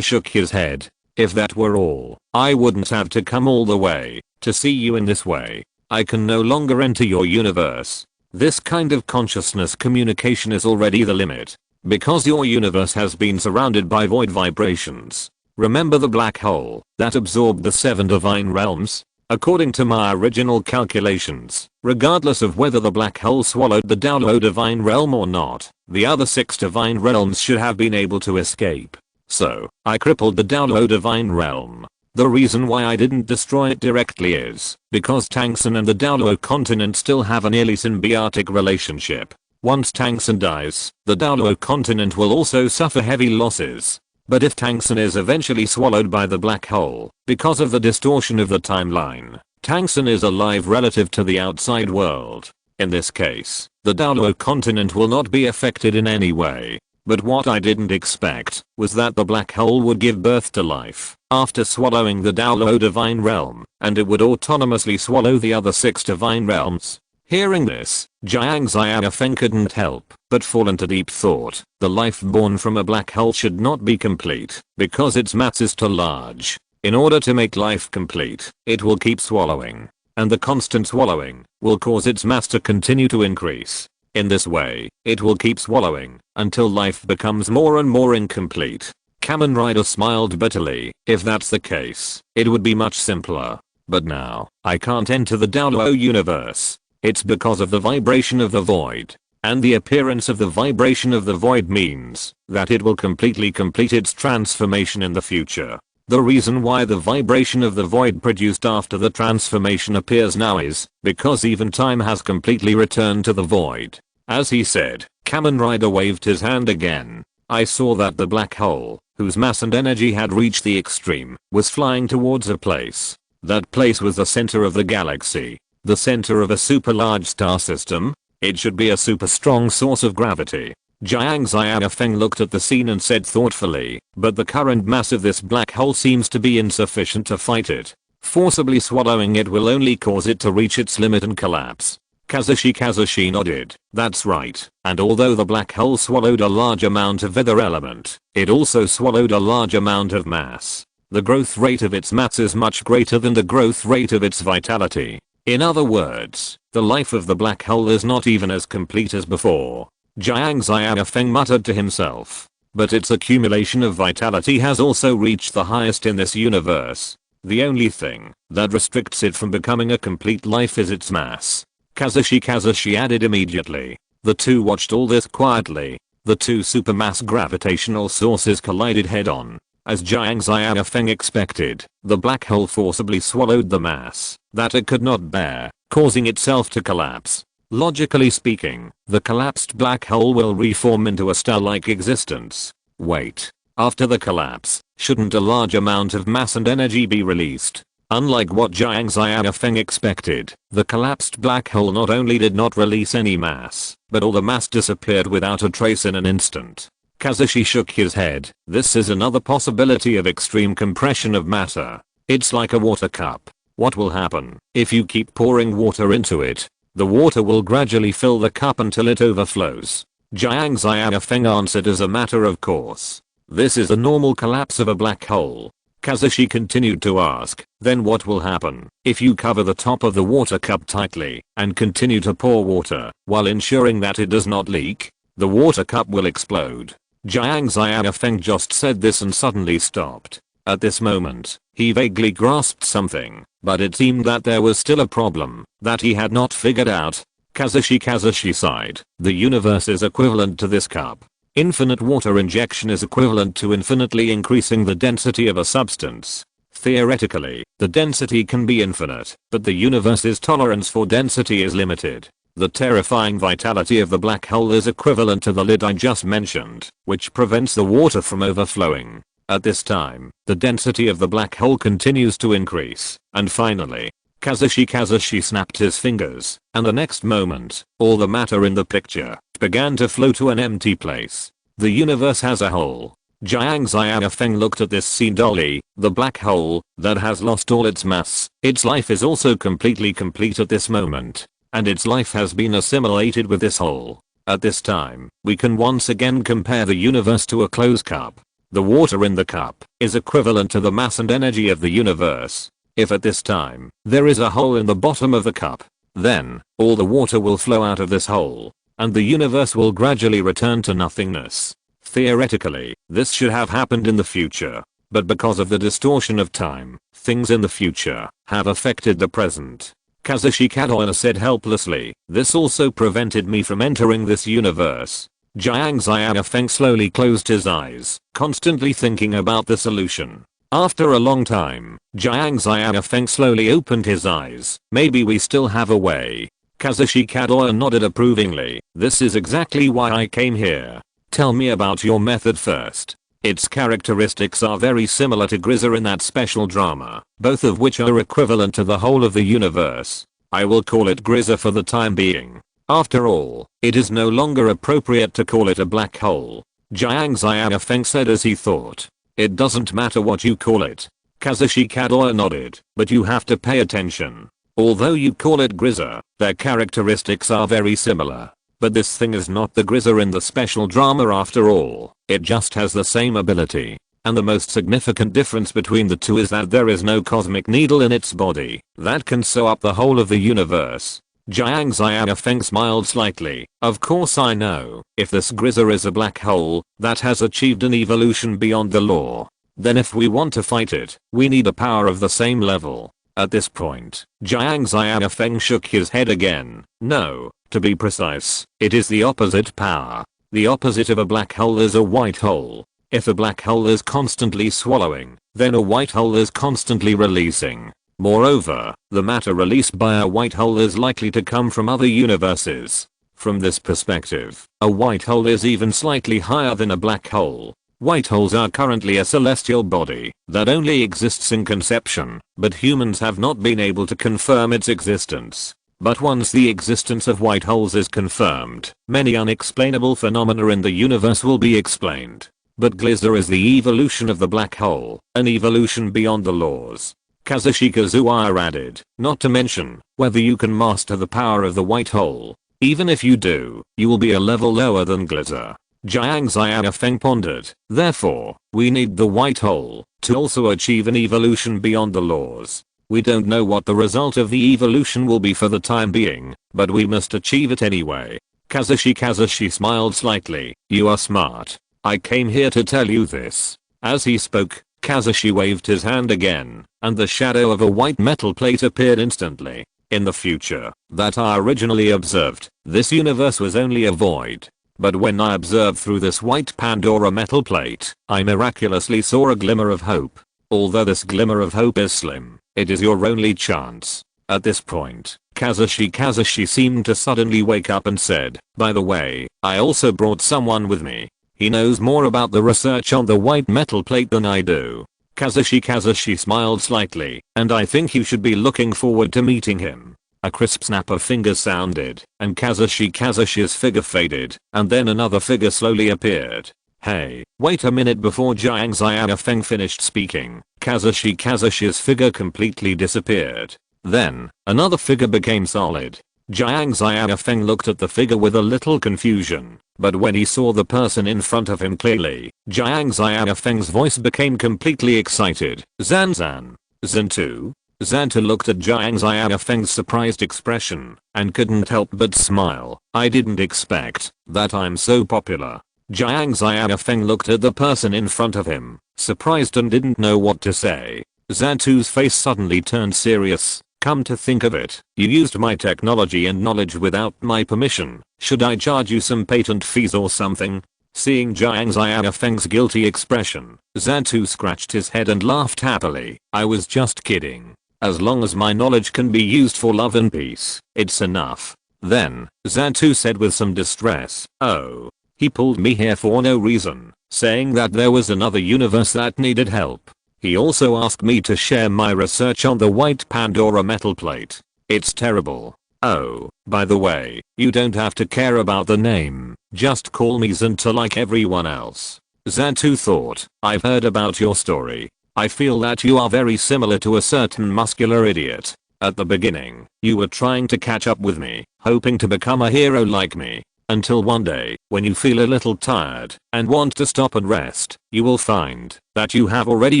S1: shook his head. If that were all, I wouldn't have to come all the way to see you in this way. I can no longer enter your universe. This kind of consciousness communication is already the limit. Because your universe has been surrounded by void vibrations. Remember the black hole that absorbed the 7 divine realms? According to my original calculations, regardless of whether the black hole swallowed the Daolo divine realm or not, the other 6 divine realms should have been able to escape. So, I crippled the Daolo divine realm. The reason why I didn't destroy it directly is because Tangsen and the Daolo continent still have a nearly symbiotic relationship. Once Tangsen dies, the Daolo continent will also suffer heavy losses. But if Tangsen is eventually swallowed by the black hole, because of the distortion of the timeline, Tangsen is alive relative to the outside world. In this case, the Daolo continent will not be affected in any way. But what I didn't expect was that the black hole would give birth to life after swallowing the Daolo divine realm, and it would autonomously swallow the other 6 divine realms. Hearing this, Jiang Xiaofeng couldn't help but fall into deep thought. The life born from a black hole should not be complete because its mass is too large. In order to make life complete, it will keep swallowing, and the constant swallowing will cause its mass to continue to increase. In this way, it will keep swallowing until life becomes more and more incomplete. Kamen Rider smiled bitterly. If that's the case, it would be much simpler. But now, I can't enter the Daolo universe. It's because of the vibration of the void. And the appearance of the vibration of the void means that it will completely complete its transformation in the future. The reason why the vibration of the void produced after the transformation appears now is because even time has completely returned to the void. As he said, Kamen Rider waved his hand again. I saw that the black hole, whose mass and energy had reached the extreme, was flying towards a place. That place was the center of the galaxy. The center of a super large star system. It should be a super strong source of gravity. Jiang Xiaofeng looked at the scene and said thoughtfully, but the current mass of this black hole seems to be insufficient to fight it. Forcibly swallowing it will only cause it to reach its limit and collapse. Kazushi nodded. That's right. And although the black hole swallowed a large amount of ether element, it also swallowed a large amount of mass. The growth rate of its mass is much greater than the growth rate of its vitality. In other words, the life of the black hole is not even as complete as before. Jiang Xiaofeng muttered to himself. But its accumulation of vitality has also reached the highest in this universe. The only thing that restricts it from becoming a complete life is its mass. Kazushi added immediately. The two watched all this quietly. The two supermass gravitational sources collided head-on. As Jiang Xiaofeng expected, the black hole forcibly swallowed the mass that it could not bear, causing itself to collapse. Logically speaking, the collapsed black hole will reform into a star-like existence. Wait. After the collapse, shouldn't a large amount of mass and energy be released? Unlike what Jiang Xiaofeng expected, the collapsed black hole not only did not release any mass, but all the mass disappeared without a trace in an instant. Kazushi shook his head. This is another possibility of extreme compression of matter. It's like a water cup. What will happen if you keep pouring water into it? The water will gradually fill the cup until it overflows. Jiang Xiaofeng answered as a matter of course. This is the normal collapse of a black hole. Kazushi continued to ask, then what will happen if you cover the top of the water cup tightly and continue to pour water while ensuring that it does not leak? The water cup will explode. Jiang Xiaofeng just said this and suddenly stopped. At this moment, he vaguely grasped something, but it seemed that there was still a problem that he had not figured out. Kazushi sighed. The universe is equivalent to this cup. Infinite water injection is equivalent to infinitely increasing the density of a substance. Theoretically, the density can be infinite, but the universe's tolerance for density is limited. The terrifying vitality of the black hole is equivalent to the lid I just mentioned, which prevents the water from overflowing. At this time, the density of the black hole continues to increase, and finally, Kazushi snapped his fingers, and the next moment, all the matter in the picture began to flow to an empty place. The universe as a whole. Jiang Xiaofeng looked at this scene dully. The black hole that has lost all its mass, its life is also completely complete at this moment. And its life has been assimilated with this whole. At this time, we can once again compare the universe to a closed cup. The water in the cup is equivalent to the mass and energy of the universe. If at this time there is a hole in the bottom of the cup, then all the water will flow out of this hole, and the universe will gradually return to nothingness. Theoretically, this should have happened in the future, but because of the distortion of time, things in the future have affected the present. Kazushi Kadoya said helplessly, this also prevented me from entering this universe. Jiang Xiaofeng slowly closed his eyes, constantly thinking about the solution. After a long time, Jiang Xiaofeng slowly opened his eyes. Maybe we still have a way. Kazushi Kadoya nodded approvingly. This is exactly why I came here. Tell me about your method first. Its characteristics are very similar to Grizzr in that special drama, both of which are equivalent to the whole of the universe. I will call it Grizzr for the time being. After all, it is no longer appropriate to call it a black hole. Jiang Xiaofeng said as he thought. It doesn't matter what you call it. Kazushi Kadoya nodded, but you have to pay attention. Although you call it Grizzr, their characteristics are very similar. But this thing is not the Grizzr in the special drama after all. It just has the same ability. And the most significant difference between the two is that there is no cosmic needle in its body that can sew up the whole of the universe. Jiang Xiaofeng smiled slightly. Of course I know, if this Grizzr is a black hole that has achieved an evolution beyond the law, then if we want to fight it, we need a power of the same level. At this point, Jiang Xiaofeng shook his head again. No, to be precise, it is the opposite power. The opposite of a black hole is a white hole. If a black hole is constantly swallowing, then a white hole is constantly releasing. Moreover, the matter released by a white hole is likely to come from other universes. From this perspective, a white hole is even slightly higher than a black hole. White holes are currently a celestial body that only exists in conception, but humans have not been able to confirm its existence. But once the existence of white holes is confirmed, many unexplainable phenomena in the universe will be explained. But Grizzr is the evolution of the black hole, an evolution beyond the laws. Kazushi Kadoya added, not to mention whether you can master the power of the white hole. Even if you do, you will be a level lower than Grizzr. Jiang Xiaofeng pondered. Therefore, we need the white hole to also achieve an evolution beyond the laws. We don't know what the result of the evolution will be for the time being, but we must achieve it anyway. Kazushi smiled slightly. You are smart. I came here to tell you this. As he spoke, Kazushi waved his hand again, and the shadow of a white metal plate appeared instantly. In the future that I originally observed, this universe was only a void. But when I observed through this white Pandora metal plate, I miraculously saw a glimmer of hope. Although this glimmer of hope is slim, it is your only chance. At this point, Kazushi seemed to suddenly wake up and said, by the way, I also brought someone with me. He knows more about the research on the white metal plate than I do. Kazushi smiled slightly, and I think you should be looking forward to meeting him. A crisp snap of fingers sounded, and Kazushi's figure faded, and then another figure slowly appeared. Hey, wait a minute. Before Jiang Xiaofeng finished speaking, Kazushi's figure completely disappeared. Then, another figure became solid. Jiang Xiaofeng looked at the figure with a little confusion, but when he saw the person in front of him clearly, Jiang Xiaofeng's voice became completely excited. Zanzan. Zantu? Zantu looked at Jiang Xiaofeng's surprised expression and couldn't help but smile. I didn't expect that I'm so popular. Jiang Xiaofeng looked at the person in front of him, surprised and didn't know what to say. Zantu's face suddenly turned serious. Come to think of it, you used my technology and knowledge without my permission. Should I charge you some patent fees or something? Seeing Jiang Xiaofeng's guilty expression, Zantu scratched his head and laughed happily. I was just kidding. As long as my knowledge can be used for love and peace, it's enough. Then, Zantu said with some distress, oh. He pulled me here for no reason, saying that there was another universe that needed help. He also asked me to share my research on the white Pandora metal plate. It's terrible. Oh, by the way, you don't have to care about the name, just call me Zantu like everyone else. Zantu thought, I've heard about your story. I feel that you are very similar to a certain muscular idiot. At the beginning, you were trying to catch up with me, hoping to become a hero like me. Until one day, when you feel a little tired and want to stop and rest, you will find that you have already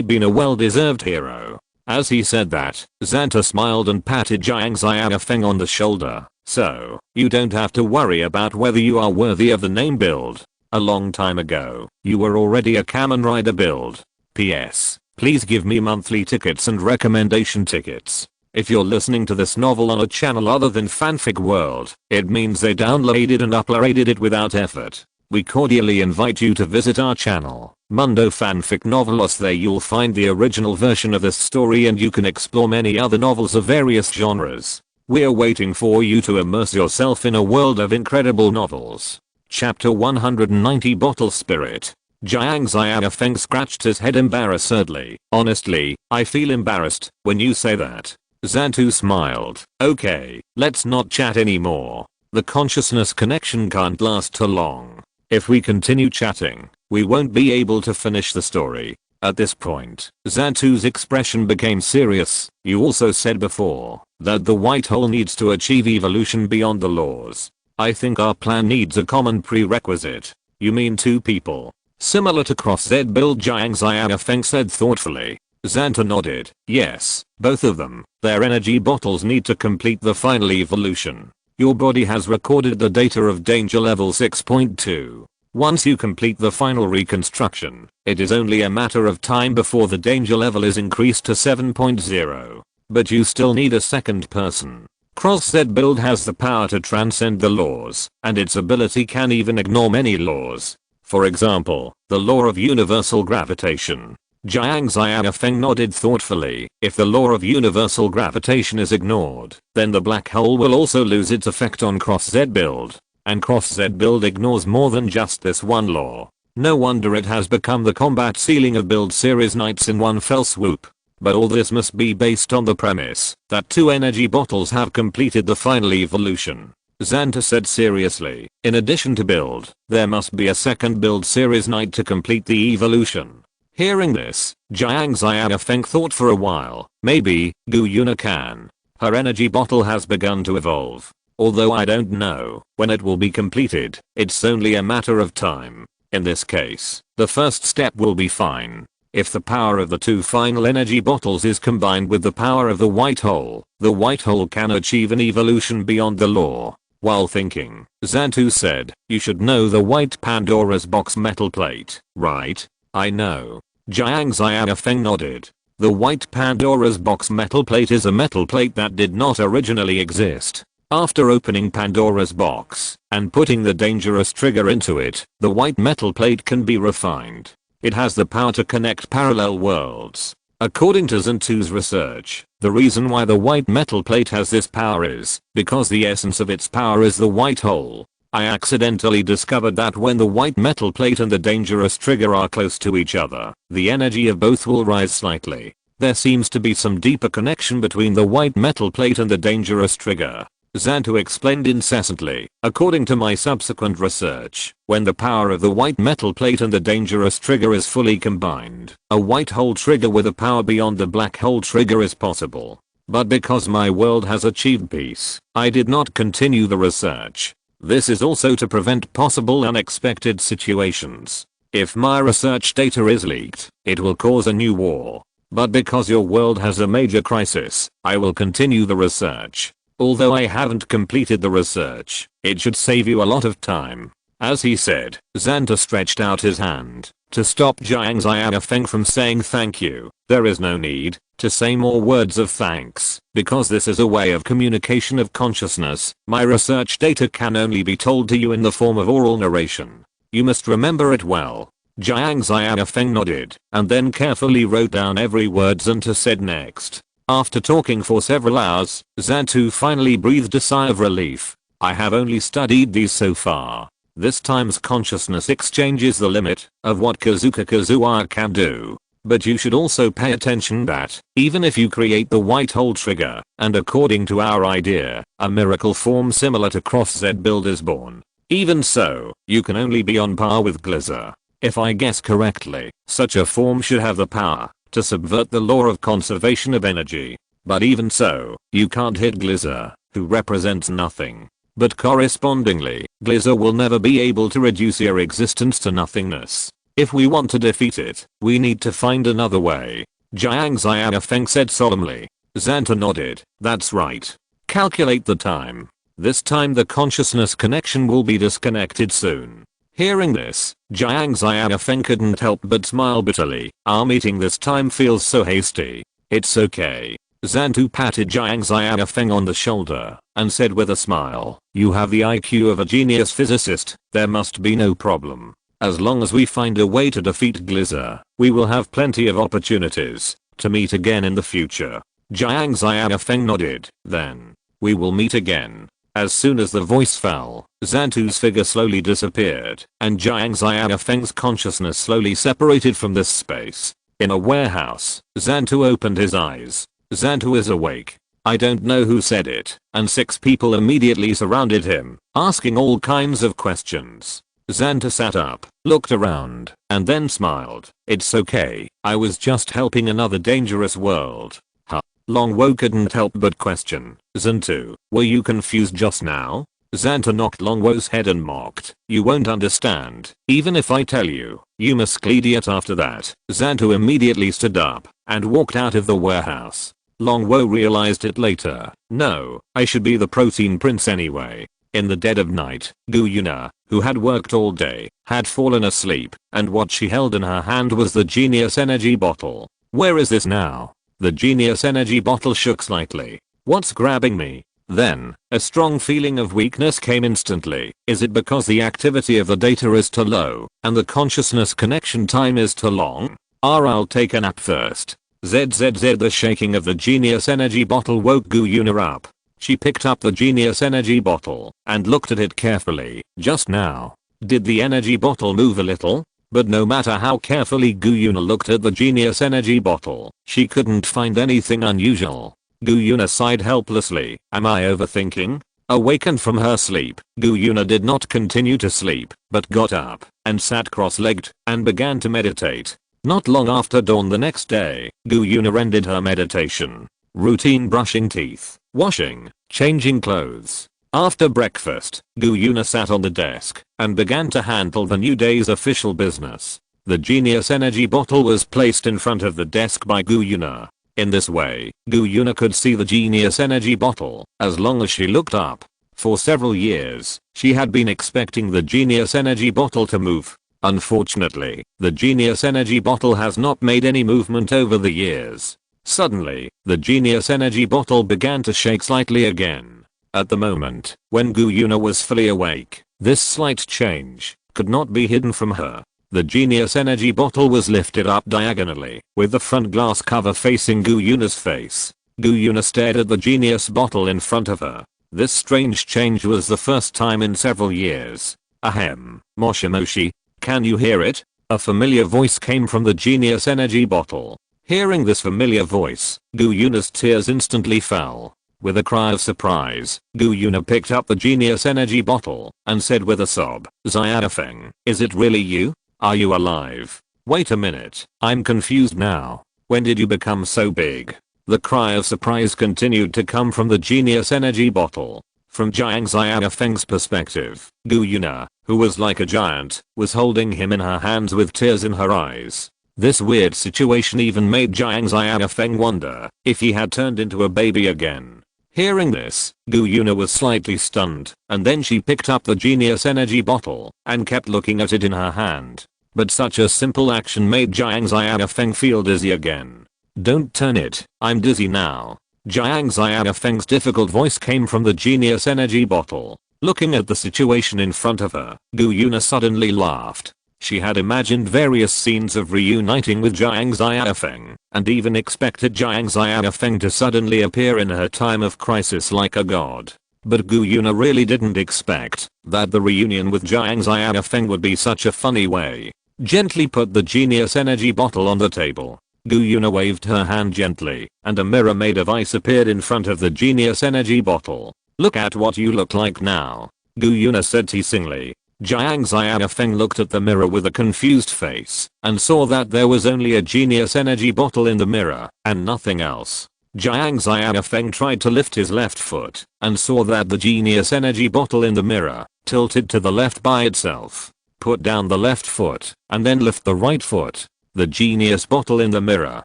S1: been a well-deserved hero. As he said that, Xanta smiled and patted Jiang Xiaofeng on the shoulder. So, you don't have to worry about whether you are worthy of the name build. A long time ago, you were already a Kamen Rider build. PS. Please give me monthly tickets and recommendation tickets. If you're listening to this novel on a channel other than Fanfic World, it means they downloaded and uploaded it without effort. We cordially invite you to visit our channel, Mundo Fanfic Novelos. There you'll find the original version of this story and you can explore many other novels of various genres. We're waiting for you to immerse yourself in a world of incredible novels. Chapter 190 Bottle Spirit. Jiang Xiaofeng scratched his head embarrassedly. Honestly, I feel embarrassed when you say that. Xantu smiled. Okay, let's not chat anymore. The consciousness connection can't last too long. If we continue chatting, we won't be able to finish the story. At this point, Xantu's expression became serious. You also said before that the white hole needs to achieve evolution beyond the laws. I think our plan needs a common prerequisite. You mean two people? Similar to Cross Z build, Jiang Xiaofeng said thoughtfully. Xanta nodded. Yes, both of them. Their energy bottles need to complete the final evolution. Your body has recorded the data of danger level 6.2. Once you complete the final reconstruction, it is only a matter of time before the danger level is increased to 7.0. But you still need a second person. Cross Z build has the power to transcend the laws, and its ability can even ignore many laws. For example, the law of universal gravitation. Jiang Xiaofeng nodded thoughtfully. If the law of universal gravitation is ignored, then the black hole will also lose its effect on Cross Z build. And Cross Z build ignores more than just this one law. No wonder it has become the combat ceiling of build series nights in one fell swoop. But all this must be based on the premise that two energy bottles have completed the final evolution. Xanta said seriously. In addition to build, there must be a second build series night to complete the evolution. Hearing this, Jiang Xiaofeng thought for a while. Maybe, Gu Yuna can. Her energy bottle has begun to evolve. Although I don't know when it will be completed, it's only a matter of time. In this case, the first step will be fine. If the power of the two final energy bottles is combined with the power of the white hole can achieve an evolution beyond the law. While thinking, Xantu said, you should know the white Pandora's box metal plate, right? I know. Jiang Xiaofeng nodded. The white Pandora's box metal plate is a metal plate that did not originally exist. After opening Pandora's box and putting the dangerous trigger into it, the white metal plate can be refined. It has the power to connect parallel worlds. According to Xantu's research, the reason why the white metal plate has this power is because the essence of its power is the white hole. I accidentally discovered that when the white metal plate and the dangerous trigger are close to each other, the energy of both will rise slightly. There seems to be some deeper connection between the white metal plate and the dangerous trigger. Xantu explained incessantly. According to my subsequent research, when the power of the white metal plate and the dangerous trigger is fully combined, a white hole trigger with a power beyond the black hole trigger is possible. But because my world has achieved peace, I did not continue the research. This is also to prevent possible unexpected situations. If my research data is leaked, it will cause a new war. But because your world has a major crisis, I will continue the research. Although I haven't completed the research, it should save you a lot of time. As he said, Xanta stretched out his hand to stop Jiang Xiaofeng from saying thank you. There is no need to say more words of thanks, because this is a way of communication of consciousness. My research data can only be told to you in the form of oral narration. You must remember it well. Jiang Xiaofeng nodded, and then carefully wrote down every word Xanta said next. After talking for several hours, Xantu finally breathed a sigh of relief. I have only studied these so far. This time's consciousness exchange is the limit of what Kazuya can do. But you should also pay attention that, even if you create the white hole trigger, and according to our idea, a miracle form similar to Cross Z build is born. Even so, you can only be on par with Glizer. If I guess correctly, such a form should have the power to subvert the law of conservation of energy. But even so, you can't hit Glizer, who represents nothing. But correspondingly, Glizer will never be able to reduce your existence to nothingness. If we want to defeat it, we need to find another way. Jiang Xiaofeng said solemnly. Xanta nodded. That's right. Calculate the time. This time the consciousness connection will be disconnected soon. Hearing this, Jiang Xiaofeng couldn't help but smile bitterly. Our meeting this time feels so hasty. It's okay. Xantu patted Jiang Xiaofeng on the shoulder and said with a smile, you have the IQ of a genius physicist, there must be no problem. As long as we find a way to defeat Glizer, we will have plenty of opportunities to meet again in the future. Jiang Xiaofeng nodded. Then, we will meet again. As soon as the voice fell, Xantu's figure slowly disappeared, and Jiang Xiaofeng's consciousness slowly separated from this space. In a warehouse, Xantu opened his eyes. Xantu is awake. I don't know who said it, and 6 people immediately surrounded him, asking all kinds of questions. Xanta sat up, looked around, and then smiled. It's okay, I was just helping another dangerous world. Huh. Longwo couldn't help but question. Xantu, were you confused just now? Xanta knocked Longwo's head and mocked. You won't understand, even if I tell you. You miscreant after that. Xantu immediately stood up and walked out of the warehouse. Longwo realized it later. No, I should be the protein prince anyway. In the dead of night, Gu Yuna, who had worked all day, had fallen asleep, and what she held in her hand was the genius energy bottle. Where is this now? The genius energy bottle shook slightly. What's grabbing me? Then, a strong feeling of weakness came instantly. Is it because the activity of the data is too low, and the consciousness connection time is too long? I'll take a nap first. ZZZ. The shaking of the genius energy bottle woke Gu Yuna up. She picked up the genius energy bottle and looked at it carefully. Just now, did the energy bottle move a little? But no matter how carefully Gu Yuna looked at the genius energy bottle, she couldn't find anything unusual. Gu Yuna sighed helplessly. Am I overthinking? Awakened from her sleep, Gu Yuna did not continue to sleep, but got up and sat cross-legged and began to meditate. Not long after dawn the next day, Gu Yuna ended her meditation. Routine brushing teeth, washing, changing clothes. After breakfast, Gu Yuna sat on the desk and began to handle the new day's official business. The genius energy bottle was placed in front of the desk by Gu Yuna. In this way, Gu Yuna could see the genius energy bottle as long as she looked up. For several years, she had been expecting the genius energy bottle to move. Unfortunately, the genius energy bottle has not made any movement over the years. Suddenly, the genius energy bottle began to shake slightly again. At the moment, when Gu Yuna was fully awake, this slight change could not be hidden from her. The genius energy bottle was lifted up diagonally, with the front glass cover facing Gu Yuna's face. Gu Yuna stared at the genius bottle in front of her. This strange change was the first time in several years. Ahem, Moshi Moshi. Can you hear it? A familiar voice came from the genius energy bottle. Hearing this familiar voice, Gu Yuna's tears instantly fell. With a cry of surprise, Gu Yuna picked up the genius energy bottle and said with a sob, Xiaofeng, is it really you? Are you alive? Wait a minute, I'm confused now. When did you become so big? The cry of surprise continued to come from the genius energy bottle. From Jiang Xiaofeng's perspective, Gu Yuna, who was like a giant, was holding him in her hands with tears in her eyes. This weird situation even made Jiang Xiaofeng wonder if he had turned into a baby again. Hearing this, Gu Yuna was slightly stunned, and then she picked up the genius energy bottle and kept looking at it in her hand. But such a simple action made Jiang Xiaofeng feel dizzy again. Don't turn it, I'm dizzy now. Jiang Xiaofeng's difficult voice came from the genius energy bottle. Looking at the situation in front of her, Gu Yuna suddenly laughed. She had imagined various scenes of reuniting with Jiang Xiaofeng, and even expected Jiang Xiaofeng to suddenly appear in her time of crisis like a god. But Gu Yuna really didn't expect that the reunion with Jiang Xiaofeng would be such a funny way. Gently put the genius energy bottle on the table. Gu Yuna waved her hand gently, and a mirror made of ice appeared in front of the genius energy bottle. Look at what you look like now, Gu Yuna said teasingly. Jiang Xiaofeng looked at the mirror with a confused face and saw that there was only a genius energy bottle in the mirror and nothing else. Jiang Xiaofeng tried to lift his left foot and saw that the genius energy bottle in the mirror tilted to the left by itself. Put down the left foot and then lift the right foot. The genius bottle in the mirror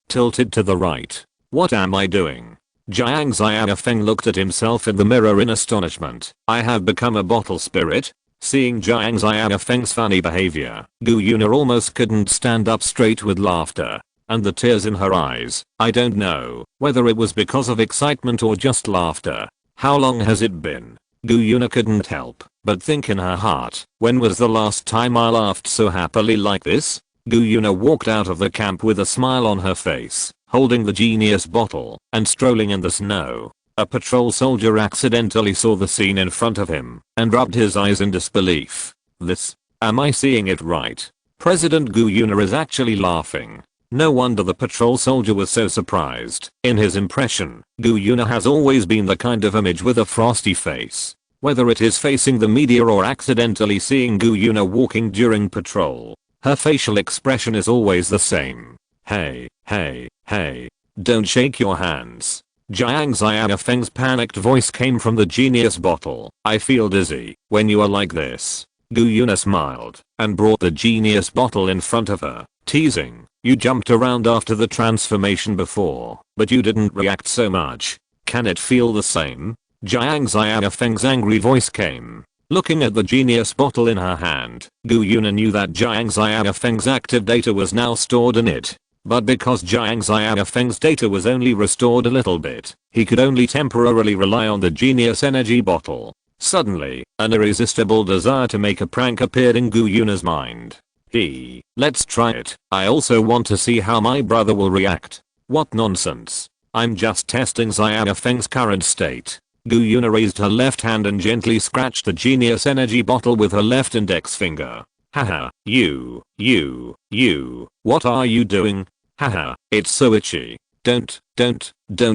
S1: tilted to the right. What am I doing? Jiang Xiaofeng looked at himself in the mirror in astonishment. I have become a bottle spirit? Seeing Jiang Xiaofeng's funny behavior, Gu Yuna almost couldn't stand up straight with laughter. And the tears in her eyes, I don't know whether it was because of excitement or just laughter. How long has it been? Gu Yuna couldn't help but think in her heart, when was the last time I laughed so happily like this? Gu Yuna walked out of the camp with a smile on her face, holding the genius bottle and strolling in the snow. A patrol soldier accidentally saw the scene in front of him and rubbed his eyes in disbelief. Am I seeing it right? President Gu Yuna is actually laughing. No wonder the patrol soldier was so surprised. In his impression, Gu Yuna has always been the kind of image with a frosty face. Whether it is facing the media or accidentally seeing Gu Yuna walking during patrol, her facial expression is always the same. Hey, don't shake your hands. Jiang Xiaofeng's panicked voice came from the genius bottle. I feel dizzy when you are like this. Gu Yuna smiled and brought the genius bottle in front of her, teasing. You jumped around after the transformation before, but you didn't react so much. Can it feel the same? Jiang Xiaofeng's angry voice came. Looking at the genius bottle in her hand, Gu Yuna knew that Jiang Xiaofeng's active data was now stored in it. But because Jiang Xiaofeng's data was only restored a little bit, he could only temporarily rely on the genius energy bottle. Suddenly, an irresistible desire to make a prank appeared in Gu Yuna's mind. Let's try it. I also want to see how my brother will react. What nonsense. I'm just testing Xiaofeng's current state. Gu Yuna raised her left hand and gently scratched the genius energy bottle with her left index finger. Haha, you, what are you doing? Haha, it's so itchy. Don't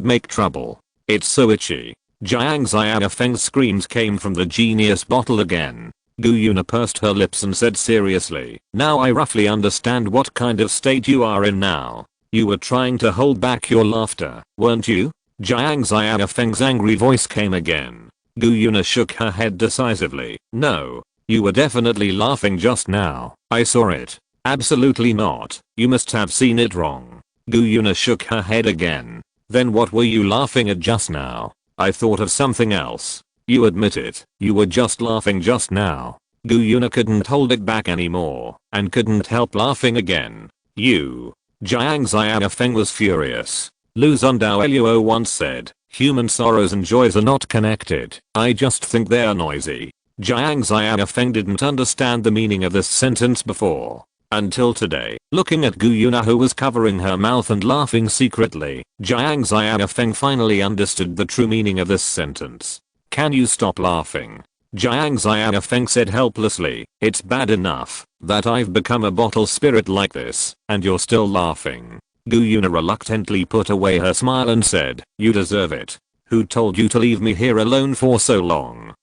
S1: make trouble. It's so itchy. Jiang Xiaofeng's screams came from the genius bottle again. Gu Yuna pursed her lips and said seriously, now I roughly understand what kind of state you are in now. You were trying to hold back your laughter, weren't you? Jiang Xiaofeng's angry voice came again. Gu Yuna shook her head decisively. No. You were definitely laughing just now. I saw it. Absolutely not. You must have seen it wrong. Gu Yuna shook her head again. Then what were you laughing at just now? I thought of something else. You admit it. You were just laughing just now. Gu Yuna couldn't hold it back anymore and couldn't help laughing again. You. Jiang Xiaofeng was furious. Lu Zundaoluo once said, human sorrows and joys are not connected. I just think they are noisy. Jiang Xiaofeng didn't understand the meaning of this sentence before. Until today, looking at Gu Yuna who was covering her mouth and laughing secretly, Jiang Xiaofeng finally understood the true meaning of this sentence. Can you stop laughing? Jiang Xiaofeng said helplessly, it's bad enough that I've become a bottle spirit like this, and you're still laughing. Gu Yuna reluctantly put away her smile and said, you deserve it. Who told you to leave me here alone for so long?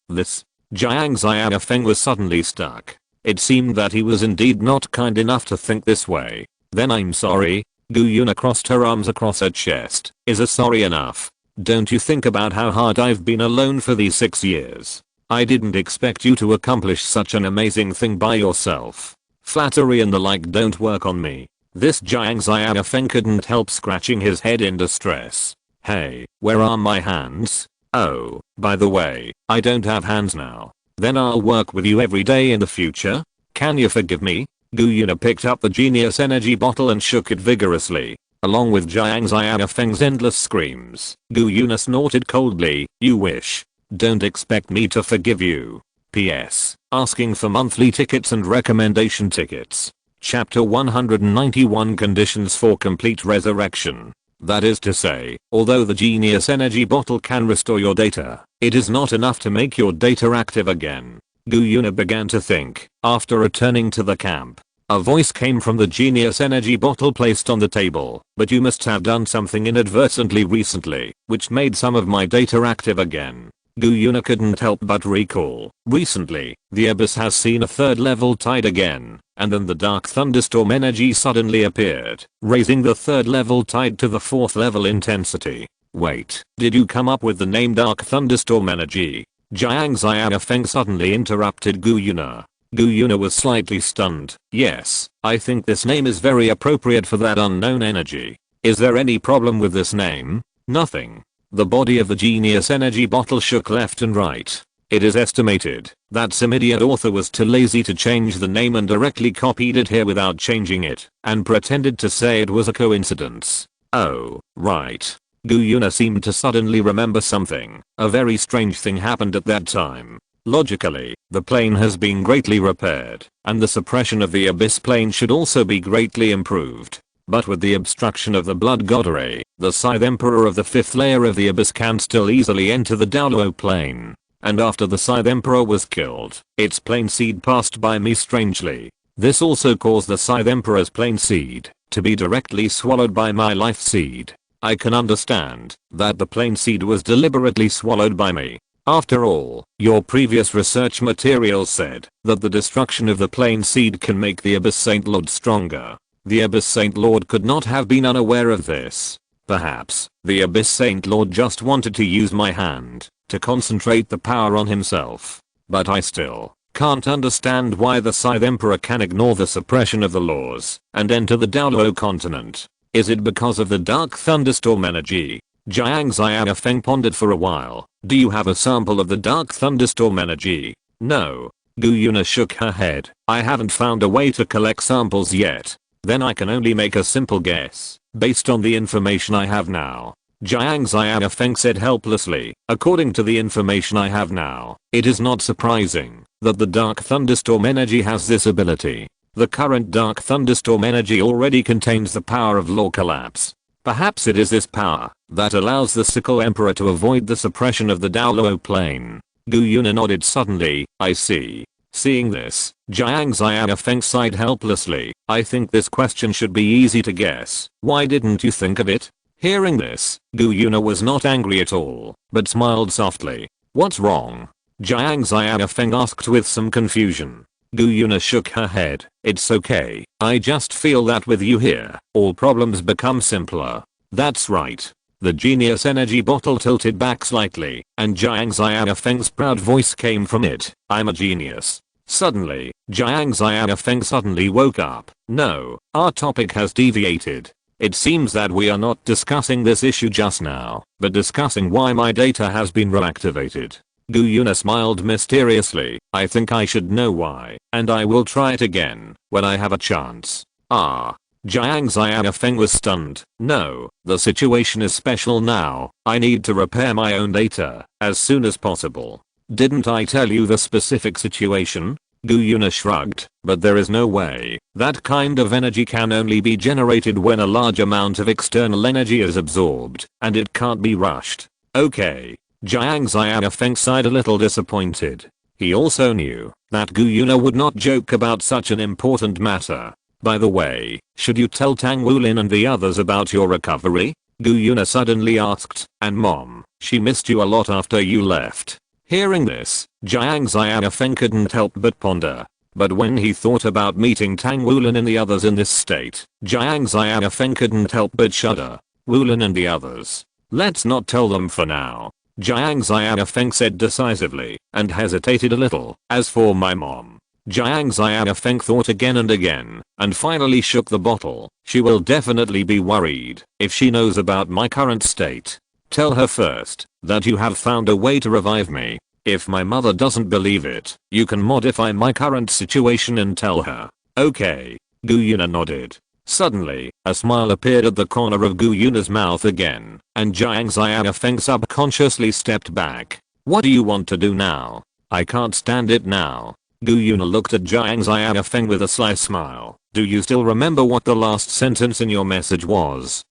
S1: This. Jiang Xiaofeng was suddenly stuck. It seemed that he was indeed not kind enough to think this way. Then I'm sorry. Gu Yuna crossed her arms across her chest. Is a sorry enough? Don't you think about how hard I've been alone for these 6 years? I didn't expect you to accomplish such an amazing thing by yourself. Flattery and the like don't work on me. This Jiang Xiaofeng couldn't help scratching his head in distress. Hey, where are my hands? Oh, by the way, I don't have hands now. Then I'll work with you every day in the future? Can you forgive me? Gu Yuna picked up the genius energy bottle and shook it vigorously. Along with Jiang Xiaofeng's endless screams, Gu Yuna snorted coldly, you wish. Don't expect me to forgive you. P.S. Asking for monthly tickets and recommendation tickets. Chapter 191 Conditions for Complete Resurrection. That is to say, although the genius energy bottle can restore your data, it is not enough to make your data active again. Gu Yuna began to think, after returning to the camp. A voice came from the genius energy bottle placed on the table, but you must have done something inadvertently recently, which made some of my data active again. Gu Yuna couldn't help but recall. Recently, the abyss has seen a third level tide again, and then the dark thunderstorm energy suddenly appeared, raising the third level tide to the fourth level intensity. Wait, did you come up with the name dark thunderstorm energy? Jiang Xiaofeng suddenly interrupted Gu Yuna. Gu Yuna was slightly stunned. Yes, I think this name is very appropriate for that unknown energy. Is there any problem with this name? Nothing. The body of the genius energy bottle shook left and right. It is estimated that some idiot author was too lazy to change the name and directly copied it here without changing it, and pretended to say it was a coincidence. Oh, right. Gu Yuna seemed to suddenly remember something. A very strange thing happened at that time. Logically, the plane has been greatly repaired, and the suppression of the abyss plane should also be greatly improved. But with the obstruction of the blood god ray, the Scythe Emperor of the 5th layer of the abyss can still easily enter the Downlow plane. And after the Scythe Emperor was killed, its plane seed passed by me strangely. This also caused the Scythe Emperor's plane seed to be directly swallowed by my life seed. I can understand that the plane seed was deliberately swallowed by me. After all, your previous research materials said that the destruction of the plane seed can make the Abyss Saint Lord stronger. The Abyss Saint Lord could not have been unaware of this. Perhaps, the Abyss Saint Lord just wanted to use my hand to concentrate the power on himself. But I still can't understand why the Scythe Emperor can ignore the suppression of the laws and enter the Downlow continent. Is it because of the dark thunderstorm energy? Jiang Xiaofeng pondered for a while. Do you have a sample of the dark thunderstorm energy? No. Gu Yuna shook her head. I haven't found a way to collect samples yet. Then I can only make a simple guess, based on the information I have now. Jiang Xiaofeng said helplessly. According to the information I have now, it is not surprising that the dark thunderstorm energy has this ability. The current dark thunderstorm energy already contains the power of law collapse. Perhaps it is this power that allows the Sickle Emperor to avoid the suppression of the Downlow plane. Gu Yuna nodded suddenly. I see. Seeing this, Jiang Xiaofeng sighed helplessly. I think this question should be easy to guess. Why didn't you think of it? Hearing this, Gu Yuna was not angry at all, but smiled softly. What's wrong? Jiang Xiaofeng asked with some confusion. Gu Yuna shook her head. It's okay. I just feel that with you here, all problems become simpler. That's right. The genius energy bottle tilted back slightly, and Jiang Xiaofeng's proud voice came from it. I'm a genius. Suddenly, Jiang Xiaofeng suddenly woke up. No, our topic has deviated. It seems that we are not discussing this issue just now, but discussing why my data has been reactivated. Gu Yuna smiled mysteriously. I think I should know why, and I will try it again when I have a chance. Ah. Jiang Xiaofeng was stunned. No, the situation is special now. I need to repair my own data as soon as possible. Didn't I tell you the specific situation? Gu Yuna shrugged. But there is no way. That kind of energy can only be generated when a large amount of external energy is absorbed, and it can't be rushed. Okay. Jiang Xiaofeng sighed a little disappointed. He also knew that Gu Yuna would not joke about such an important matter. By the way, should you tell Tang Wulin and the others about your recovery? Gu Yuna suddenly asked. And mom, she missed you a lot after you left. Hearing this, Jiang Xiaofeng couldn't help but ponder. But when he thought about meeting Tang Wulin and the others in this state, Jiang Xiaofeng couldn't help but shudder. Wulin and the others. Let's not tell them for now. Jiang Xiaofeng said decisively, and hesitated a little. As for my mom. Jiang Xiaofeng thought again and again, and finally shook the bottle. She will definitely be worried if she knows about my current state. Tell her first that you have found a way to revive me. If my mother doesn't believe it, you can modify my current situation and tell her. Okay. Gu Yuna nodded. Suddenly, a smile appeared at the corner of Gu Yuna's mouth again, and Jiang Xiaofeng subconsciously stepped back. What do you want to do now? I can't stand it now. Gu Yuna looked at Jiang Xiaofeng with a sly smile. Do you still remember what the last sentence in your message was?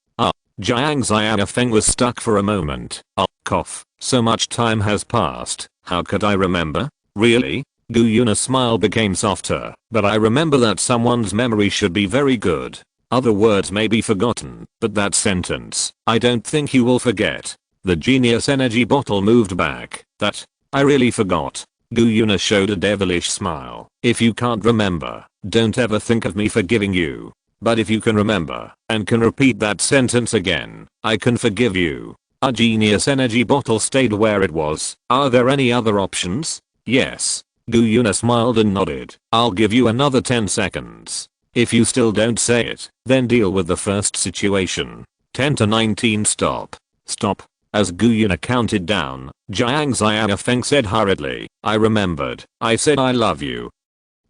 S1: Jiang Xiaofeng was stuck for a moment. Cough. So much time has passed. How could I remember? Really? Gu Yuna's smile became softer. But I remember that someone's memory should be very good. Other words may be forgotten, but that sentence, I don't think you will forget. The genius energy bottle moved back, That, I really forgot. Gu Yuna showed a devilish smile. If you can't remember, don't ever think of me forgiving you. But if you can remember, and can repeat that sentence again, I can forgive you. A genius energy bottle stayed where it was. Are there any other options? Yes. Gu Yuna smiled and nodded. I'll give you another 10 seconds. If you still don't say it, then deal with the first situation. 10 to 19 stop. Stop. As Gu Yuna counted down, Jiang Xiaofeng said hurriedly, I remembered. I said I love you.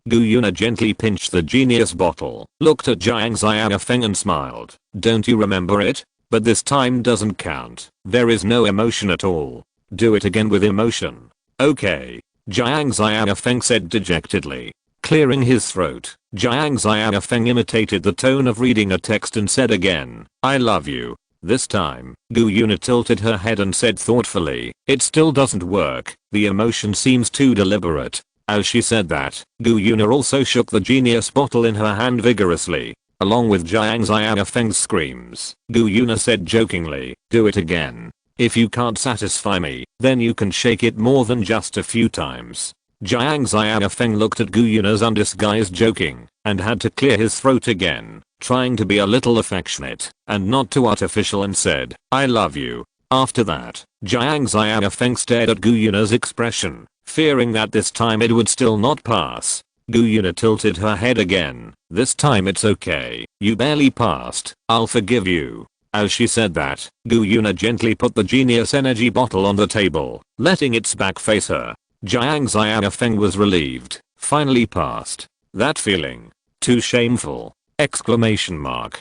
S1: Gu Yuna gently pinched the genius bottle, looked at Jiang Xiaofeng and smiled. Don't you remember it? But this time doesn't count. There is no emotion at all. Do it again with emotion. Okay. Jiang Xiaofeng said dejectedly. Clearing his throat, Jiang Xiaofeng imitated the tone of reading a text and said again, I love you. This time, Gu Yuna tilted her head and said thoughtfully, it still doesn't work. The emotion seems too deliberate. As she said that, Gu Yuna also shook the genius bottle in her hand vigorously. Along with Jiang Xiaofeng's screams, Gu Yuna said jokingly, do it again. If you can't satisfy me, then you can shake it more than just a few times. Jiang Xiaofeng looked at Gu Yuna's undisguised joking, and had to clear his throat again, trying to be a little affectionate, and not too artificial and said, I love you. After that, Jiang Xiaofeng stared at Gu Yuna's expression, fearing that this time it would still not pass. Gu Yuna tilted her head again. This time it's okay. You barely passed. I'll forgive you. As she said that, Gu Yuna gently put the genius energy bottle on the table, letting its back face her. Jiang Xiaofeng was relieved. Finally passed. That feeling. Too shameful. Exclamation mark.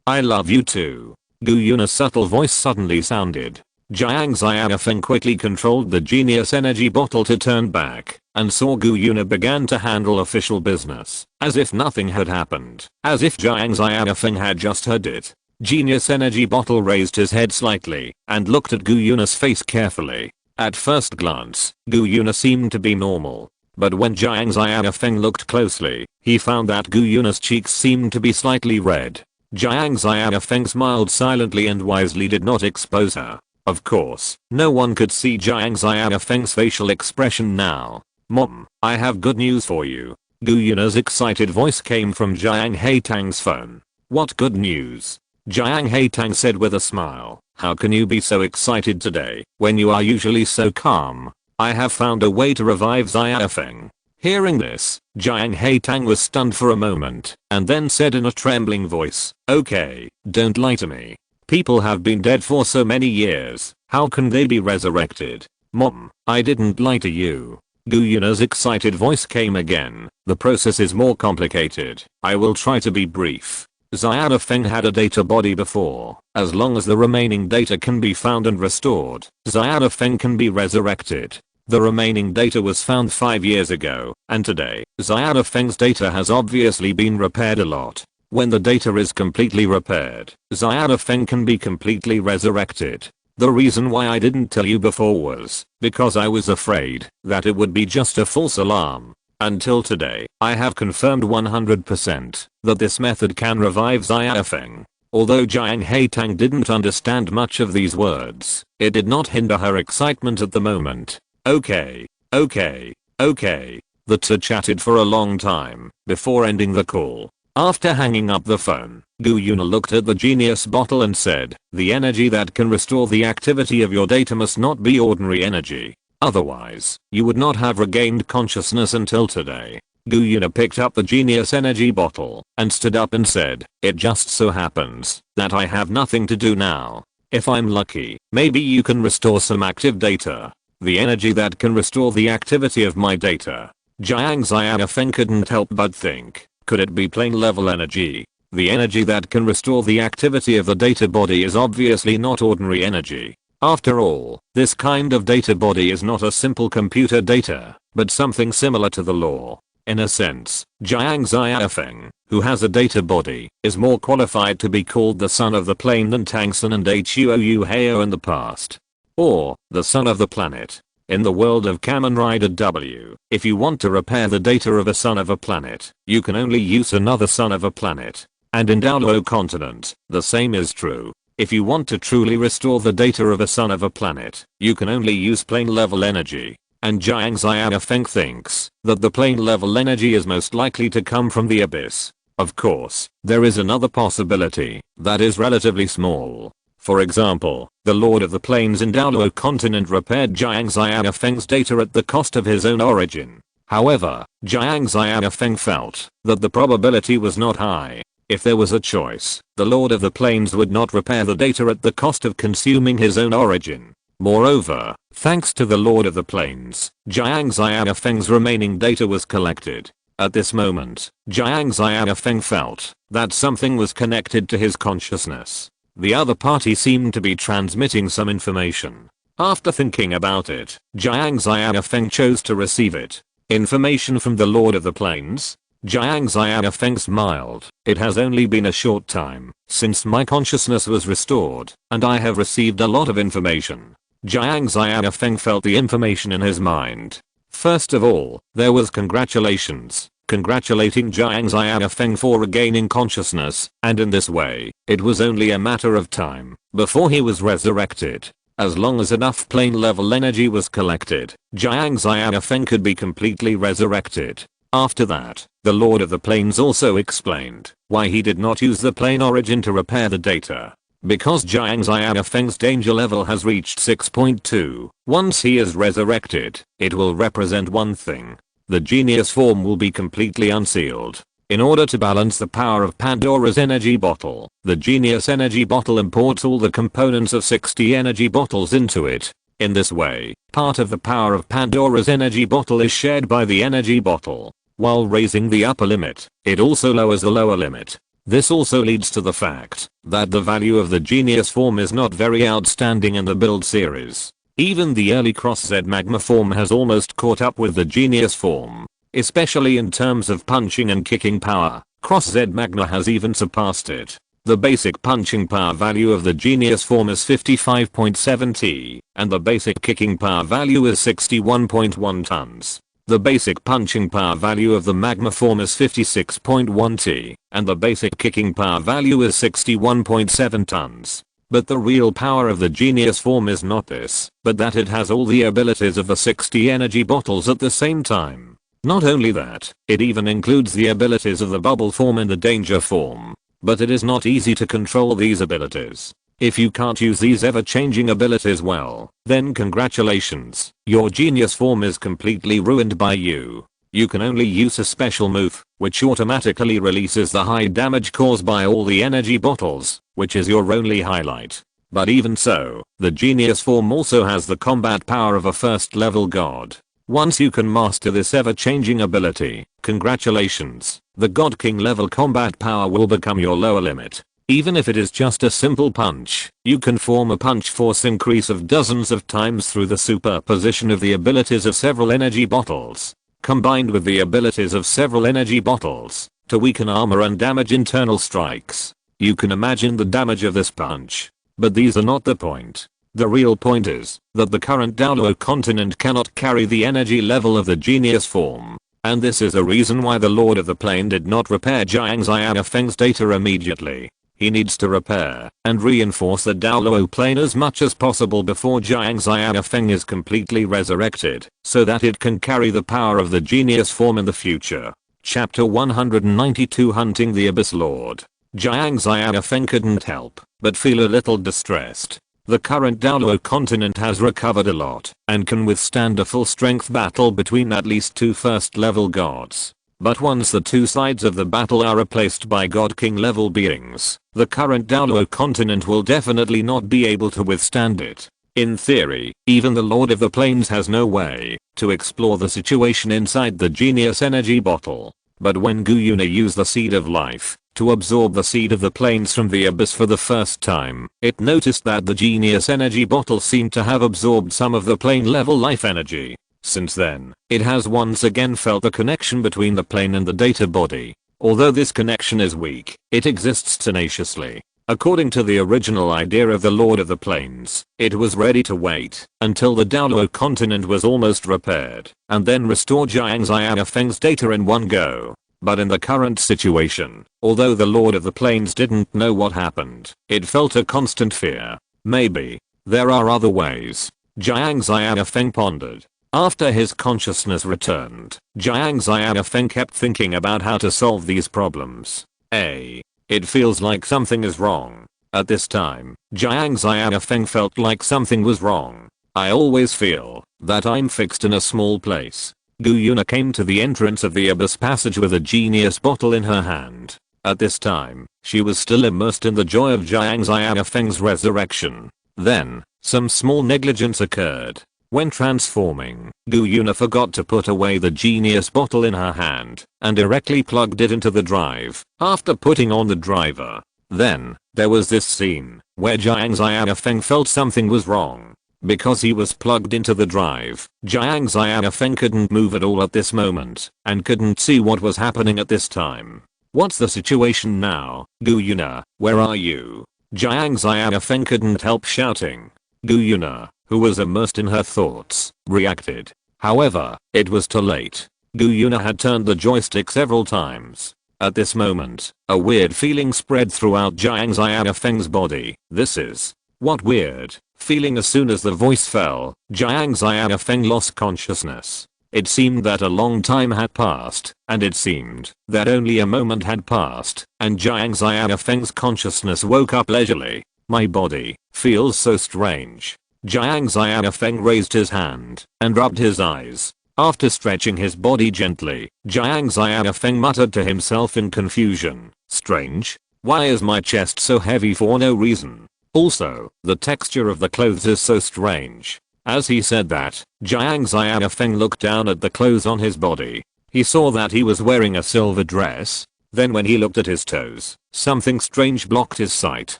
S1: I love you too. Gu Yuna's subtle voice suddenly sounded. Jiang Xiaofeng quickly controlled the genius energy bottle to turn back, and saw Gu Yuna began to handle official business, as if nothing had happened, as if Jiang Xiaofeng had just heard it. Genius energy bottle raised his head slightly, and looked at Gu Yuna's face carefully. At first glance, Gu Yuna seemed to be normal, but when Jiang Xiaofeng looked closely, he found that Gu Yuna's cheeks seemed to be slightly red. Jiang Xiaofeng smiled silently and wisely did not expose her. Of course, no one could see Jiang Xiaofeng's facial expression now. Mom, I have good news for you. Gu Yuna's excited voice came from Jiang Haitang's phone. What good news? Jiang Haitang said with a smile. How can you be so excited today, when you are usually so calm? I have found a way to revive Xiaofeng. Hearing this, Jiang Haitang was stunned for a moment, and then said in a trembling voice, okay, don't lie to me. People have been dead for so many years, how can they be resurrected? Mom, I didn't lie to you. Gu Yuna's excited voice came again. The process is more complicated. I will try to be brief. Xiaofeng had a data body before. As long as the remaining data can be found and restored, Xiaofeng can be resurrected. The remaining data was found 5 years ago, and today, Xiaofeng's data has obviously been repaired a lot. When the data is completely repaired, Xiaofeng can be completely resurrected. The reason why I didn't tell you before was because I was afraid that it would be just a false alarm. Until today, I have confirmed 100% that this method can revive Xiaofeng. Although Jiang Haitang didn't understand much of these words, it did not hinder her excitement at the moment. Okay. The two chatted for a long time before ending the call. After hanging up the phone, Gu Yuna looked at the genius bottle and said, the energy that can restore the activity of your data must not be ordinary energy. Otherwise, you would not have regained consciousness until today. Gu Yuna picked up the genius energy bottle and stood up and said, it just so happens that I have nothing to do now. If I'm lucky, maybe you can restore some active data. The energy that can restore the activity of my data. Jiang Xiaofeng couldn't help but think. Could it be plane level energy? The energy that can restore the activity of the data body is obviously not ordinary energy. After all, this kind of data body is not a simple computer data, but something similar to the law. In a sense, Jiang Xiaofeng, who has a data body, is more qualified to be called the son of the plane than Tang San and Huo Hao in the past. Or, the son of the planet. In the world of Kamen Rider W, if you want to repair the data of a son of a planet, you can only use another son of a planet. And in Downlow Continent, the same is true. If you want to truly restore the data of a son of a planet, you can only use plane level energy. And Jiang Xiaofeng thinks that the plane level energy is most likely to come from the abyss. Of course, there is another possibility that is relatively small. For example, the Lord of the Plains in Daolo continent repaired Jiang Xiaofeng's data at the cost of his own origin. However, Jiang Xiaofeng felt that the probability was not high. If there was a choice, the Lord of the Plains would not repair the data at the cost of consuming his own origin. Moreover, thanks to the Lord of the Plains, Jiang Xiaofeng's remaining data was collected. At this moment, Jiang Xiaofeng felt that something was connected to his consciousness. The other party seemed to be transmitting some information. After thinking about it, Jiang Xiaofeng chose to receive it. Information from the Lord of the Plains? Jiang Xiaofeng smiled. It has only been a short time since my consciousness was restored, and I have received a lot of information. Jiang Xiaofeng felt the information in his mind. First of all, there was congratulations, congratulating Jiang Xiaofeng for regaining consciousness, and in this way, it was only a matter of time before he was resurrected. As long as enough plane level energy was collected, Jiang Xiaofeng could be completely resurrected. After that, the Lord of the Plains also explained why he did not use the plane origin to repair the data. Because Jiang Xiaofeng's danger level has reached 6.2, once he is resurrected, it will represent one thing. The genius form will be completely unsealed. In order to balance the power of Pandora's energy bottle, the genius energy bottle imports all the components of 60 energy bottles into it. In this way, part of the power of Pandora's energy bottle is shared by the energy bottle. While raising the upper limit, it also lowers the lower limit. This also leads to the fact that the value of the genius form is not very outstanding in the build series. Even the early Cross-Z magma form has almost caught up with the genius form. Especially in terms of punching and kicking power, Cross-Z magma has even surpassed it. The basic punching power value of the genius form is 55.7 T, and the basic kicking power value is 61.1 tons. The basic punching power value of the magma form is 56.1 T, and the basic kicking power value is 61.7 tons. But the real power of the genius form is not this, but that it has all the abilities of the 60 energy bottles at the same time. Not only that, it even includes the abilities of the bubble form and the danger form. But it is not easy to control these abilities. If you can't use these ever-changing abilities well, then congratulations, your genius form is completely ruined by you. You can only use a special move, which automatically releases the high damage caused by all the energy bottles, which is your only highlight. But even so, the genius form also has the combat power of a first level god. Once you can master this ever-changing ability, congratulations, the God King level combat power will become your lower limit. Even if it is just a simple punch, you can form a punch force increase of dozens of times through the superposition of the abilities of several energy bottles, combined with the abilities of several energy bottles, to weaken armor and damage internal strikes. You can imagine the damage of this punch. But these are not the point. The real point is that the current Daolo continent cannot carry the energy level of the genius form. And this is a reason why the Lord of the Plane did not repair Jiang Xiaofeng's data immediately. He needs to repair and reinforce the Daolo plane as much as possible before Jiang Xiaofeng is completely resurrected, so that it can carry the power of the genius form in the future. Chapter 192 Hunting the Abyss Lord. Jiang Xiaofeng couldn't help but feel a little distressed. The current Daolo continent has recovered a lot and can withstand a full strength battle between at least two first level gods. But once the two sides of the battle are replaced by God King level beings, the current Daolo continent will definitely not be able to withstand it. In theory, even the Lord of the Plains has no way to explore the situation inside the genius energy bottle. But when Guyuna used the seed of life to absorb the seed of the plains from the abyss for the first time, it noticed that the genius energy bottle seemed to have absorbed some of the plane level life energy. Since then, it has once again felt the connection between the plane and the data body. Although this connection is weak, it exists tenaciously. According to the original idea of the Lord of the Plains, it was ready to wait until the Daolo continent was almost repaired, and then restore Jiang Xiaofeng's data in one go. But in the current situation, although the Lord of the Plains didn't know what happened, it felt a constant fear. Maybe there are other ways. Jiang Xiaofeng pondered. After his consciousness returned, Jiang Xiaofeng kept thinking about how to solve these problems. It feels like something is wrong. At this time, Jiang Xiaofeng felt like something was wrong. I always feel that I'm fixed in a small place. Gu Yuna came to the entrance of the abyss passage with a genius bottle in her hand. At this time, she was still immersed in the joy of Jiang Xiaofeng's resurrection. Then, some small negligence occurred. When transforming, Gu Yuna forgot to put away the genius bottle in her hand and directly plugged it into the drive after putting on the driver. Then, there was this scene where Jiang Xiaofeng felt something was wrong. Because he was plugged into the drive, Jiang Xiaofeng couldn't move at all at this moment and couldn't see what was happening at this time. What's the situation now, Gu Yuna? Where are you? Jiang Xiaofeng couldn't help shouting. Gu Yuna, who was immersed in her thoughts, reacted. However, it was too late. Gu Yuna had turned the joystick several times. At this moment, a weird feeling spread throughout Jiang Xiaofeng's body. This is what weird feeling. As soon as the voice fell, Jiang Xiaofeng lost consciousness. It seemed that a long time had passed, and it seemed that only a moment had passed, and Jiang Xiaofeng's consciousness woke up leisurely. My body feels so strange. Jiang Xiaofeng raised his hand and rubbed his eyes. After stretching his body gently, Jiang Xiaofeng muttered to himself in confusion. Strange? Why is my chest so heavy for no reason? Also, the texture of the clothes is so strange. As he said that, Jiang Xiaofeng looked down at the clothes on his body. He saw that he was wearing a silver dress. Then when he looked at his toes, something strange blocked his sight.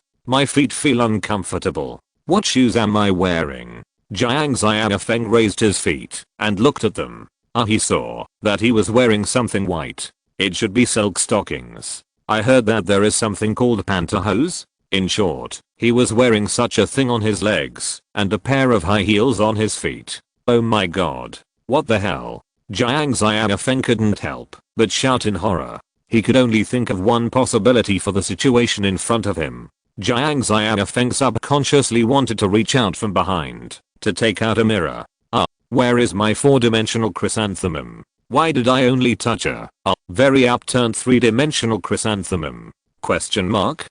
S1: My feet feel uncomfortable. What shoes am I wearing? Jiang Xiaofeng raised his feet and looked at them. He saw that he was wearing something white. It should be silk stockings. I heard that there is something called pantyhose. In short, he was wearing such a thing on his legs and a pair of high heels on his feet. Oh my god. What the hell? Jiang Xiaofeng couldn't help but shout in horror. He could only think of one possibility for the situation in front of him. Jiang Xiaofeng subconsciously wanted to reach out from behind to take out a mirror. Where is my 4-dimensional chrysanthemum? Why did I only touch a very upturned 3-dimensional chrysanthemum? Question mark?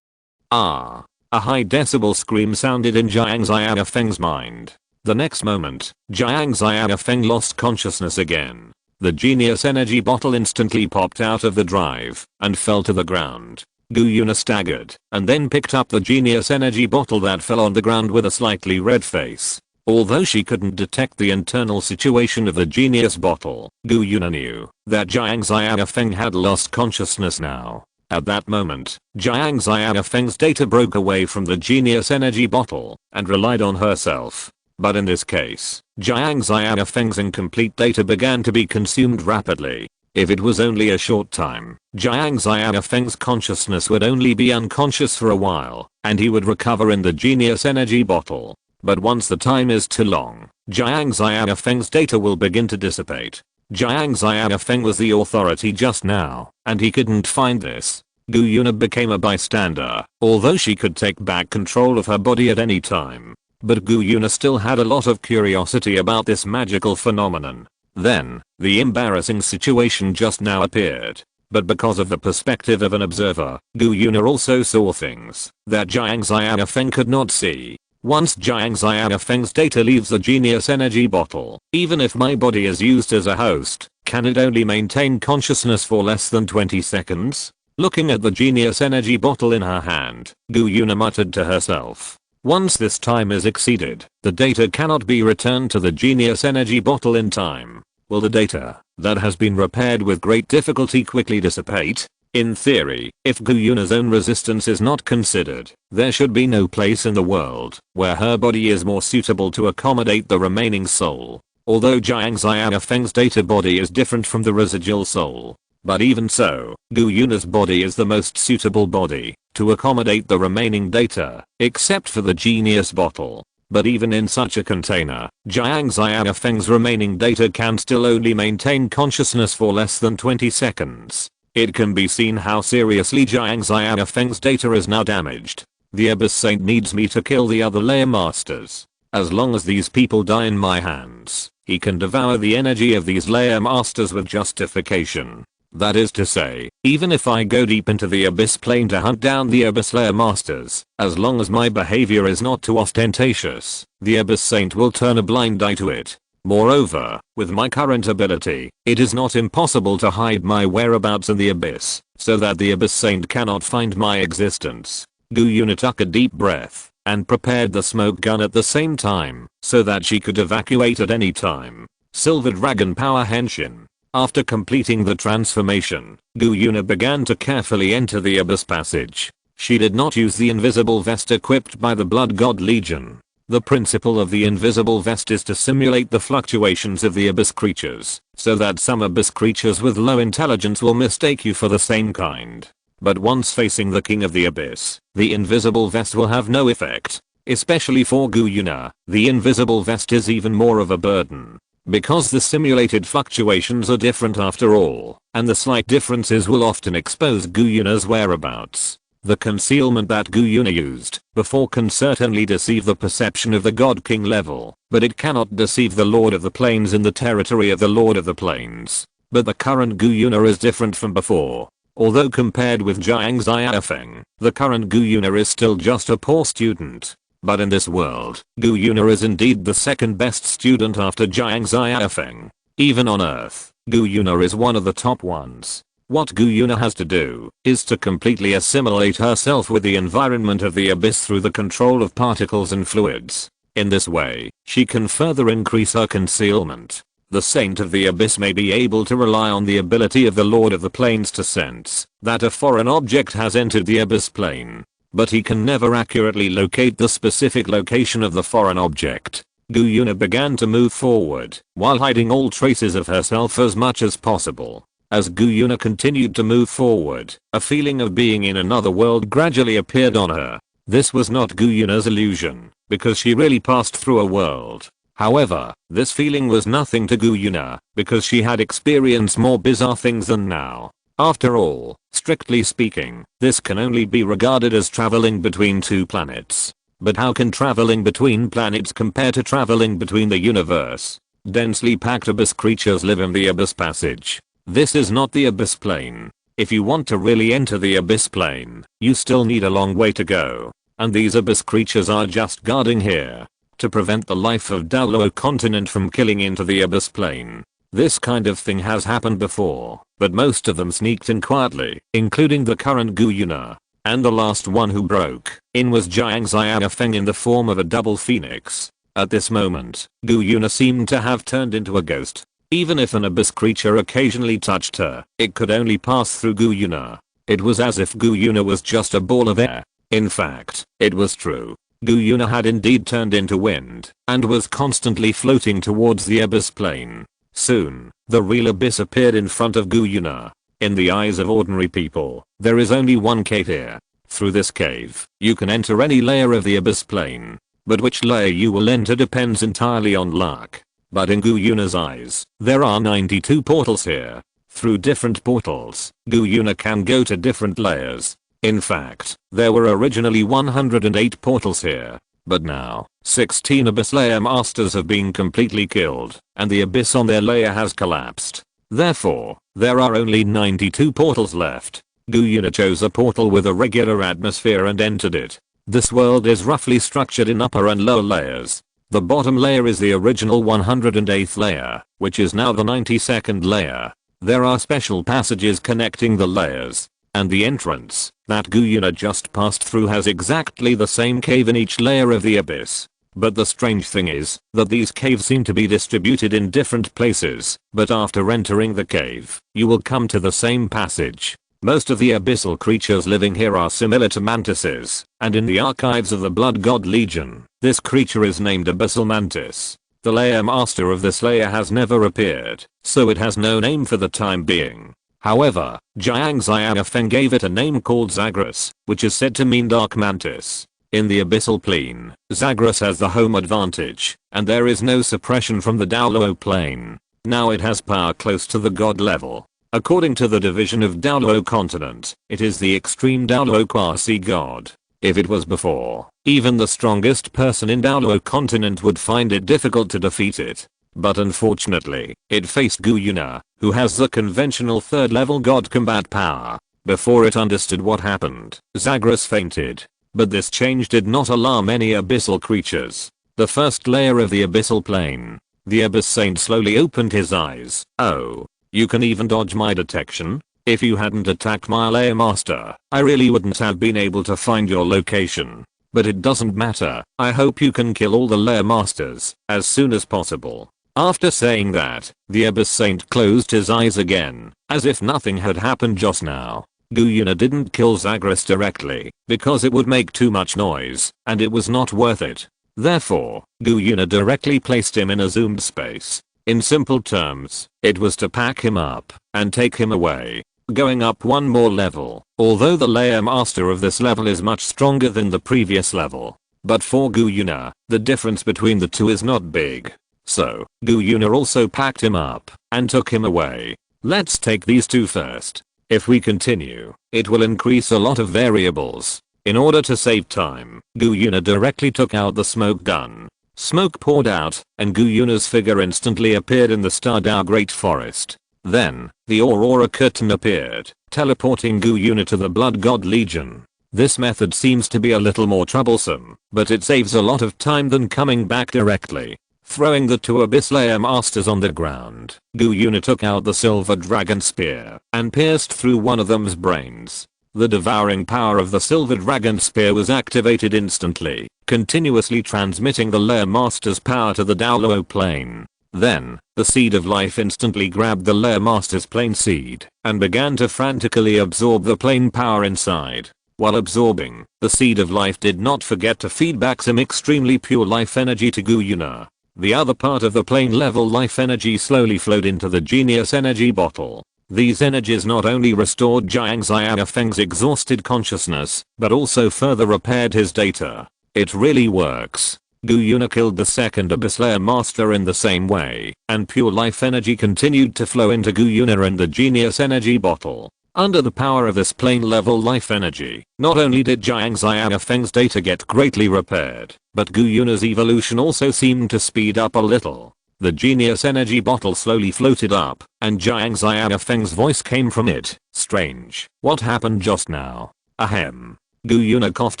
S1: A high decibel scream sounded in Jiang Xiaofeng's mind. The next moment, Jiang Xiaofeng lost consciousness again. The genius energy bottle instantly popped out of the drive and fell to the ground. Gu Yuna staggered and then picked up the genius energy bottle that fell on the ground with a slightly red face. Although she couldn't detect the internal situation of the genius bottle, Gu Yuna knew that Jiang Xiaofeng had lost consciousness now. At that moment, Jiang Xiaofeng's data broke away from the genius energy bottle and relied on herself. But in this case, Jiang Xiaofeng's incomplete data began to be consumed rapidly. If it was only a short time, Jiang Xiaofeng's consciousness would only be unconscious for a while, and he would recover in the genius energy bottle. But once the time is too long, Jiang Xiaofeng's data will begin to dissipate. Jiang Xiaofeng was the authority just now, and he couldn't find this. Gu Yuna became a bystander, although she could take back control of her body at any time. But Gu Yuna still had a lot of curiosity about this magical phenomenon. Then, the embarrassing situation just now appeared. But because of the perspective of an observer, Gu Yuna also saw things that Jiang Xiaofeng could not see. Once Jiang Xiaofeng's data leaves the genius energy bottle, even if my body is used as a host, can it only maintain consciousness for less than 20 seconds? Looking at the genius energy bottle in her hand, Gu Yuna muttered to herself. Once this time is exceeded, the data cannot be returned to the genius energy bottle in time. Will the data that has been repaired with great difficulty quickly dissipate? In theory, if Gu Yuna's own resistance is not considered, there should be no place in the world where her body is more suitable to accommodate the remaining soul. Although Jiang Xiaofeng's data body is different from the residual soul. But even so, Gu Yuna's body is the most suitable body to accommodate the remaining data, except for the genius bottle. But even in such a container, Jiang Xiaofeng's remaining data can still only maintain consciousness for less than 20 seconds. It can be seen how seriously Jiang Xiaofeng's data is now damaged. The Abyss Saint needs me to kill the other layer masters. As long as these people die in my hands, he can devour the energy of these layer masters with justification. That is to say, even if I go deep into the Abyss plane to hunt down the Abyss layer masters, as long as my behavior is not too ostentatious, the Abyss Saint will turn a blind eye to it. Moreover, with my current ability, it is not impossible to hide my whereabouts in the Abyss, so that the Abyss Saint cannot find my existence. Gu Yuna took a deep breath, and prepared the smoke gun at the same time, so that she could evacuate at any time. Silver Dragon Power Henshin. After completing the transformation, Gu Yuna began to carefully enter the Abyss Passage. She did not use the invisible vest equipped by the Blood God Legion. The principle of the invisible vest is to simulate the fluctuations of the Abyss creatures, so that some Abyss creatures with low intelligence will mistake you for the same kind. But once facing the King of the Abyss, the invisible vest will have no effect. Especially for Gu Yuna, the invisible vest is even more of a burden. Because the simulated fluctuations are different after all, and the slight differences will often expose Gu Yuna's whereabouts. The concealment that Gu Yuna used before can certainly deceive the perception of the God King level, but it cannot deceive the Lord of the Plains in the territory of the Lord of the Plains. But the current Gu Yuna is different from before. Although compared with Jiang Xiaofeng, the current Gu Yuna is still just a poor student. But in this world, Gu Yuna is indeed the second best student after Jiang Xiaofeng. Even on Earth, Gu Yuna is one of the top ones. What Gu Yuna has to do is to completely assimilate herself with the environment of the Abyss through the control of particles and fluids. In this way, she can further increase her concealment. The Saint of the Abyss may be able to rely on the ability of the Lord of the Plains to sense that a foreign object has entered the Abyss plane. But he can never accurately locate the specific location of the foreign object. Gu Yuna began to move forward, while hiding all traces of herself as much as possible. As Gu Yuna continued to move forward, a feeling of being in another world gradually appeared on her. This was not Gu Yuna's illusion, because she really passed through a world. However, this feeling was nothing to Gu Yuna, because she had experienced more bizarre things than now. After all, strictly speaking, this can only be regarded as traveling between two planets. But how can traveling between planets compare to traveling between the universe? Densely packed Abyss creatures live in the Abyss Passage. This is not the Abyss plane. If you want to really enter the Abyss plane, you still need a long way to go. And these Abyss creatures are just guarding here to prevent the life of Daolo continent from killing into the Abyss plane. This kind of thing has happened before, but most of them sneaked in quietly, including the current Gu Yuna. And the last one who broke in was Jiang Xiaofeng in the form of a double phoenix. At this moment, Gu Yuna seemed to have turned into a ghost. Even if an Abyss creature occasionally touched her, it could only pass through Gu Yuna. It was as if Gu Yuna was just a ball of air. In fact, it was true. Gu Yuna had indeed turned into wind, and was constantly floating towards the Abyss plane. Soon, the real Abyss appeared in front of Gu Yuna. In the eyes of ordinary people, there is only one cave here. Through this cave, you can enter any layer of the Abyss plane. But which layer you will enter depends entirely on luck. But in Gu Yuna's eyes, there are 92 portals here. Through different portals, Gu Yuna can go to different layers. In fact, there were originally 108 portals here. But now, 16 Abyss layer masters have been completely killed, and the Abyss on their layer has collapsed. Therefore, there are only 92 portals left. Gu Yuna chose a portal with a regular atmosphere and entered it. This world is roughly structured in upper and lower layers. The bottom layer is the original 108th layer, which is now the 92nd layer. There are special passages connecting the layers. And the entrance that Gu Yuna just passed through has exactly the same cave in each layer of the Abyss. But the strange thing is that these caves seem to be distributed in different places, but after entering the cave, you will come to the same passage. Most of the abyssal creatures living here are similar to mantises, and in the archives of the Blood God Legion, this creature is named Abyssal Mantis. The layer master of this layer has never appeared, so it has no name for the time being. However, Jiang Xiaofeng gave it a name called Zagreus, which is said to mean Dark Mantis. In the abyssal plane, Zagreus has the home advantage, and there is no suppression from the Daolo plane. Now it has power close to the god level. According to the division of Daoluo continent, it is the extreme Daoluo quasi god. If it was before, even the strongest person in Daoluo continent would find it difficult to defeat it. But unfortunately, it faced Gu Yuna, who has the conventional 3rd level god combat power. Before it understood what happened, Zagreus fainted. But this change did not alarm any abyssal creatures. The first layer of the abyssal plane. The Abyss Saint slowly opened his eyes. Oh, you can even dodge my detection? If you hadn't attacked my layer master, I really wouldn't have been able to find your location. But it doesn't matter. I hope you can kill all the layer masters as soon as possible. After saying that, the Abyss Saint closed his eyes again, as if nothing had happened just now. Gu Yuna didn't kill Zagreus directly, because it would make too much noise, and it was not worth it. Therefore, Gu Yuna directly placed him in a zoomed space. In simple terms, it was to pack him up and take him away. Going up one more level, although the layer master of this level is much stronger than the previous level. But for Gu Yuna, the difference between the two is not big. So, Gu Yuna also packed him up and took him away. Let's take these two first. If we continue, it will increase a lot of variables. In order to save time, Gu Yuna directly took out the smoke gun. Smoke poured out, and Gu Yuna's figure instantly appeared in the Stardow Great Forest. Then, the Aurora curtain appeared, teleporting Gu Yuna to the Blood God Legion. This method seems to be a little more troublesome, but it saves a lot of time than coming back directly. Throwing the 2 Abyss Layer Masters on the ground, Gu Yuna took out the Silver Dragon Spear and pierced through one of them's brains. The devouring power of the Silver Dragon Spear was activated instantly, continuously transmitting the Layer Master's power to the Daoluo plane. Then, the Seed of Life instantly grabbed the Layer Master's plane seed and began to frantically absorb the plane power inside. While absorbing, the Seed of Life did not forget to feed back some extremely pure life energy to Gu Yuna. The other part of the plane level life energy slowly flowed into the Genius Energy Bottle. These energies not only restored Jiang Xiaofeng's exhausted consciousness, but also further repaired his data. It really works. Gu Yuna killed the second Abyss Layer Master in the same way, and pure life energy continued to flow into Gu Yuna and the Genius Energy Bottle. Under the power of this plane level life energy, not only did Jiang Xiaofeng's data get greatly repaired, but Gu Yuna's evolution also seemed to speed up a little. The Genius Energy Bottle slowly floated up, and Jiang Xiaofeng's voice came from it. Strange. What happened just now? Ahem. Gu Yuna coughed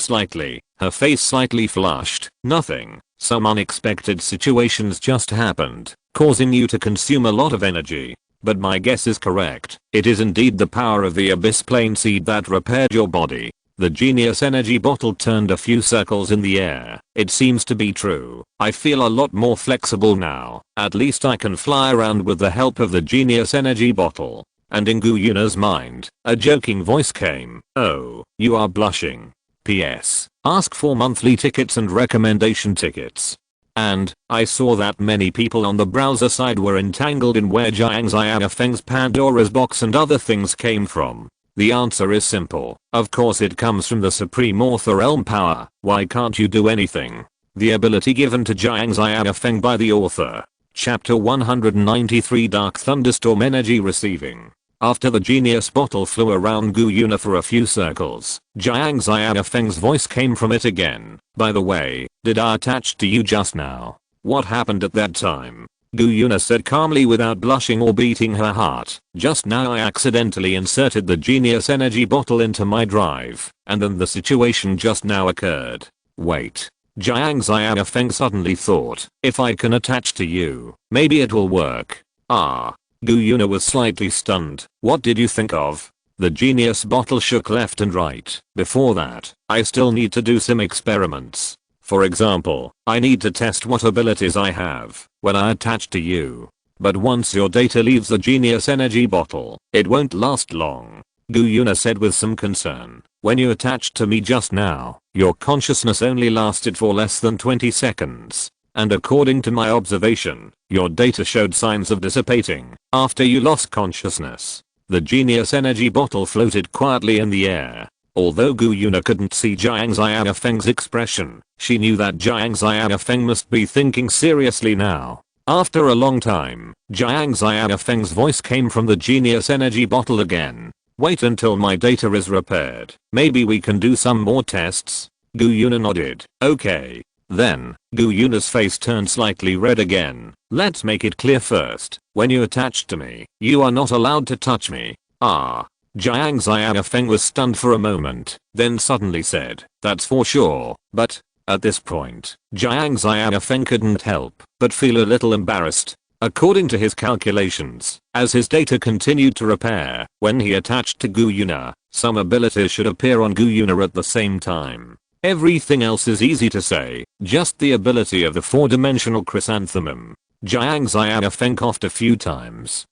S1: slightly, her face slightly flushed. Nothing. Some unexpected situations just happened, causing you to consume a lot of energy. But my guess is correct. It is indeed the power of the Abyss Plane Seed that repaired your body. The Genius Energy Bottle turned a few circles in the air. It seems to be true. I feel a lot more flexible now. At least I can fly around with the help of the Genius Energy Bottle. And in Gu Yuna's mind, a joking voice came. Oh, you are blushing. P.S. Ask for monthly tickets and recommendation tickets. And, I saw that many people on the browser side were entangled in where Jiang Xiaofeng's Pandora's box and other things came from. The answer is simple. Of course it comes from the Supreme Author Realm power. Why can't you do anything? The ability given to Jiang Xiaofeng by the author. Chapter 193 Dark Thunderstorm Energy Receiving. After the Genius Bottle flew around Gu Yuna for a few circles, Jiang Xiaofeng's voice came from it again. By the way, did I attach to you just now? What happened at that time? Gu Yuna said calmly without blushing or beating her heart. Just now I accidentally inserted the Genius Energy Bottle into my drive, and then the situation just now occurred. Wait. Jiang Xiaofeng suddenly thought, if I can attach to you, maybe it will work. Ah. Gu Yuna was slightly stunned. What did you think of? The Genius Bottle shook left and right. Before that, I still need to do some experiments. For example, I need to test what abilities I have when I attach to you. But once your data leaves the Genius Energy Bottle, it won't last long. Gu Yuna said with some concern. When you attached to me just now, your consciousness only lasted for less than 20 seconds. And according to my observation, your data showed signs of dissipating after you lost consciousness. The Genius Energy Bottle floated quietly in the air. Although Gu Yuna couldn't see Jiang Xiaofeng's expression, she knew that Jiang Xiaofeng must be thinking seriously now. After a long time, Jiang Xiaofeng's voice came from the genius energy bottle again. Wait until my data is repaired. Maybe we can do some more tests? Gu Yuna nodded. Okay. Then, Gu Yuna's face turned slightly red again. Let's make it clear first. When you attach to me, you are not allowed to touch me. Ah. Jiang Xiaofeng was stunned for a moment, then suddenly said, that's for sure, but, at this point, Jiang Xiaofeng couldn't help but feel a little embarrassed. According to his calculations, as his data continued to repair, when he attached to Gu Yuna, some abilities should appear on Gu Yuna at the same time. Everything else is easy to say, just the ability of the four-dimensional chrysanthemum. Jiang Xiaofeng coughed a few times.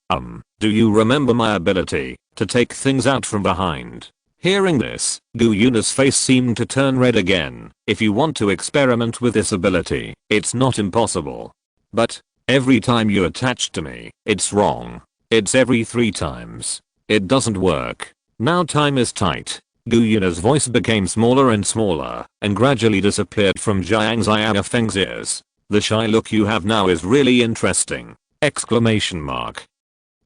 S1: Do you remember my ability to take things out from behind? Hearing this, Gu Yuna's face seemed to turn red again. If you want to experiment with this ability, it's not impossible. But, every time you attach to me, it's wrong. It's every 3 times. It doesn't work. Now time is tight. Gu Yuna's voice became smaller and smaller, and gradually disappeared from Jiang Xiaofeng's ears. The shy look you have now is really interesting! Exclamation mark.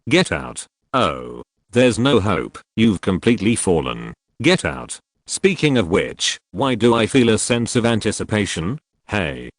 S1: Get out. Oh. There's no hope. You've completely fallen. Get out. Speaking of which, why do I feel a sense of anticipation? Hey.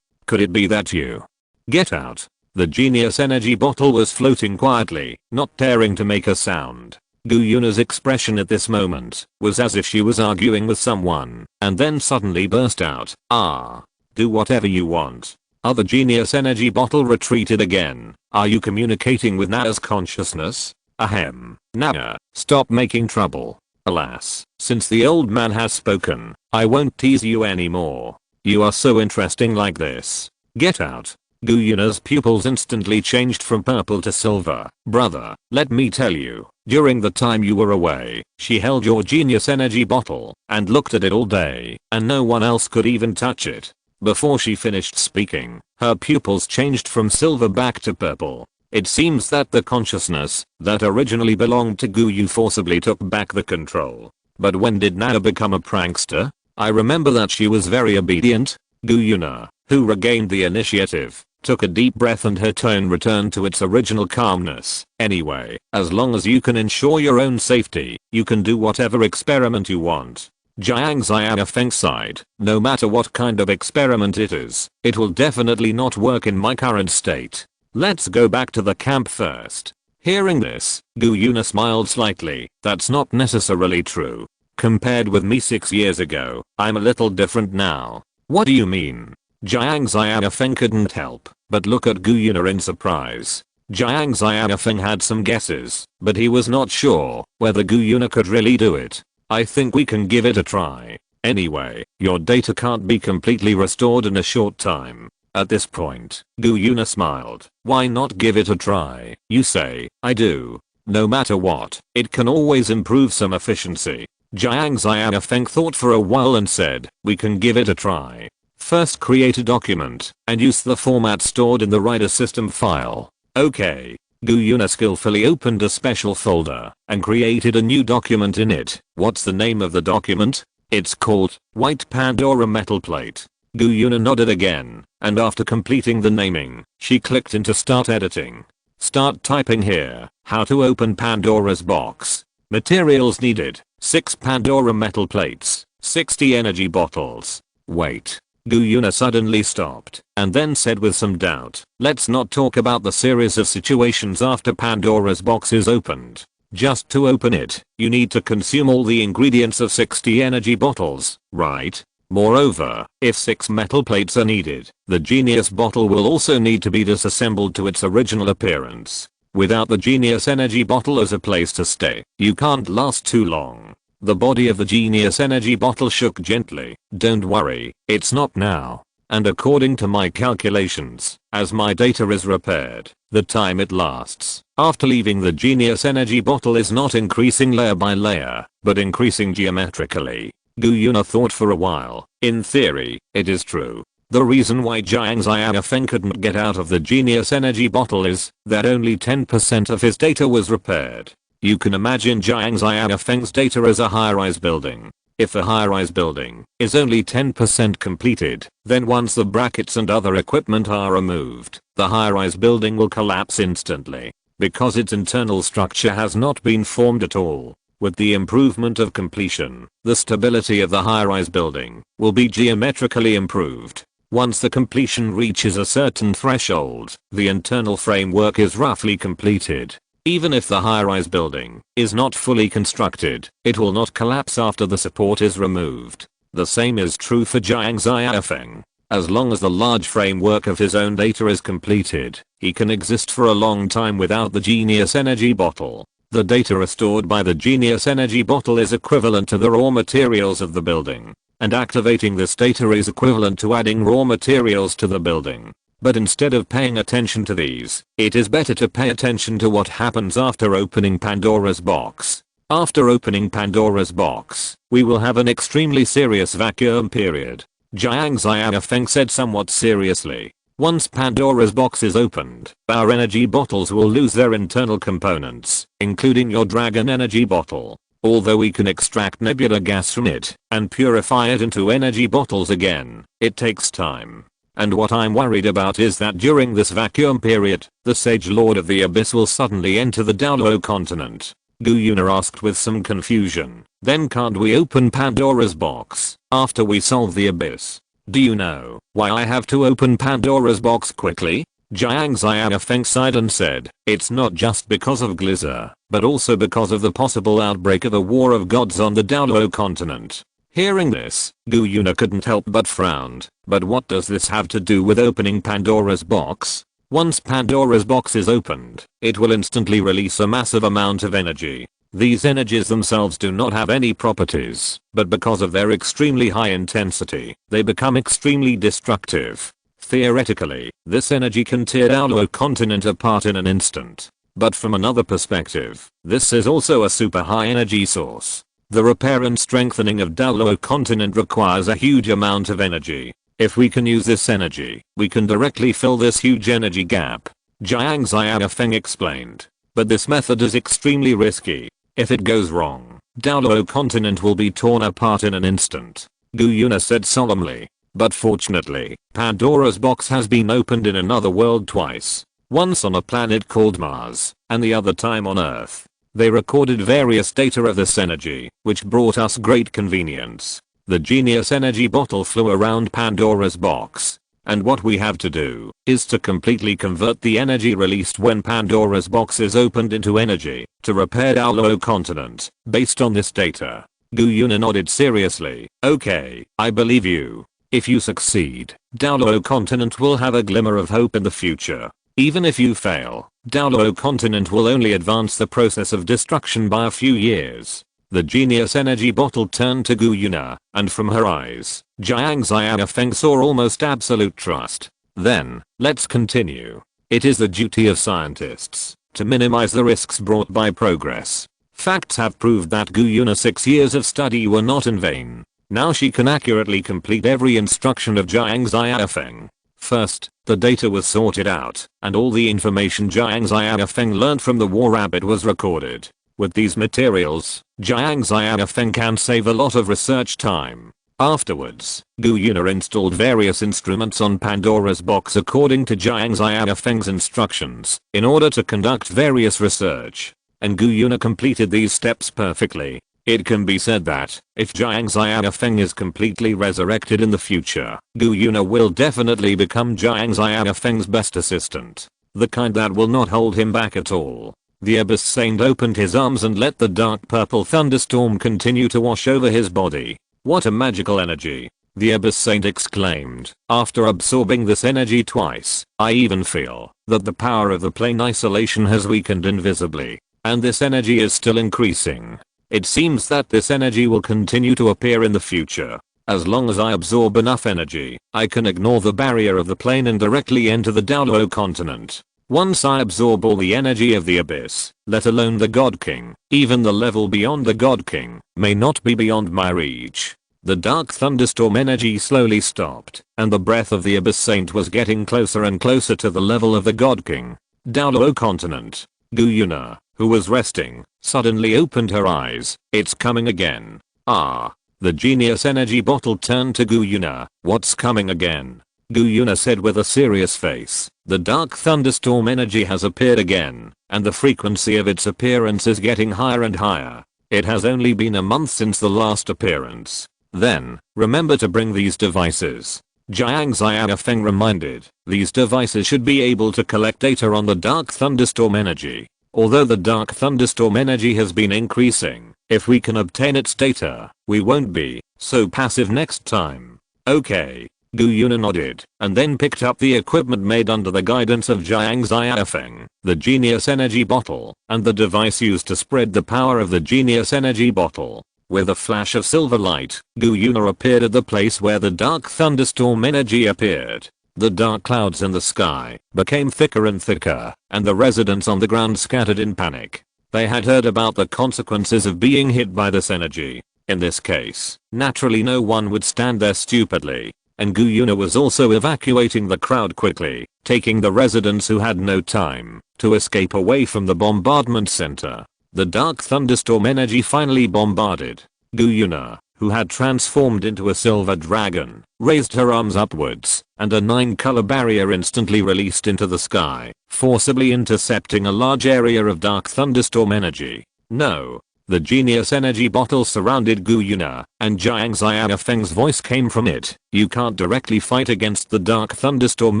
S1: Could it be that you? Get out. The genius energy bottle was floating quietly, not daring to make a sound. Gu Yuna's expression at this moment was as if she was arguing with someone, and then suddenly burst out, ah. Do whatever you want. Other genius energy bottle retreated again. Are you communicating with Naya's consciousness? Ahem. Naya, stop making trouble. Alas, since the old man has spoken, I won't tease you anymore. You are so interesting like this. Get out. Gu Yuna's pupils instantly changed from purple to silver. Brother, let me tell you, during the time you were away, she held your genius energy bottle and looked at it all day, and no one else could even touch it. Before she finished speaking, her pupils changed from silver back to purple. It seems that the consciousness that originally belonged to Gu Yu forcibly took back the control. But when did Nana become a prankster? I remember that she was very obedient. Gu Yuna, who regained the initiative, took a deep breath and her tone returned to its original calmness. Anyway, as long as you can ensure your own safety, you can do whatever experiment you want. Jiang Xiaofeng sighed. No matter what kind of experiment it is, it will definitely not work in my current state. Let's go back to the camp first. Hearing this, Gu Yuna smiled slightly. That's not necessarily true. Compared with me 6 years ago, I'm a little different now. What do you mean? Jiang Xiaofeng couldn't help but look at Gu Yuna in surprise. Jiang Xiaofeng had some guesses, but he was not sure whether Gu Yuna could really do it. I think we can give it a try. Anyway, your data can't be completely restored in a short time. At this point, Gu Yuna smiled. Why not give it a try? You say. I do. No matter what, it can always improve some efficiency. Jiang Xiaofeng thought for a while and said, we can give it a try. First create a document and use the format stored in the writer system file. Okay. Gu Yuna skillfully opened a special folder and created a new document in it. What's the name of the document? It's called White Pandora Metal Plate. Gu Yuna nodded again, and after completing the naming, she clicked into Start Editing. Start typing here. How to open Pandora's box. Materials needed. 6 Pandora metal plates. 60 energy bottles. Wait. Gu Yuna suddenly stopped, and then said with some doubt, let's not talk about the series of situations after Pandora's box is opened. Just to open it, you need to consume all the ingredients of 60 energy bottles, right? Moreover, if 6 metal plates are needed, the genius bottle will also need to be disassembled to its original appearance. Without the genius energy bottle as a place to stay, you can't last too long. The body of the genius energy bottle shook gently. Don't worry, it's not now. And according to my calculations, as my data is repaired, the time it lasts after leaving the genius energy bottle is not increasing layer by layer, but increasing geometrically. Gu Yuna thought for a while. In theory, it is true. The reason why Jiang Xiaofeng couldn't get out of the genius energy bottle is that only 10% of his data was repaired. You can imagine Jiang Xiaofeng's data as a high-rise building. If the high-rise building is only 10% completed, then once the brackets and other equipment are removed, the high-rise building will collapse instantly, because its internal structure has not been formed at all. With the improvement of completion, the stability of the high-rise building will be geometrically improved. Once the completion reaches a certain threshold, the internal framework is roughly completed. Even if the high-rise building is not fully constructed, it will not collapse after the support is removed. The same is true for Jiang Xiaofeng. As long as the large framework of his own data is completed, he can exist for a long time without the genius energy bottle. The data stored by the genius energy bottle is equivalent to the raw materials of the building, and activating this data is equivalent to adding raw materials to the building. But instead of paying attention to these, it is better to pay attention to what happens after opening Pandora's box. After opening Pandora's box, we will have an extremely serious vacuum period. Jiang Xiaofeng said somewhat seriously. Once Pandora's box is opened, our energy bottles will lose their internal components, including your dragon energy bottle. Although we can extract nebula gas from it and purify it into energy bottles again, it takes time. And what I'm worried about is that during this vacuum period, the Sage Lord of the Abyss will suddenly enter the Daolo continent. Gu Yuna asked with some confusion. Then can't we open Pandora's box after we solve the Abyss? Do you know why I have to open Pandora's box quickly? Jiang Xiaofeng sighed and said, it's not just because of Glizzar, but also because of the possible outbreak of a war of gods on the Daolo continent. Hearing this, Gu Yuna couldn't help but frown. But what does this have to do with opening Pandora's box? Once Pandora's box is opened, it will instantly release a massive amount of energy. These energies themselves do not have any properties, but because of their extremely high intensity, they become extremely destructive. Theoretically, this energy can tear Daolo continent apart in an instant. But from another perspective, this is also a super high energy source. The repair and strengthening of Daolo continent requires a huge amount of energy. If we can use this energy, we can directly fill this huge energy gap. Jiang Xiaofeng explained. But this method is extremely risky. If it goes wrong, Daolo continent will be torn apart in an instant. Gu Yuna said solemnly. But fortunately, Pandora's box has been opened in another world twice. Once on a planet called Mars, and the other time on Earth. They recorded various data of this energy, which brought us great convenience. The genius energy bottle flew around Pandora's box. And what we have to do is to completely convert the energy released when Pandora's box is opened into energy to repair Daolo continent based on this data. Gu Yuna nodded seriously. Okay, I believe you. If you succeed, Daolo continent will have a glimmer of hope in the future. Even if you fail, Daolo continent will only advance the process of destruction by a few years. The genius energy bottle turned to Gu Yuna, and from her eyes, Jiang Xiaofeng saw almost absolute trust. Then, let's continue. It is the duty of scientists to minimize the risks brought by progress. Facts have proved that Gu Yuna's 6 years of study were not in vain. Now she can accurately complete every instruction of Jiang Xiaofeng. First, the data was sorted out, and all the information Jiang Xiaofeng learned from the war rabbit was recorded. With these materials, Jiang Xiaofeng can save a lot of research time. Afterwards, Gu Yuna installed various instruments on Pandora's box according to Jiang Xiaofeng's instructions, in order to conduct various research. And Gu Yuna completed these steps perfectly. It can be said that, if Jiang Xiaofeng is completely resurrected in the future, Gu Yuna will definitely become Jiang Xiaofeng's best assistant. The kind that will not hold him back at all. The Abyss Saint opened his arms and let the dark purple thunderstorm continue to wash over his body. What a magical energy! The Abyss Saint exclaimed. After absorbing this energy twice, I even feel that the power of the plane isolation has weakened invisibly. And this energy is still increasing. It seems that this energy will continue to appear in the future. As long as I absorb enough energy, I can ignore the barrier of the plane and directly enter the Daolo continent. Once I absorb all the energy of the Abyss, let alone the God King, even the level beyond the God King may not be beyond my reach. The dark thunderstorm energy slowly stopped, and the breath of the Abyss Saint was getting closer and closer to the level of the God King. Daolo continent. Gu Yuna, who was resting, suddenly opened her eyes. It's coming again. Ah. The genius energy bottle turned to Gu Yuna. What's coming again? Gu Yuna said with a serious face. The dark thunderstorm energy has appeared again, and the frequency of its appearance is getting higher and higher. It has only been a month since the last appearance. Then, remember to bring these devices. Jiang Xiaofeng reminded. These devices should be able to collect data on the dark thunderstorm energy. Although the dark thunderstorm energy has been increasing, if we can obtain its data, we won't be so passive next time. Okay. Gu Yuna nodded, and then picked up the equipment made under the guidance of Jiang Xiaofeng, the genius energy bottle, and the device used to spread the power of the genius energy bottle. With a flash of silver light, Gu Yuna appeared at the place where the dark thunderstorm energy appeared. The dark clouds in the sky became thicker and thicker, and the residents on the ground scattered in panic. They had heard about the consequences of being hit by this energy. In this case, naturally no one would stand there stupidly. And Gu Yuna was also evacuating the crowd quickly, taking the residents who had no time to escape away from the bombardment center. The dark thunderstorm energy finally bombarded. Gu Yuna, who had transformed into a silver dragon, raised her arms upwards, and a 9-color barrier instantly released into the sky, forcibly intercepting a large area of dark thunderstorm energy. No. The genius energy bottle surrounded Gu Yuna, and Jiang Xiaofeng's voice came from it. You can't directly fight against the dark thunderstorm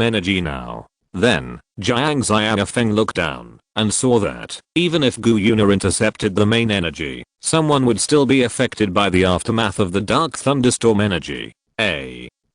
S1: energy now. Then, Jiang Xiaofeng looked down, and saw that, even if Gu Yuna intercepted the main energy, someone would still be affected by the aftermath of the dark thunderstorm energy.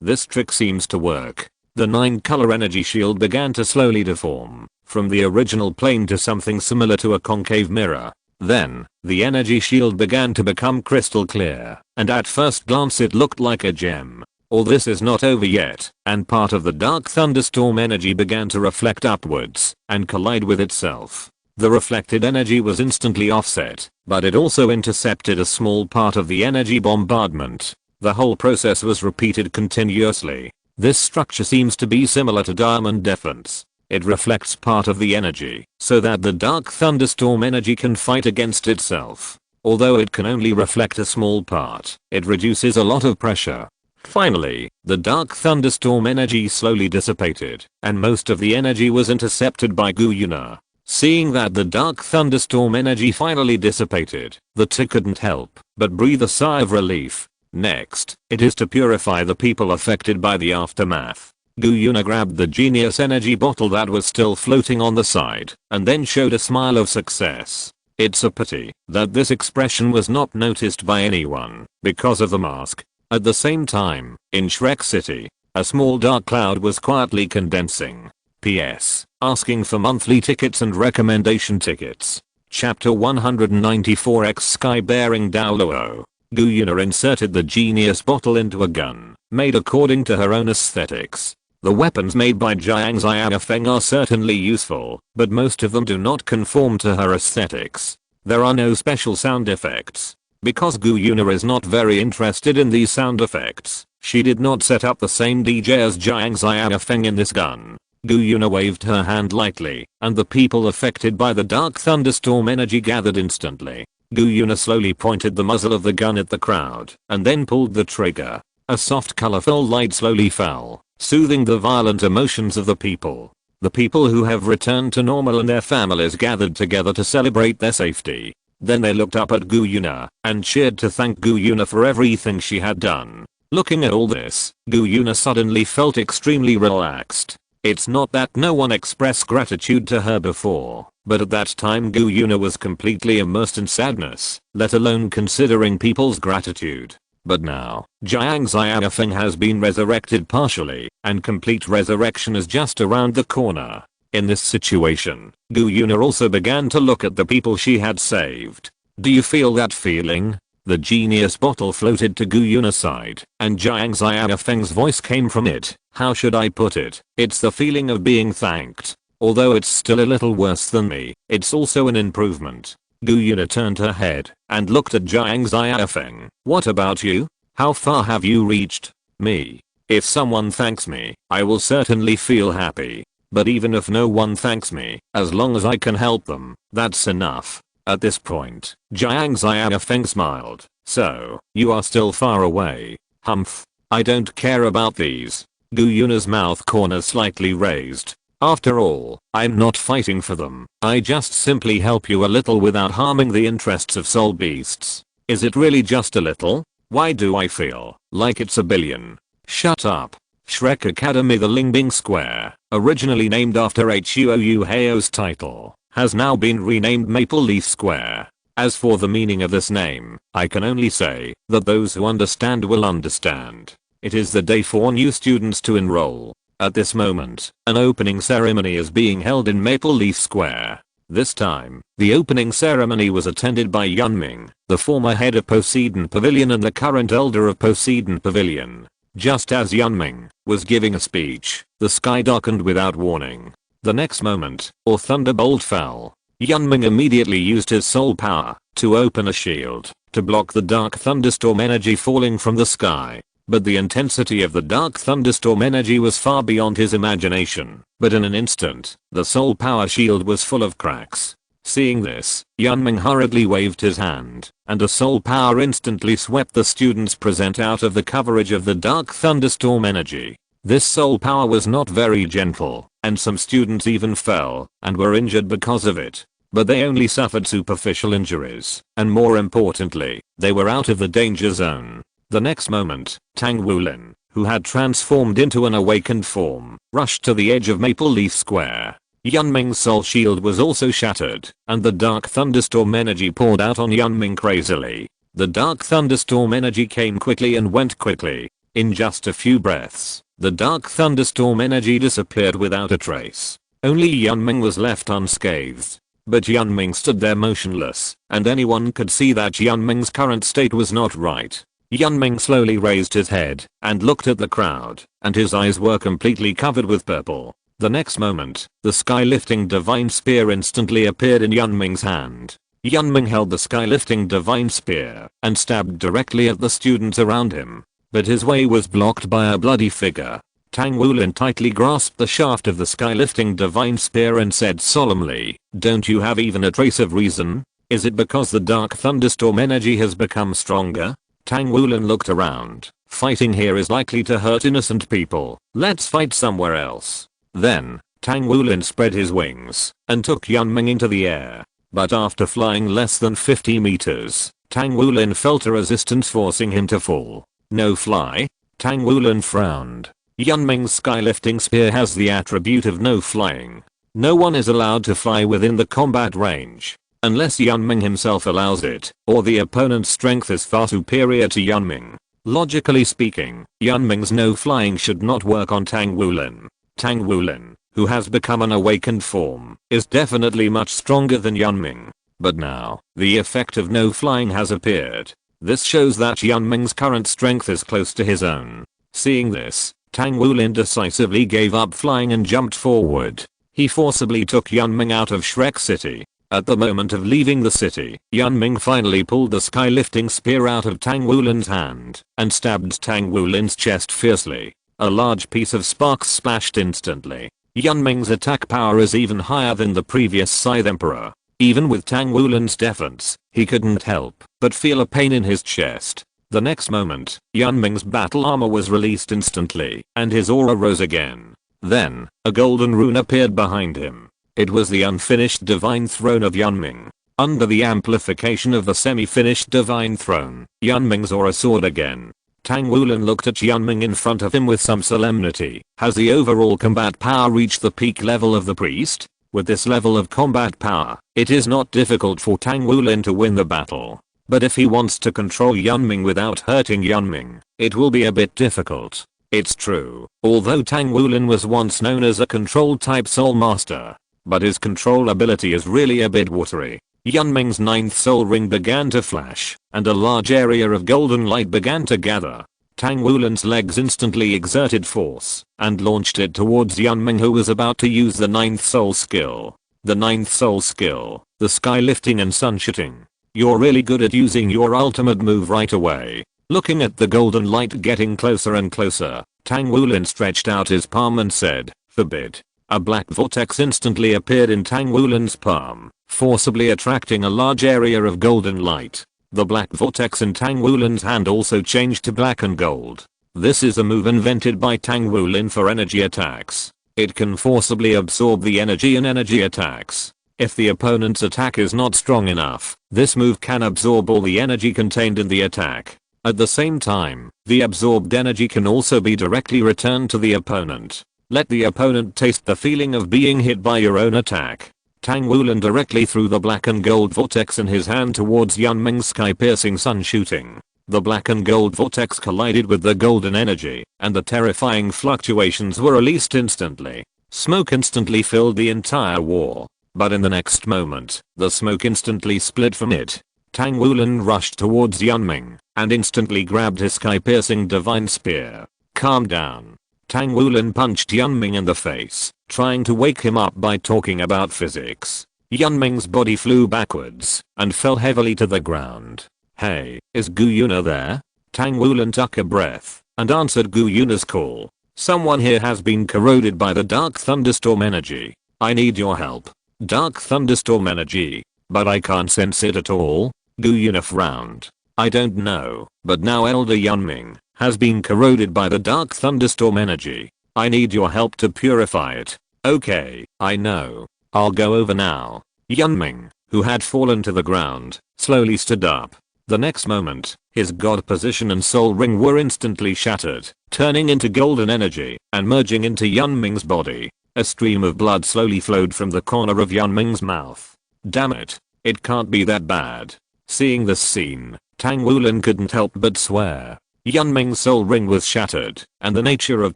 S1: This trick seems to work. The 9-color energy shield began to slowly deform, from the original plane to something similar to a concave mirror. Then, the energy shield began to become crystal clear, and at first glance it looked like a gem. All this is not over yet, and part of the dark thunderstorm energy began to reflect upwards, and collide with itself. The reflected energy was instantly offset, but it also intercepted a small part of the energy bombardment. The whole process was repeated continuously. This structure seems to be similar to diamond defense. It reflects part of the energy, so that the dark thunderstorm energy can fight against itself. Although it can only reflect a small part, it reduces a lot of pressure. Finally, the dark thunderstorm energy slowly dissipated, and most of the energy was intercepted by Gu Yuna. Seeing that the dark thunderstorm energy finally dissipated, the two couldn't help but breathe a sigh of relief. Next, it is to purify the people affected by the aftermath. Gu Yuna grabbed the genius energy bottle that was still floating on the side, and then showed a smile of success. It's a pity that this expression was not noticed by anyone, because of the mask. At the same time, in Shrek City, a small dark cloud was quietly condensing. P.S. Asking for monthly tickets and recommendation tickets. Chapter 194 Sky Bearing Daoluo. Gu Yuna inserted the genius bottle into a gun, made according to her own aesthetics. The weapons made by Jiang Xiaofeng are certainly useful, but most of them do not conform to her aesthetics. There are no special sound effects. Because Gu Yuna is not very interested in these sound effects, she did not set up the same DJ as Jiang Xiaofeng in this gun. Gu Yuna waved her hand lightly, and the people affected by the dark thunderstorm energy gathered instantly. Gu Yuna slowly pointed the muzzle of the gun at the crowd, and then pulled the trigger. A soft colorful light slowly fell, soothing the violent emotions of the people. The people who have returned to normal and their families gathered together to celebrate their safety. Then they looked up at Gu Yuna, and cheered to thank Gu Yuna for everything she had done. Looking at all this, Gu Yuna suddenly felt extremely relaxed. It's not that no one expressed gratitude to her before, but at that time Gu Yuna was completely immersed in sadness, let alone considering people's gratitude. But now, Jiang Xiaofeng has been resurrected partially, and complete resurrection is just around the corner. In this situation, Gu Yuna also began to look at the people she had saved. Do you feel that feeling? The genius bottle floated to Gu Yuna's side, and Jiang Xiaofeng's voice came from it. How should I put it? It's the feeling of being thanked. Although it's still a little worse than me, it's also an improvement. Gu Yuna turned her head, and looked at Jiang Xiaofeng. What about you? How far have you reached? Me. If someone thanks me, I will certainly feel happy. But even if no one thanks me, as long as I can help them, that's enough. At this point, Jiang Xiaofeng smiled. So, you are still far away. Humph. I don't care about these. Gu Yuna's mouth corners slightly raised. After all, I'm not fighting for them. I just simply help you a little without harming the interests of soul beasts. Is it really just a little? Why do I feel like it's a billion? Shut up. Shrek Academy. The Lingbing Square, originally named after Huou Heo's title, has now been renamed Maple Leaf Square. As for the meaning of this name, I can only say that those who understand will understand. It is the day for new students to enroll. At this moment, an opening ceremony is being held in Maple Leaf Square. This time, the opening ceremony was attended by Yunming, the former head of Poseidon Pavilion and the current elder of Poseidon Pavilion. Just as Yunming was giving a speech, the sky darkened without warning. The next moment, a thunderbolt fell. Yunming immediately used his soul power to open a shield to block the dark thunderstorm energy falling from the sky. But the intensity of the dark thunderstorm energy was far beyond his imagination. But in an instant, the soul power shield was full of cracks. Seeing this, Yunming hurriedly waved his hand, and a soul power instantly swept the students present out of the coverage of the dark thunderstorm energy. This soul power was not very gentle, and some students even fell and were injured because of it. But they only suffered superficial injuries, and more importantly, they were out of the danger zone. The next moment, Tang Wulin, who had transformed into an awakened form, rushed to the edge of Maple Leaf Square. Yunming's soul shield was also shattered, and the dark thunderstorm energy poured out on Yunming crazily. The dark thunderstorm energy came quickly and went quickly. In just a few breaths, the dark thunderstorm energy disappeared without a trace. Only Yunming was left unscathed. But Yunming stood there motionless, and anyone could see that Yunming's current state was not right. Yunming slowly raised his head and looked at the crowd, and his eyes were completely covered with purple. The next moment, the sky-lifting divine spear instantly appeared in Yunming's hand. Yunming held the sky-lifting divine spear and stabbed directly at the students around him. But his way was blocked by a bloody figure. Tang Wulin tightly grasped the shaft of the sky-lifting divine spear and said solemnly, "Don't you have even a trace of reason? Is it because the dark thunderstorm energy has become stronger?" Tang Wulin looked around. Fighting here is likely to hurt innocent people. Let's fight somewhere else. Then, Tang Wulin spread his wings and took Yunming into the air. But after flying less than 50 meters, Tang Wulin felt a resistance forcing him to fall. No fly? Tang Wulin frowned. Yunming's skylifting spear has the attribute of no flying. No one is allowed to fly within the combat range. Unless Yunming himself allows it, or the opponent's strength is far superior to Yunming. Logically speaking, Yunming's no flying should not work on Tang Wulin. Tang Wulin, who has become an awakened form, is definitely much stronger than Yunming. But now, the effect of no flying has appeared. This shows that Yunming's current strength is close to his own. Seeing this, Tang Wulin decisively gave up flying and jumped forward. He forcibly took Yunming out of Shrek City. At the moment of leaving the city, Yunming finally pulled the sky-lifting spear out of Tang Wulin's hand and stabbed Tang Wulin's chest fiercely. A large piece of sparks splashed instantly. Yunming's attack power is even higher than the previous Scythe Emperor. Even with Tang Wulin's defense, he couldn't help but feel a pain in his chest. The next moment, Yunming's battle armor was released instantly, and his aura rose again. Then, a golden rune appeared behind him. It was the unfinished divine throne of Yunming. Under the amplification of the semi-finished divine throne, Yunming's aura soared again. Tang Wulin looked at Yunming in front of him with some solemnity. Has the overall combat power reached the peak level of the priest? With this level of combat power, it is not difficult for Tang Wulin to win the battle. But if he wants to control Yunming without hurting Yunming, it will be a bit difficult. It's true, although Tang Wulin was once known as a control type soul master. But his control ability is really a bit watery. Yunming's ninth soul ring began to flash, and a large area of golden light began to gather. Tang Wulin's legs instantly exerted force, and launched it towards Yunming, who was about to use the ninth soul skill. The ninth soul skill, the sky lifting and sun shooting. You're really good at using your ultimate move right away. Looking at the golden light getting closer and closer, Tang Wulin stretched out his palm and said, "Forbid." A black vortex instantly appeared in Tang Wulin's palm, forcibly attracting a large area of golden light. The black vortex in Tang Wulin's hand also changed to black and gold. This is a move invented by Tang Wulin for energy attacks. It can forcibly absorb the energy in energy attacks. If the opponent's attack is not strong enough, this move can absorb all the energy contained in the attack. At the same time, the absorbed energy can also be directly returned to the opponent. Let the opponent taste the feeling of being hit by your own attack. Tang Wulin directly threw the black and gold vortex in his hand towards Yunming's sky-piercing sun shooting. The black and gold vortex collided with the golden energy, and the terrifying fluctuations were released instantly. Smoke instantly filled the entire wall. But in the next moment, the smoke instantly split from it. Tang Wulin rushed towards Yunming, and instantly grabbed his sky-piercing divine spear. Calm down. Tang Wulin punched Yunming in the face, trying to wake him up by talking about physics. Yunming's body flew backwards, and fell heavily to the ground. Hey, is Gu Yuna there? Tang Wulin took a breath, and answered Gu Yuna's call. Someone here has been corroded by the dark thunderstorm energy. I need your help. Dark thunderstorm energy? But I can't sense it at all. Gu Yuna frowned. I don't know, but now Elder Yunming has been corroded by the dark thunderstorm energy. I need your help to purify it. Okay, I know. I'll go over now. Yunming, who had fallen to the ground, slowly stood up. The next moment, his god position and soul ring were instantly shattered, turning into golden energy and merging into Yunming's body. A stream of blood slowly flowed from the corner of Yunming's mouth. Damn it. It can't be that bad. Seeing this scene, Tang Wulin couldn't help but swear. Yunming's soul ring was shattered, and the nature of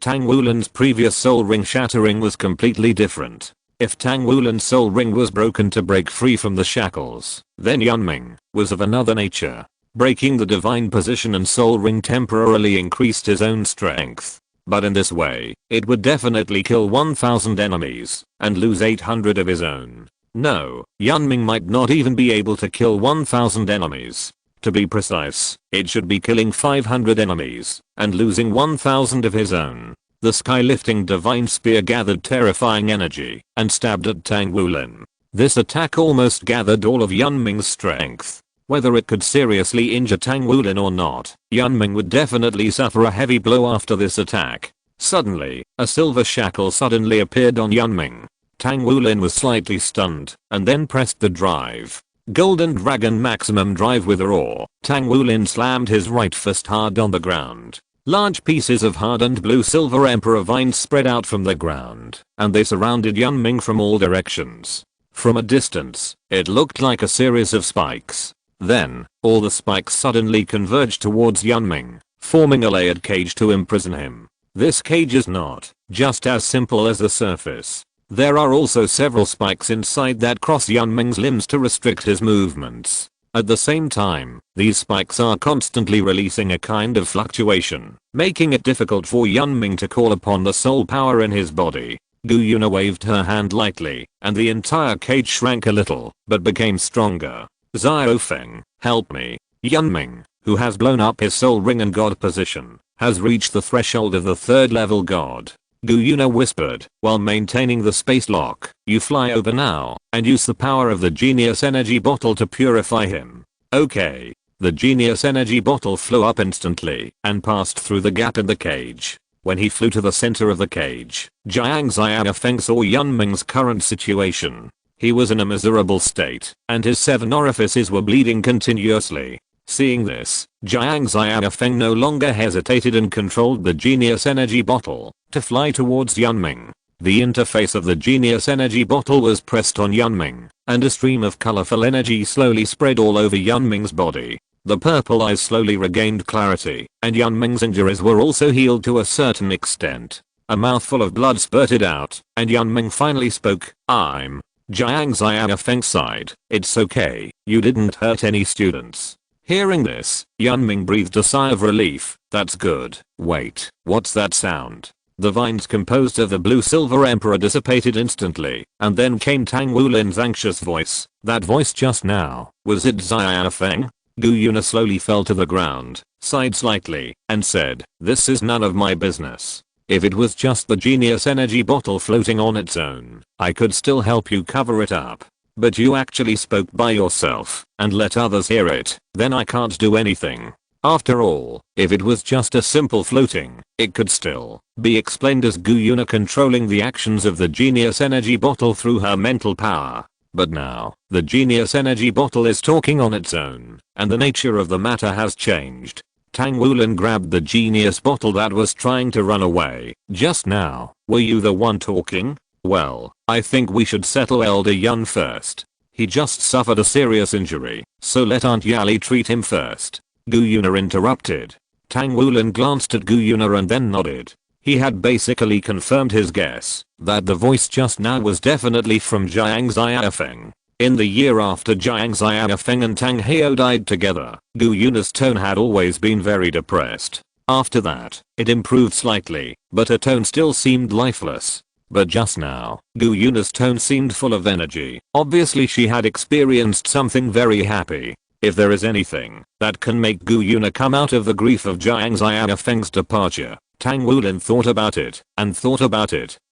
S1: Tang Wulin's previous soul ring shattering was completely different. If Tang Wulin's soul ring was broken to break free from the shackles, then Yunming was of another nature. Breaking the divine position and soul ring temporarily increased his own strength. But in this way, it would definitely kill 1000 enemies, and lose 800 of his own. No, Yunming might not even be able to kill 1000 enemies. To be precise, it should be killing 500 enemies, and losing 1000 of his own. The sky-lifting divine spear gathered terrifying energy, and stabbed at Tang Wulin. This attack almost gathered all of Yunming's strength. Whether it could seriously injure Tang Wulin or not, Yunming would definitely suffer a heavy blow after this attack. Suddenly, a silver shackle suddenly appeared on Yunming. Tang Wulin was slightly stunned, and then pressed the drive. Golden Dragon Maximum Drive with a roar. Tang Wulin slammed his right fist hard on the ground. Large pieces of hardened blue silver emperor vines spread out from the ground, and they surrounded Yunming from all directions. From a distance, it looked like a series of spikes. Then, all the spikes suddenly converged towards Yunming, forming a layered cage to imprison him. This cage is not just as simple as the surface. There are also several spikes inside that cross Yunming's limbs to restrict his movements. At the same time, these spikes are constantly releasing a kind of fluctuation, making it difficult for Yunming to call upon the soul power in his body. Gu Yuna waved her hand lightly, and the entire cage shrank a little, but became stronger. Xiaofeng, help me. Yunming, who has blown up his soul ring and god position, has reached the threshold of the 3rd level god. Gu Yuna whispered, while maintaining the space lock. You fly over now, and use the power of the genius energy bottle to purify him. Okay. The genius energy bottle flew up instantly, and passed through the gap in the cage. When he flew to the center of the cage, Jiang Xiaofeng saw Yunming's current situation. He was in a miserable state, and his 7 orifices were bleeding continuously. Seeing this, Jiang Xiaofeng no longer hesitated and controlled the genius energy bottle to fly towards Yunming. The interface of the genius energy bottle was pressed on Yunming, and a stream of colorful energy slowly spread all over Yunming's body. The purple eyes slowly regained clarity, and Yunming's injuries were also healed to a certain extent. A mouthful of blood spurted out, and Yunming finally spoke. I'm. Jiang Xiaofeng sighed. It's okay, you didn't hurt any students. Hearing this, Yunming breathed a sigh of relief. That's good. Wait, what's that sound? The vines composed of the blue silver emperor dissipated instantly, and then came Tang Wulin's anxious voice. That voice just now, was it Xiaofeng? Gu Yuna slowly fell to the ground, sighed slightly, and said, this is none of my business. If it was just the genius energy bottle floating on its own, I could still help you cover it up. But you actually spoke by yourself, and let others hear it, then I can't do anything. After all, if it was just a simple floating, it could still be explained as Gu Yuna controlling the actions of the genius energy bottle through her mental power. But now, the genius energy bottle is talking on its own, and the nature of the matter has changed. Tang Wulin grabbed the genius bottle that was trying to run away. Just now, were you the one talking? Well, I think we should settle Elder Yun first. He just suffered a serious injury, so let Aunt Yali treat him first. Gu Yuna interrupted. Tang Wulin glanced at Gu Yuna and then nodded. He had basically confirmed his guess that the voice just now was definitely from Jiang Xiaofeng. In the year after Jiang Xiaofeng and Tang Heo died together, Gu Yuna's tone had always been very depressed. After that, it improved slightly, but her tone still seemed lifeless. But just now, Gu Yuna's tone seemed full of energy. Obviously she had experienced something very happy. If there is anything that can make Gu Yuna come out of the grief of Jiang Xiaofeng's departure, Tang Wulin thought about it,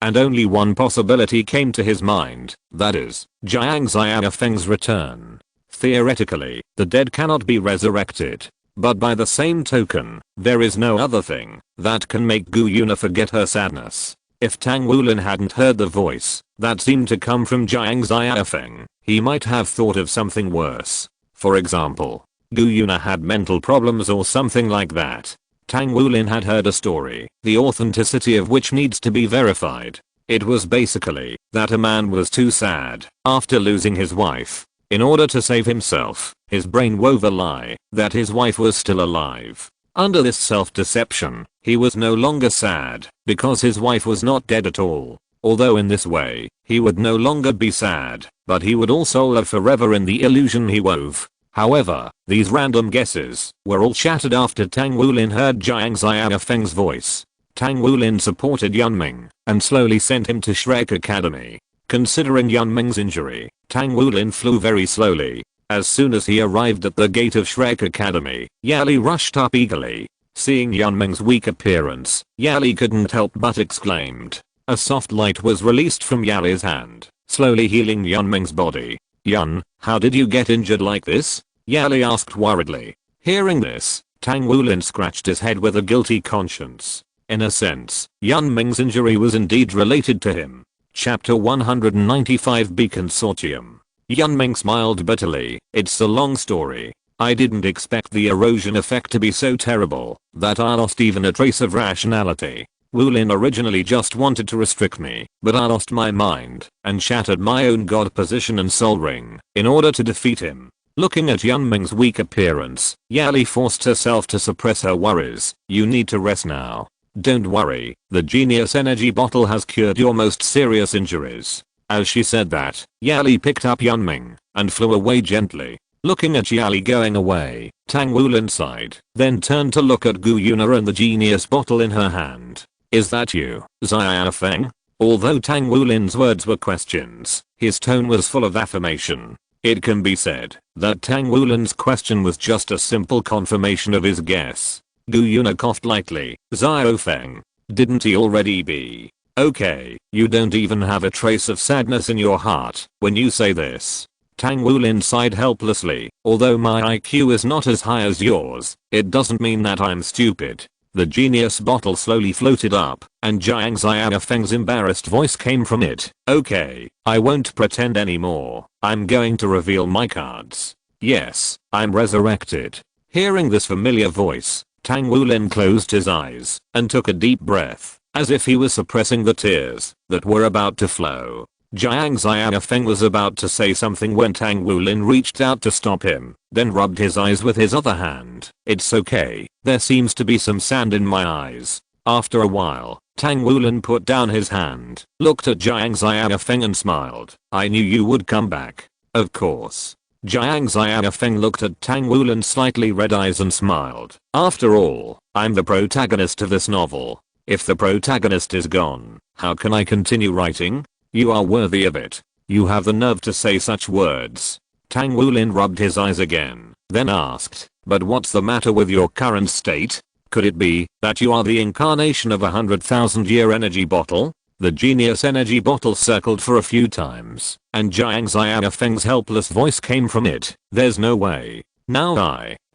S1: and only one possibility came to his mind, that is, Jiang Xiaofeng's return. Theoretically, the dead cannot be resurrected. But by the same token, there is no other thing that can make Gu Yuna forget her sadness. If Tang Wulin hadn't heard the voice that seemed to come from Jiang Xiaofeng, he might have thought of something worse. For example, Gu Yuna had mental problems or something like that. Tang Wulin had heard a story, the authenticity of which needs to be verified. It was basically that a man was too sad after losing his wife. In order to save himself, his brain wove a lie that his wife was still alive. Under this self-deception, he was no longer sad because his wife was not dead at all. Although in this way, he would no longer be sad, but he would also live forever in the illusion he wove. However, these random guesses were all shattered after Tang Wulin heard Jiang Xiaofeng's voice. Tang Wulin supported Yunming and slowly sent him to Shrek Academy. Considering Yunming's injury, Tang Wulin flew very slowly. As soon as he arrived at the gate of Shrek Academy, Yali rushed up eagerly. Seeing Yunming's weak appearance, Yali couldn't help but exclaimed. A soft light was released from Yali's hand, slowly healing Yunming's body. Yun, how did you get injured like this? Yali asked worriedly. Hearing this, Tang Wulin scratched his head with a guilty conscience. In a sense, Yunming's injury was indeed related to him. Chapter 195B Consortium. Yunming smiled bitterly. It's a long story. I didn't expect the erosion effect to be so terrible that I lost even a trace of rationality. Wulin originally just wanted to restrict me, but I lost my mind and shattered my own god position and soul ring in order to defeat him. Looking at Yunming's weak appearance, Yali forced herself to suppress her worries. You need to rest now. Don't worry, the genius energy bottle has cured your most serious injuries. As she said that, Yali picked up Yunming and flew away gently. Looking at Yali going away, Tang Wulin sighed, then turned to look at Gu Yuna and the genius bottle in her hand. Is that you, Xiaofeng? Although Tang Wulin's words were questions, his tone was full of affirmation. It can be said that Tang Wulin's question was just a simple confirmation of his guess. Gu Yuna coughed lightly. Xiaofeng, didn't he already be? Okay, you don't even have a trace of sadness in your heart when you say this. Tang Wulin sighed helplessly. Although my IQ is not as high as yours, it doesn't mean that I'm stupid. The genius bottle slowly floated up, and Jiang Xiaofeng's embarrassed voice came from it. Okay, I won't pretend anymore. I'm going to reveal my cards. Yes, I'm resurrected. Hearing this familiar voice, Tang Wulin closed his eyes and took a deep breath, as if he was suppressing the tears that were about to flow. Jiang Xiaofeng was about to say something when Tang Wulin reached out to stop him, then rubbed his eyes with his other hand. It's okay, there seems to be some sand in my eyes. After a while, Tang Wulin put down his hand, looked at Jiang Xiaofeng and smiled. I knew you would come back. Of course. Jiang Xiaofeng looked at Tang Wulin's slightly red eyes and smiled. After all, I'm the protagonist of this novel. If the protagonist is gone, how can I continue writing? You are worthy of it. You have the nerve to say such words. Tang Wulin rubbed his eyes again, then asked, but what's the matter with your current state? Could it be that you are the incarnation of a 100,000-year energy bottle? The genius energy bottle circled for a few times, and Jiang Xiaofeng's helpless voice came from it. There's no way. Now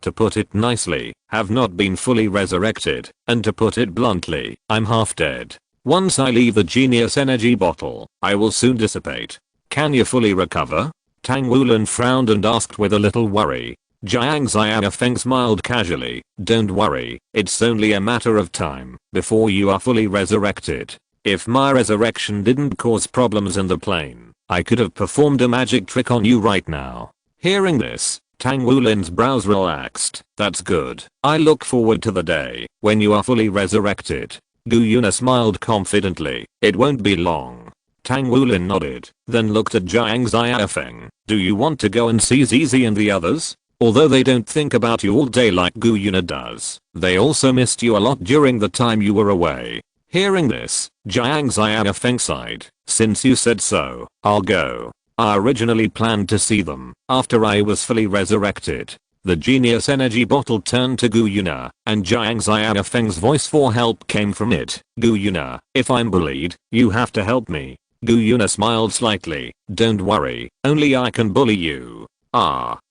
S1: to put it nicely, have not been fully resurrected, and to put it bluntly, I'm half dead. Once I leave the genius energy bottle, I will soon dissipate. Can you fully recover? Tang Wulin frowned and asked with a little worry. Jiang Xiaofeng smiled casually. Don't worry, it's only a matter of time before you are fully resurrected. If my resurrection didn't cause problems in the plane, I could have performed a magic trick on you right now. Hearing this, Tang Wulin's brows relaxed. That's good. I look forward to the day when you are fully resurrected. Gu Yuna smiled confidently. It won't be long. Tang Wulin nodded, then looked at Jiang Xiaofeng. Do you want to go and see Zizi and the others? Although they don't think about you all day like Gu Yuna does, they also missed you a lot during the time you were away. Hearing this, Jiang Xiaofeng sighed. Since you said so, I'll go. I originally planned to see them after I was fully resurrected. The genius energy bottle turned to Gu Yuna, and Jiang Xiaofeng's voice for help came from it. Gu Yuna, if I'm bullied, you have to help me. Gu Yuna smiled slightly. Don't worry, only I can bully you.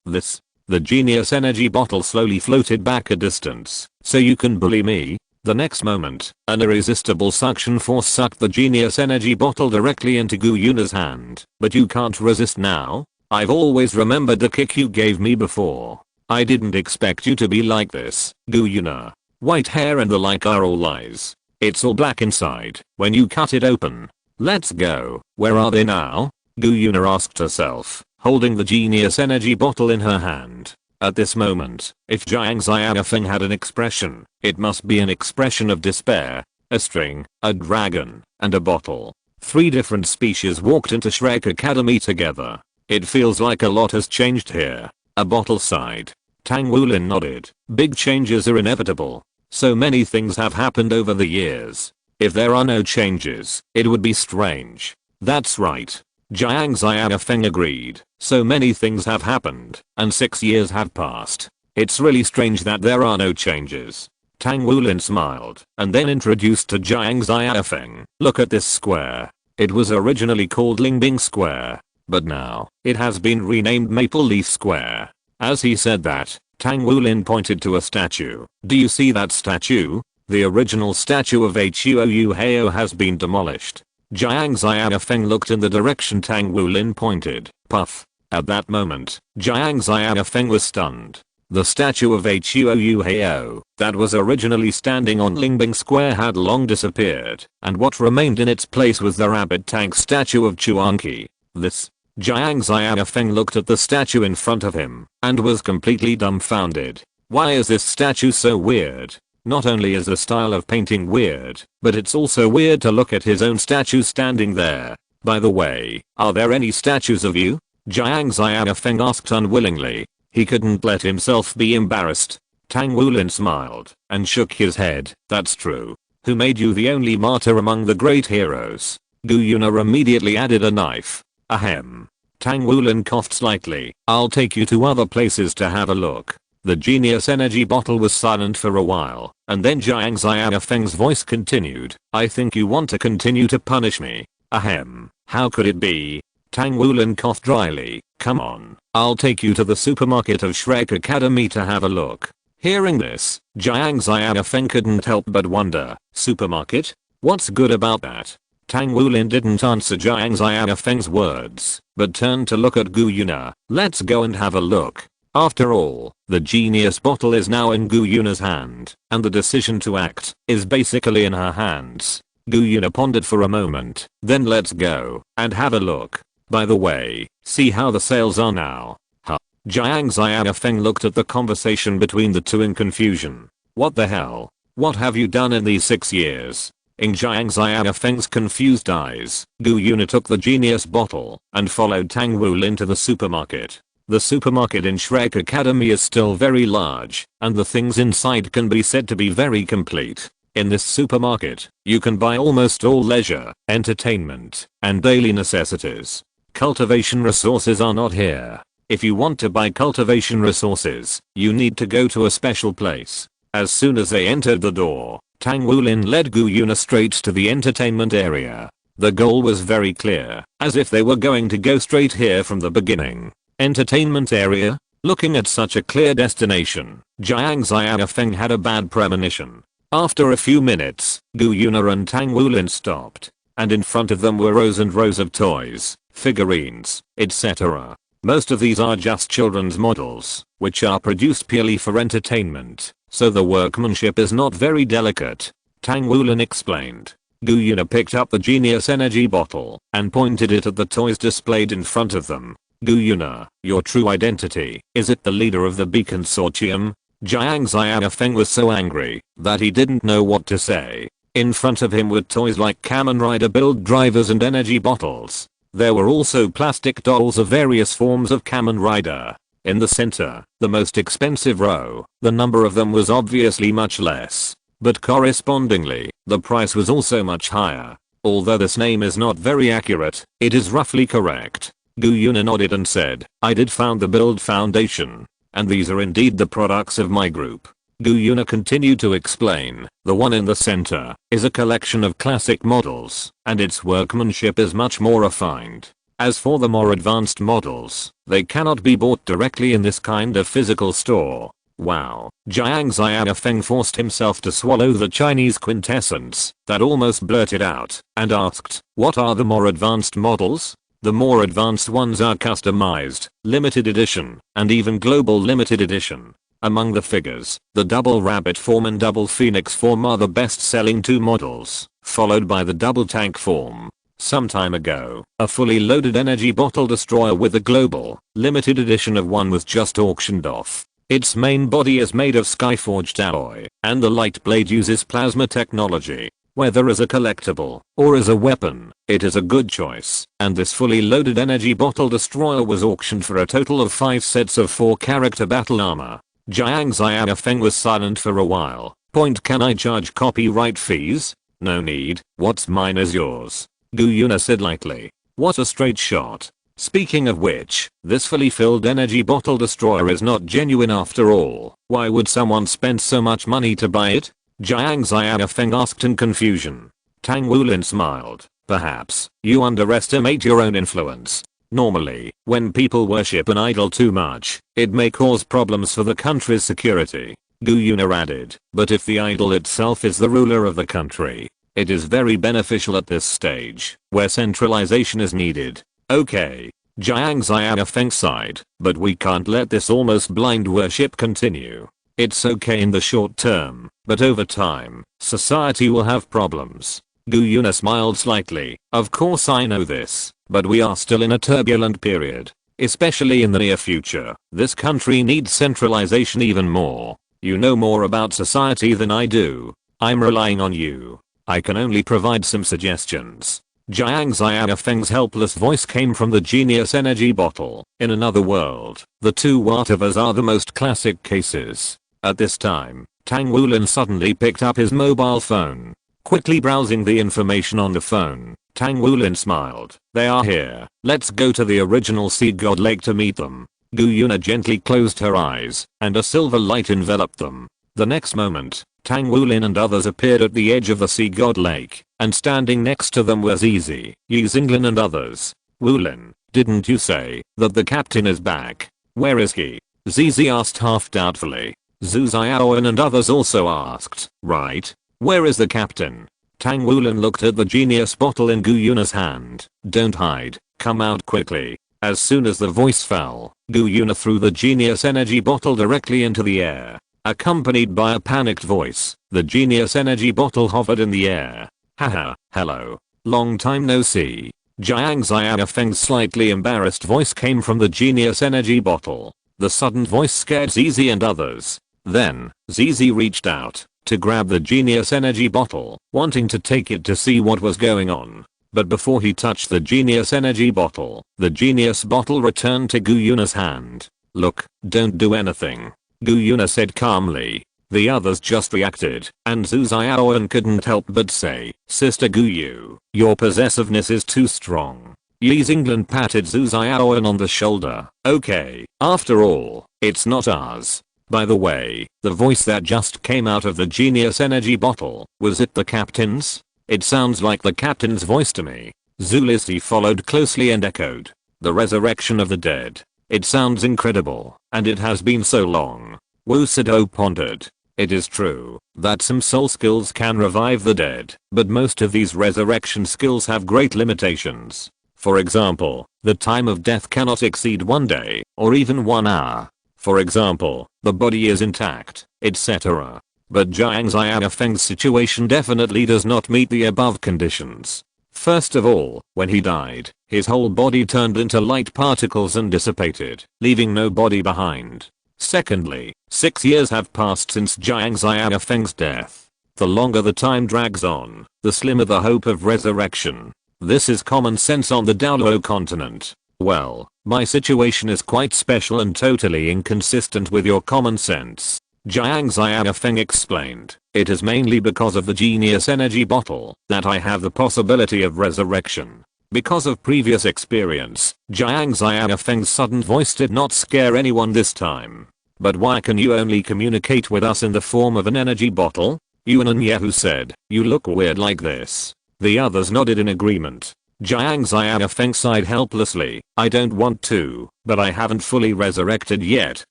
S1: This. The genius energy bottle slowly floated back a distance. So you can bully me? The next moment, an irresistible suction force sucked the genius energy bottle directly into Gu Yuna's hand. But you can't resist now? I've always remembered the kick you gave me before. I didn't expect you to be like this, Gu Yuna. White hair and the like are all lies. It's all black inside when you cut it open. Let's go. Where are they now? Gu Yuna asked herself, holding the genius energy bottle in her hand. At this moment, if Jiang Xiaofeng had an expression, it must be an expression of despair. A string, a dragon, and a bottle. 3 different species walked into Shrek Academy together. It feels like a lot has changed here. A bottle sighed. Tang Wulin nodded. Big changes are inevitable. So many things have happened over the years. If there are no changes, it would be strange. That's right. Jiang Xiaofeng agreed. So many things have happened, and 6 years have passed. It's really strange that there are no changes. Tang Wulin smiled, and then introduced to Jiang Xiaofeng. Look at this square. It was originally called Lingbing Square, but now, it has been renamed Maple Leaf Square. As he said that, Tang Wulin pointed to a statue. Do you see that statue? The original statue of Huo Heo has been demolished. Jiang Xiaofeng looked in the direction Tang Wulin pointed. Puff. At that moment, Jiang Xiaofeng was stunned. The statue of Huo Heo that was originally standing on Lingbing Square had long disappeared, and what remained in its place was the rabbit tank statue of Chuanqi. This. Jiang Xiaofeng looked at the statue in front of him and was completely dumbfounded. Why is this statue so weird? Not only is the style of painting weird, but it's also weird to look at his own statue standing there. By the way, are there any statues of you? Jiang Xiaofeng asked unwillingly. He couldn't let himself be embarrassed. Tang Wulin smiled and shook his head. That's true. Who made you the only martyr among the great heroes? Gu Yuna immediately added a knife. Ahem. Tang Wulin coughed slightly. I'll take you to other places to have a look. The genius energy bottle was silent for a while, and then Jiang Xiaofeng's voice continued. I think you want to continue to punish me. Ahem. How could it be? Tang Wulin coughed dryly. Come on. I'll take you to the supermarket of Shrek Academy to have a look. Hearing this, Jiang Xiaofeng couldn't help but wonder. Supermarket? What's good about that? Tang Wulin didn't answer Jiang Xiaofeng's words, but turned to look at Gu Yuna. Let's go and have a look. After all, the genius bottle is now in Gu Yuna's hand, and the decision to act is basically in her hands. Gu Yuna pondered for a moment. Then let's go and have a look. By the way, see how the sales are now. Huh. Jiang Xiaofeng looked at the conversation between the two in confusion. What the hell? What have you done in these 6 years? In Jiang Xiaofeng's confused eyes, Gu Yuna took the genius bottle and followed Tang Wulin to the supermarket. The supermarket in Shrek Academy is still very large, and the things inside can be said to be very complete. In this supermarket, you can buy almost all leisure, entertainment, and daily necessities. Cultivation resources are not here. If you want to buy cultivation resources, you need to go to a special place. As soon as they entered the door, Tang Wulin led Gu Yuna straight to the entertainment area. The goal was very clear, as if they were going to go straight here from the beginning. Entertainment area? Looking at such a clear destination, Jiang Xiaofeng had a bad premonition. After a few minutes, Gu Yuna and Tang Wulin stopped, and in front of them were rows and rows of toys, figurines, etc. Most of these are just children's models, which are produced purely for entertainment, so the workmanship is not very delicate. Tang Wulin explained. Gu Yuna picked up the genius energy bottle and pointed it at the toys displayed in front of them. Gu Yuna, your true identity, is it the leader of the B consortium? Jiang Xiaofeng was so angry that he didn't know what to say. In front of him were toys like Kamen Rider build drivers and energy bottles. There were also plastic dolls of various forms of Kamen Rider. In the center, the most expensive row, the number of them was obviously much less, but correspondingly, the price was also much higher. Although this name is not very accurate, it is roughly correct. Gu Yuna nodded and said, I did found the build foundation, and these are indeed the products of my group. Gu Yuna continued to explain, the one in the center is a collection of classic models, and its workmanship is much more refined. As for the more advanced models, they cannot be bought directly in this kind of physical store. Wow. Jiang Xiaofeng forced himself to swallow the Chinese quintessence that almost blurted out, and asked, what are the more advanced models? The more advanced ones are customized, limited edition, and even global limited edition. Among the figures, the double rabbit form and double phoenix form are the best selling two models, followed by the double tank form. Some time ago, a fully loaded energy bottle destroyer with a global, limited edition of one was just auctioned off. Its main body is made of skyforged alloy, and the light blade uses plasma technology. Whether as a collectible, or as a weapon, it is a good choice, and this fully loaded energy bottle destroyer was auctioned for a total of 5 sets of 4 character battle armor. Jiang Xiaofeng was silent for a while. Point, can I charge copyright fees? No need, what's mine is yours. Gu Yuna said lightly. What a straight shot. Speaking of which, this fully filled energy bottle destroyer is not genuine after all. Why would someone spend so much money to buy it? Jiang Xiaofeng asked in confusion. Tang Wulin smiled. Perhaps you underestimate your own influence. Normally, when people worship an idol too much, it may cause problems for the country's security. Gu Yuna added, but if the idol itself is the ruler of the country, it is very beneficial at this stage, where centralization is needed. Okay. Jiang Xiaofeng sighed, but we can't let this almost blind worship continue. It's okay in the short term, but over time, society will have problems. Gu Yuna smiled slightly. Of course I know this, but we are still in a turbulent period. Especially in the near future, this country needs centralization even more. You know more about society than I do. I'm relying on you. I can only provide some suggestions. Jiang Xiaofeng's helpless voice came from the genius energy bottle. In another world, the two whatevers are the most classic cases. At this time, Tang Wulin suddenly picked up his mobile phone. Quickly browsing the information on the phone, Tang Wulin smiled. They are here. Let's go to the original Sea God Lake to meet them. Gu Yuna gently closed her eyes, and a silver light enveloped them. The next moment, Tang Wulin and others appeared at the edge of the Sea God Lake, and standing next to them were Zizi, Yi Xinglin and others. Wulin, didn't you say that the captain is back? Where is he? Zizi asked half doubtfully. Zhu Xiaoan and others also asked, right? Where is the captain? Tang Wulin looked at the genius bottle in Gu Yuna's hand. Don't hide, come out quickly. As soon as the voice fell, Gu Yuna threw the genius energy bottle directly into the air. Accompanied by a panicked voice, the genius energy bottle hovered in the air. Haha, hello. Long time no see. Jiang Xiaofeng's slightly embarrassed voice came from the genius energy bottle. The sudden voice scared Zizi and others. Then, Zizi reached out to grab the genius energy bottle, wanting to take it to see what was going on. But before he touched the genius energy bottle, the genius bottle returned to Gu Yuna's hand. Look, don't do anything. Gu Yuna said calmly. The others just reacted, and Zhu Xiaoan couldn't help but say, Sister Gu Yu, your possessiveness is too strong. Yi Xinglin patted Zhu Xiaoan on the shoulder. Okay, after all, it's not ours. By the way, the voice that just came out of the genius energy bottle, was it the captain's? It sounds like the captain's voice to me. Zhu Lizzi followed closely and echoed. The resurrection of the dead. It sounds incredible, and it has been so long. Wu Sido pondered. It is true that some soul skills can revive the dead, but most of these resurrection skills have great limitations. For example, the time of death cannot exceed 1 day, or even 1 hour. For example, the body is intact, etc. But Jiang Xiaofeng's situation definitely does not meet the above conditions. First of all, when he died, his whole body turned into light particles and dissipated, leaving no body behind. Secondly, 6 years have passed since Jiang Xiaofeng's death. The longer the time drags on, the slimmer the hope of resurrection. This is common sense on the Daoluo continent. Well, my situation is quite special and totally inconsistent with your common sense. Jiang Xiaofeng explained. It is mainly because of the genius energy bottle that I have the possibility of resurrection. Because of previous experience, Jiang Xiaofeng's sudden voice did not scare anyone this time. But why can you only communicate with us in the form of an energy bottle? Yuan and Yehu said, you look weird like this. The others nodded in agreement. Jiang Xiaofeng sighed helplessly. I don't want to, but I haven't fully resurrected yet,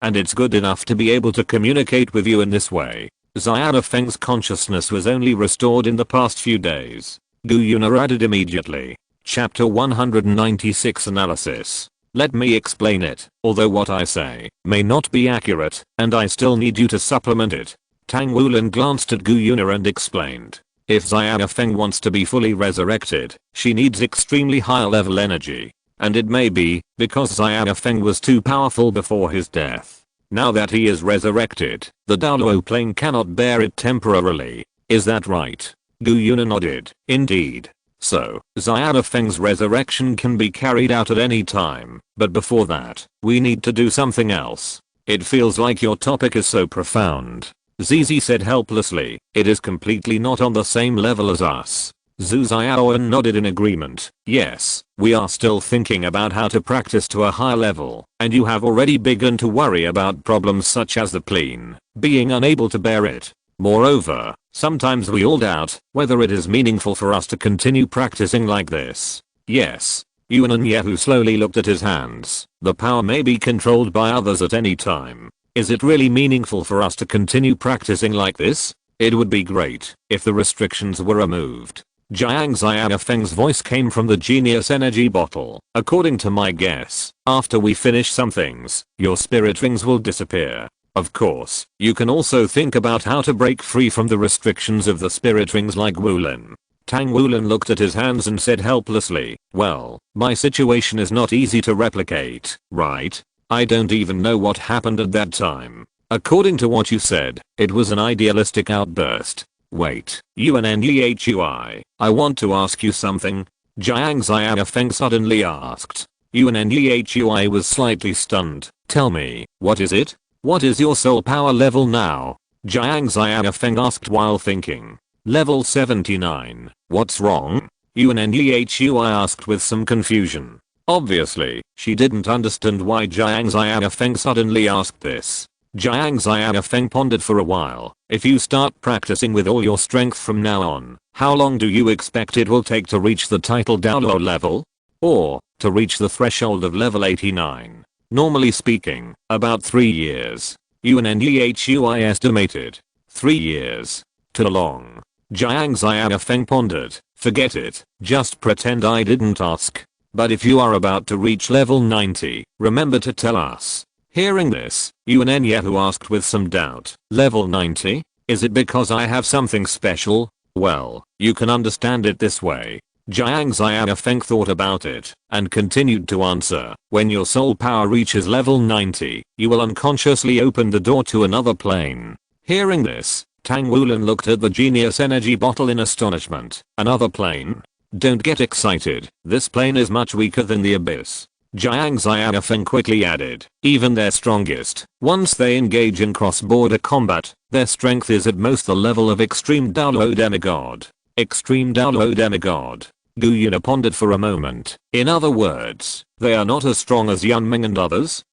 S1: and it's good enough to be able to communicate with you in this way. Xiaofeng's consciousness was only restored in the past few days. Gu Yuna added immediately. Chapter 196 Analysis. Let me explain it, although what I say may not be accurate, and I still need you to supplement it. Tang Wulin glanced at Gu Yuna and explained. If Xiaofeng wants to be fully resurrected, she needs extremely high level energy. And it may be because Xiaofeng was too powerful before his death. Now that he is resurrected, the Daoluo plane cannot bear it temporarily. Is that right? Gu Yuna nodded. Indeed. So, Xiaofeng's resurrection can be carried out at any time, but before that, we need to do something else. It feels like your topic is so profound. Zizi said helplessly, it is completely not on the same level as us. Zhu Xiaoan nodded in agreement. Yes, we are still thinking about how to practice to a high level, and you have already begun to worry about problems such as the plane being unable to bear it. Moreover, sometimes we all doubt whether it is meaningful for us to continue practicing like this. Yes. Yuan and Yehu slowly looked at his hands. The power may be controlled by others at any time. Is it really meaningful for us to continue practicing like this? It would be great if the restrictions were removed. Jiang Xiaofeng's voice came from the genius energy bottle. According to my guess, after we finish some things, your spirit rings will disappear. Of course, you can also think about how to break free from the restrictions of the spirit rings like Wulin. Tang Wulin looked at his hands and said helplessly, well, my situation is not easy to replicate, right? I don't even know what happened at that time. According to what you said, it was an idealistic outburst. Wait, UNNEHUI, I want to ask you something. Jiang Xiaofeng suddenly asked. UNNEHUI was slightly stunned. Tell me, what is it? What is your soul power level now? Jiang Xiaofeng asked while thinking. Level 79. What's wrong? UNNEHUI asked with some confusion. Obviously, she didn't understand why Jiang Xiaofeng suddenly asked this. Jiang Xiaofeng pondered for a while. If you start practicing with all your strength from now on, how long do you expect it will take to reach the title Daoluo level? Or, to reach the threshold of level 89? Normally speaking, about 3 years. UNNEHUI estimated. 3 years. Too long. Jiang Xiaofeng pondered. Forget it, just pretend I didn't ask. But if you are about to reach level 90, remember to tell us. Hearing this, Yuan Yehu asked with some doubt. Level 90? Is it because I have something special? Well, you can understand it this way. Jiang Xiaofeng thought about it, and continued to answer. When your soul power reaches level 90, you will unconsciously open the door to another plane. Hearing this, Tang Wulin looked at the genius energy bottle in astonishment. Another plane? Don't get excited, this plane is much weaker than the abyss. Jiang Xiaofeng quickly added, even their strongest, once they engage in cross-border combat, their strength is at most the level of extreme Daoluo demigod. Extreme Daoluo demigod. Gu Yuna pondered for a moment. In other words, they are not as strong as Yunming and others?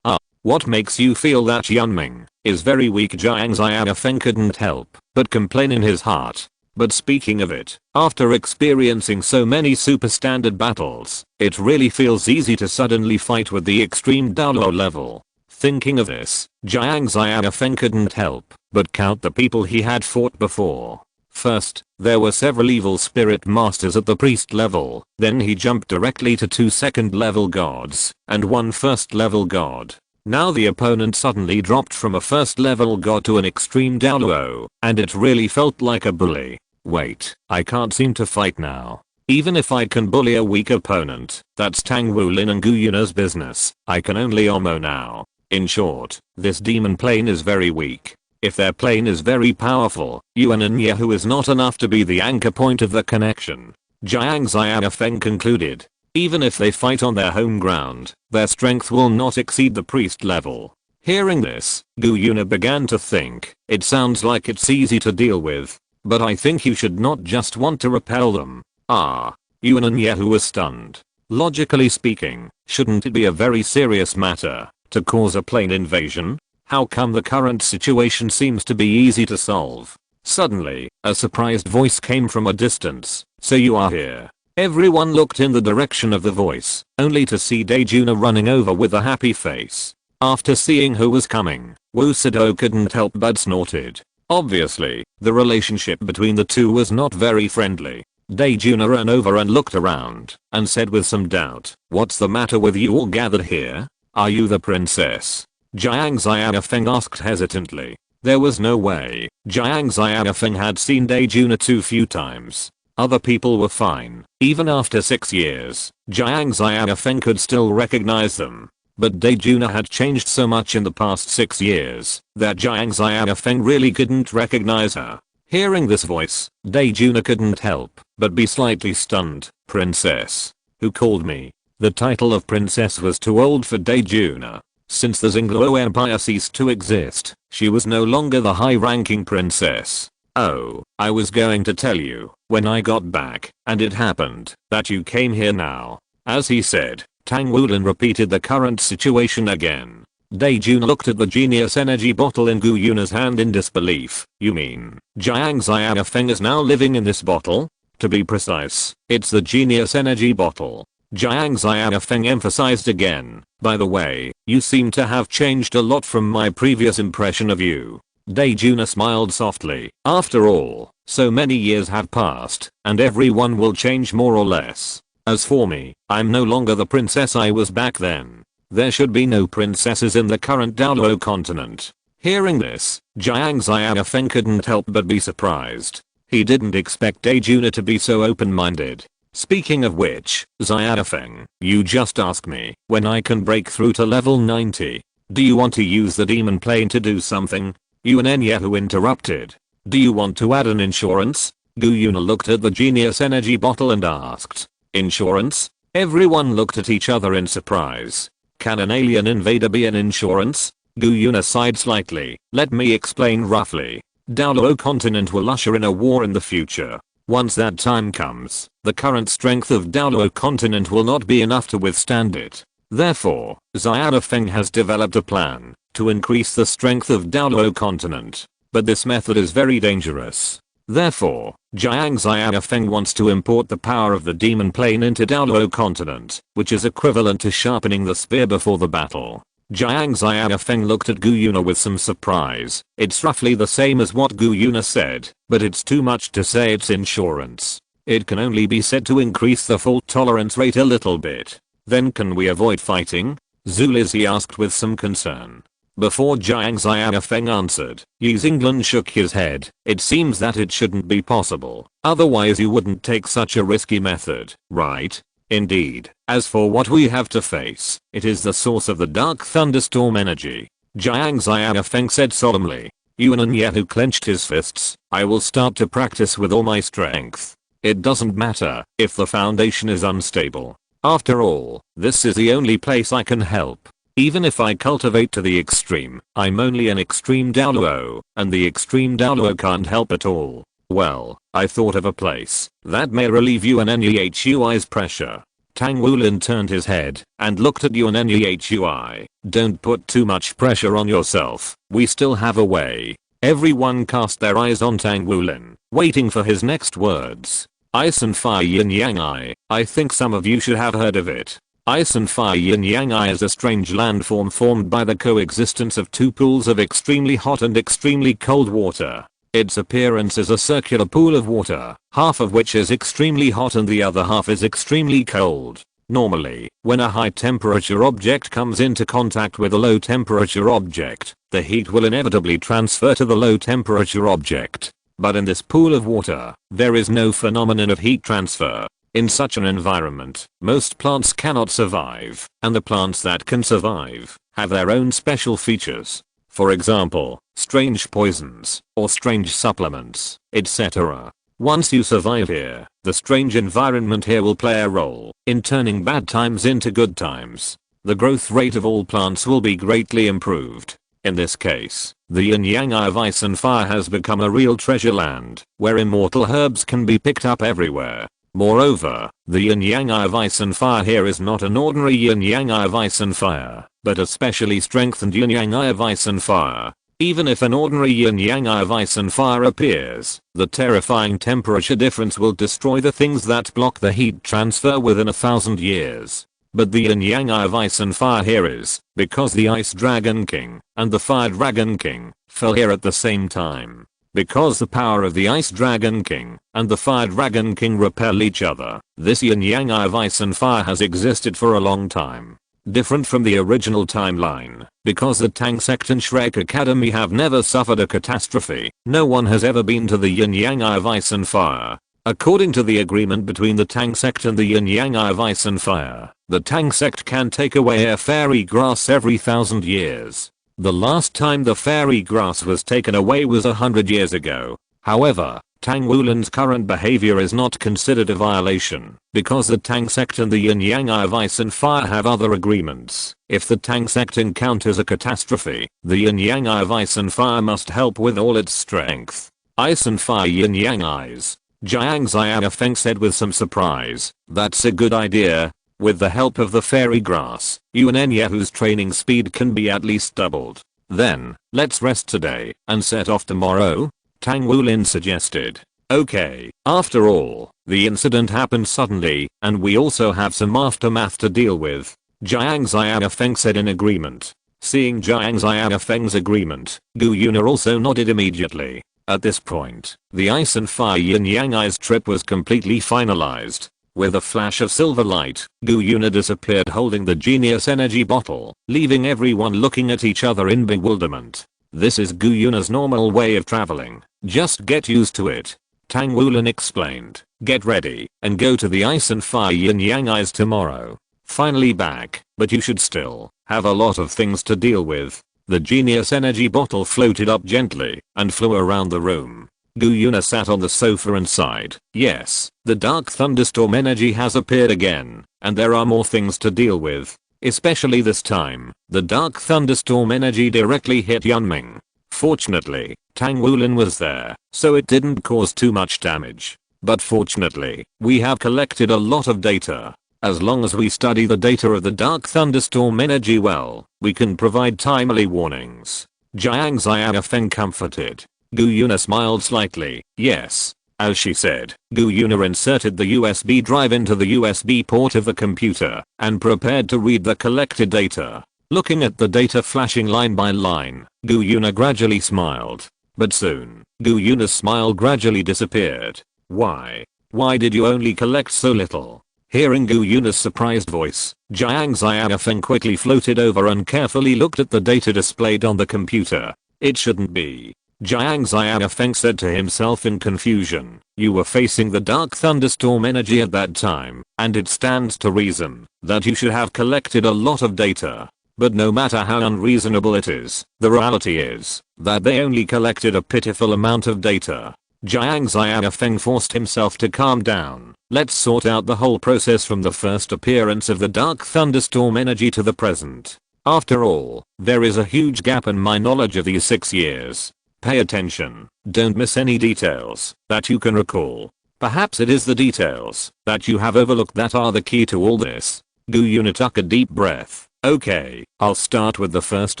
S1: What makes you feel that Yunming is very weak? Jiang Xiaofeng couldn't help but complain in his heart. But speaking of it, after experiencing so many super standard battles, it really feels easy to suddenly fight with the extreme Daoluo level. Thinking of this, Jiang Xiaofeng couldn't help but count the people he had fought before. First, there were several evil spirit masters at the priest level, then he jumped directly to 2 second level gods, and 1 first level god. Now the opponent suddenly dropped from a first level god to an extreme Daoluo, and it really felt like a bully. Wait, I can't seem to fight now. Even if I can bully a weak opponent, that's Tang Wulin and Gu Yuna's business. I can only Omo now. In short, this demon plane is very weak. If their plane is very powerful, Yuan and Yehu is not enough to be the anchor point of the connection. Jiang Xiaofeng concluded. Even if they fight on their home ground, their strength will not exceed the priest level. Hearing this, Gu Yuna began to think, it sounds like it's easy to deal with. But I think you should not just want to repel them. Yuan and Yehu was stunned. Logically speaking, shouldn't it be a very serious matter to cause a plane invasion? How come the current situation seems to be easy to solve? Suddenly, a surprised voice came from a distance. So you are here. Everyone looked in the direction of the voice, only to see Daejuna running over with a happy face. After seeing who was coming, Wu Sido couldn't help but snorted. Obviously, the relationship between the two was not very friendly. Daejuna ran over and looked around, and said with some doubt, "What's the matter with you all gathered here? Are you the princess?" Jiang Xiaofeng asked hesitantly. There was no way. Jiang Xiaofeng had seen Daejuna too few times. Other people were fine. Even after 6 years, Jiang Xiaofeng could still recognize them. But Daejuna had changed so much in the past 6 years that Jiang Xiaofeng really couldn't recognize her. Hearing this voice, Daejuna couldn't help but be slightly stunned. Princess? Who called me? The title of princess was too old for Daejuna. Since the Xingluo Empire ceased to exist, she was no longer the high-ranking princess. Oh, I was going to tell you when I got back, and it happened that you came here now. As he said, Tang Wulin repeated the current situation again. Daejuna looked at the genius energy bottle in Gu Yuna's hand in disbelief. You mean, Jiang Xiaofeng is now living in this bottle? To be precise, it's the genius energy bottle. Jiang Xiaofeng emphasized again. By the way, you seem to have changed a lot from my previous impression of you. Daejuna smiled softly. After all, so many years have passed, and everyone will change more or less. As for me, I'm no longer the princess I was back then. There should be no princesses in the current Daoluo continent. Hearing this, Jiang Xiaofeng couldn't help but be surprised. He didn't expect Daejuna to be so open-minded. Speaking of which, Xiaofeng, you just ask me when I can break through to level 90. Do you want to use the demon plane to do something? Yuan and Yehu interrupted. Do you want to add an insurance? Gu Yuna looked at the genius energy bottle and asked. Insurance? Everyone looked at each other in surprise. Can an alien invader be an insurance? Gu Yuna sighed slightly. Let me explain roughly. Daoluo continent will usher in a war in the future. Once that time comes, the current strength of Daoluo continent will not be enough to withstand it. Therefore, Xiaofeng has developed a plan to increase the strength of Daoluo continent. But this method is very dangerous. Therefore, Jiang Xiaofeng wants to import the power of the demon plane into Daoluo continent, which is equivalent to sharpening the spear before the battle. Jiang Xiaofeng looked at Gu Yuna with some surprise. It's roughly the same as what Gu Yuna said, but it's too much to say it's insurance. It can only be said to increase the fault tolerance rate a little bit. Then can we avoid fighting? Zulizhi asked with some concern. Before Jiang Xiaofeng answered, Yi Xinglan shook his head. It seems that it shouldn't be possible. Otherwise you wouldn't take such a risky method, right? Indeed. As for what we have to face, it is the source of the dark thunderstorm energy. Jiang Xiaofeng said solemnly. Yuan and Yehu clenched his fists. I will start to practice with all my strength. It doesn't matter if the foundation is unstable. After all, this is the only place I can help. Even if I cultivate to the extreme, I'm only an extreme Daoluo, and the extreme Daoluo can't help at all. Well, I thought of a place that may relieve Yuan Nyehui's pressure. Tang Wulin turned his head and looked at Yuan Nyehui. Don't put too much pressure on yourself. We still have a way. Everyone cast their eyes on Tang Wulin, waiting for his next words. Ice and fire yin yang I think some of you should have heard of it. Ice and fire yin yang is a strange landform formed by the coexistence of two pools of extremely hot and extremely cold water. Its appearance is a circular pool of water, half of which is extremely hot and the other half is extremely cold. Normally, when a high temperature object comes into contact with a low temperature object, the heat will inevitably transfer to the low temperature object. But in this pool of water, there is no phenomenon of heat transfer. In such an environment, most plants cannot survive, and the plants that can survive have their own special features. For example, strange poisons, or strange supplements, etc. Once you survive here, the strange environment here will play a role in turning bad times into good times. The growth rate of all plants will be greatly improved. In this case, the yin-yang of ice and fire has become a real treasure land, where immortal herbs can be picked up everywhere. Moreover, the yin-yang of ice and fire here is not an ordinary yin-yang of ice and fire, but a specially strengthened yin-yang of ice and fire. Even if an ordinary yin-yang of ice and fire appears, the terrifying temperature difference will destroy the things that block the heat transfer within 1,000 years. But the yin-yang of ice and fire here is, because the Ice Dragon King and the Fire Dragon King fell here at the same time. Because the power of the Ice Dragon King and the Fire Dragon King repel each other, this yin-yang of ice and fire has existed for a long time. Different from the original timeline, because the Tang Sect and Shrek Academy have never suffered a catastrophe, no one has ever been to the yin-yang of ice and fire. According to the agreement between the Tang Sect and the yin-yang of ice and fire, the Tang Sect can take away a fairy grass every 1,000 years. The last time the fairy grass was taken away was 100 years ago. However, Tang Wulin's current behavior is not considered a violation, because the Tang Sect and the yin-yang of ice and fire have other agreements. If the Tang Sect encounters a catastrophe, the yin-yang of ice and fire must help with all its strength. Ice and fire yin-yang eyes. Jiang Xiaofeng said with some surprise, "That's a good idea. With the help of the fairy grass, Yuan Enyahu's training speed can be at least doubled. Then, let's rest today and set off tomorrow," Tang Wulin suggested. Okay, after all, the incident happened suddenly, and we also have some aftermath to deal with, Jiang Xiaofeng said in agreement. Seeing Jiang Xiaofeng's agreement, Gu Yuna also nodded immediately. At this point, the ice and fire yin-yang eyes trip was completely finalized. With a flash of silver light, Gu Yuna disappeared holding the genius energy bottle, leaving everyone looking at each other in bewilderment. This is Gu Yuna's normal way of traveling. Just get used to it. Tang Wulin explained. Get ready and go to the ice and fire yin-yang eyes tomorrow. Finally back, but you should still have a lot of things to deal with. The genius energy bottle floated up gently and flew around the room. Gu Yuna sat on the sofa and sighed. Yes, the dark thunderstorm energy has appeared again, and there are more things to deal with. Especially this time, the dark thunderstorm energy directly hit Yunming. Fortunately, Tang Wulin was there, so it didn't cause too much damage. But fortunately, we have collected a lot of data. As long as we study the data of the dark thunderstorm energy well, we can provide timely warnings. Jiang Xiaofeng comforted. Gu Yuna smiled slightly. Yes. As she said, Gu Yuna inserted the USB drive into the USB port of the computer and prepared to read the collected data. Looking at the data flashing line by line, Gu Yuna gradually smiled. But soon, Gu Yuna's smile gradually disappeared. Why? Why did you only collect so little? Hearing Gu Yuna's surprised voice, Jiang Xiaofeng quickly floated over and carefully looked at the data displayed on the computer. It shouldn't be. Jiang Xiaofeng said to himself in confusion. You were facing the dark thunderstorm energy at that time, and it stands to reason that you should have collected a lot of data. But no matter how unreasonable it is, the reality is that they only collected a pitiful amount of data. Jiang Xiaofeng forced himself to calm down. Let's sort out the whole process from the first appearance of the dark thunderstorm energy to the present. After all, there is a huge gap in my knowledge of these 6 years. Pay attention. Don't miss any details that you can recall. Perhaps it is the details that you have overlooked that are the key to all this. Gu Yuna took a deep breath. Okay, I'll start with the first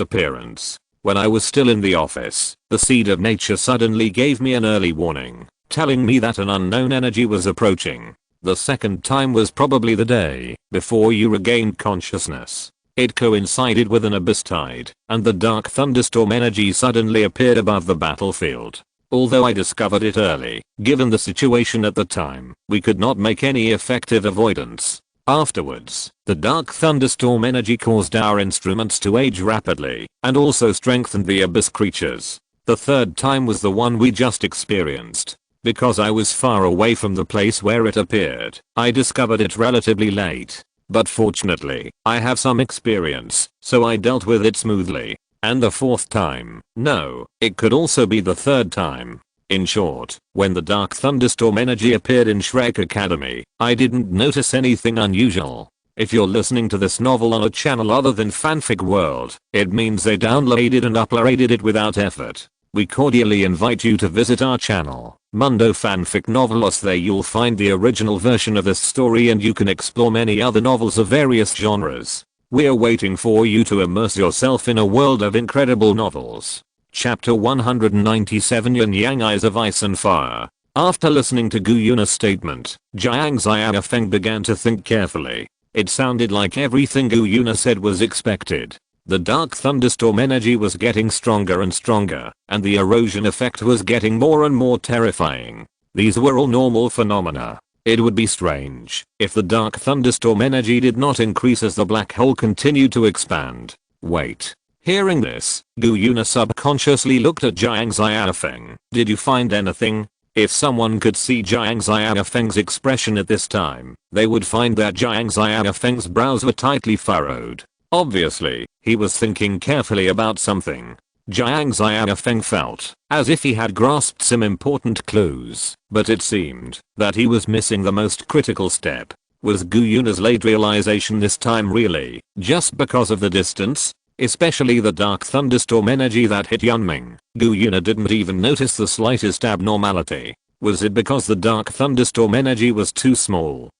S1: appearance. When I was still in the office, the seed of nature suddenly gave me an early warning, telling me that an unknown energy was approaching. The second time was probably the day before you regained consciousness. It coincided with an abyss tide, and the dark thunderstorm energy suddenly appeared above the battlefield. Although I discovered it early, given the situation at the time, we could not make any effective avoidance. Afterwards, the dark thunderstorm energy caused our instruments to age rapidly, and also strengthened the abyss creatures. The third time was the one we just experienced. Because I was far away from the place where it appeared, I discovered it relatively late. But fortunately, I have some experience, so I dealt with it smoothly. And the fourth time, no, it could also be the third time. In short, when the dark thunderstorm energy appeared in Shrek Academy, I didn't notice anything unusual. If you're listening to this novel on a channel other than Fanfic World, it means they downloaded and uploaded it without effort. We cordially invite you to visit our channel, Mundo Fanfic Novelos. There you'll find the original version of this story and you can explore many other novels of various genres. We're waiting for you to immerse yourself in a world of incredible novels. Chapter 197 Yin Yang Eyes of Ice and Fire. After listening to Gu Yuna's statement, Jiang Xiaofeng began to think carefully. It sounded like everything Gu Yuna said was expected. The dark thunderstorm energy was getting stronger and stronger, and the erosion effect was getting more and more terrifying. These were all normal phenomena. It would be strange if the dark thunderstorm energy did not increase as the black hole continued to expand. Wait. Hearing this, Gu Yuna subconsciously looked at Jiang Xiaofeng. Did you find anything? If someone could see Jiang Xiaofeng's expression at this time, they would find that Jiang Xiaofeng's brows were tightly furrowed. Obviously, he was thinking carefully about something. Jiang Xiaofeng felt as if he had grasped some important clues, but it seemed that he was missing the most critical step. Was Gu Yuna's late realization this time really just because of the distance? Especially the dark thunderstorm energy that hit Yunming. Gu Yuna didn't even notice the slightest abnormality. Was it because the dark thunderstorm energy was too small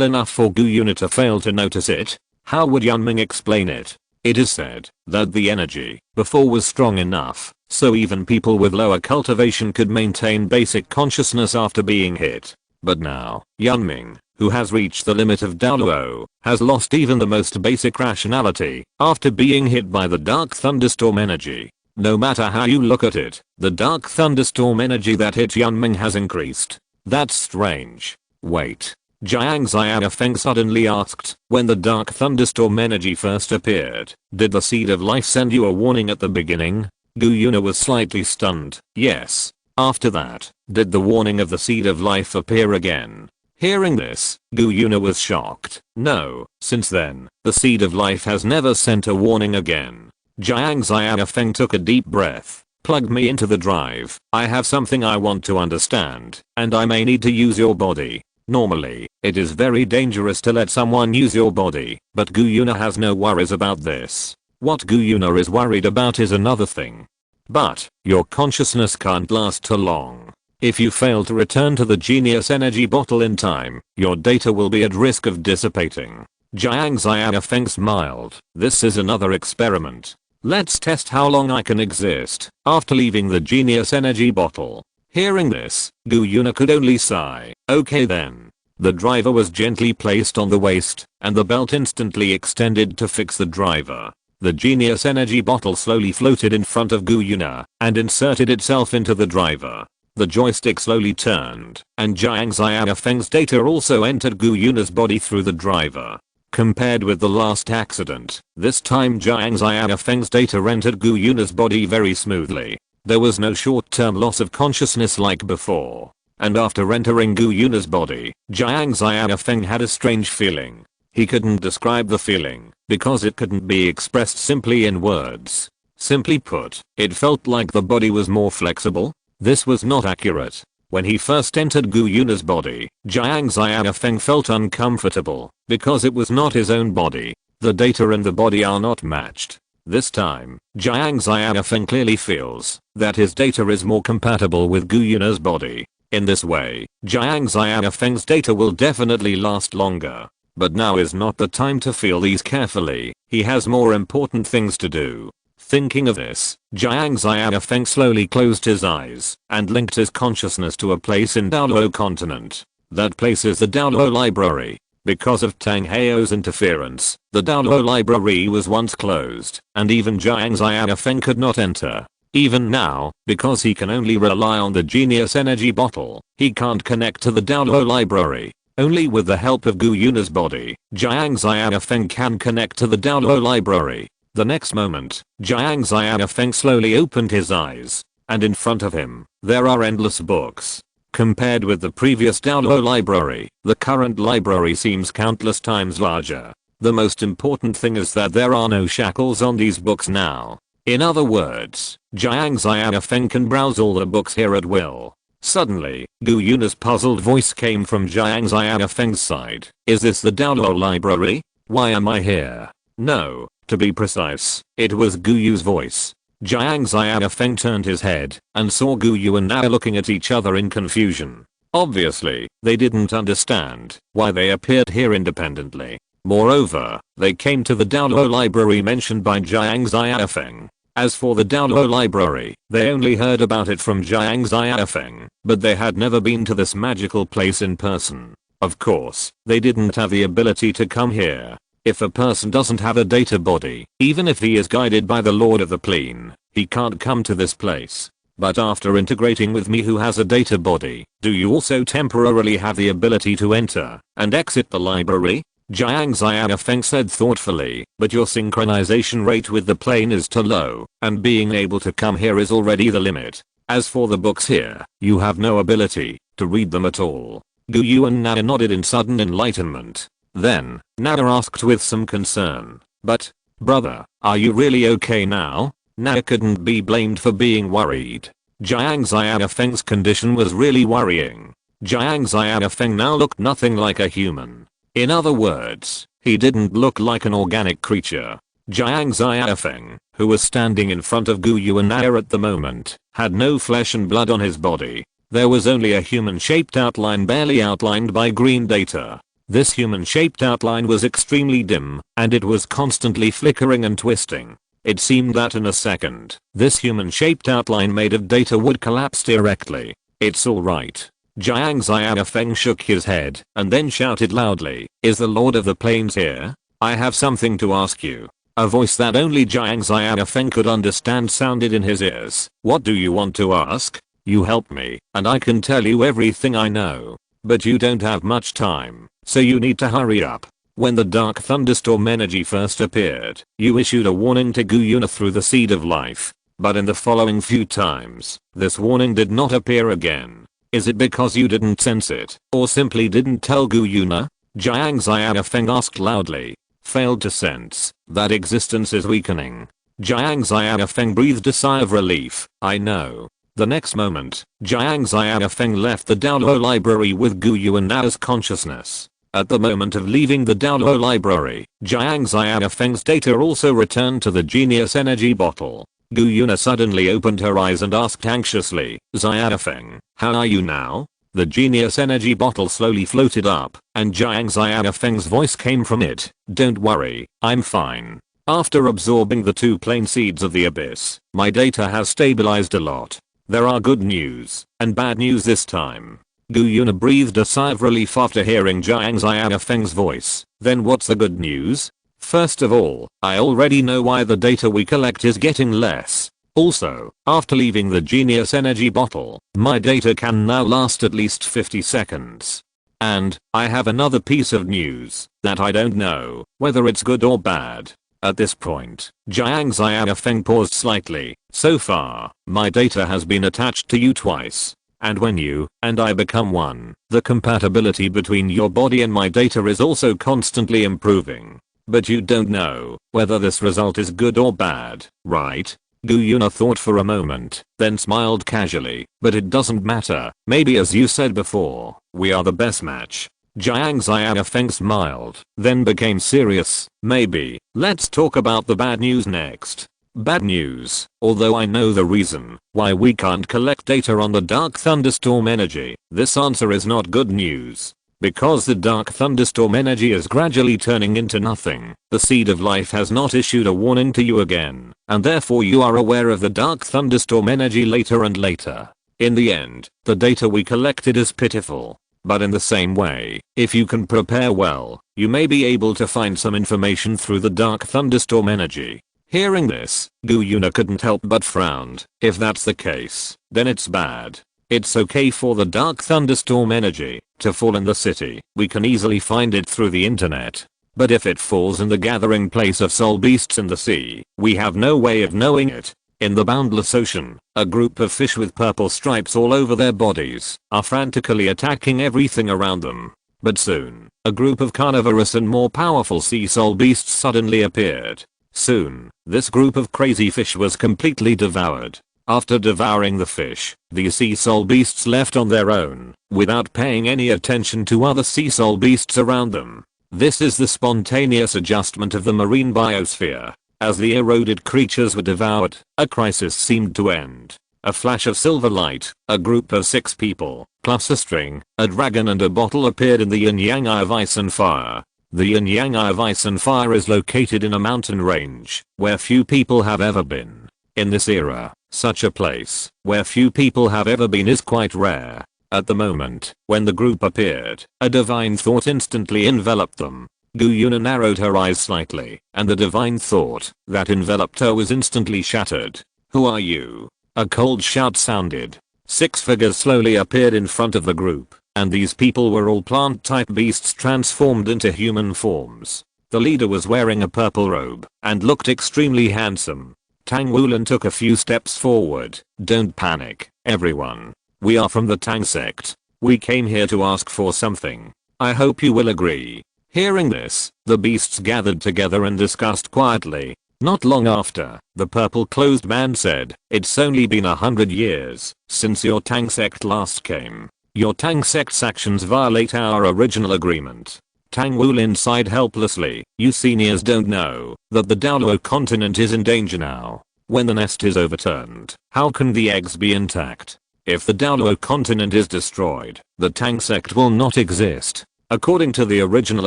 S1: enough for Gu Yuna to fail to notice it? How would Yunming explain it? It is said that the energy before was strong enough, so even people with lower cultivation could maintain basic consciousness after being hit. But now, Yunming, who has reached the limit of Daoluo, has lost even the most basic rationality after being hit by the dark thunderstorm energy. No matter how you look at it, the dark thunderstorm energy that hit Yunming has increased. That's strange. Wait. Jiang Xiaofeng suddenly asked, when the dark thunderstorm energy first appeared, did the seed of life send you a warning at the beginning? Gu Yuna was slightly stunned. Yes. After that, did the warning of the seed of life appear again? Hearing this, Gu Yuna was shocked. No, since then, the seed of life has never sent a warning again. Jiang Xiaofeng took a deep breath. Plug me into the drive. I have something I want to understand, and I may need to use your body. Normally, it is very dangerous to let someone use your body, but Gu Yuna has no worries about this. What Gu Yuna is worried about is another thing. But, your consciousness can't last too long. If you fail to return to the genius energy bottle in time, your data will be at risk of dissipating. Jiang Xiaofeng smiled. This is another experiment. Let's test how long I can exist after leaving the genius energy bottle. Hearing this, Gu Yuna could only sigh. Okay then. The driver was gently placed on the waist, and the belt instantly extended to fix the driver. The genius energy bottle slowly floated in front of Gu Yuna and inserted itself into the driver. The joystick slowly turned, and Jiang Xiaofeng's data also entered Gu Yuna's body through the driver. Compared with the last accident, this time Jiang Xiaofeng's data entered Gu Yuna's body very smoothly. There was no short-term loss of consciousness like before. And after entering Gu Yuna's body, Jiang Xiaofeng had a strange feeling. He couldn't describe the feeling, because it couldn't be expressed simply in words. Simply put, it felt like the body was more flexible. This was not accurate. When he first entered Gu Yuna's body, Jiang Xiaofeng felt uncomfortable, because it was not his own body. The data and the body are not matched. This time, Jiang Xiaofeng clearly feels that his data is more compatible with Gu Yuna's body. In this way, Jiang Xiaofeng's data will definitely last longer. But now is not the time to feel these carefully. He has more important things to do. Thinking of this, Jiang Xiaofeng slowly closed his eyes and linked his consciousness to a place in Daoluo continent. That place is the Daoluo library. Because of Tang Heo's interference, the Daoluo library was once closed, and even Jiang Xiaofeng could not enter. Even now, because he can only rely on the genius energy bottle, he can't connect to the Daoluo library. Only with the help of Gu Yuna's body, Jiang Xiaofeng can connect to the Daoluo library. The next moment, Jiang Xiaofeng slowly opened his eyes, and in front of him, there are endless books. Compared with the previous Daoluo library, the current library seems countless times larger. The most important thing is that there are no shackles on these books now. In other words, Jiang Xiaofeng can browse all the books here at will. Suddenly, Gu Yuna's puzzled voice came from Jiang Xiaofeng's side. Is this the Daoluo library? Why am I here? No, to be precise, it was Gu Yu's voice. Jiang Xiaofeng turned his head and saw Gu Yu and Na looking at each other in confusion. Obviously, they didn't understand why they appeared here independently. Moreover, they came to the Daoluo library mentioned by Jiang Xiaofeng. As for the Daoluo library, they only heard about it from Jiang Xiaofeng, but they had never been to this magical place in person. Of course, they didn't have the ability to come here. If a person doesn't have a data body, even if he is guided by the Lord of the Plane, he can't come to this place. But after integrating with me who has a data body, do you also temporarily have the ability to enter and exit the library? Jiang Xiaofeng said thoughtfully, but your synchronization rate with the plane is too low, and being able to come here is already the limit. As for the books here, you have no ability to read them at all. Gu Yu and Nada nodded in sudden enlightenment. Then, Nada asked with some concern, but, brother, are you really okay now? Nada couldn't be blamed for being worried. Jiang Xiaofeng's condition was really worrying. Jiang Xiaofeng now looked nothing like a human. In other words, he didn't look like an organic creature. Jiang Xiaofeng, who was standing in front of Gu Yu and Nada at the moment, had no flesh and blood on his body. There was only a human-shaped outline barely outlined by green data. This human-shaped outline was extremely dim, and it was constantly flickering and twisting. It seemed that in a second, this human-shaped outline made of data would collapse directly. It's alright. Jiang Xiaofeng shook his head and then shouted loudly, is the Lord of the Plains here? I have something to ask you. A voice that only Jiang Xiaofeng could understand sounded in his ears. What do you want to ask? You help me, and I can tell you everything I know. But you don't have much time, so you need to hurry up. When the dark thunderstorm energy first appeared, you issued a warning to Gu Yuna through the seed of life. But in the following few times, this warning did not appear again. Is it because you didn't sense it, or simply didn't tell Gu Yuna? Jiang Xiaofeng asked loudly. Failed to sense that existence is weakening. Jiang Xiaofeng breathed a sigh of relief. I know. The next moment, Jiang Xiaofeng left the Daoluo library with Gu Yu and Nada's consciousness. At the moment of leaving the Daoluo library, Jiang Xiaofeng's data also returned to the genius energy bottle. Gu Yuna suddenly opened her eyes and asked anxiously, Xiaofeng, how are you now? The genius energy bottle slowly floated up, and Jiang Xiaofeng's voice came from it. Don't worry, I'm fine. After absorbing the 2 plane seeds of the abyss, my data has stabilized a lot. There are good news, and bad news this time. Gu Yuna breathed a sigh of relief after hearing Jiang Xiaofeng's voice. Then what's the good news? First of all, I already know why the data we collect is getting less. Also, after leaving the genius energy bottle, my data can now last at least 50 seconds. And, I have another piece of news, that I don't know, whether it's good or bad. At this point, Jiang Xiaofeng paused slightly. So far, my data has been attached to you twice. And when you and I become one, the compatibility between your body and my data is also constantly improving. But you don't know whether this result is good or bad, right? Gu Yuna thought for a moment, then smiled casually. But it doesn't matter. Maybe as you said before, we are the best match. Jiang Xiaofeng smiled, then became serious. Maybe, let's talk about the bad news next. Bad news, although I know the reason why we can't collect data on the dark thunderstorm energy, this answer is not good news. Because the dark thunderstorm energy is gradually turning into nothing, the seed of life has not issued a warning to you again, and therefore you are aware of the dark thunderstorm energy later and later. In the end, the data we collected is pitiful. But in the same way, if you can prepare well, you may be able to find some information through the dark thunderstorm energy. Hearing this, Gu Yuna couldn't help but frowned. If that's the case, then it's bad. It's okay for the dark thunderstorm energy to fall in the city. We can easily find it through the internet. But if it falls in the gathering place of soul beasts in the sea, we have no way of knowing it. In the boundless ocean, a group of fish with purple stripes all over their bodies are frantically attacking everything around them. But soon, a group of carnivorous and more powerful sea soul beasts suddenly appeared. Soon, this group of crazy fish was completely devoured. After devouring the fish, the sea soul beasts left on their own, without paying any attention to other sea soul beasts around them. This is the spontaneous adjustment of the marine biosphere. As the eroded creatures were devoured, a crisis seemed to end. A flash of silver light, a group of 6 people, plus a string, a dragon and a bottle appeared in the yin-yang eye of ice and fire. The yin-yang eye of ice and fire is located in a mountain range, where few people have ever been. In this era, such a place, where few people have ever been is quite rare. At the moment, when the group appeared, a divine thought instantly enveloped them. Gu Yuna narrowed her eyes slightly, and the divine thought that enveloped her was instantly shattered. Who are you? A cold shout sounded. 6 figures slowly appeared in front of the group, and these people were all plant-type beasts transformed into human forms. The leader was wearing a purple robe, and looked extremely handsome. Tang Wulin took a few steps forward. Don't panic, everyone. We are from the Tang sect. We came here to ask for something. I hope you will agree. Hearing this, the beasts gathered together and discussed quietly. Not long after, the purple-clothed man said, "It's only been 100 years since your Tang sect last came. Your Tang sect's actions violate our original agreement." Tang Wulin sighed helplessly. "You seniors don't know that the Daoluo continent is in danger now. When the nest is overturned, how can the eggs be intact? If the Daoluo continent is destroyed, the Tang sect will not exist. According to the original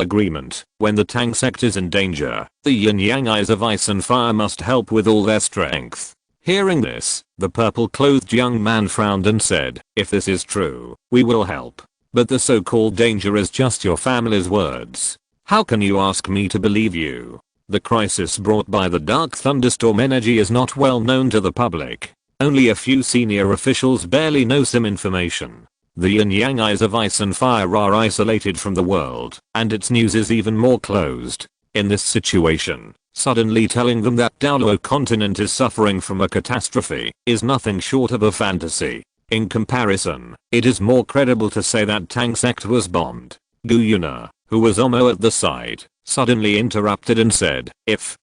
S1: agreement, when the Tang sect is in danger, the yin-yang eyes of ice and fire must help with all their strength." Hearing this, the purple-clothed young man frowned and said, "If this is true, we will help. But the so-called danger is just your family's words. How can you ask me to believe you? The crisis brought by the dark thunderstorm energy is not well known to the public. Only a few senior officials barely know some information. The yin-yang eyes of ice and fire are isolated from the world, and its news is even more closed. In this situation, suddenly telling them that Daoluo continent is suffering from a catastrophe is nothing short of a fantasy. In comparison, it is more credible to say that Tang sect was bombed." Gu Yuna, who was Omo at the side, suddenly interrupted and said,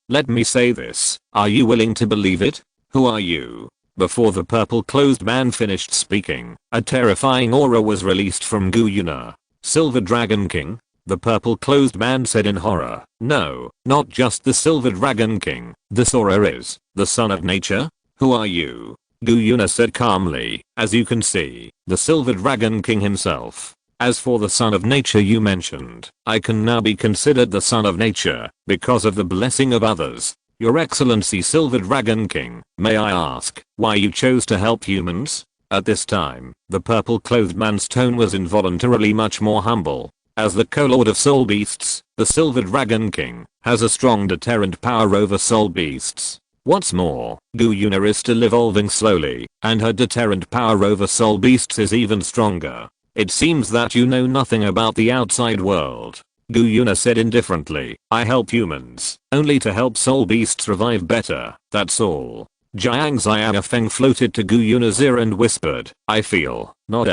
S1: let me say this, are you willing to believe it? Who are you?" Before the purple-clothed man finished speaking, a terrifying aura was released from Gu Yuna. "Silver Dragon King?" the purple-clothed man said in horror. "No, not just the Silver Dragon King. This aura is the son of nature? Who are you?" Gu Yuna said calmly, "As you can see, the Silver Dragon King himself. As for the son of nature you mentioned, I can now be considered the son of nature because of the blessing of others. Your Excellency Silver Dragon King, may I ask why you chose to help humans?" At this time, the purple-clothed man's tone was involuntarily much more humble. As the co-lord of soul beasts, the Silver Dragon King has a strong deterrent power over soul beasts. What's more, Gu Yuna is still evolving slowly, and her deterrent power over soul beasts is even stronger. "It seems that you know nothing about the outside world," Gu Yuna said indifferently. "I help humans, only to help soul beasts revive better, that's all." Jiang Xiaofeng floated to Gu Yuna's ear and whispered, "I feel, not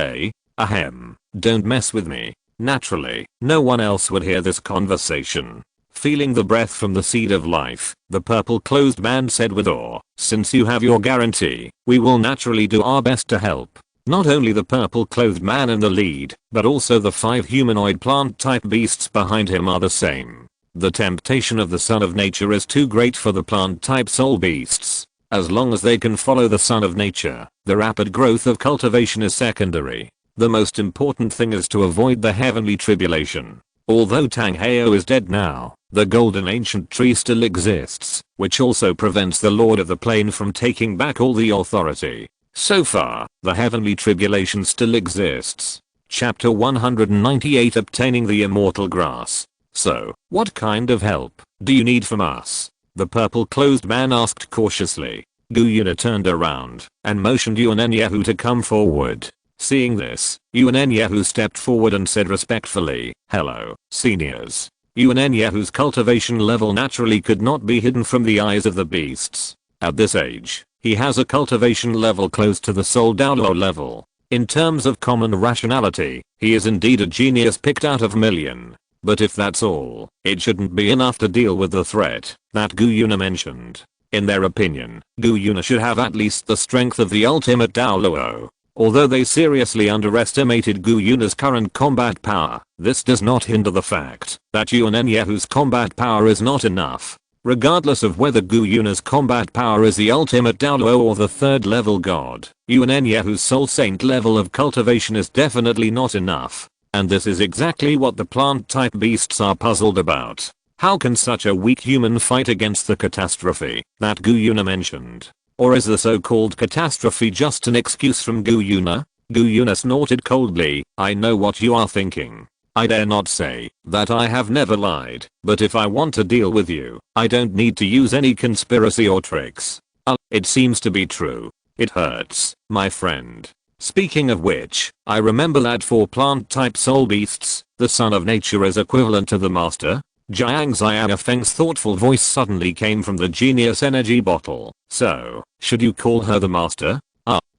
S1: ahem, don't mess with me." Naturally, no one else would hear this conversation. Feeling the breath from the seed of life, the purple-clothed man said with awe, "Since you have your guarantee, we will naturally do our best to help." Not only the purple-clothed man in the lead, but also the 5 humanoid plant-type beasts behind him are the same. The temptation of the son of nature is too great for the plant-type soul beasts. As long as they can follow the son of nature, the rapid growth of cultivation is secondary. The most important thing is to avoid the heavenly tribulation. Although Tang Heo is dead now, the golden ancient tree still exists, which also prevents the Lord of the Plane from taking back all the authority. So far, the heavenly tribulation still exists. Chapter 198, Obtaining the Immortal Grass. So, what kind of help do you need from us? The purple-clothed man asked cautiously. Gu Yuna turned around and motioned Yuanenyahu to come forward. Seeing this, Yuanenyahu stepped forward and said respectfully, "Hello, seniors." Yuanenyahu's cultivation level naturally could not be hidden from the eyes of the beasts. At this age, he has a cultivation level close to the Soul Daolo level. In terms of common rationality, he is indeed a genius picked out of million. But if that's all, it shouldn't be enough to deal with the threat that Gu Yuna mentioned. In their opinion, Gu Yuna should have at least the strength of the ultimate Daoluo. Although they seriously underestimated Gu Yuna's current combat power, this does not hinder the fact that Yuanenyahu's combat power is not enough. Regardless of whether Gu Yuna's combat power is the ultimate Daoluo or the third level god, Yuanenyahu's soul saint level of cultivation is definitely not enough. And this is exactly what the plant-type beasts are puzzled about. How can such a weak human fight against the catastrophe that Gu Yuna mentioned? Or is the so-called catastrophe just an excuse from Gu Yuna? Gu Yuna snorted coldly, "I know what you are thinking. I dare not say that I have never lied, but if I want to deal with you, I don't need to use any conspiracy or tricks. It seems to be true. It hurts, my friend. Speaking of which, I remember that for plant-type soul beasts, the son of nature is equivalent to the master." Jiang Xiaofeng's thoughtful voice suddenly came from the genius energy bottle. "So, should you call her the master?"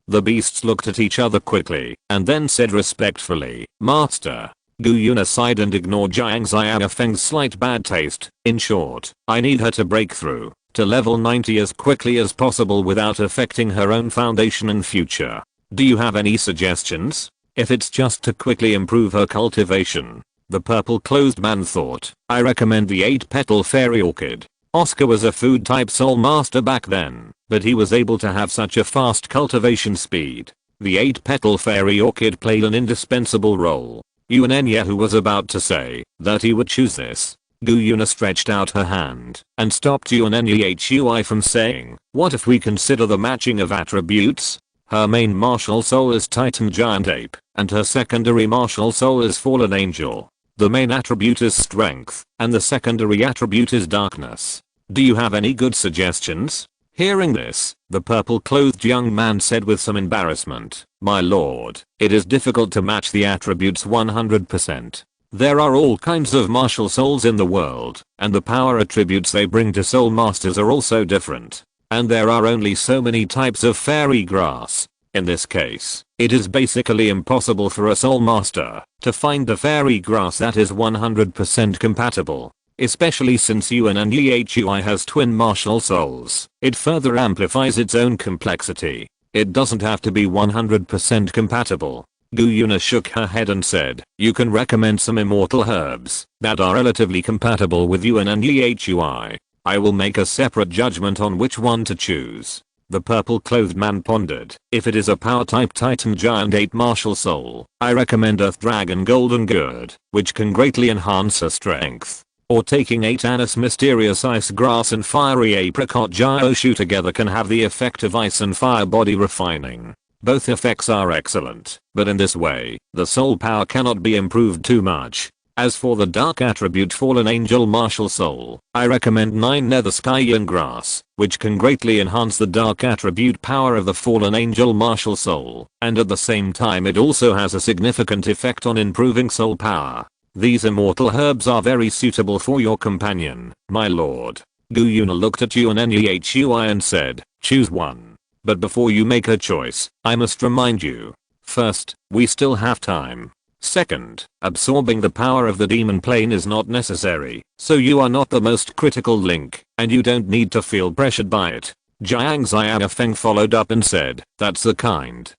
S1: The beasts looked at each other quickly, and then said respectfully, "Master." Gu Yuna sighed and ignored Jiang Xiaofeng's slight bad taste. "In short, I need her to break through to level 90 as quickly as possible without affecting her own foundation and future. Do you have any suggestions? If it's just to quickly improve her cultivation," the purple-clothed man thought, "I recommend the 8-petal fairy orchid." Oscar was a food-type soul master back then, but he was able to have such a fast cultivation speed. The 8-petal fairy orchid played an indispensable role. Yuanenyahu was about to say that he would choose this. Gu Yuna stretched out her hand and stopped Yuanenyahui from saying, "What if we consider the matching of attributes? Her main martial soul is Titan Giant Ape, and her secondary martial soul is Fallen Angel. The main attribute is strength, and the secondary attribute is darkness. Do you have any good suggestions?" Hearing this, the purple-clothed young man said with some embarrassment, "My lord, it is difficult to match the attributes 100%. There are all kinds of martial souls in the world, and the power attributes they bring to soul masters are also different. And there are only so many types of fairy grass. In this case, it is basically impossible for a soul master to find a fairy grass that is 100% compatible. Especially since Yuanenyahui has twin martial souls, it further amplifies its own complexity. It doesn't have to be 100% compatible." Gu Yuna shook her head and said, "You can recommend some immortal herbs that are relatively compatible with Yuanenyahui. I will make a separate judgment on which one to choose." The purple-clothed man pondered. "If it is a power-type Titan Giant Ape martial soul, I recommend Earth Dragon Golden Gourd, which can greatly enhance her strength. Or taking 8 Anise Mysterious Ice Grass and Fiery Apricot Jiaoshu together can have the effect of ice and fire body refining. Both effects are excellent, but in this way, the soul power cannot be improved too much. As for the dark attribute Fallen Angel martial soul, I recommend 9 Nether Scion Grass, which can greatly enhance the dark attribute power of the Fallen Angel martial soul, and at the same time it also has a significant effect on improving soul power. These immortal herbs are very suitable for your companion, my lord." Gu Yuna looked at Yuanenyahui and said, "Choose one. But before you make a choice, I must remind you. First, we still have time. Second, absorbing the power of the demon plane is not necessary, so you are not the most critical link, and you don't need to feel pressured by it." Jiang Xiaofeng followed up and said, "That's the kind."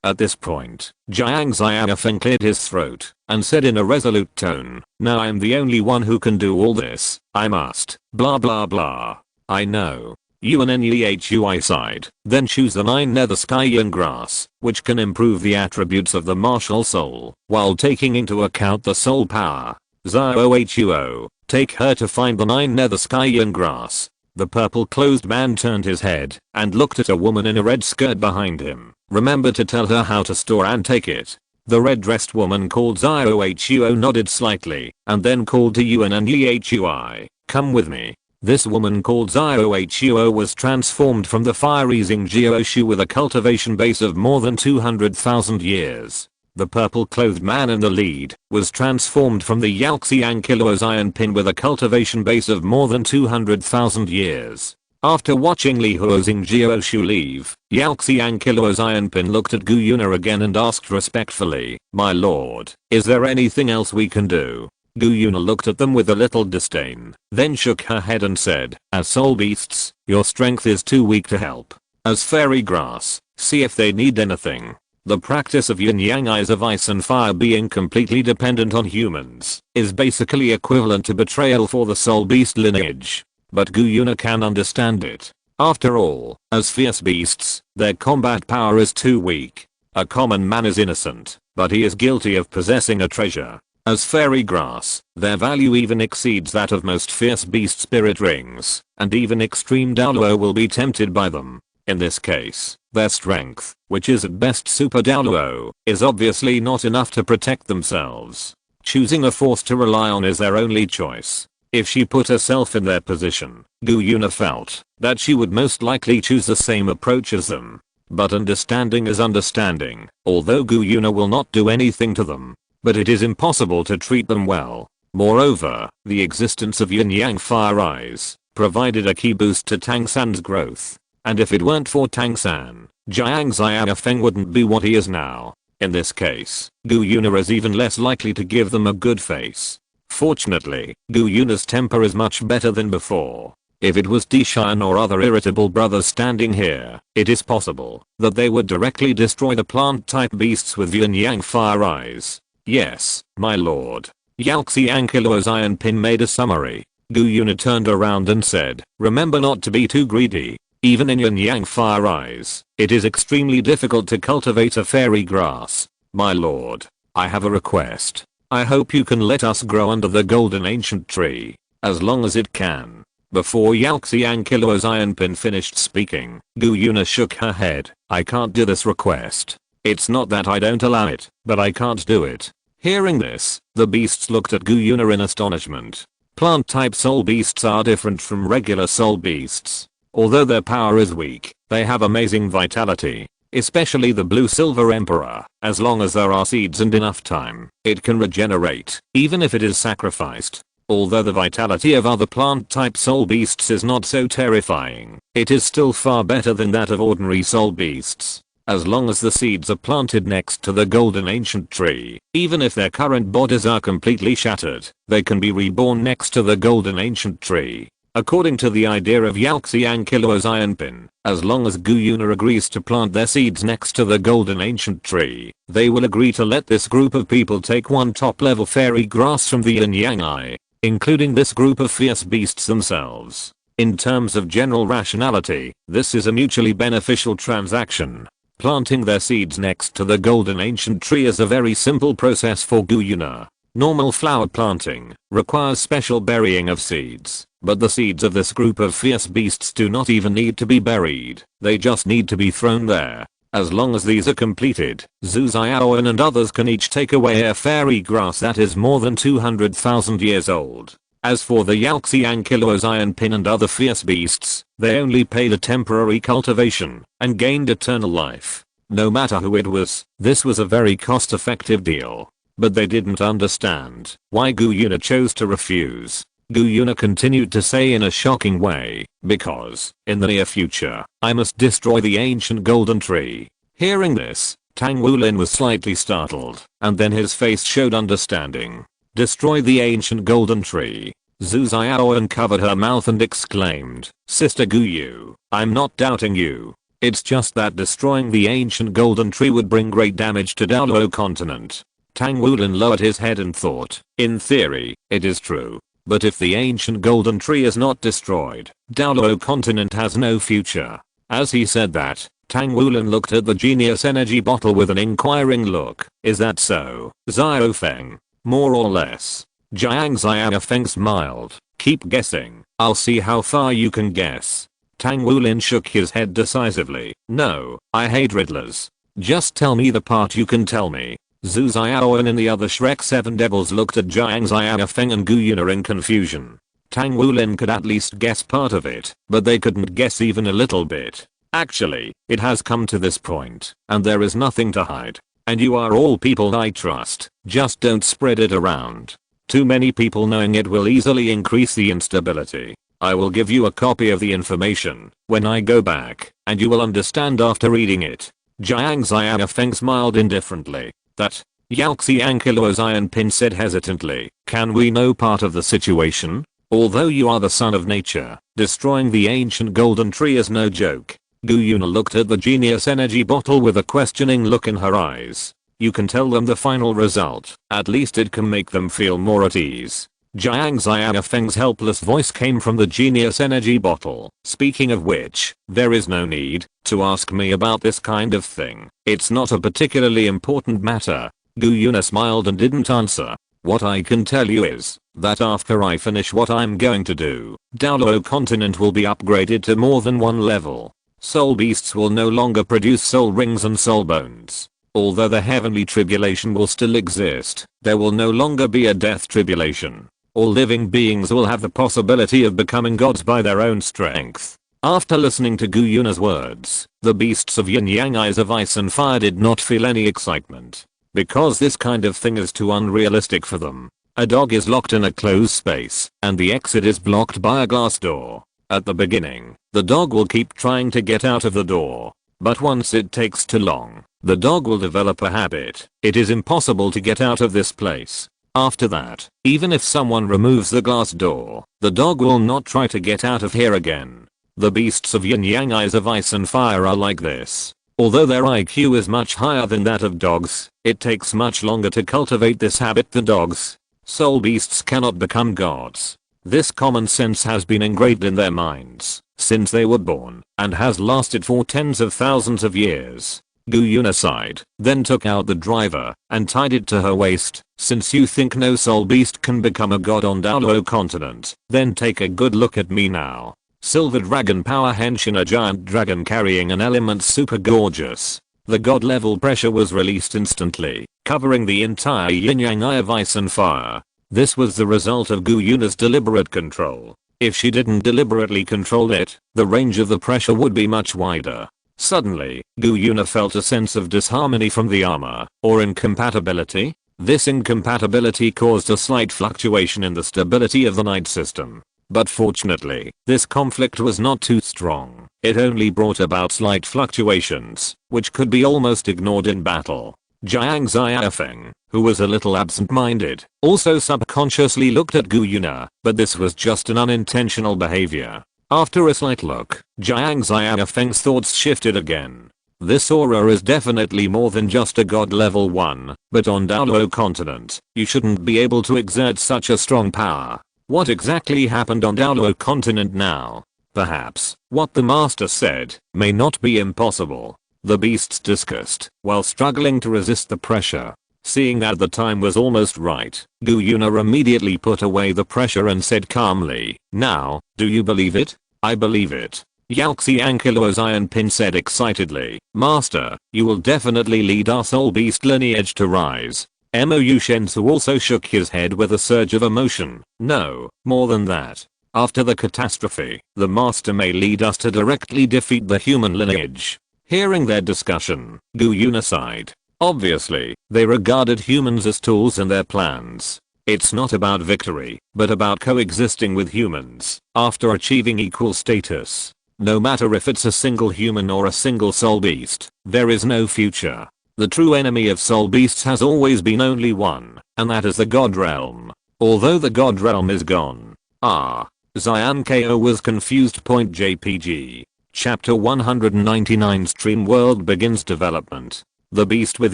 S1: At this point, Jiang Xiaofeng cleared his throat and said in a resolute tone, "Now I'm the only one who can do all this. I must, blah blah blah." "I know. UNNEHUI side, then choose the 9 nether skyline grass, which can improve the attributes of the martial soul, while taking into account the soul power. ZOHUO, take her to find the 9 nether skyline grass. The purple clothed man turned his head and looked at a woman in a red skirt behind him. Remember to tell her how to store and take it. The red-dressed woman called ZOHUO nodded slightly and then called to UNNEHUI, come with me. This woman called ZOHUO was transformed from the fiery Xingjiaoshu with a cultivation base of more than 200,000 years. The purple-clothed man in the lead was transformed from the Yalxiang Kiluo's iron pin with a cultivation base of more than 200,000 years. After watching Li Huo Xingjiaoshu leave, Yalxiang Kiluo's iron pin looked at Gu Yuna again and asked respectfully, my lord, is there anything else we can do? Gu Yuna looked at them with a little disdain, then shook her head and said, as soul beasts, your strength is too weak to help. As fairy grass, see if they need anything. The practice of yin-yang eyes of ice and fire being completely dependent on humans is basically equivalent to betrayal for the soul beast lineage. But Gu Yuna can understand it. After all, as fierce beasts, their combat power is too weak. A common man is innocent, but he is guilty of possessing a treasure. As fairy grass, their value even exceeds that of most fierce beast spirit rings, and even extreme Daoluo will be tempted by them. In this case, their strength, which is at best super Daoluo, is obviously not enough to protect themselves. Choosing a force to rely on is their only choice. If she put herself in their position, Gu Yuna felt that she would most likely choose the same approach as them. But understanding is understanding, although Gu Yuna will not do anything to them. But it is impossible to treat them well. Moreover, the existence of yin-yang fire eyes provided a key boost to Tang San's growth. And if it weren't for Tang San, Jiang Xiaofeng wouldn't be what he is now. In this case, Gu Yuna is even less likely to give them a good face. Fortunately, Gu Yuna's temper is much better than before. If it was Dishan or other irritable brothers standing here, it is possible that they would directly destroy the plant-type beasts with yin-yang fire eyes. Yes, my lord. Yalxiang Kiluo's iron pin made a summary. Gu Yuna turned around and said, remember not to be too greedy. Even in yin-yang fire eyes, it is extremely difficult to cultivate a fairy grass. My lord, I have a request. I hope you can let us grow under the golden ancient tree. As long as it can. Before Yalxiang Kiluo's iron pin finished speaking, Gu Yuna shook her head. I can't do this request. It's not that I don't allow it, but I can't do it. Hearing this, the beasts looked at Gu Yuna in astonishment. Plant-type soul beasts are different from regular soul beasts. Although their power is weak, they have amazing vitality. Especially the blue-silver emperor. As long as there are seeds and enough time, it can regenerate, even if it is sacrificed. Although the vitality of other plant-type soul beasts is not so terrifying, it is still far better than that of ordinary soul beasts. As long as the seeds are planted next to the golden ancient tree, even if their current bodies are completely shattered, they can be reborn next to the golden ancient tree. According to the idea of Yalxiang Kiluo's iron pin, as long as Gu Yuna agrees to plant their seeds next to the golden ancient tree, they will agree to let this group of people take one top-level fairy grass from the yin-yang eye, including this group of fierce beasts themselves. In terms of general rationality, this is a mutually beneficial transaction. Planting their seeds next to the golden ancient tree is a very simple process for Gu Yuna. Normal flower planting requires special burying of seeds, but the seeds of this group of fierce beasts do not even need to be buried, they just need to be thrown there. As long as these are completed, Zhu Xiaoan and others can each take away a fairy grass that is more than 200,000 years old. As for the Yalxiang Kiluo's iron pin and other fierce beasts, they only paid a temporary cultivation and gained eternal life. No matter who it was, this was a very cost-effective deal. But they didn't understand why Gu Yuna chose to refuse. Gu Yuna continued to say in a shocking way, because, in the near future, I must destroy the ancient golden tree. Hearing this, Tang Wulin was slightly startled, and then his face showed understanding. Destroy the ancient golden tree. Zhu Xiaoan covered her mouth and exclaimed, Sister Gu Yu, I'm not doubting you. It's just that destroying the ancient golden tree would bring great damage to Daoluo continent. Tang Wulin lowered his head and thought, in theory, it is true. But if the ancient golden tree is not destroyed, Daolo continent has no future. As he said that, Tang Wulin looked at the genius energy bottle with an inquiring look. Is that so, Xiaofeng? More or less. Jiang Xiaofeng smiled. Keep guessing. I'll see how far you can guess. Tang Wulin shook his head decisively. No, I hate riddlers. Just tell me the part you can tell me. Zhu Xiaoan and the other Shrek 7 devils looked at Jiang Xiaofeng and Gu Yuna in confusion. Tang Wulin could at least guess part of it, but they couldn't guess even a little bit. Actually, it has come to this point, and there is nothing to hide. And you are all people I trust, just don't spread it around. Too many people knowing it will easily increase the instability. I will give you a copy of the information when I go back, and you will understand after reading it. Jiang Xiaofeng smiled indifferently. That, Yalxi Ankylo's iron pin said hesitantly. Can we know part of the situation? Although you are the son of nature, destroying the ancient golden tree is no joke. Gu Yuna looked at the genius energy bottle with a questioning look in her eyes. You can tell them the final result. At least it can make them feel more at ease. Jiang Xiaofeng's helpless voice came from the genius energy bottle. Speaking of which, there is no need to ask me about this kind of thing. It's not a particularly important matter. Gu Yuna smiled and didn't answer. What I can tell you is that after I finish what I'm going to do, Daolo continent will be upgraded to more than one level. Soul beasts will no longer produce soul rings and soul bones. Although the heavenly tribulation will still exist, there will no longer be a death tribulation. All living beings will have the possibility of becoming gods by their own strength. After listening to Gu Yuna's words, the beasts of Yin Yang Eyes of Ice and Fire did not feel any excitement. Because this kind of thing is too unrealistic for them. A dog is locked in a closed space, and the exit is blocked by a glass door. At the beginning, the dog will keep trying to get out of the door. But once it takes too long, the dog will develop a habit. It is impossible to get out of this place. After that, even if someone removes the glass door, the dog will not try to get out of here again. The beasts of Yin Yang Eyes of Ice and Fire are like this. Although their IQ is much higher than that of dogs, it takes much longer to cultivate this habit than dogs. Soul beasts cannot become gods. This common sense has been engraved in their minds since they were born and has lasted for tens of thousands of years. Gu Yuna sighed, then took out the driver and tied it to her waist. Since you think no soul beast can become a god on Daolo continent, then take a good look at me now. Silver dragon power henshin, a giant dragon carrying an element super gorgeous. The god level pressure was released instantly, covering the entire yin yang eye of ice and fire. This was the result of Gu Yuna's deliberate control. If she didn't deliberately control it, the range of the pressure would be much wider. Suddenly, Gu Yuna felt a sense of disharmony from the armor, or incompatibility. This incompatibility caused a slight fluctuation in the stability of the night system. But fortunately, this conflict was not too strong. It only brought about slight fluctuations, which could be almost ignored in battle. Jiang Xiaofeng, who was a little absent-minded, also subconsciously looked at Gu Yuna, but this was just an unintentional behavior. After a slight look, Jiang Xiaofeng's thoughts shifted again. This aura is definitely more than just a god level 1, but on Daolo continent, you shouldn't be able to exert such a strong power. What exactly happened on Daolo continent now? Perhaps, what the master said, may not be impossible. The beasts discussed, while struggling to resist the pressure. Seeing that the time was almost right, Gu Yuna immediately put away the pressure and said calmly, "Now, do you believe it?" "I believe it." Yalxi Ankylo's iron pin said excitedly, "Master, you will definitely lead our soul beast lineage to rise." Mou Shensu also shook his head with a surge of emotion. "No, more than that. After the catastrophe, the master may lead us to directly defeat the human lineage." Hearing their discussion, Gu Yuna sighed. Obviously, they regarded humans as tools in their plans. It's not about victory, but about coexisting with humans, after achieving equal status. No matter if it's a single human or a single soul beast, there is no future. The true enemy of soul beasts has always been only one, and that is the god realm. Although the god realm is gone. Xian Ko was confused. JPG. Chapter 199 Stream World begins development. The beast with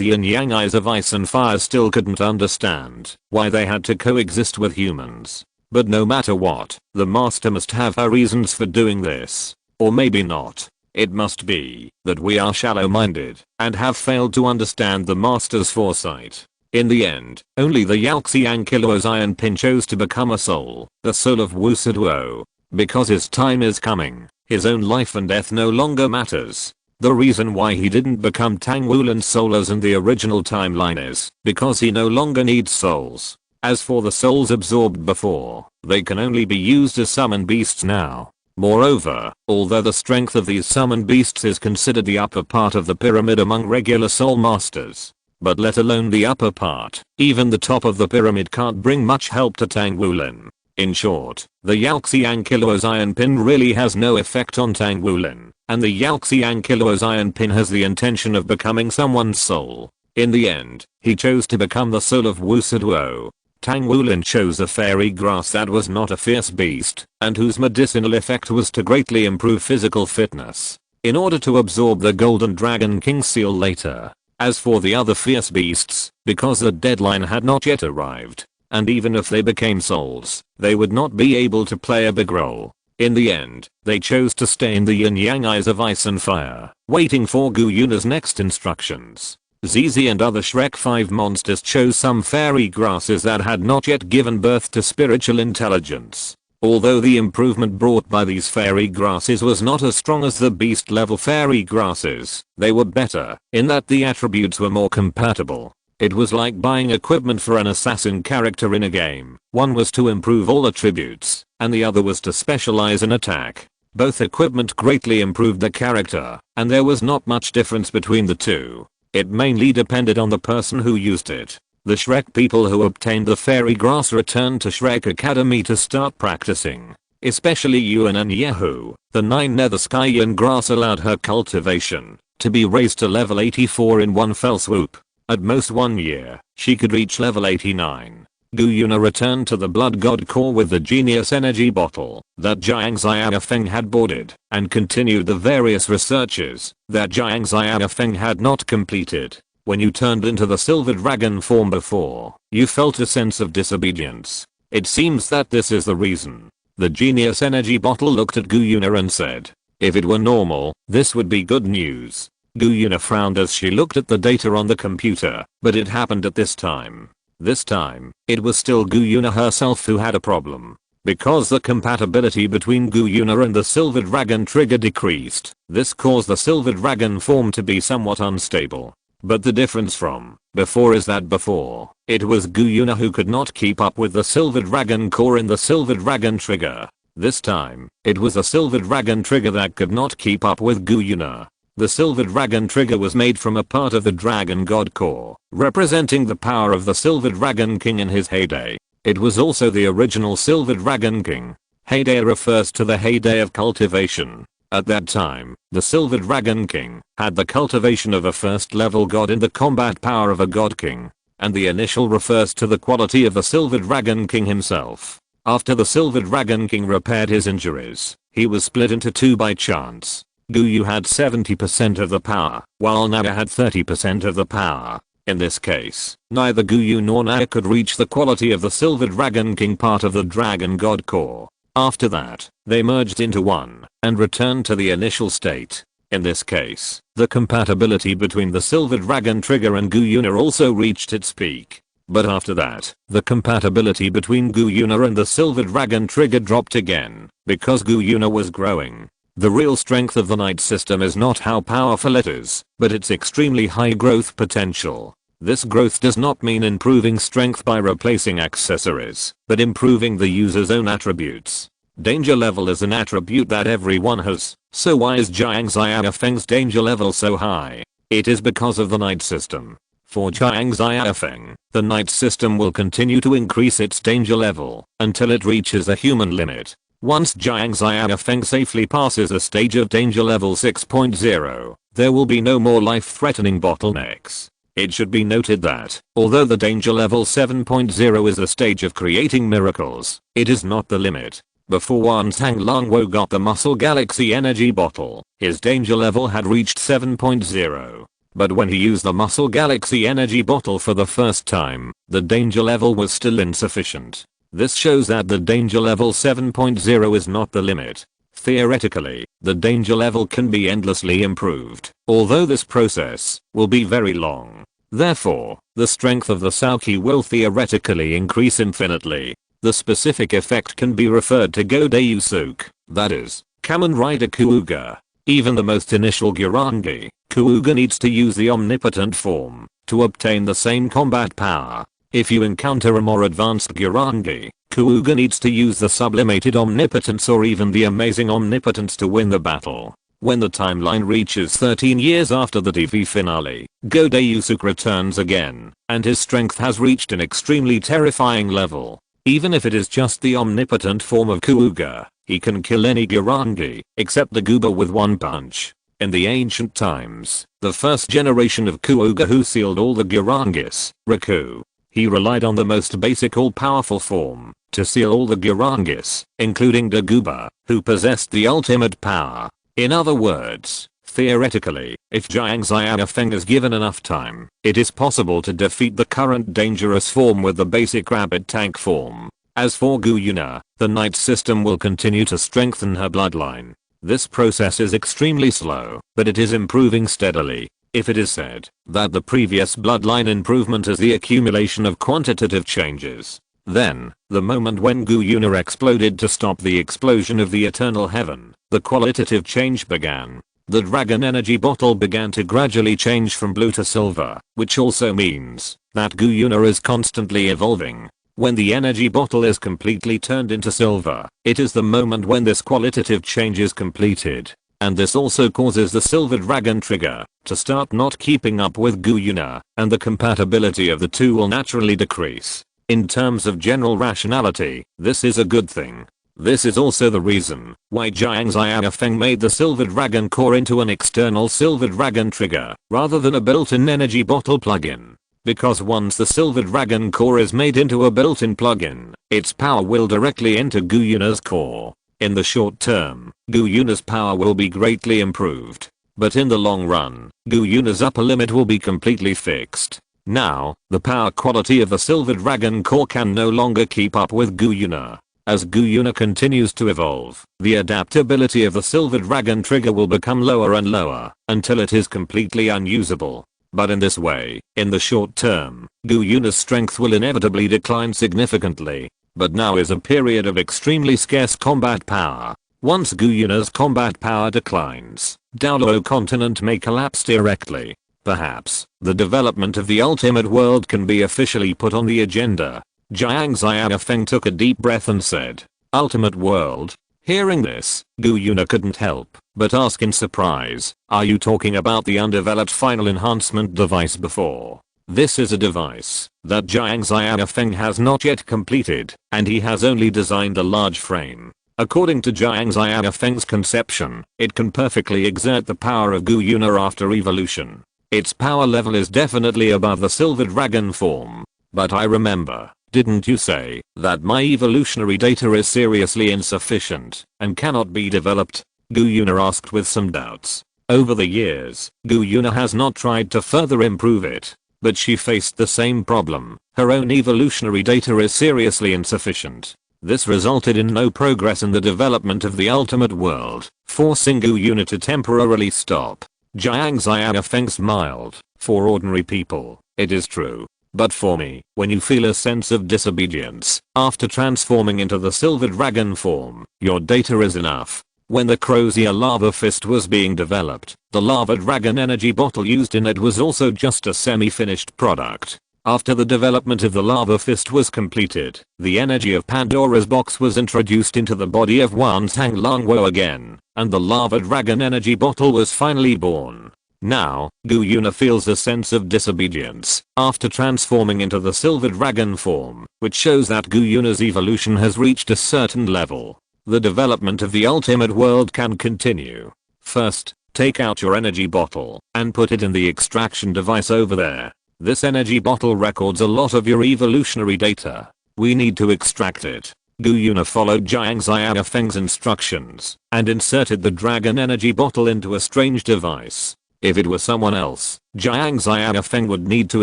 S1: yin yang eyes of ice and fire still couldn't understand why they had to coexist with humans. But no matter what, the master must have her reasons for doing this. Or maybe not. It must be that we are shallow-minded and have failed to understand the master's foresight. In the end, only the Yalxiang Killuo's iron pin chose to become a soul, the soul of Wu Siduo. Because his time is coming, his own life and death no longer matters. The reason why he didn't become Tang Wulin's soul as in the original timeline is because he no longer needs souls. As for the souls absorbed before, they can only be used as summon beasts now. Moreover, although the strength of these summon beasts is considered the upper part of the pyramid among regular soul masters, but let alone the upper part, even the top of the pyramid can't bring much help to Tang Wulin. In short, the Yalxiang Killuo's iron pin really has no effect on Tang Wulin, and the Yalxiang Killuo's iron pin has the intention of becoming someone's soul. In the end, he chose to become the soul of Wu Siduo. Tang Wulin chose a fairy grass that was not a fierce beast, and whose medicinal effect was to greatly improve physical fitness, in order to absorb the Golden Dragon King seal later. As for the other fierce beasts, because the deadline had not yet arrived, and even if they became souls, they would not be able to play a big role. In the end, they chose to stay in the yin-yang eyes of ice and fire, waiting for Gu Yuna's next instructions. Zizi and other Shrek 5 monsters chose some fairy grasses that had not yet given birth to spiritual intelligence. Although the improvement brought by these fairy grasses was not as strong as the beast level fairy grasses, they were better, in that the attributes were more compatible. It was like buying equipment for an assassin character in a game. One was to improve all attributes, and the other was to specialize in attack. Both equipment greatly improved the character, and there was not much difference between the two. It mainly depended on the person who used it. The Shrek people who obtained the fairy grass returned to Shrek Academy to start practicing. Especially Yuan and Yehu. The 9 nether sky yin grass allowed her cultivation to be raised to level 84 in one fell swoop. At most 1 year, she could reach level 89. Gu Yuna returned to the Blood God Core with the Genius Energy Bottle that Jiang Xiaofeng had boarded, and continued the various researches that Jiang Xiaofeng had not completed. When you turned into the Silver Dragon form before, you felt a sense of disobedience. It seems that this is the reason. The Genius Energy Bottle looked at Gu Yuna and said, if it were normal, this would be good news. Gu Yuna frowned as she looked at the data on the computer, but it happened at this time. This time, it was still Gu Yuna herself who had a problem. Because the compatibility between Gu Yuna and the Silver Dragon trigger decreased, this caused the Silver Dragon form to be somewhat unstable. But the difference from before is that before, it was Gu Yuna who could not keep up with the Silver Dragon core in the Silver Dragon trigger. This time, it was the Silver Dragon trigger that could not keep up with Gu Yuna. The Silver Dragon trigger was made from a part of the Dragon God core, representing the power of the Silver Dragon King in his heyday. It was also the original Silver Dragon King. Heyday refers to the heyday of cultivation. At that time, the Silver Dragon King had the cultivation of a first level god and the combat power of a god king. And the initial refers to the quality of the Silver Dragon King himself. After the Silver Dragon King repaired his injuries, he was split into two by chance. Guyu had 70% of the power, while Naya had 30% of the power. In this case, neither Guyu nor Naya could reach the quality of the Silver Dragon King part of the Dragon God core. After that, they merged into one, and returned to the initial state. In this case, the compatibility between the Silver Dragon trigger and Gu Yuna also reached its peak. But after that, the compatibility between Gu Yuna and the Silver Dragon trigger dropped again, because Gu Yuna was growing. The real strength of the Night system is not how powerful it is, but its extremely high growth potential. This growth does not mean improving strength by replacing accessories, but improving the user's own attributes. Danger level is an attribute that everyone has, so why is Jiang Xiaofeng's danger level so high? It is because of the Night system. For Jiang Xiaofeng, the Night system will continue to increase its danger level until it reaches a human limit. Once Jiang Xiaofeng safely passes a stage of danger level 6.0, there will be no more life-threatening bottlenecks. It should be noted that, although the danger level 7.0 is the stage of creating miracles, it is not the limit. Before Wan Tang Longwo got the Muscle Galaxy Energy Bottle, his danger level had reached 7.0. But when he used the Muscle Galaxy Energy Bottle for the first time, the danger level was still insufficient. This shows that the danger level 7.0 is not the limit. Theoretically, the danger level can be endlessly improved, although this process will be very long. Therefore, the strength of the Saoki will theoretically increase infinitely. The specific effect can be referred to Godeyusuke, that is, Kamen Rider Kuuga. Even the most initial Gurangi, Kuuga needs to use the omnipotent form to obtain the same combat power. If you encounter a more advanced Gurangi, Kuuga needs to use the sublimated omnipotence or even the amazing omnipotence to win the battle. When the timeline reaches 13 years after the TV finale, Godeyusuke returns again, and his strength has reached an extremely terrifying level. Even if it is just the omnipotent form of Kuuga, he can kill any Gurangi, except the Goober with one punch. In the ancient times, the first generation of Kuuga who sealed all the Gurangis, Riku. He relied on the most basic all-powerful form to seal all the Gurangis, including the Goober, who possessed the ultimate power. In other words, theoretically, if Jiang Xiaofeng is given enough time, it is possible to defeat the current dangerous form with the basic rapid tank form. As for Gu Yuna, the Knight system will continue to strengthen her bloodline. This process is extremely slow, but it is improving steadily. If it is said that the previous bloodline improvement is the accumulation of quantitative changes, then, the moment when Gu Yuna exploded to stop the explosion of the eternal heaven, the qualitative change began. The dragon energy bottle began to gradually change from blue to silver, which also means that Gu Yuna is constantly evolving. When the energy bottle is completely turned into silver, it is the moment when this qualitative change is completed. And this also causes the silver dragon trigger to start not keeping up with Gu Yuna, and the compatibility of the two will naturally decrease. In terms of general rationality, this is a good thing. This is also the reason why Jiang Xiaofeng made the silver dragon core into an external silver dragon trigger rather than a built-in energy bottle plugin. Because once the silver dragon core is made into a built-in plugin, its power will directly enter Gu Yuna's core. In the short term, Gu Yuna's power will be greatly improved. But in the long run, Gu Yuna's upper limit will be completely fixed. Now, the power quality of the silver dragon core can no longer keep up with Gu Yuna. As Gu Yuna continues to evolve, the adaptability of the silver dragon trigger will become lower and lower until it is completely unusable. But in this way, in the short term, Gu Yuna's strength will inevitably decline significantly. But now is a period of extremely scarce combat power. Once Gu Yuna's combat power declines, Daoluo continent may collapse directly. Perhaps, the development of the ultimate world can be officially put on the agenda. Jiang Xiaofeng took a deep breath and said, "Ultimate world?" Hearing this, Gu Yuna couldn't help but ask in surprise, "Are you talking about the undeveloped final enhancement device before?" This is a device that Jiang Xiaofeng has not yet completed, and he has only designed a large frame. According to Jiang Xiaofeng's conception, it can perfectly exert the power of Gu Yuna after evolution. Its power level is definitely above the silver dragon form. But I remember, didn't you say that my evolutionary data is seriously insufficient and cannot be developed? Gu Yuna asked with some doubts. Over the years, Gu Yuna has not tried to further improve it. But she faced the same problem. Her own evolutionary data is seriously insufficient. This resulted in no progress in the development of the ultimate world, forcing Gu Yuna to temporarily stop. Jiang Xiaofeng smiled. For ordinary people, it is true. But for me, when you feel a sense of disobedience after transforming into the silver dragon form, your data is enough. When the Crozier lava fist was being developed, the lava dragon energy bottle used in it was also just a semi-finished product. After the development of the lava fist was completed, the energy of Pandora's box was introduced into the body of Wansang Longwo again, and the lava dragon energy bottle was finally born. Now, Gu Yuna feels a sense of disobedience after transforming into the silver dragon form, which shows that Gu Yuna's evolution has reached a certain level. The development of the ultimate world can continue. First, take out your energy bottle and put it in the extraction device over there. This energy bottle records a lot of your evolutionary data. We need to extract it. Gu Yuna followed Jiang Xiaofeng's instructions and inserted the dragon energy bottle into a strange device. If it were someone else, Jiang Xiaofeng would need to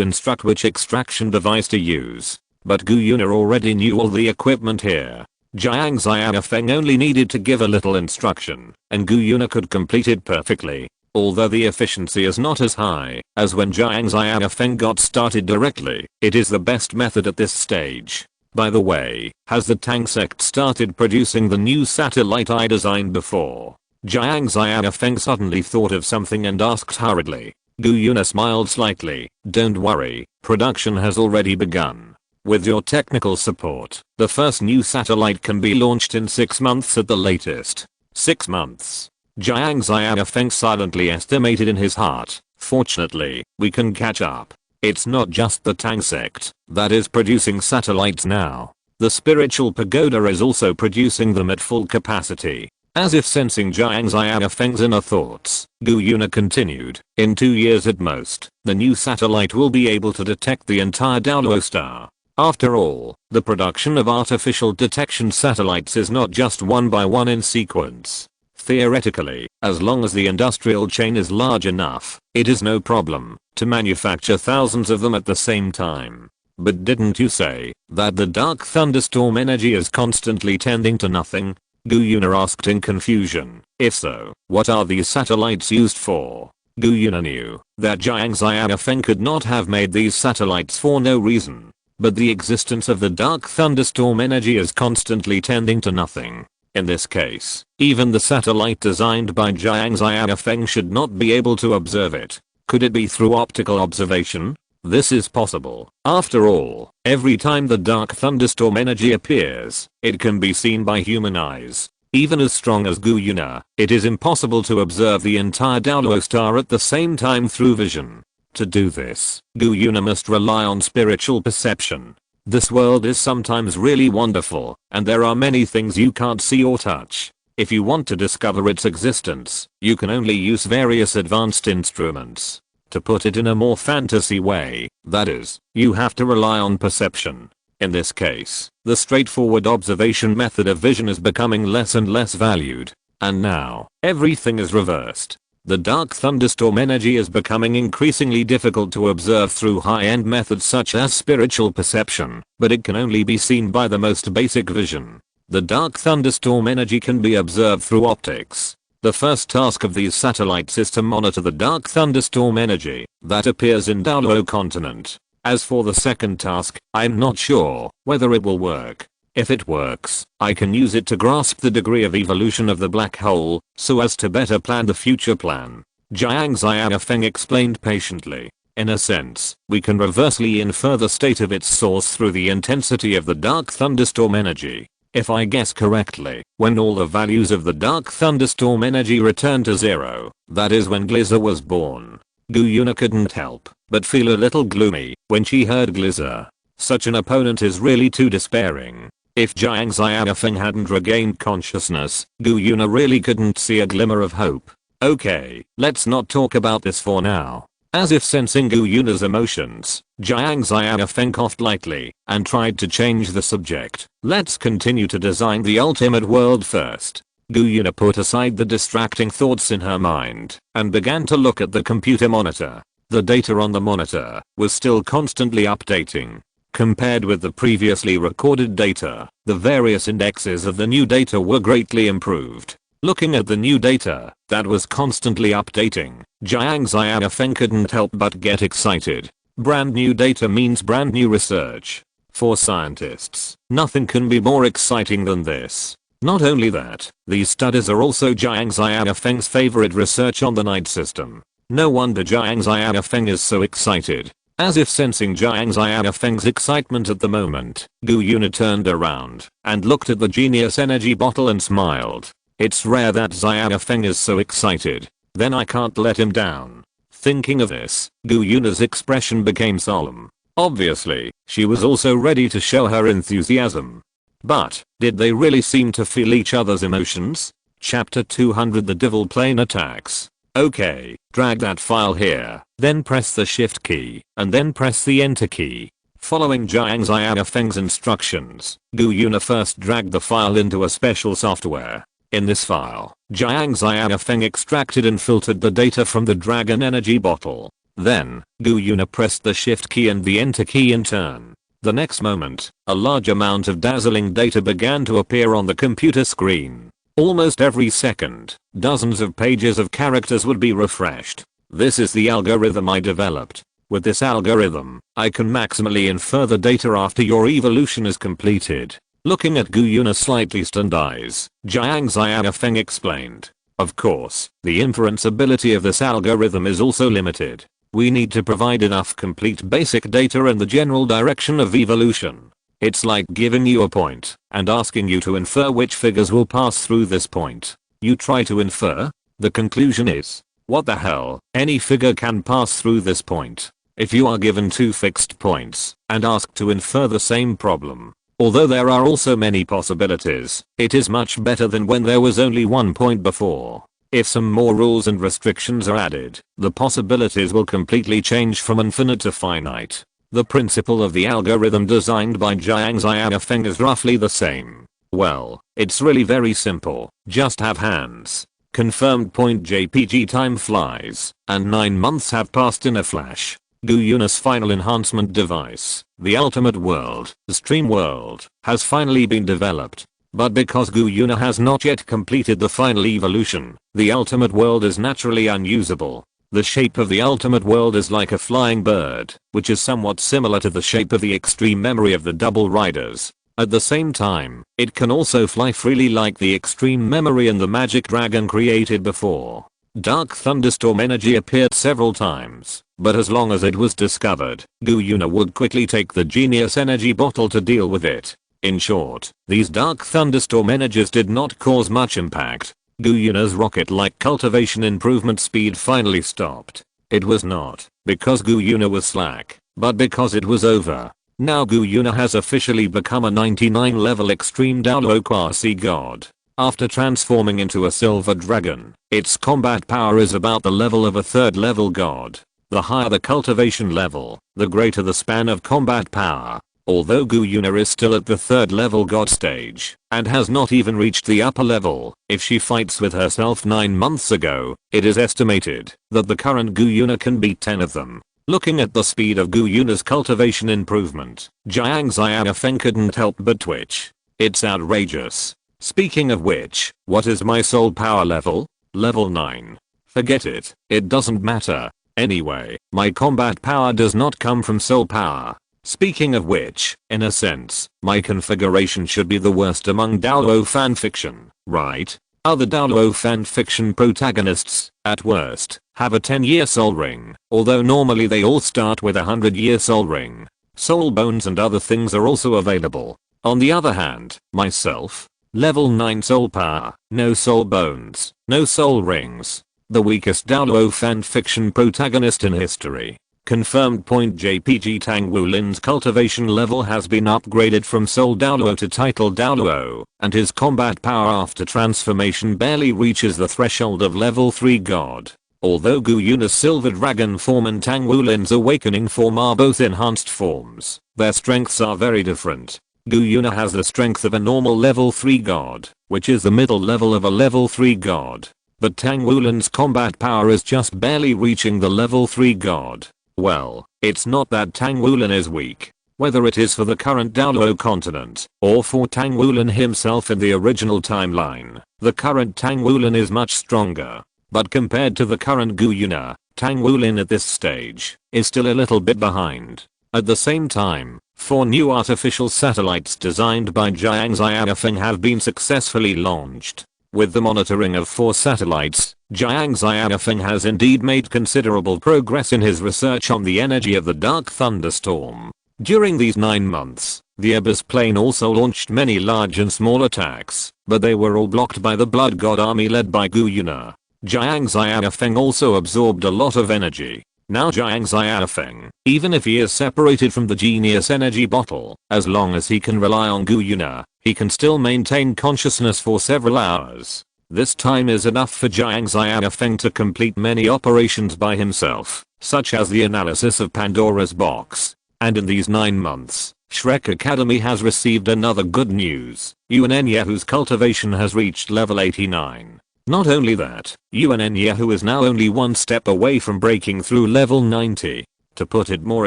S1: instruct which extraction device to use. but Gu Yuna already knew all the equipment here. Jiang Xiaofeng only needed to give a little instruction, and Gu Yuna could complete it perfectly. Although the efficiency is not as high as when Jiang Xiaofeng got started directly, it is the best method at this stage. By the way, has the Tang sect started producing the new satellite I designed before? Jiang Xiaofeng suddenly thought of something and asked hurriedly. Gu Yuna smiled slightly. Don't worry, production has already begun. With your technical support, the first new satellite can be launched in 6 months at the latest. 6 months. Jiang Xiaofeng silently estimated in his heart. Fortunately, we can catch up. It's not just the Tang sect that is producing satellites now. The spiritual pagoda is also producing them at full capacity. As if sensing Jiang Xiaofeng's inner thoughts, Gu Yuna continued. In 2 years at most, the new satellite will be able to detect the entire Daoluo star. After all, the production of artificial detection satellites is not just one by one in sequence. Theoretically, as long as the industrial chain is large enough, it is no problem to manufacture thousands of them at the same time. But didn't you say that the dark thunderstorm energy is constantly tending to nothing? Gu Yuna asked in confusion. If so, what are these satellites used for? Gu Yuna knew that Jiang Xiaofeng could not have made these satellites for no reason. But the existence of the dark thunderstorm energy is constantly tending to nothing. In this case, even the satellite designed by Jiang Xiaofeng should not be able to observe it. Could it be through optical observation? This is possible. After all, every time the dark thunderstorm energy appears, it can be seen by human eyes. Even as strong as Gu Yuna, it is impossible to observe the entire Daoluo star at the same time through vision. To do this, Gu Yuna must rely on spiritual perception. This world is sometimes really wonderful, and there are many things you can't see or touch. If you want to discover its existence, you can only use various advanced instruments. To put it in a more fantasy way, that is, you have to rely on perception. In this case, the straightforward observation method of vision is becoming less and less valued. And now, everything is reversed. The dark thunderstorm energy is becoming increasingly difficult to observe through high-end methods such as spiritual perception, but it can only be seen by the most basic vision. The dark thunderstorm energy can be observed through optics. The first task of these satellites is to monitor the dark thunderstorm energy that appears in Daoluo continent. As for the second task, I'm not sure whether it will work. If it works, I can use it to grasp the degree of evolution of the black hole, so as to better plan the future plan. Jiang Xiaofeng explained patiently. In a sense, we can reversely infer the state of its source through the intensity of the dark thunderstorm energy. If I guess correctly, when all the values of the dark thunderstorm energy return to zero, that is when Gliza was born. Gu Yuna couldn't help but feel a little gloomy when she heard Gliza. Such an opponent is really too despairing. If Jiang Xiaofeng hadn't regained consciousness, Gu Yuna really couldn't see a glimmer of hope. Okay, let's not talk about this for now. As if sensing Gu Yuna's emotions, Jiang Xiaofeng coughed lightly and tried to change the subject. Let's continue to design the ultimate world first. Gu Yuna put aside the distracting thoughts in her mind and began to look at the computer monitor. The data on the monitor was still constantly updating. Compared with the previously recorded data, the various indexes of the new data were greatly improved. Looking at the new data that was constantly updating, Jiang Xiaofeng couldn't help but get excited. Brand new data means brand new research. For scientists, nothing can be more exciting than this. Not only that, these studies are also Jiang Xiaofeng's favorite research on the night system. No wonder Jiang Xiaofeng is so excited. As if sensing Jiang Xiaofeng's excitement at the moment, Gu Yuna turned around and looked at the genius energy bottle and smiled. It's rare that Xiaofeng is so excited. Then I can't let him down. Thinking of this, Gu Yuna's expression became solemn. Obviously, she was also ready to show her enthusiasm. But, did they really seem to feel each other's emotions? Chapter 200 The Devil Plane Attacks. Okay, drag that file here, then press the shift key, and then press the enter key. Following Jiang Xiaofeng's instructions, Gu Yuna first dragged the file into a special software. In this file, Jiang Xiaofeng extracted and filtered the data from the dragon energy bottle. Then, Gu Yuna pressed the shift key and the enter key in turn. The next moment, a large amount of dazzling data began to appear on the computer screen. Almost every second, dozens of pages of characters would be refreshed. This is the algorithm I developed. With this algorithm, I can maximally infer the data after your evolution is completed. Looking at Gu Yuna's slightly stunned eyes, Jiang Xiaofeng explained. Of course, the inference ability of this algorithm is also limited. We need to provide enough complete basic data in the general direction of evolution. It's like giving you a point and asking you to infer which figures will pass through this point. You try to infer. The conclusion is, what the hell, any figure can pass through this point. If you are given 2 fixed points and asked to infer the same problem, although there are also many possibilities, it is much better than when there was only 1 point before. If some more rules and restrictions are added, the possibilities will completely change from infinite to finite. The principle of the algorithm designed by Jiang Xiaofeng is roughly the same. Well, it's really very simple. Just have hands. Confirmed point. JPG. Time flies, and 9 months have passed in a flash. Gu Yuna's final enhancement device, the ultimate world, the stream world, has finally been developed. But because Gu Yuna has not yet completed the final evolution, the ultimate world is naturally unusable. The shape of the ultimate world is like a flying bird, which is somewhat similar to the shape of the extreme memory of the double riders. At the same time, it can also fly freely like the extreme memory and the magic dragon created before. Dark thunderstorm energy appeared several times, but as long as it was discovered, Gu Yuna would quickly take the genius energy bottle to deal with it. In short, these dark thunderstorm energies did not cause much impact. Gu Yuna's rocket-like cultivation improvement speed finally stopped. It was not because Gu Yuna was slack, but because it was over. Now Gu Yuna has officially become a 99 level extreme Daoluo quasi god. After transforming into a silver dragon, its combat power is about the level of a 3rd level god. The higher the cultivation level, the greater the span of combat power. Although Gu Yuna is still at the 3rd level god stage, and has not even reached the upper level, if she fights with herself 9 months ago, it is estimated that the current Gu Yuna can beat 10 of them. Looking at the speed of Gu Yuna's cultivation improvement, Jiang Xiaofeng couldn't help but twitch. It's outrageous. Speaking of which, what is my soul power level? Level 9. Forget it, it doesn't matter. Anyway, my combat power does not come from soul power. Speaking of which, in a sense, my configuration should be the worst among Daoluo fanfiction, right? Other Daoluo fanfiction protagonists, at worst, have a 10-year soul ring, although normally they all start with a 100-year soul ring. Soul bones and other things are also available. On the other hand, myself, level 9 soul power, no soul bones, no soul rings. The weakest Daoluo fanfiction protagonist in history. Confirmed point. JPG. Tang Wulin's cultivation level has been upgraded from Soul Daoluo to Title Daoluo, and his combat power after transformation barely reaches the threshold of level 3 god. Although Gu Yuna's Silver Dragon form and Tang Wulin's Awakening form are both enhanced forms, their strengths are very different. Gu Yuna has the strength of a normal level 3 god, which is the middle level of a level 3 god. But Tang Wulin's combat power is just barely reaching the level 3 god. Well, it's not that Tang Wulin is weak. Whether it is for the current Daoluo continent, or for Tang Wulin himself in the original timeline, the current Tang Wulin is much stronger. But compared to the current Gu Yuna, Tang Wulin at this stage is still a little bit behind. At the same time, 4 new artificial satellites designed by Jiang Xiaofeng have been successfully launched. With the monitoring of 4 satellites, Jiang Xiaofeng has indeed made considerable progress in his research on the energy of the Dark Thunderstorm. During these 9 months, the Abyss plane also launched many large and small attacks, but they were all blocked by the Blood God army led by Gu Yuna. Jiang Xiaofeng also absorbed a lot of energy. Now Jiang Xiaofeng, even if he is separated from the genius energy bottle, as long as he can rely on Gu Yuna, he can still maintain consciousness for several hours. This time is enough for Jiang Xiaofeng to complete many operations by himself, such as the analysis of Pandora's box. And in these 9 months, Shrek Academy has received another good news. Yuanenyahu's cultivation has reached level 89. Not only that, Yuanenyahu is now only 1 step away from breaking through level 90. To put it more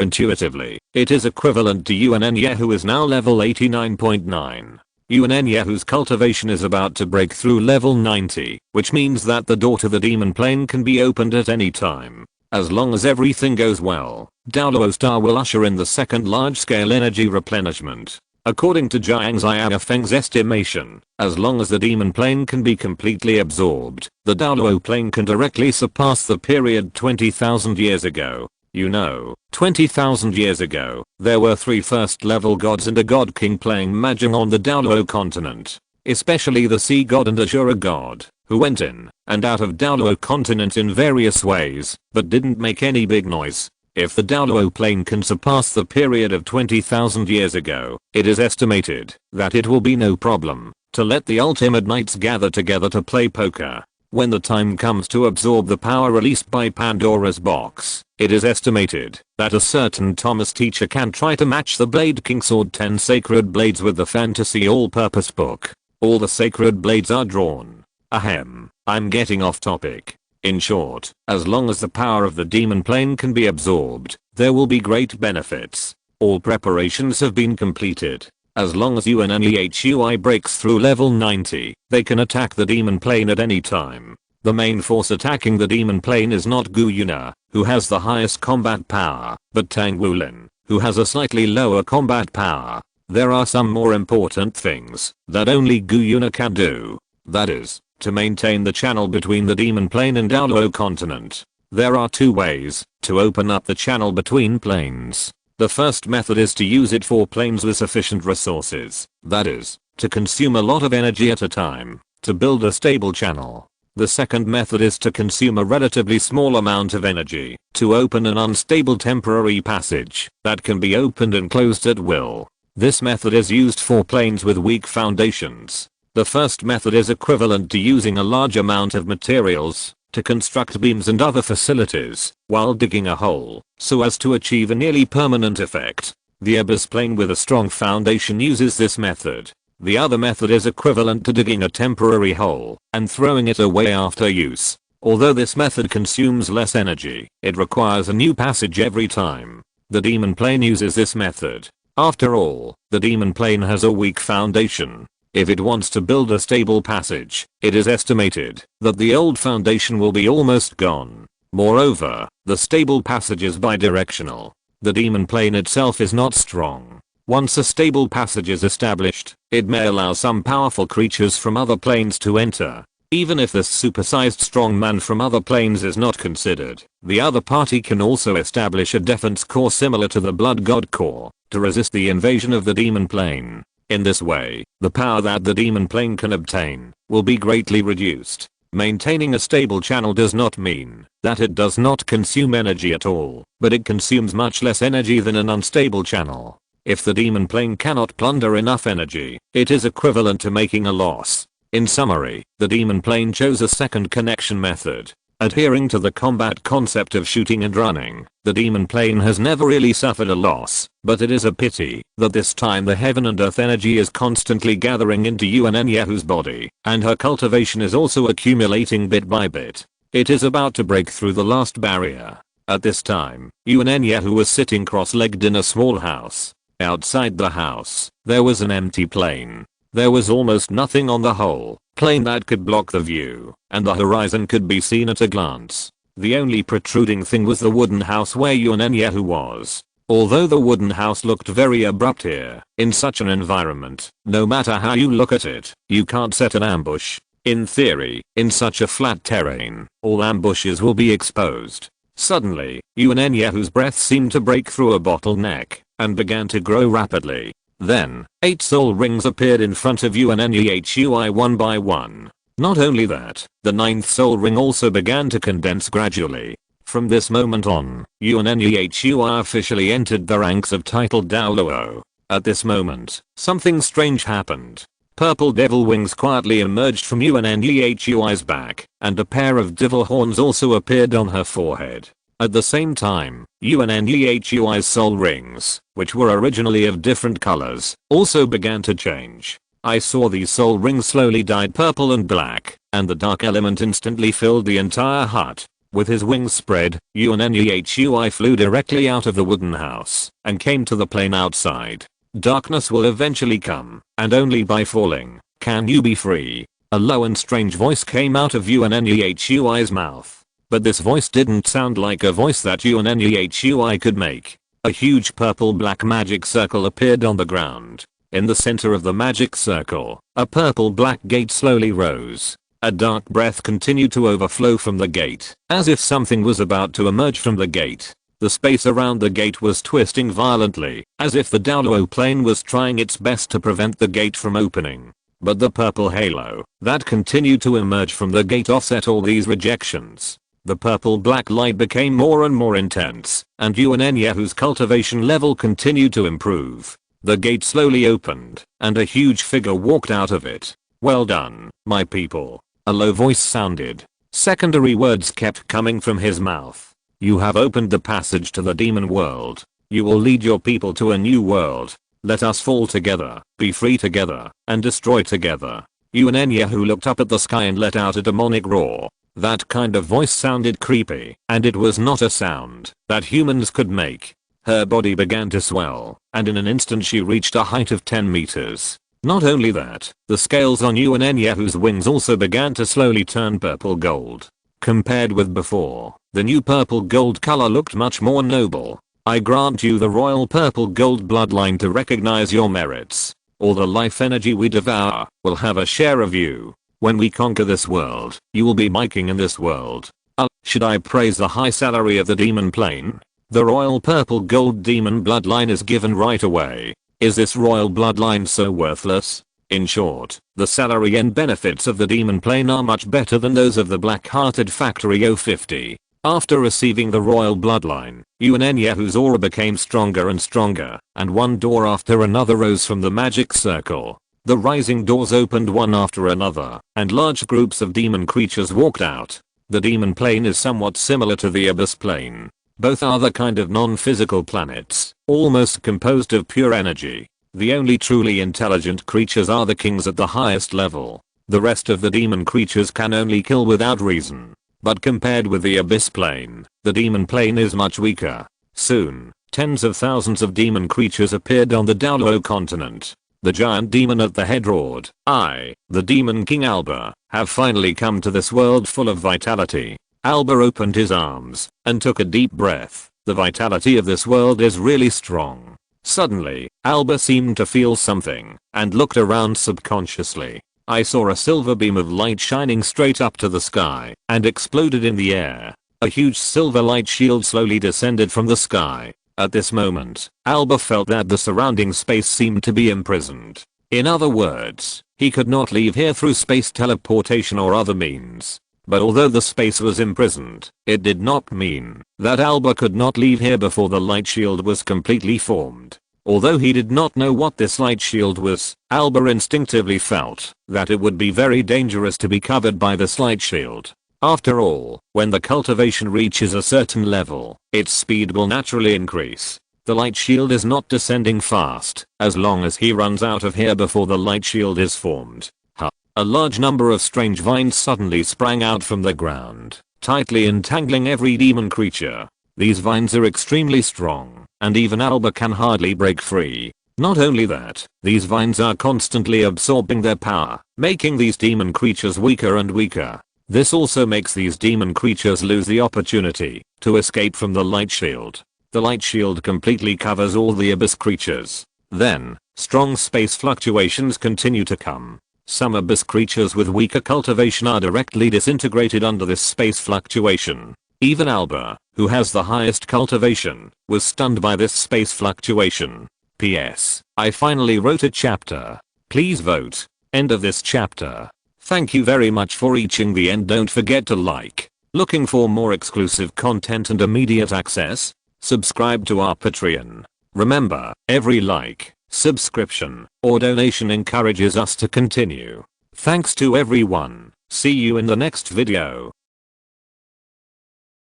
S1: intuitively, it is equivalent to Yuanenya, who is now level 89.9. Yuanenya, whose cultivation is about to break through level 90, which means that the door to the demon plane can be opened at any time. As long as everything goes well, Daoluo Star will usher in the second large-scale energy replenishment. According to Jiang Xiaofeng's estimation, as long as the demon plane can be completely absorbed, the Daoluo plane can directly surpass the period 20,000 years ago. 20,000 years ago, there were 3 first-level gods and a god king playing mahjong on the Daoluo continent. Especially the sea god and Azura god, who went in and out of Daoluo continent in various ways, but didn't make any big noise. If the Daoluo plane can surpass the period of 20,000 years ago, it is estimated that it will be no problem to let the ultimate knights gather together to play poker. When the time comes to absorb the power released by Pandora's box, it is estimated that a certain Thomas teacher can try to match the Blade King Sword 10 Sacred Blades with the Fantasy All-Purpose book. All the sacred blades are drawn. Ahem, I'm getting off topic. In short, as long as the power of the demon plane can be absorbed, there will be great benefits. All preparations have been completed. As long as UNNEHUI breaks through level 90, they can attack the demon plane at any time. The main force attacking the demon plane is not Gu Yuna, who has the highest combat power, but Tang Wulin, who has a slightly lower combat power. There are some more important things that only Gu Yuna can do. That is, to maintain the channel between the demon plane and Daoluo continent. There are 2 ways to open up the channel between planes. The first method is to use it for planes with sufficient resources. That is, to consume a lot of energy at a time, to build a stable channel. The second method is to consume a relatively small amount of energy, to open an unstable temporary passage that can be opened and closed at will. This method is used for planes with weak foundations. The first method is equivalent to using a large amount of materials to construct beams and other facilities while digging a hole so as to achieve a nearly permanent effect. The abyss plane with a strong foundation uses this method. The other method is equivalent to digging a temporary hole and throwing it away after use. Although this method consumes less energy, it requires a new passage every time. The demon plane uses this method. After all, the demon plane has a weak foundation. If it wants to build a stable passage, it is estimated that the old foundation will be almost gone. Moreover, the stable passage is bidirectional. The demon plane itself is not strong. Once a stable passage is established, it may allow some powerful creatures from other planes to enter. Even if this supersized strongman from other planes is not considered, the other party can also establish a defense core similar to the Blood God core to resist the invasion of the demon plane. In this way, the power that the demon plane can obtain will be greatly reduced. Maintaining a stable channel does not mean that it does not consume energy at all, but it consumes much less energy than an unstable channel. If the demon plane cannot plunder enough energy, it is equivalent to making a loss. In summary, the demon plane chose a second connection method. Adhering to the combat concept of shooting and running, the demon plane has never really suffered a loss, but it is a pity that this time the heaven and earth energy is constantly gathering into Yuanenyahu's body, and her cultivation is also accumulating bit by bit. It is about to break through the last barrier. At this time, Yuanenyahu was sitting cross-legged in a small house. Outside the house, there was an empty plain. There was almost nothing on the whole plain that could block the view, and the horizon could be seen at a glance. The only protruding thing was the wooden house where Yuanenyahu was. Although the wooden house looked very abrupt here, in such an environment, no matter how you look at it, you can't set an ambush. In theory, in such a flat terrain, all ambushes will be exposed. Suddenly, Yuanenyahu's breath seemed to break through a bottleneck and began to grow rapidly. Then, 8 soul rings appeared in front of Yuanenyahui one by one. Not only that, the 9th soul ring also began to condense gradually. From this moment on, Yuanenyahui officially entered the ranks of titled Daoluo. At this moment, something strange happened. Purple devil wings quietly emerged from Yuanenyahui's back, and a pair of devil horns also appeared on her forehead. At the same time, Yuanenyahui's soul rings, which were originally of different colors, also began to change. I saw these soul rings slowly dyed purple and black, and the dark element instantly filled the entire hut. With his wings spread, UNNEHUI flew directly out of the wooden house and came to the plain outside. Darkness will eventually come, and only by falling can you be free. A low and strange voice came out of UNNEHUI's mouth. But this voice didn't sound like a voice that UNNEHUI could make. A huge purple-black magic circle appeared on the ground. In the center of the magic circle, a purple-black gate slowly rose. A dark breath continued to overflow from the gate, as if something was about to emerge from the gate. The space around the gate was twisting violently, as if the Daoluo plane was trying its best to prevent the gate from opening. But the purple halo that continued to emerge from the gate offset all these rejections. The purple-black light became more and more intense, and UNNEHU's cultivation level continued to improve. The gate slowly opened, and a huge figure walked out of it. "Well done, my people," a low voice sounded. Secondary words kept coming from his mouth. "You have opened the passage to the demon world. You will lead your people to a new world. Let us fall together, be free together, and destroy together." UNNEHU looked up at the sky and let out a demonic roar. That kind of voice sounded creepy, and it was not a sound that humans could make. Her body began to swell, and in an instant she reached a height of 10 meters. Not only that, the scales on UNNEHU's wings also began to slowly turn purple gold. Compared with before, the new purple gold color looked much more noble. "I grant you the royal purple gold bloodline to recognize your merits. All the life energy we devour will have a share of you. When we conquer this world, you will be my king in this world." Should I praise the high salary of the demon plane? The royal purple gold demon bloodline is given right away. Is this royal bloodline so worthless? In short, the salary and benefits of the demon plane are much better than those of the black-hearted factory 050. After receiving the royal bloodline, UNNEHU's aura became stronger and stronger, and one door after another rose from the magic circle. The rising doors opened one after another, and large groups of demon creatures walked out. The demon plane is somewhat similar to the abyss plane. Both are the kind of non-physical planets, almost composed of pure energy. The only truly intelligent creatures are the kings at the highest level. The rest of the demon creatures can only kill without reason. But compared with the abyss plane, the demon plane is much weaker. Soon, tens of thousands of demon creatures appeared on the Daoluo continent. The giant demon at the head roared, "I, the demon king Alba, have finally come to this world full of vitality." Alba opened his arms and took a deep breath. The vitality of this world is really strong. Suddenly, Alba seemed to feel something and looked around subconsciously. I saw a silver beam of light shining straight up to the sky and exploded in the air. A huge silver light shield slowly descended from the sky. At this moment, Alba felt that the surrounding space seemed to be imprisoned. In other words, he could not leave here through space teleportation or other means. But although the space was imprisoned, it did not mean that Alba could not leave here before the light shield was completely formed. Although he did not know what this light shield was, Alba instinctively felt that it would be very dangerous to be covered by this light shield. After all, when the cultivation reaches a certain level, its speed will naturally increase. The light shield is not descending fast, as long as he runs out of here before the light shield is formed. A large number of strange vines suddenly sprang out from the ground, tightly entangling every demon creature. These vines are extremely strong, and even Alba can hardly break free. Not only that, these vines are constantly absorbing their power, making these demon creatures weaker and weaker. This also makes these demon creatures lose the opportunity to escape from the light shield. The light shield completely covers all the abyss creatures. Then, strong space fluctuations continue to come. Some abyss creatures with weaker cultivation are directly disintegrated under this space fluctuation. Even Alba, who has the highest cultivation, was stunned by this space fluctuation. P.S. I finally wrote a chapter. Please vote. End of this chapter. Thank you very much for reaching the end. Don't forget to like. Looking for more exclusive content and immediate access? Subscribe to our Patreon. Remember, every like, subscription, or donation encourages us to continue. Thanks to everyone. See you in the next video.